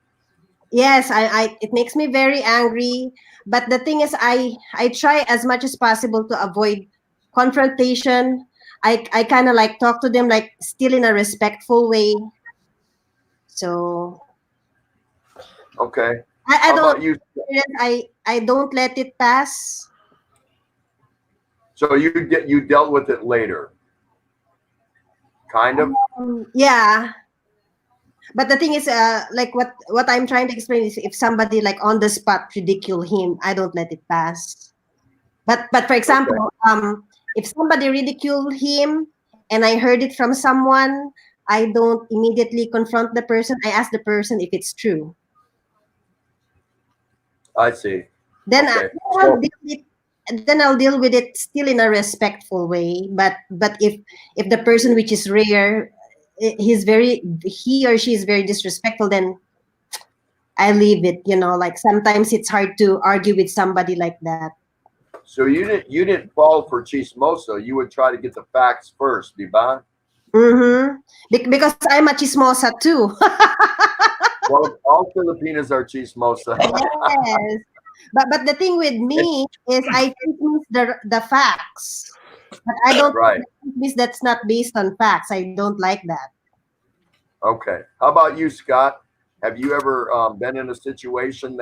Yes, I it makes me very angry. But the thing is, I try as much as possible to avoid confrontation. I kind of like talk to them like still in a respectful way. So okay, I don't about you? I don't let it pass. So you dealt with it later, kind of. Yeah. But the thing is, like what I'm trying to explain is, if somebody like on the spot ridicule him, I don't let it pass. But for example, if somebody ridicule him and I heard it from someone, I don't immediately confront the person. I ask the person if it's true. I see. Then Okay. I'll deal with it still in a respectful way. But if the person, which is rare, he or she is very disrespectful, then I leave it. Like sometimes it's hard to argue with somebody like that. So you didn't fall for chismoso. You would try to get the facts first, diba? Because I'm a chismosa too. Well, all Filipinas are chismosa. Yes. But the thing with me is I think the facts. But I don't think that's not based on facts. I don't like that. Okay. How about you, Scott? Have you ever been in a situation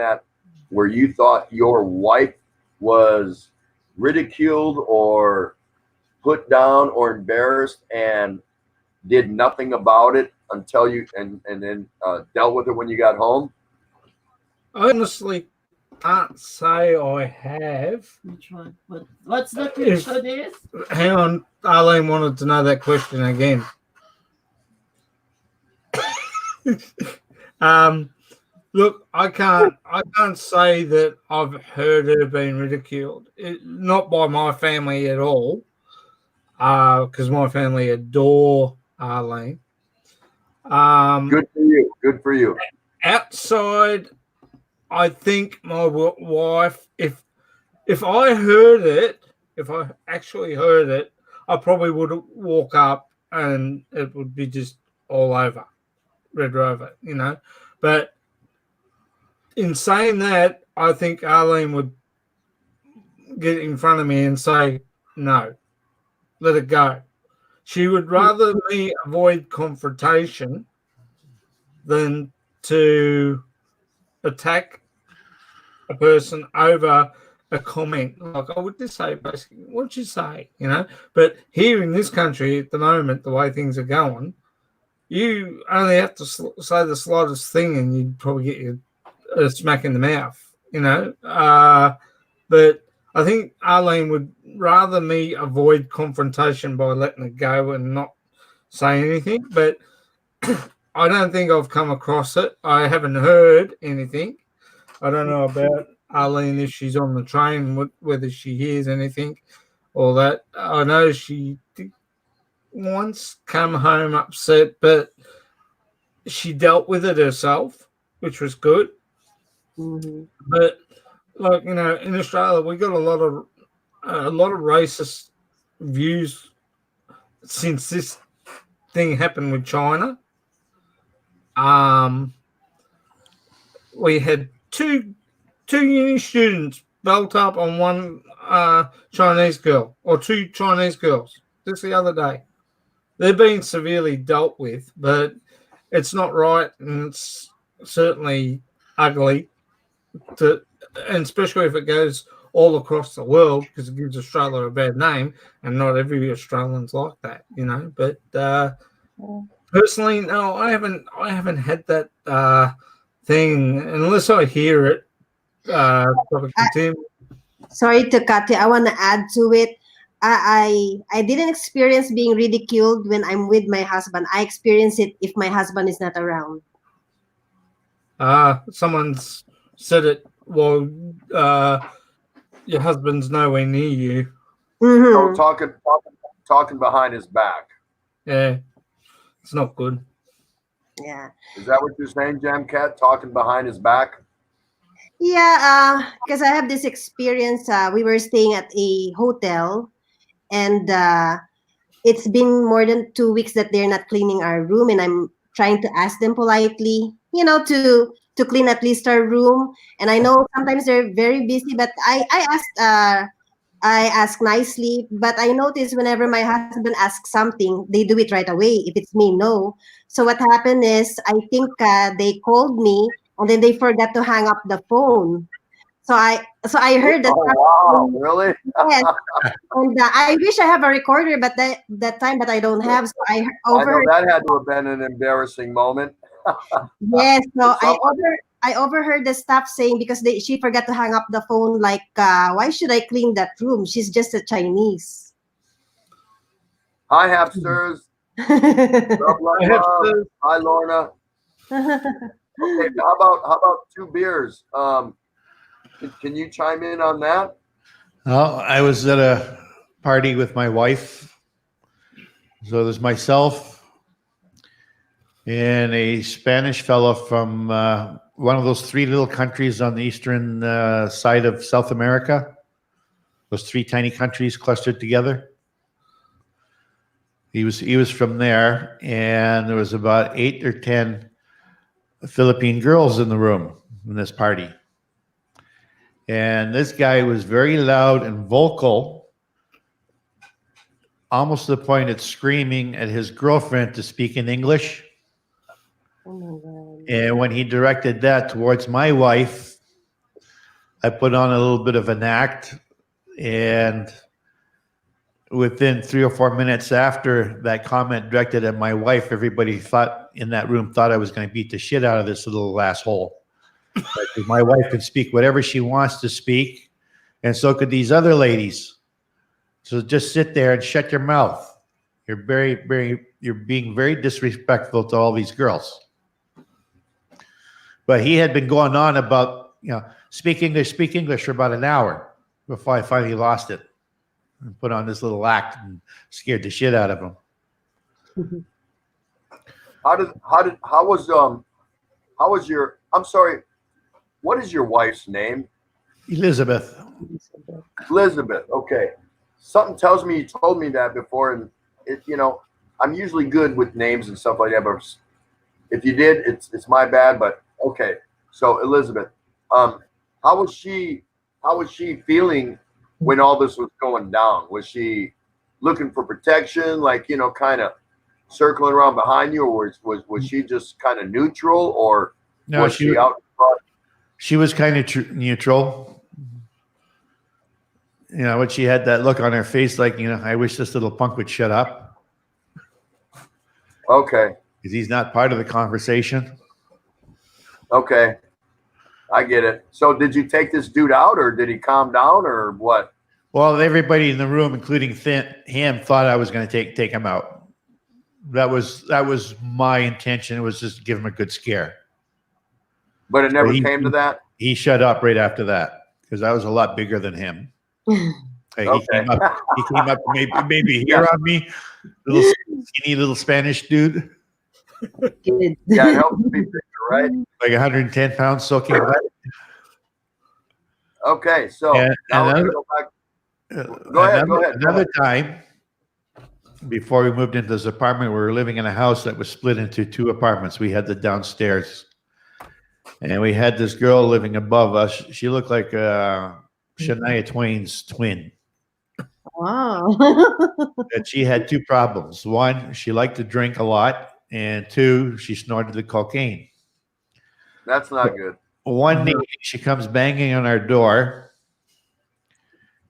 where you thought your wife was ridiculed or put down or embarrassed and did nothing about it until you and then dealt with it when you got home? I honestly can't say I have. Which one? What's the question is? Hang on, Arlene wanted to know that question again. Look, I can't say that I've heard her being ridiculed. Not by my family at all, because my family adore Arlene. Good for you. Good for you. Outside, I think my wife, if if I heard it, if I actually heard it, I probably would walk up and it would be just all over, Red Rover, you know. But in saying that, I think Arlene would get in front of me and say, no, let it go. She would rather me avoid confrontation than to attack a person over a comment. Like, I would just say, basically, what'd you say? You know? But here in this country at the moment, the way things are going, you only have to say the slightest thing and you'd probably get a smack in the mouth, you know? But I think Arlene would rather me avoid confrontation by letting it go and not say anything. But I don't think I've come across it. I haven't heard anything. I don't know about Arlene if she's on the train, whether she hears anything or that. I know she did once come home upset, but she dealt with it herself, which was good. Mm-hmm. But like, you know, in Australia, we got a lot of racist views since this thing happened with China. We had two uni students belt up on one Chinese girl, or two Chinese girls, just the other day. They're being severely dealt with, but it's not right, and it's certainly ugly, and especially if it goes all across the world, because it gives Australia a bad name, and not every Australian's like that, you know. But personally, no, I haven't had that thing unless I hear it. Probably continue. Sorry to cut you. I want to add to it. I didn't experience being ridiculed when I'm with my husband. I experience it if my husband is not around. Someone's said it while your husband's nowhere near you. Mm-hmm. So talking behind his back. Yeah, it's not good. Yeah. Is that what you're saying, Jam Cat? Talking behind his back? Yeah, because I have this experience. We were staying at a hotel, and it's been more than 2 weeks that they're not cleaning our room, and I'm trying to ask them politely, you know, to clean at least our room. And I know sometimes they're very busy, but I ask nicely. But I notice whenever my husband asks something, they do it right away. If it's me, no. So what happened is, I think they called me, and then they forgot to hang up the phone. So I heard that. Oh, wow, really? Yes. And I wish I have a recorder, but that time, but I don't have. So I overheard. I know that had to have been an embarrassing moment. Yes. So I overheard the staff saying, because she forgot to hang up the phone. Like, why should I clean that room? She's just a Chinese. Hi, Hapsters. Hi, Lorna. Okay, how about 2 beers? Can you chime in on that? Well, I was at a party with my wife. So there's myself and a Spanish fellow from one of those 3 little countries on the eastern side of South America. Those 3 tiny countries clustered together. He was from there, and there was about 8 or 10 Philippine girls in the room in this party. And this guy was very loud and vocal, almost to the point of screaming at his girlfriend to speak in English. Oh my God. And when he directed that towards my wife, I put on a little bit of an act, and within 3 or 4 minutes after that comment directed at my wife, everybody in that room thought I was going to beat the shit out of this little asshole. Like, my wife can speak whatever she wants to speak, and so could these other ladies. So just sit there and shut your mouth. You're being very disrespectful to all these girls. But he had been going on about, speak English for about an hour before I finally lost it and put on this little act and scared the shit out of him. How was your, I'm sorry, what is your wife's name? Elizabeth. Elizabeth. Okay. Something tells me you told me that before, and it, I'm usually good with names and stuff like that, but if you did, it's my bad. But okay. So Elizabeth, how was she feeling when all this was going down? Was she looking for protection, like, kind of circling around behind you, or was she just kind of neutral, or No, was she out in front? She was kind of neutral. But she had that look on her face like, I wish this little punk would shut up. Okay. Because he's not part of the conversation. Okay. I get it. So did you take this dude out, or did he calm down, or what? Well, everybody in the room, including him, thought I was going to take him out. That was my intention. It was just to give him a good scare. But it never came to that? He shut up right after that because I was a lot bigger than him. He came up maybe here on me, little skinny little Spanish dude. Yeah, it helps to be bigger, right? Like 110 pounds soaking wet. Okay, so now we're gonna go back. Go ahead. Another time, before we moved into this apartment, we were living in a house that was split into two apartments. We had the downstairs, and we had this girl living above us. She looked like Shania Twain's twin. Wow. That she had two problems. One, she liked to drink a lot, and two, she snorted the cocaine. That's not good. One day, she comes banging on our door,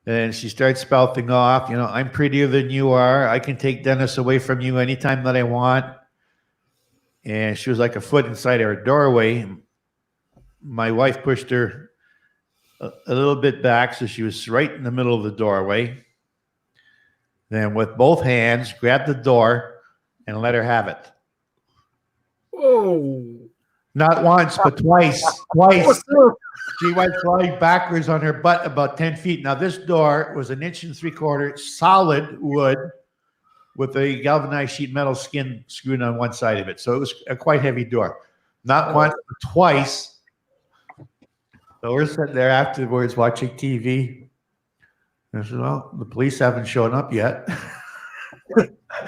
and she starts spouting off, I'm prettier than you are. I can take Dennis away from you anytime that I want. And she was like a foot inside our doorway. My wife pushed her a little bit back, so she was right in the middle of the doorway. Then with both hands, grabbed the door and let her have it. Oh. Not once, but twice. Twice. She went flying backwards on her butt about 10 feet. Now, this door was 1 3/4 inch solid wood with a galvanized sheet metal skin screwed on one side of it. So it was a quite heavy door. Not once, but twice. So we're sitting there afterwards watching TV. I said, well, the police haven't shown up yet.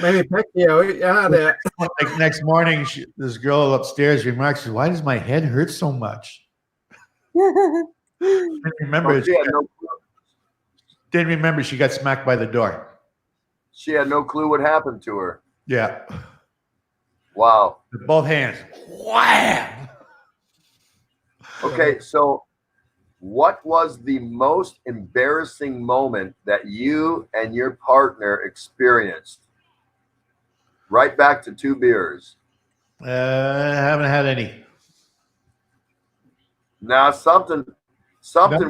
Maybe there. Like next morning, this girl upstairs remarks, why does my head hurt so much? Didn't remember she got smacked by the door. She had no clue what happened to her. Yeah. Wow. With both hands. Wham! Okay, so what was the most embarrassing moment that you and your partner experienced? Right back to 2 beers. I haven't had any. Now something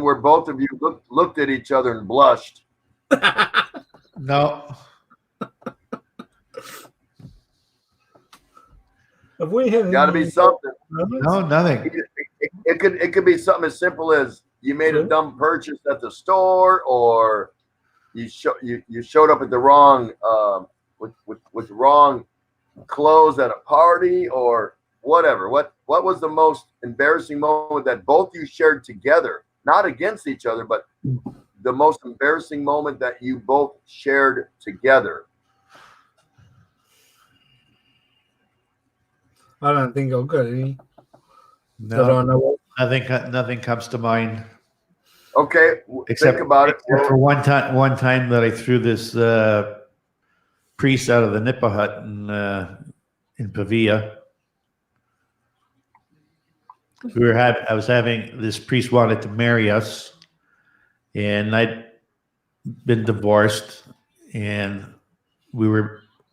where both of you looked at each other and blushed. No. Have we had Got to be something. No, nothing. It could be something as simple as you made a dumb purchase at the store, or you showed up at the wrong with the wrong clothes at a party, or whatever. What was the most embarrassing moment that both you shared together, not against each other, but the most embarrassing moment that you both shared together? I don't think I've got any. No, I don't know. Nothing comes to mind. Okay, Except, think about it. Except for one time that I threw this priest out of the Nipa hut in Pavia. I was having this priest wanted to marry us, and I'd been divorced, and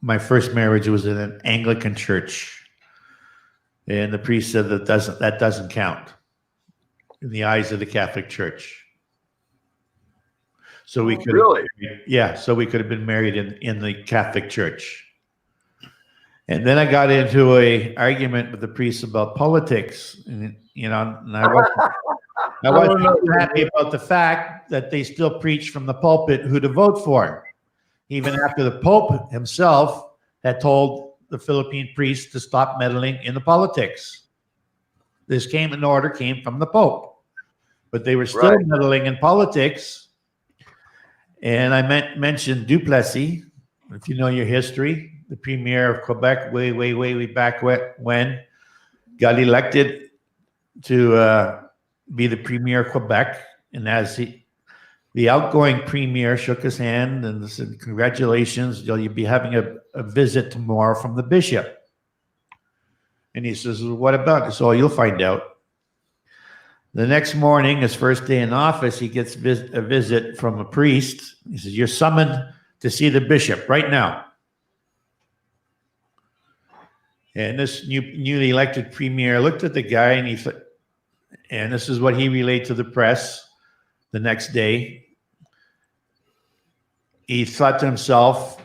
my first marriage was in an Anglican church. And the priest said that doesn't count in the eyes of the Catholic Church. So we could so we could have been married in the Catholic Church. And then I got into an argument with the priest about politics, and I wasn't too happy about the fact that they still preach from the pulpit who to vote for, even after the Pope himself had told the Philippine priests to stop meddling in the politics. An order came from the Pope. but they were still Right. meddling in politics. And I mentioned Duplessis, if you know your history, the premier of Quebec, way back when, got elected to be the premier of Quebec. And as the outgoing premier shook his hand and said, "Congratulations, you'll be having a visit tomorrow from the bishop." And he says, "Well, what about it?" "So you'll find out." The next morning, his first day in office, he gets a visit from a priest. He says, "You're summoned to see the bishop right now." And this newly elected premier looked at the guy, and and this is what he relayed to the press the next day. He thought to himself,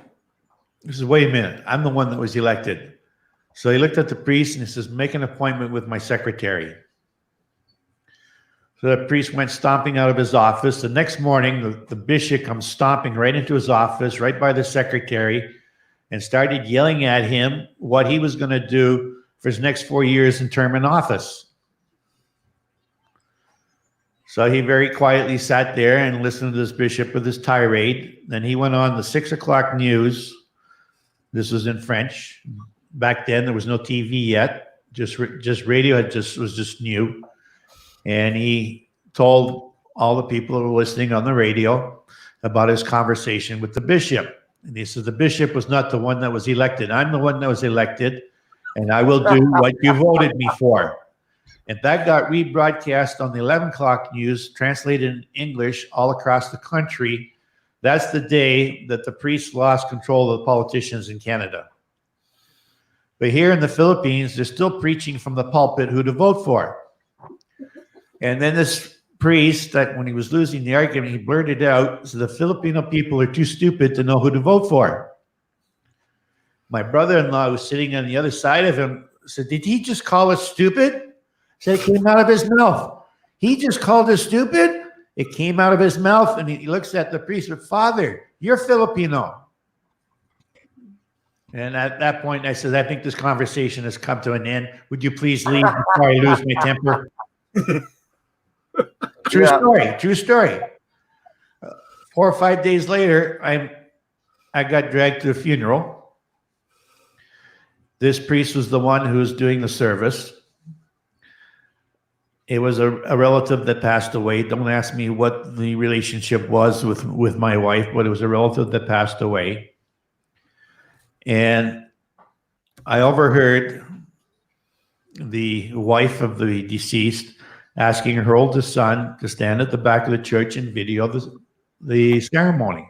he says, "Wait a minute, I'm the one that was elected." So he looked at the priest and he says, "Make an appointment with my secretary." So the priest went stomping out of his office. The next morning, the bishop comes stomping right into his office, right by the secretary, and started yelling at him what he was going to do for his next 4 years in term in office. So he very quietly sat there and listened to this bishop with his tirade. Then he went on the 6 o'clock news. This was in French. Back then, there was no TV yet. Just radio was just new. And he told all the people who were listening on the radio about his conversation with the bishop. And he said, "The bishop was not the one that was elected. I'm the one that was elected, and I will do what you voted me for." And that got rebroadcast on the 11 o'clock news, translated in English all across the country. That's the day that the priests lost control of the politicians in Canada. But here in the Philippines, they're still preaching from the pulpit who to vote for. And then this priest, that when he was losing the argument, he blurted out, "So the Filipino people are too stupid to know who to vote for." My brother-in-law, who was sitting on the other side of him, said, "Did he just call us stupid?" Said it came out of his mouth. "He just called us stupid?" It came out of his mouth, and he looks at the priest with, "Father, you're Filipino." And at that point, I said, "I think this conversation has come to an end. Would you please leave before I lose my temper?" True story. True story. 4 or 5 days later, I got dragged to the funeral. This priest was the one who was doing the service. It was a relative that passed away. Don't ask me what the relationship was with my wife, but it was a relative that passed away. And I overheard the wife of the deceased asking her oldest son to stand at the back of the church and video the ceremony.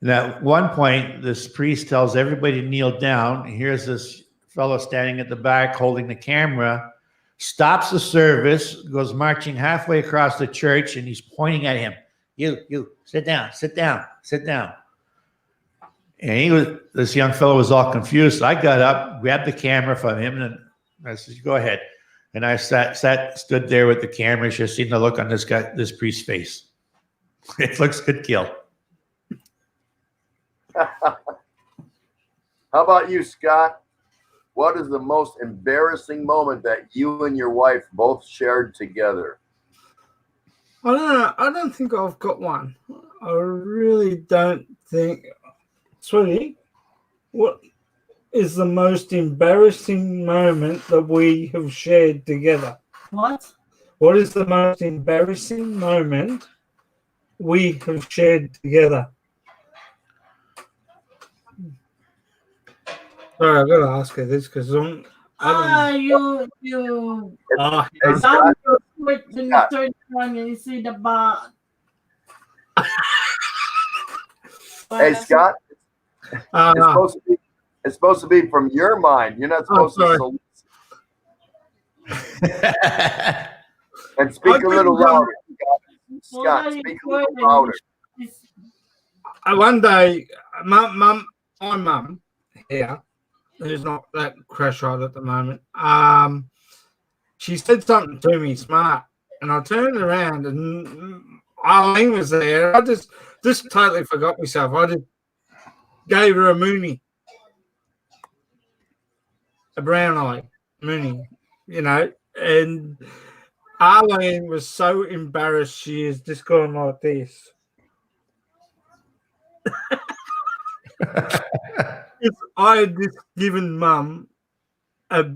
And at one point, this priest tells everybody to kneel down. And here's this fellow standing at the back holding the camera, stops the service, goes marching halfway across the church, and he's pointing at him. You, sit down, sit down, sit down. And this young fellow was all confused. So I got up, grabbed the camera from him, and I said, "Go ahead." And I stood there with the camera, just seeing the look on this priest's face. It looks good, kill. How about you, Scott? What is the most embarrassing moment that you and your wife both shared together? I don't know. I don't think I've got one. I really don't think. Sweetie, what is the most embarrassing moment that we have shared together? What? What is the most embarrassing moment we have shared together? Sorry, I've got to ask her this because you Hey, down Scott. your foot when you turn around and you see the bar. Hey, Scott. It's supposed to be from your mind. You're not supposed to solicit. And speak a little louder. Scott, speak a little louder. One day, my mum here, who's not that crash hot at the moment, she said something to me smart, and I turned around and Arlene was there. I just totally forgot myself. I just gave her a Mooney, a brown eye Mooney, and Arlene was so embarrassed she is just going like this. I had just given Mum a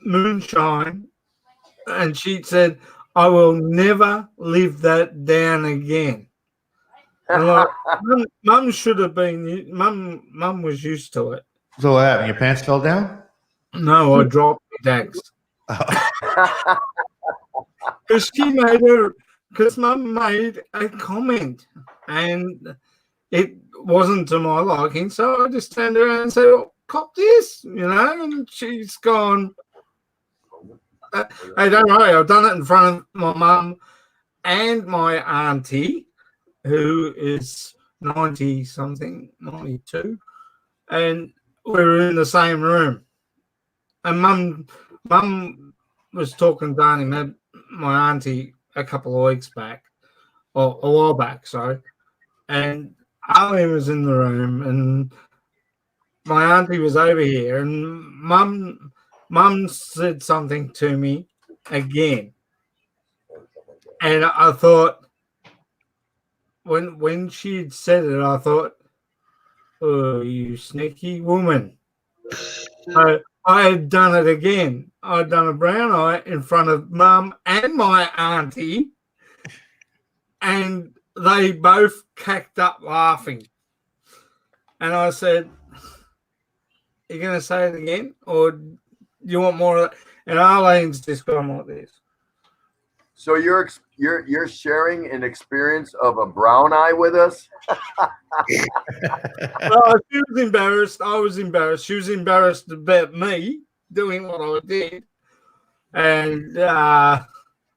moonshine, and she said, "I will never live that down again." And like, Mum should have been. Mum was used to it. So what happened? Your pants fell down? No, I dropped the text. Because Mum made a comment, and it wasn't to my liking, so I just turned around and said, "Oh, cop this," and she's gone, "Hey, don't worry, I've done it in front of my mum and my auntie, who is 90-something, 92, and we were in the same room. And Mum was talking to my auntie a couple of weeks back, or a while back, sorry, and Arlene was in the room, and my auntie was over here, and Mum said something to me again, and I thought, when she had said it, I thought, "Oh, you sneaky woman!" I had done it again. I'd done a brown eye in front of Mum and my auntie, and they both cacked up laughing. And I said, "You going to say it again, or do you want more of that?" And Arlene's just gone like this. So you're sharing an experience of a brown eye with us? Well, she was embarrassed. I was embarrassed. She was embarrassed about me doing what I did. And I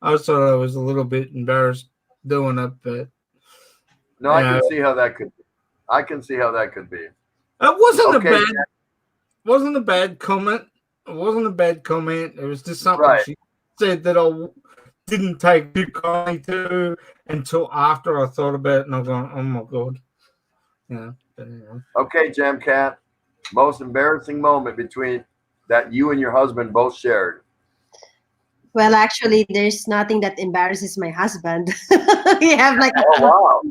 thought I was a little bit embarrassed doing it, but no, I can see how that could be. I can see how that could be. It wasn't a bad comment. It wasn't a bad comment. It was just something she said that I didn't take too kindly to until after I thought about it, and I'm going, "Oh my God." But anyway. Okay, Jam Cat. Most embarrassing moment between that you and your husband both shared. Well, actually, there's nothing that embarrasses my husband. We have like, oh wow,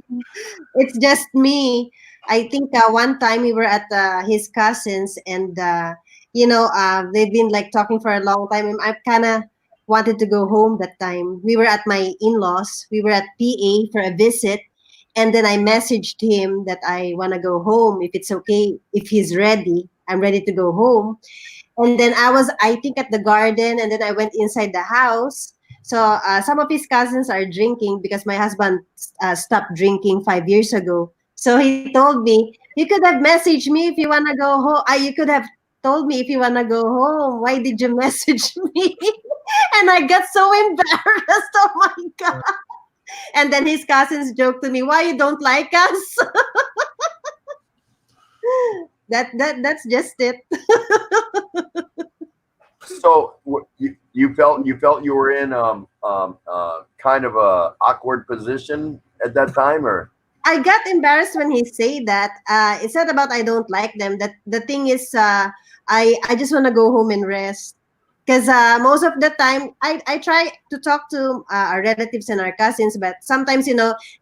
it's just me. I think one time we were at his cousins, and they've been like talking for a long time. And I kind of wanted to go home that time. We were at my in-laws. We were at PA for a visit, and then I messaged him that I want to go home if it's okay, if he's ready. I'm ready to go home. And then I think, at the garden, and then I went inside the house. So some of his cousins are drinking because my husband stopped drinking 5 years ago. So he told me, "You could have messaged me if you want to go home. You could have told me if you want to go home. Why did you message me?" And I got so embarrassed. Oh my God. And then his cousins joked to me, "Why you don't like us?" That's just it. So you felt you were in kind of a awkward position at that time, or? I got embarrassed when he said that. It's not about I don't like them. That the thing is, I just want to go home and rest. Because most of the time, I try to talk to our relatives and our cousins, but sometimes,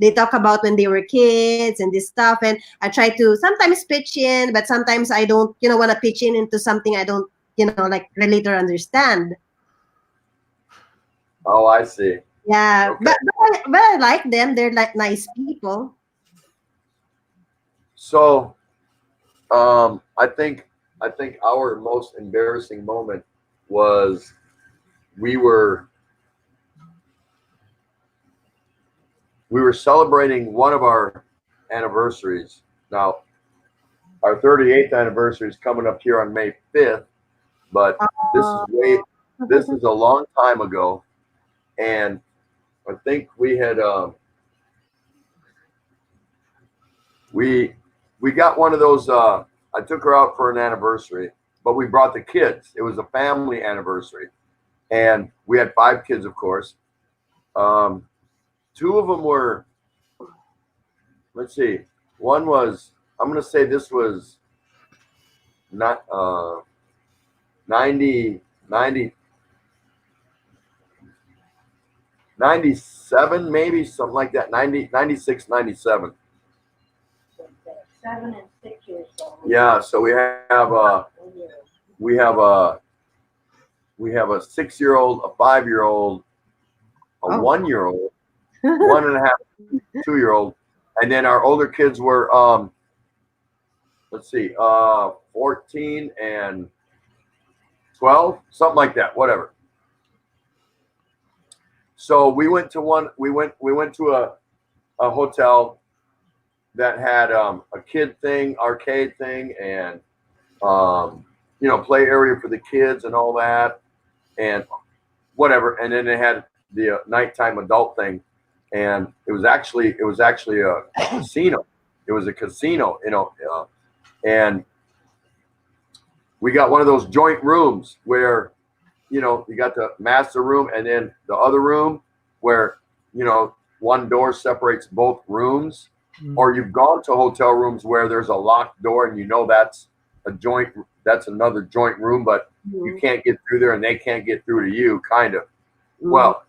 they talk about when they were kids and this stuff, and I try to sometimes pitch in, but sometimes I don't, want to pitch in into something I don't, like relate or understand. Oh, I see. Yeah, okay. but I like them. They're like nice people. So, I think our most embarrassing moment was we were celebrating one of our anniversaries. Now, our 38th anniversary is coming up here on May 5th, but this is a long time ago, and I think we had we got one of those. I took her out for an anniversary, but we brought the kids. It was a family anniversary, and we had 5 kids, of course. 2 of them were, let's see, one was, I'm going to say this was not 90, 97, maybe something like that. 90, 96, 97. 7 and 6 years old. Yeah. So we have a 6-year-old, a 5-year-old, a 1-year-old, 1.5, 2-year-old, and then our older kids were let's see, 14 and 12, something like that, whatever. So we went to a hotel that had a kid thing, arcade thing, and play area for the kids and all that, and whatever. And then they had the nighttime adult thing, and it was actually a casino. It was a casino, and we got one of those joint rooms where, you got the master room and then the other room where, one door separates both rooms. Or you've gone to hotel rooms where there's a locked door and that's another joint room, but you can't get through there and they can't get through to you, kind of. Well,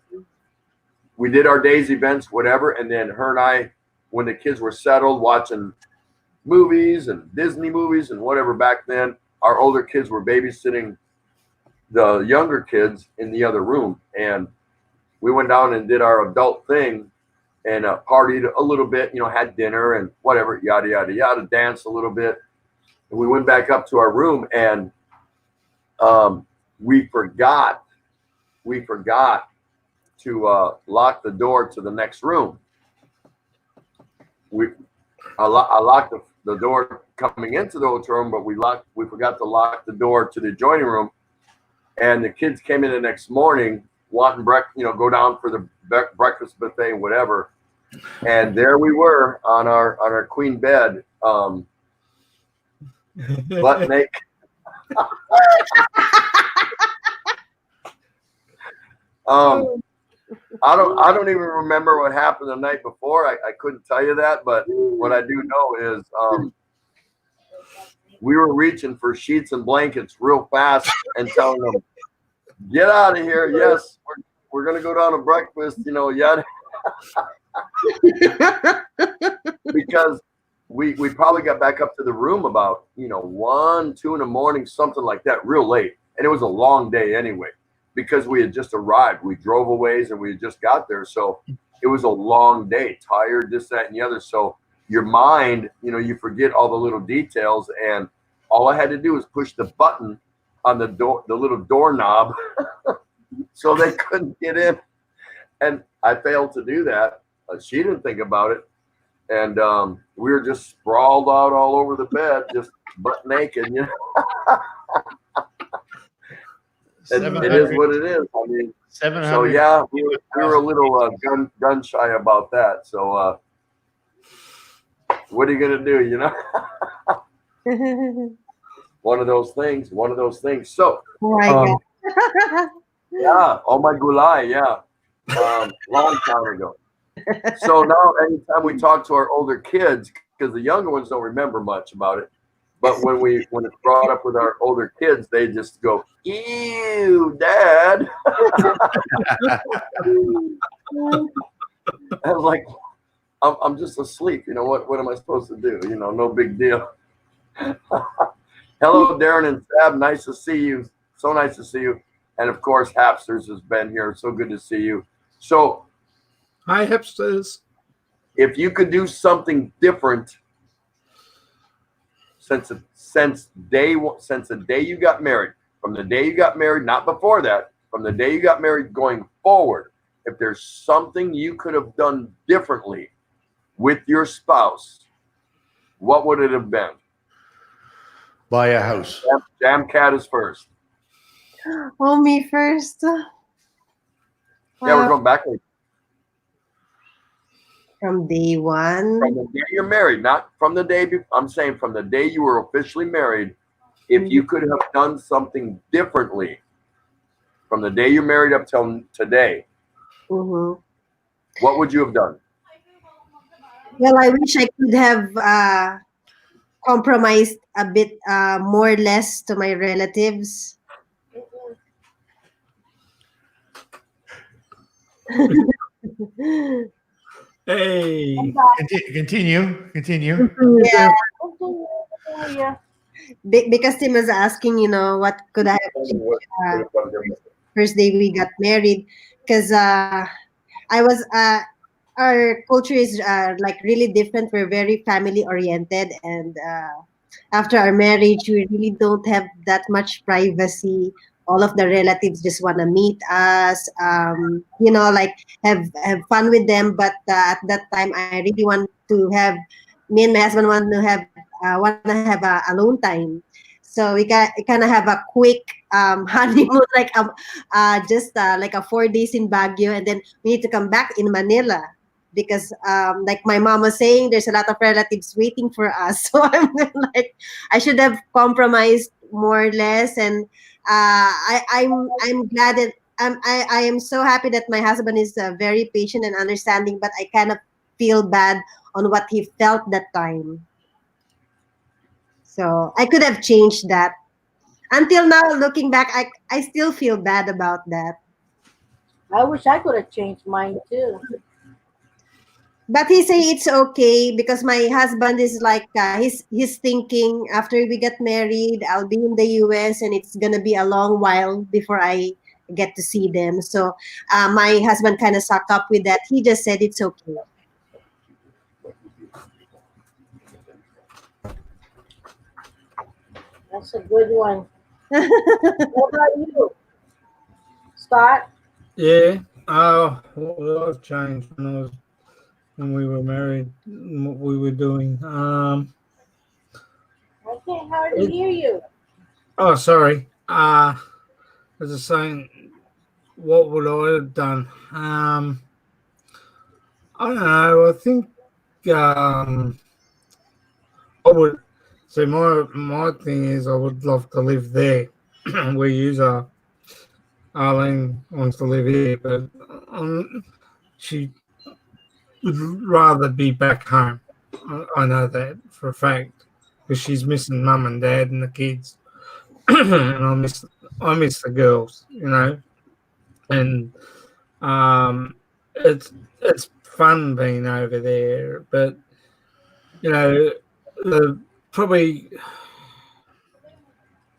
we did our day's events, whatever, and then her and I, when the kids were settled watching movies and Disney movies and whatever back then, our older kids were babysitting the younger kids in the other room, and we went down and did our adult thing and partied a little bit, had dinner and whatever, yada, yada, yada, danced a little bit. And we went back up to our room, and we forgot to lock the door to the next room. I locked the door coming into the hotel room, but we forgot to lock the door to the adjoining room. And the kids came in the next morning wanting go down for the breakfast buffet and whatever. And there we were on our queen bed, butt naked. I don't even remember what happened the night before. I couldn't tell you that, but what I do know is we were reaching for sheets and blankets real fast and telling them, "Get out of here! Yes, we're gonna go down to breakfast." Yada. Because we probably got back up to the room about 1, 2 in the morning, something like that, real late, and it was a long day anyway. Because we had just arrived, we drove a ways and we had just got there, so it was a long day, tired, this, that, and the other. So your mind, you forget all the little details, and all I had to do was push the button on the door, the little doorknob, so they couldn't get in. And I failed to do that. She didn't think about it, and we were just sprawled out all over the bed, just butt naked. It is what it is. I mean, 700. so yeah, we were a little gun shy about that. So what are you gonna do? One of those things. So Oh my God. yeah, oh my gulai, yeah, long time ago. So now, anytime we talk to our older kids, because the younger ones don't remember much about it, but when it's brought up with our older kids, they just go, "Ew, Dad." I was like, I'm just asleep. What am I supposed to do? No big deal. Hello, Darren and Sab. Nice to see you. So nice to see you. And of course, Hapsters has been here. So good to see you. So, Hi, hipsters. if you could do something different since the day you got married, from the day you got married, not before that, from the day you got married going forward, if there's something you could have done differently with your spouse, what would it have been? Buy a house. Jam Cat is first. Oh, me first. Yeah, we're going back From day one. from the day you're married, not from the day. I'm saying from the day you were officially married. If you could have done something differently from the day you're married up till today, Mm-hmm. what would you have done? Well, I wish I could have compromised a bit more or less to my relatives. Hey. Continue. Yeah, Yeah. because Tim was asking, what could I have changed first day we got married? Because I was our culture is like really different. We're very family oriented, and after our marriage, we really don't have that much privacy. All of the relatives just want to meet us, like have fun with them. But at that time, I really want to have me and my husband want to have a alone time. So we kind of have a quick honeymoon, like just like a 4 days in Baguio, and then we need to come back in Manila because like my mom was saying, there's a lot of relatives waiting for us. So I'm like, I should have compromised more or less, and I'm glad that I am so happy that my husband is very patient and understanding, but I kind of feel bad on what he felt that time. So I could have changed that. Until now, looking back, I still feel bad about that. I wish I could have changed mine too. But he say it's okay because my husband is like he's thinking after we get married, I'll be in the U.S. and it's gonna be a long while before I get to see them. So my husband kind of suck up with that. He just said it's okay. That's a good one. What about you, Scott? Yeah. What I've changed when we were married, and what we were doing. I can't hardly hear you. Oh, sorry. As I was saying, what would I have done? I don't know. I think I would say my thing is I would love to live there where you are. Arlene wants to live here, but she would rather be back home. I know that for a fact because she's missing mum and dad and the kids, and I miss the girls, and it's fun being over there, but probably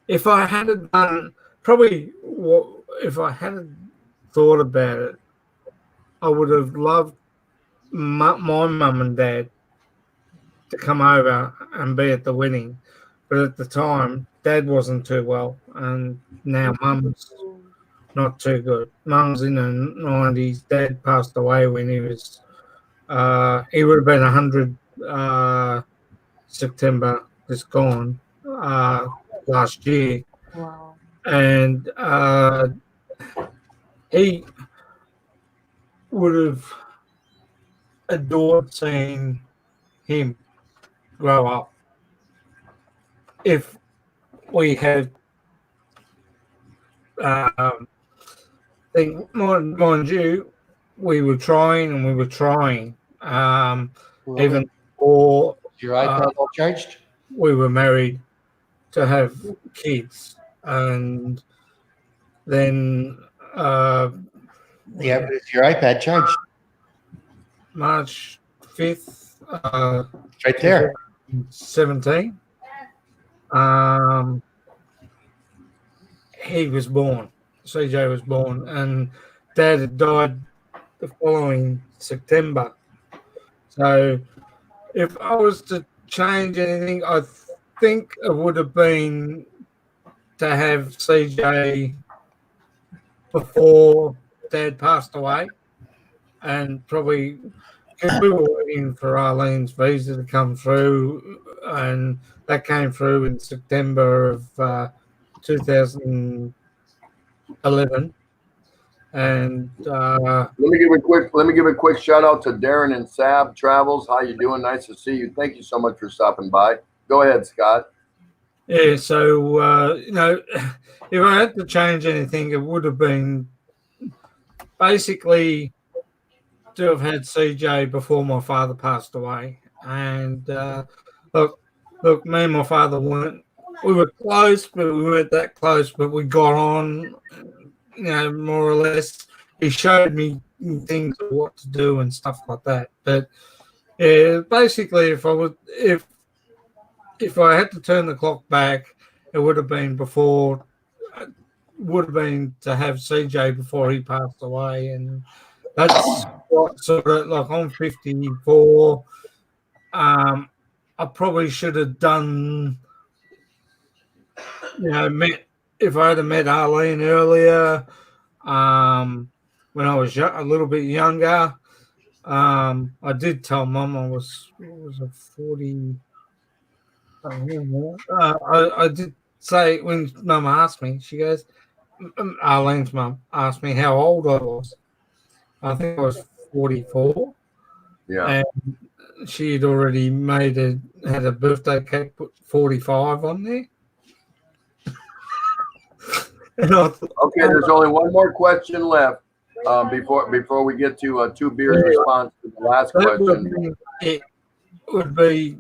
if I had done if I had thought about it, I would have loved my mum and dad to come over and be at the wedding, but at the time dad wasn't too well, and now mum's not too good. Mum's in her 90s. Dad passed away when he was he would have been 100 September just gone last year. Wow. And he would have adored seeing him grow up if we had mind you, we were trying and we were trying even before your iPad all charged? We were married to have kids, and then yeah, but is your iPad charged? March 5th, right there, 17. He was born. CJ was born, and Dad had died the following September. So, if I was to change anything, I think it would have been to have CJ before Dad passed away, and probably because we were waiting for Arlene's visa to come through, and that came through in September of 2011. And let me give a quick shout out to Darren and Sab Travels. How you doing? Nice to see you. Thank you so much for stopping by. Go ahead, Scott. Yeah, so if I had to change anything, it would have been basically to have had CJ before my father passed away. And look, me and my father we were close, but we weren't that close, but we got on, more or less. He showed me things of what to do and stuff like that. But yeah, basically, if I had to turn the clock back, it would have been before. Would have been to have CJ before he passed away, and that's what sort of like I'm 54. I probably should have done, if I had met Arlene earlier, when I was a little bit younger. I did tell Mum I was 40. I did say when Mum asked me, she goes, Arlene's mum asked me how old I was. I think I was 44. Yeah. And she had already had a birthday cake, put 45 on there. And I thought, Okay, there's only one more question left before we get to two beers response to the last question. It would be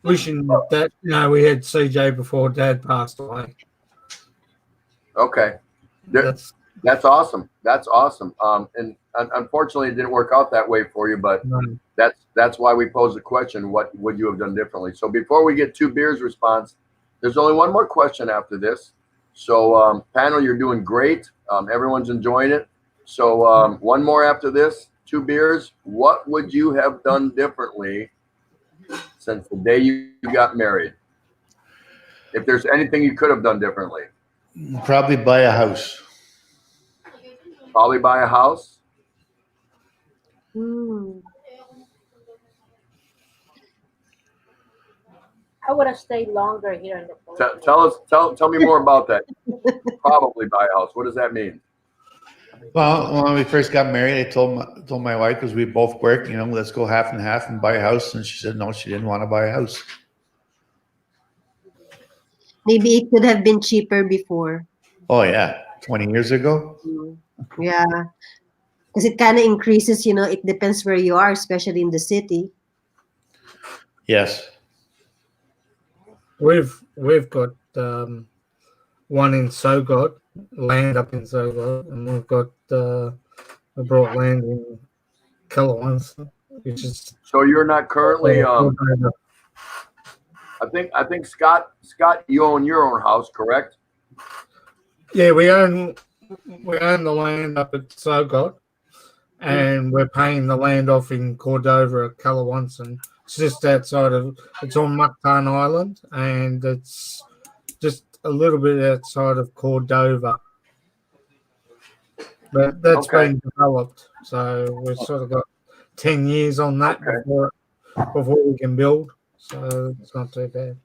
wishing that we had CJ before Dad passed away. Okay, that's awesome. That's awesome. And unfortunately, it didn't work out that way for you, but that's why we posed the question: what would you have done differently? So before we get two beers response, there's only one more question after this. So panel, you're doing great. Everyone's enjoying it. So one more after this, two beers. What would you have done differently since the day you got married? If there's anything you could have done differently. Probably buy a house. Probably buy a house. I would have stayed longer here in the Philippines. Tell me more about that. Probably buy a house. What does that mean? Well, when we first got married, I told my wife, because we both worked, let's go half and half and buy a house. And she said no, she didn't want to buy a house. Maybe it could have been cheaper before. Oh yeah, 20 years ago. Yeah, because it kind of increases. It depends where you are, especially in the city. Yes. We've got one in Sogod, land up in Sogod, and we've got we brought land in Kelowna, which is. So you're not currently. I think Scott, you own your own house, correct? Yeah, we own the land up at Sogod, and we're paying the land off in Cordova at Kelowna. It's just outside it's on Mactan Island, and it's just a little bit outside of Cordova. But that's been developed, so we've sort of got 10 years on that before we can build. So it's not too bad.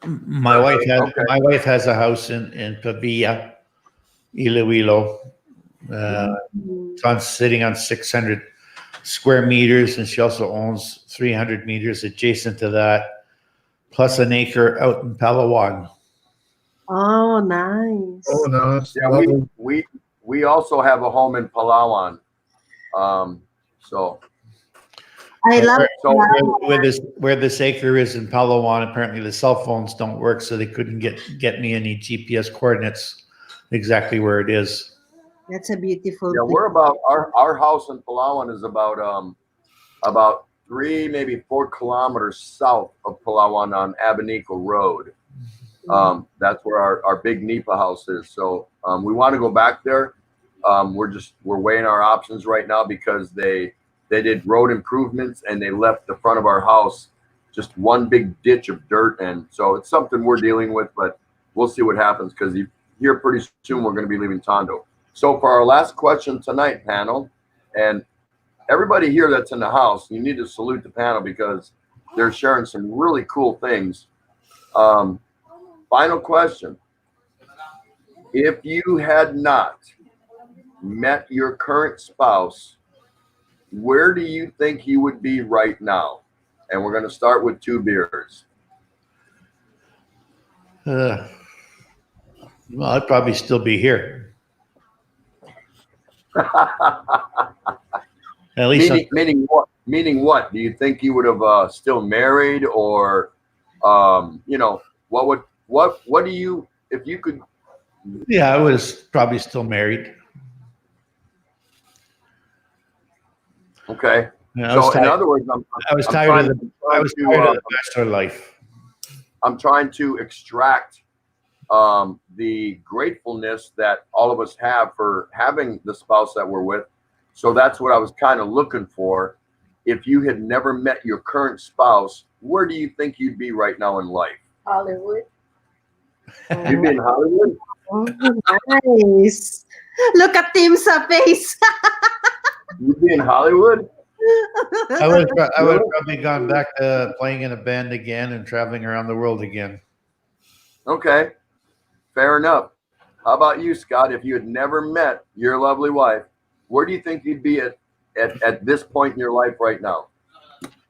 My wife has a house in Pavia, Iloilo. It's sitting on 600 square meters, and she also owns 300 meters adjacent to that, plus an acre out in Palawan. Oh, nice. Oh, nice. Yeah, we also have a home in Palawan. So I love where this acre is in Palawan. Apparently, the cell phones don't work, so they couldn't get me any GPS coordinates exactly where it is. That's a beautiful. Yeah, we're about our house in Palawan is about 3, maybe 4 kilometers south of Palawan on Abanico Road. That's where our big Nipa house is. So we want to go back there. We're weighing our options right now because they did road improvements and they left the front of our house just one big ditch of dirt, and so it's something we're dealing with, but we'll see what happens because here pretty soon we're going to be leaving Tondo. So for our last question tonight, panel, and everybody here that's in the house, you need to salute the panel because they're sharing some really cool things. Final question. If you had not met your current spouse, where do you think you would be right now? And we're going to start with 2 beers. Well, I'd probably still be here. At least meaning what? Meaning what? Do you think you would have still married, or what do you, if you could? Yeah, I was probably still married. Okay. Yeah, So in other words, I was I'm tired trying of to- I was trying to, tired of the bachelor life. I'm trying to extract the gratefulness that all of us have for having the spouse that we're with. So that's what I was kind of looking for. If you had never met your current spouse, where do you think you'd be right now in life? Hollywood. You'd be in Hollywood? Oh, nice. Look at Tim's face. You'd be in Hollywood? I would have probably gone back to playing in a band again and traveling around the world again. Okay. Fair enough. How about you, Scott? If you had never met your lovely wife, where do you think you'd be at this point in your life right now?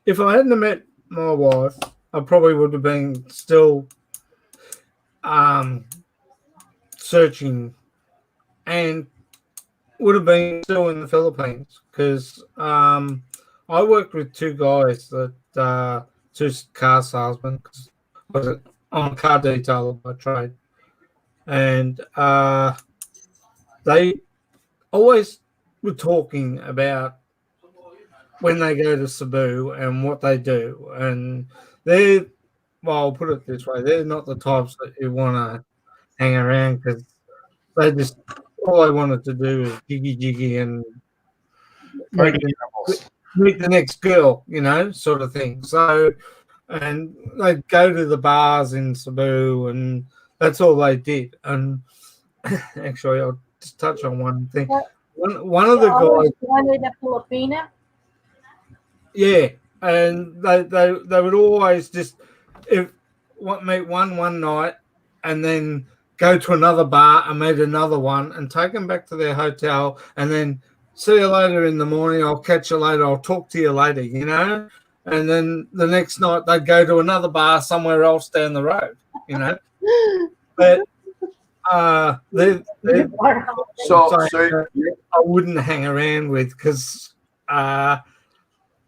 If I hadn't met my wife, I probably would have been still searching and would have been still in the Philippines because I worked with two guys that two car salesmen. I'm a car detailer by trade, and they always were talking about when they go to Cebu and what they do, and they're, well, I'll put it this way, they're not the types that you want to hang around because they just, all they wanted to do is jiggy and meet the next girl, you know, sort of thing. So, and they'd go to the bars in Cebu and that's all they did. And actually, I'll just touch on one thing. One of the guys, wanted a Filipina. yeah, and they would always just meet one night and then go to another bar and meet another one and take them back to their hotel and then see you later in the morning. I'll catch you later. I'll talk to you later, you know. And then the next night they'd go to another bar somewhere else down the road, you know. But So I wouldn't hang around with because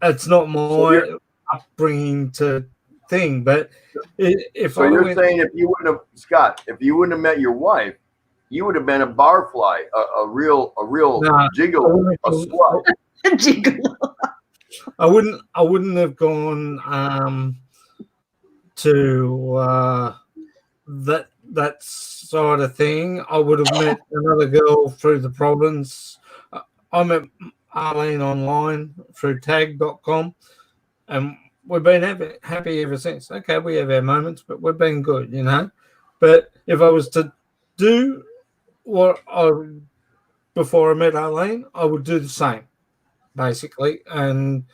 it's not my upbringing to thing. But if so you're saying if you wouldn't have, Scott, if you wouldn't have met your wife, you would have been a barfly, a real gigolo, a slut. Gigolo. I wouldn't have gone to that sort of thing. I would have met another girl through the province. I met Arlene online through tag.com and we've been happy ever since. Okay, we have our moments, but we've been good, you know. But if I was to do before I met Arlene, I would do the same, basically, and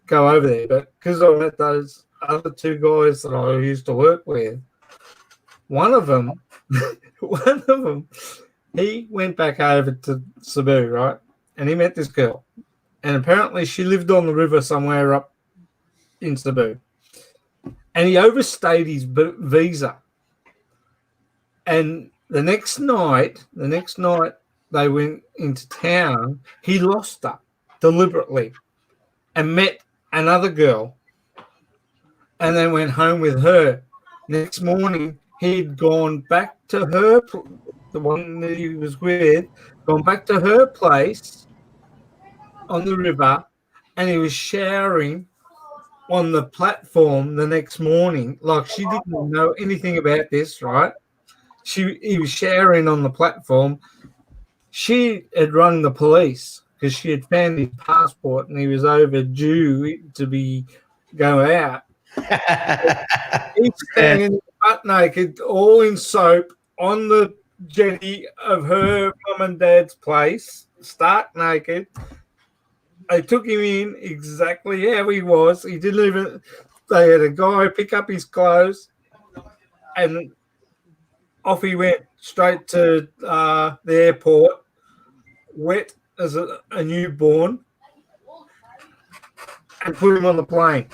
go over there. But because I met those other two guys that I used to work with, one of them, he went back over to Cebu, right? And he met this girl. And apparently she lived on the river somewhere up in Cebu. And he overstayed his visa. And the next night they went into town, he lost her deliberately and met another girl and then went home with her. Next morning, he'd gone back to her, the one that he was with, gone back to her place on the river, and he was showering on the platform the next morning. Like, she didn't know anything about this, right? He was showering on the platform. She had rung the police because she had found his passport and he was overdue to go out. He's standing butt naked, all in soap, on the jetty of her mum and dad's place, stark naked. They took him in exactly how he was. He didn't even. They had a guy pick up his clothes, and off he went straight to the airport, wet as a newborn, and put him on the plane.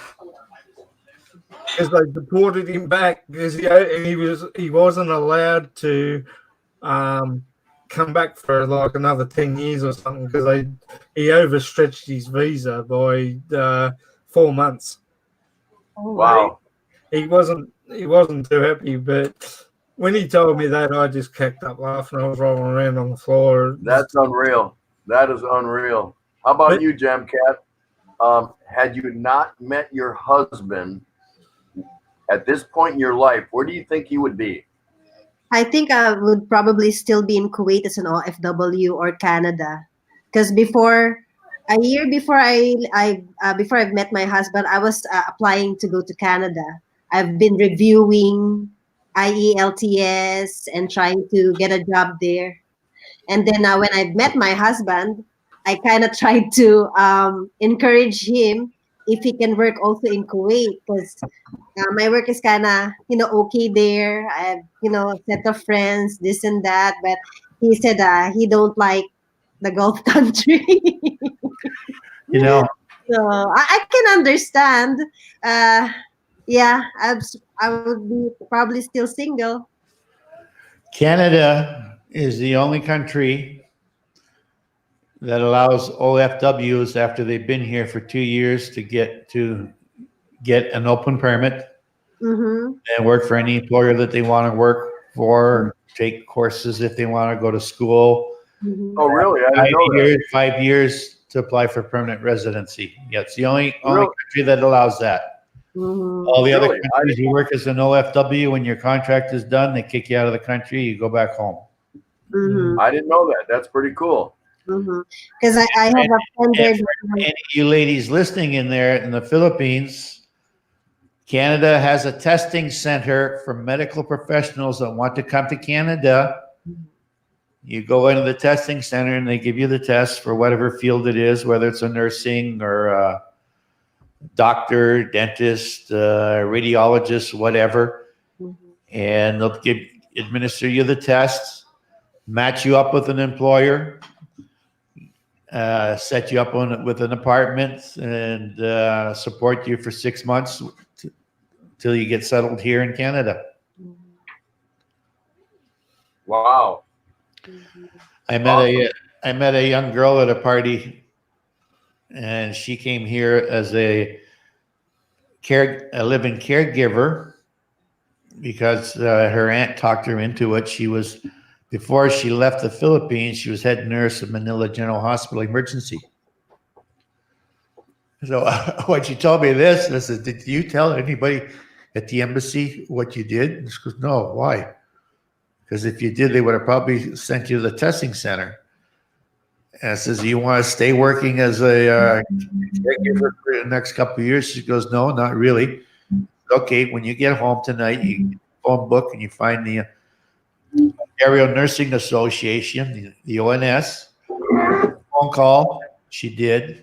Because they deported him back because he wasn't allowed to come back for like another 10 years or something because he overstretched his visa by 4 months. Wow. He wasn't too happy, but when he told me that, I just kicked up laughing. I was rolling around on the floor. That's unreal. That is unreal. How about you, Jam Cat? Had you not met your husband at this point in your life, where do you think you would be? I think I would probably still be in Kuwait as an OFW or Canada, because a year before before I've met my husband, I was applying to go to Canada. I've been reviewing IELTS and trying to get a job there. And then when I met my husband, I kind of tried to encourage him if he can work also in Kuwait, because my work is kind of okay there. I have a set of friends, this and that. But he said he don't like the Gulf country. You know, So I can understand. Yeah, I would be probably still single. Canada is the only country that allows OFWs after they've been here for 2 years to get an open permit Mm-hmm. and work for any employer that they want to work for, take courses if they want to go to school. Mm-hmm. Oh, really? I didn't know that. 5 years to apply for permanent residency. Yeah, it's the only Really? country that allows that. Mm-hmm. All the other Really? countries, you work as an OFW, when your contract is done, they kick you out of the country, you go back home. Mm-hmm. I didn't know that. That's pretty cool. Because I have a friend there. And for any of you ladies listening in there in the Philippines, Canada has a testing center for medical professionals that want to come to Canada. You go into the testing center and they give you the test for whatever field it is, whether it's a nursing or a doctor, dentist, radiologist, whatever. And they'll administer you the test, match you up with an employer, set you up with an apartment, and support you for 6 months till you get settled here in Canada. Wow. I met a young girl at a party, and she came here as a living caregiver because her aunt talked her into it. Before she left the Philippines, she was head nurse at Manila General Hospital Emergency. So when she told me this, I said, "Did you tell anybody at the embassy what you did?" And she goes, "No, why?" Because if you did, they would have probably sent you to the testing center. And I says, "Do you want to stay working as a caregiver for the next couple of years?" She goes, "No, not really." Okay, when you get home tonight, you get a phone book and you find the Ontario Nursing Association, the ONS. Phone call. She did.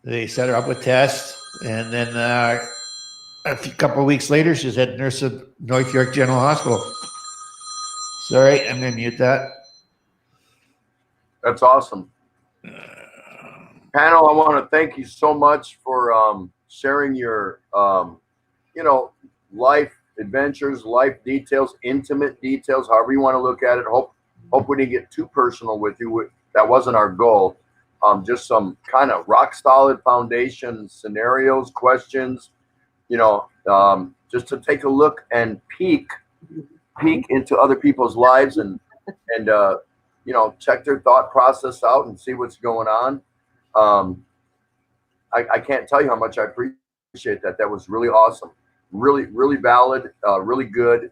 They set her up with tests, and then a couple of weeks later, she's head nurse at North York General Hospital. Sorry, I'm going to mute that. That's awesome. Panel, I want to thank you so much for sharing your, life adventures, life details, intimate details, however you want to look at it. Hope we didn't get too personal with you. That wasn't our goal. Just some kind of rock solid foundation scenarios, questions, just to take a look and peek into other people's lives and check their thought process out and see what's going on. I can't tell you how much I appreciate that. That was really awesome. Really, really valid, really good.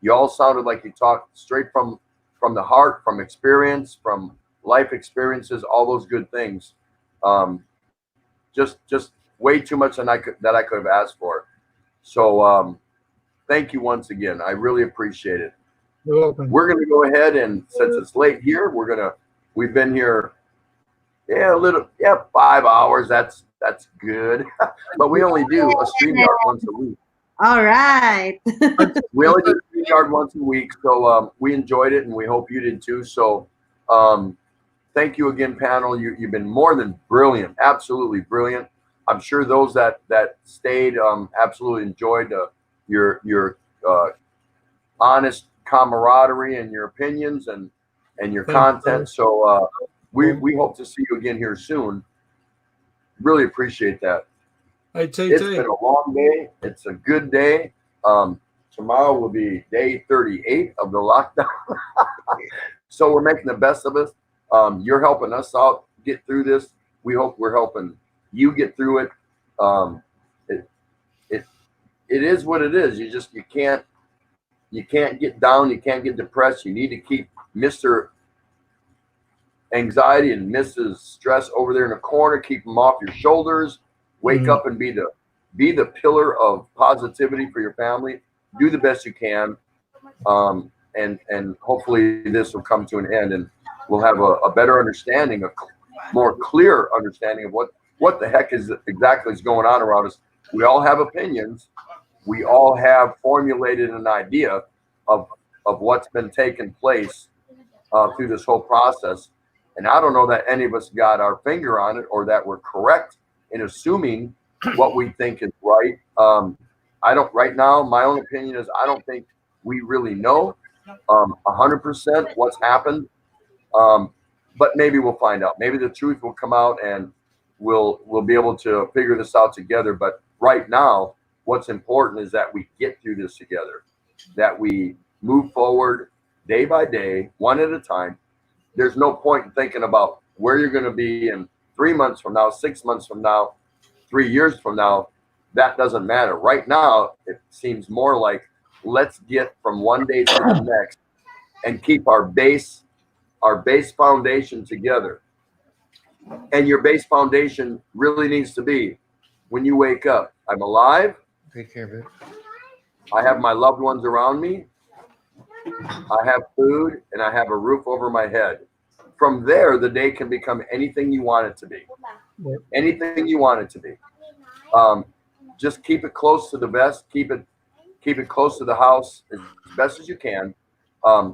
You all sounded like you talked straight from the heart, from experience, from life experiences, all those good things. Just way too much than I could have asked for. So thank you once again. I really appreciate it. You're welcome. We're gonna go ahead, and since it's late here, we've been here 5 hours. That's good. But we only do a StreamYard once a week. All right. We only do StreamYard once a week, so we enjoyed it, and we hope you did too. So thank you again, panel. You've been more than brilliant, absolutely brilliant. I'm sure those that stayed absolutely enjoyed your honest camaraderie and your opinions and your content. So we hope to see you again here soon. Really appreciate that. Hey, TT. It's been a long day. It's a good day. Tomorrow will be day 38 of the lockdown. So we're making the best of it. You're helping us out get through this. We hope we're helping You get through it. It is what it is. You can't get down. You can't get depressed. You need to keep Mr. Anxiety and Mrs. Stress over there in the corner. Keep them off your shoulders. Wake up and be the pillar of positivity for your family. Do the best you can, and hopefully this will come to an end, and we'll have a better understanding, a more clear understanding of what the heck is exactly is going on around us. We all have opinions. We all have formulated an idea of what's been taking place through this whole process. And I don't know that any of us got our finger on it or that we're correct in assuming what we think is right. Right now, my own opinion is I don't think we really know 100% what's happened. But maybe we'll find out. Maybe the truth will come out and we'll be able to figure this out together. But right now, what's important is that we get through this together, that we move forward day by day, one at a time. There's no point in thinking about where you're going to be in 3 months from now, 6 months from now, 3 years from now. That doesn't matter. Right now, it seems more like let's get from one day to the next and keep our base foundation together. And your base foundation really needs to be when you wake up, I'm alive. Take care of it. I have my loved ones around me. I have food and I have a roof over my head. From there, the day can become anything you want it to be. Anything you want it to be. Just keep it close to the vest. Keep it close to the house as best as you can.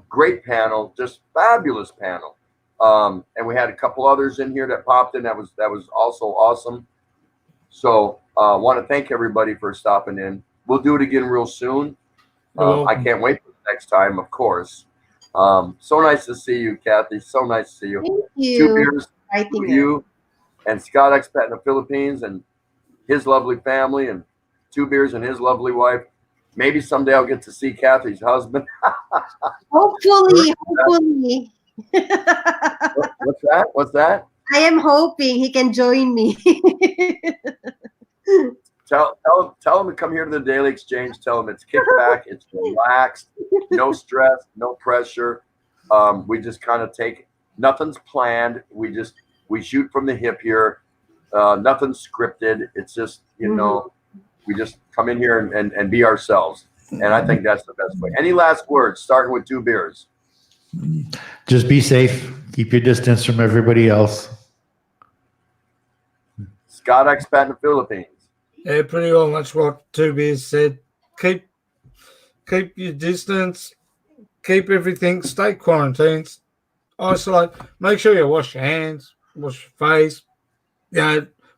Great panel, just fabulous panel. And we had a couple others in here that popped in. That was also awesome. So want to thank everybody for stopping in. We'll do it again real soon. I can't wait for the next time, of course. So nice to see you, Kathy. So nice to see you. Thank you. 2 beers for you and Scott Expat in the Philippines and his lovely family, and 2 beers and his lovely wife. Maybe someday I'll get to see Kathy's husband. Hopefully. What's that? I am hoping he can join me. Tell him to come here to the Daily Exchange. Tell him it's kickback, it's relaxed, no stress, no pressure. We just kind of take, nothing's planned. We shoot from the hip here. Nothing's scripted. It's just, we just come in here and be ourselves. And I think that's the best way. Any last words, starting with 2 beers? Just be safe. Keep your distance from everybody else. Scott Expat in the Philippines. Yeah, pretty well much what 2 beers said. Keep your distance. Keep everything. Stay quarantined. Isolate. Make sure you wash your hands. Wash your face.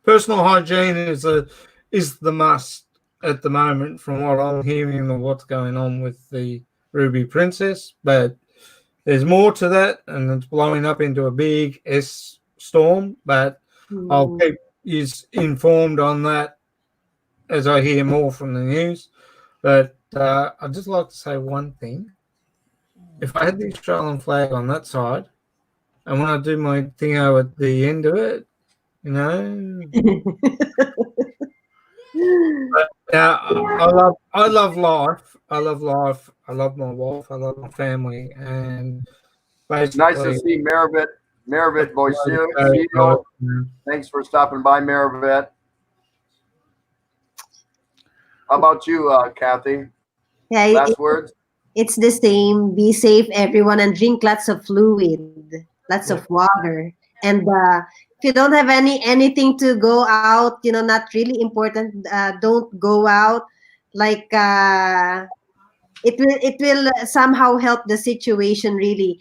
Personal hygiene is the must at the moment, from what I'm hearing of what's going on with the Ruby Princess. But there's more to that, and it's blowing up into a big S storm. But I'll keep you informed on that as I hear more from the news. But I'd just like to say one thing. If I had the Australian flag on that side, and when I do my thing at the end of it, I love life. I love life. I love my wife. I love my family. And basically, nice to see Maravet Boisillo. Thanks for stopping by, Maravet. How about you, Kathy? Yeah, last words? It's the same. Be safe, everyone, and drink lots of fluid, lots of water. And if you don't have anything to go out, not really important, don't go out. Like it will somehow help the situation. Really,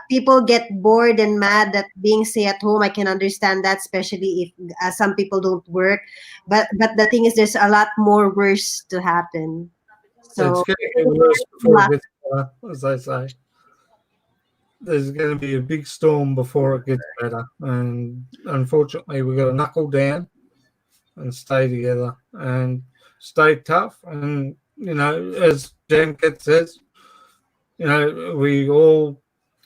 people get bored and mad at being stay at home. I can understand that, especially if some people don't work. But the thing is, there's a lot more worse to happen. So it's going to get worse before it gets better, as they say. There's going to be a big storm before it gets better. And unfortunately, we've got to knuckle down and stay together and stay tough. And, as Jan Ket says, we all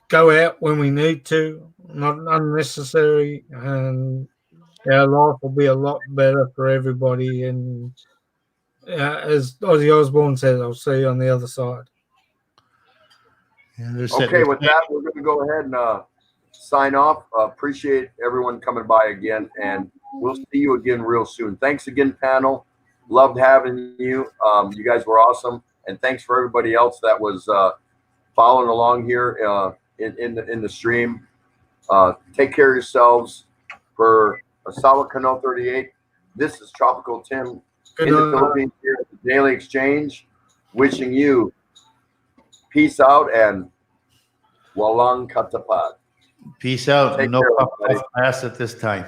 go out when we need to, not unnecessary. And, our life will be a lot better for everybody. And as Ozzy Osbourne says, I'll see you on the other side. Yeah, Okay, with that, we're going to go ahead and sign off. Appreciate everyone coming by again, and we'll see you again real soon. Thanks again, panel. Loved having you. You guys were awesome, and thanks for everybody else that was following along here in the stream. Take care of yourselves. For Asawa Kano 38, this is Tropical Tim in the Philippines here at the Daily Exchange, wishing you peace out and walang katapat. Peace out. Take No care, puff everybody. pass at this time.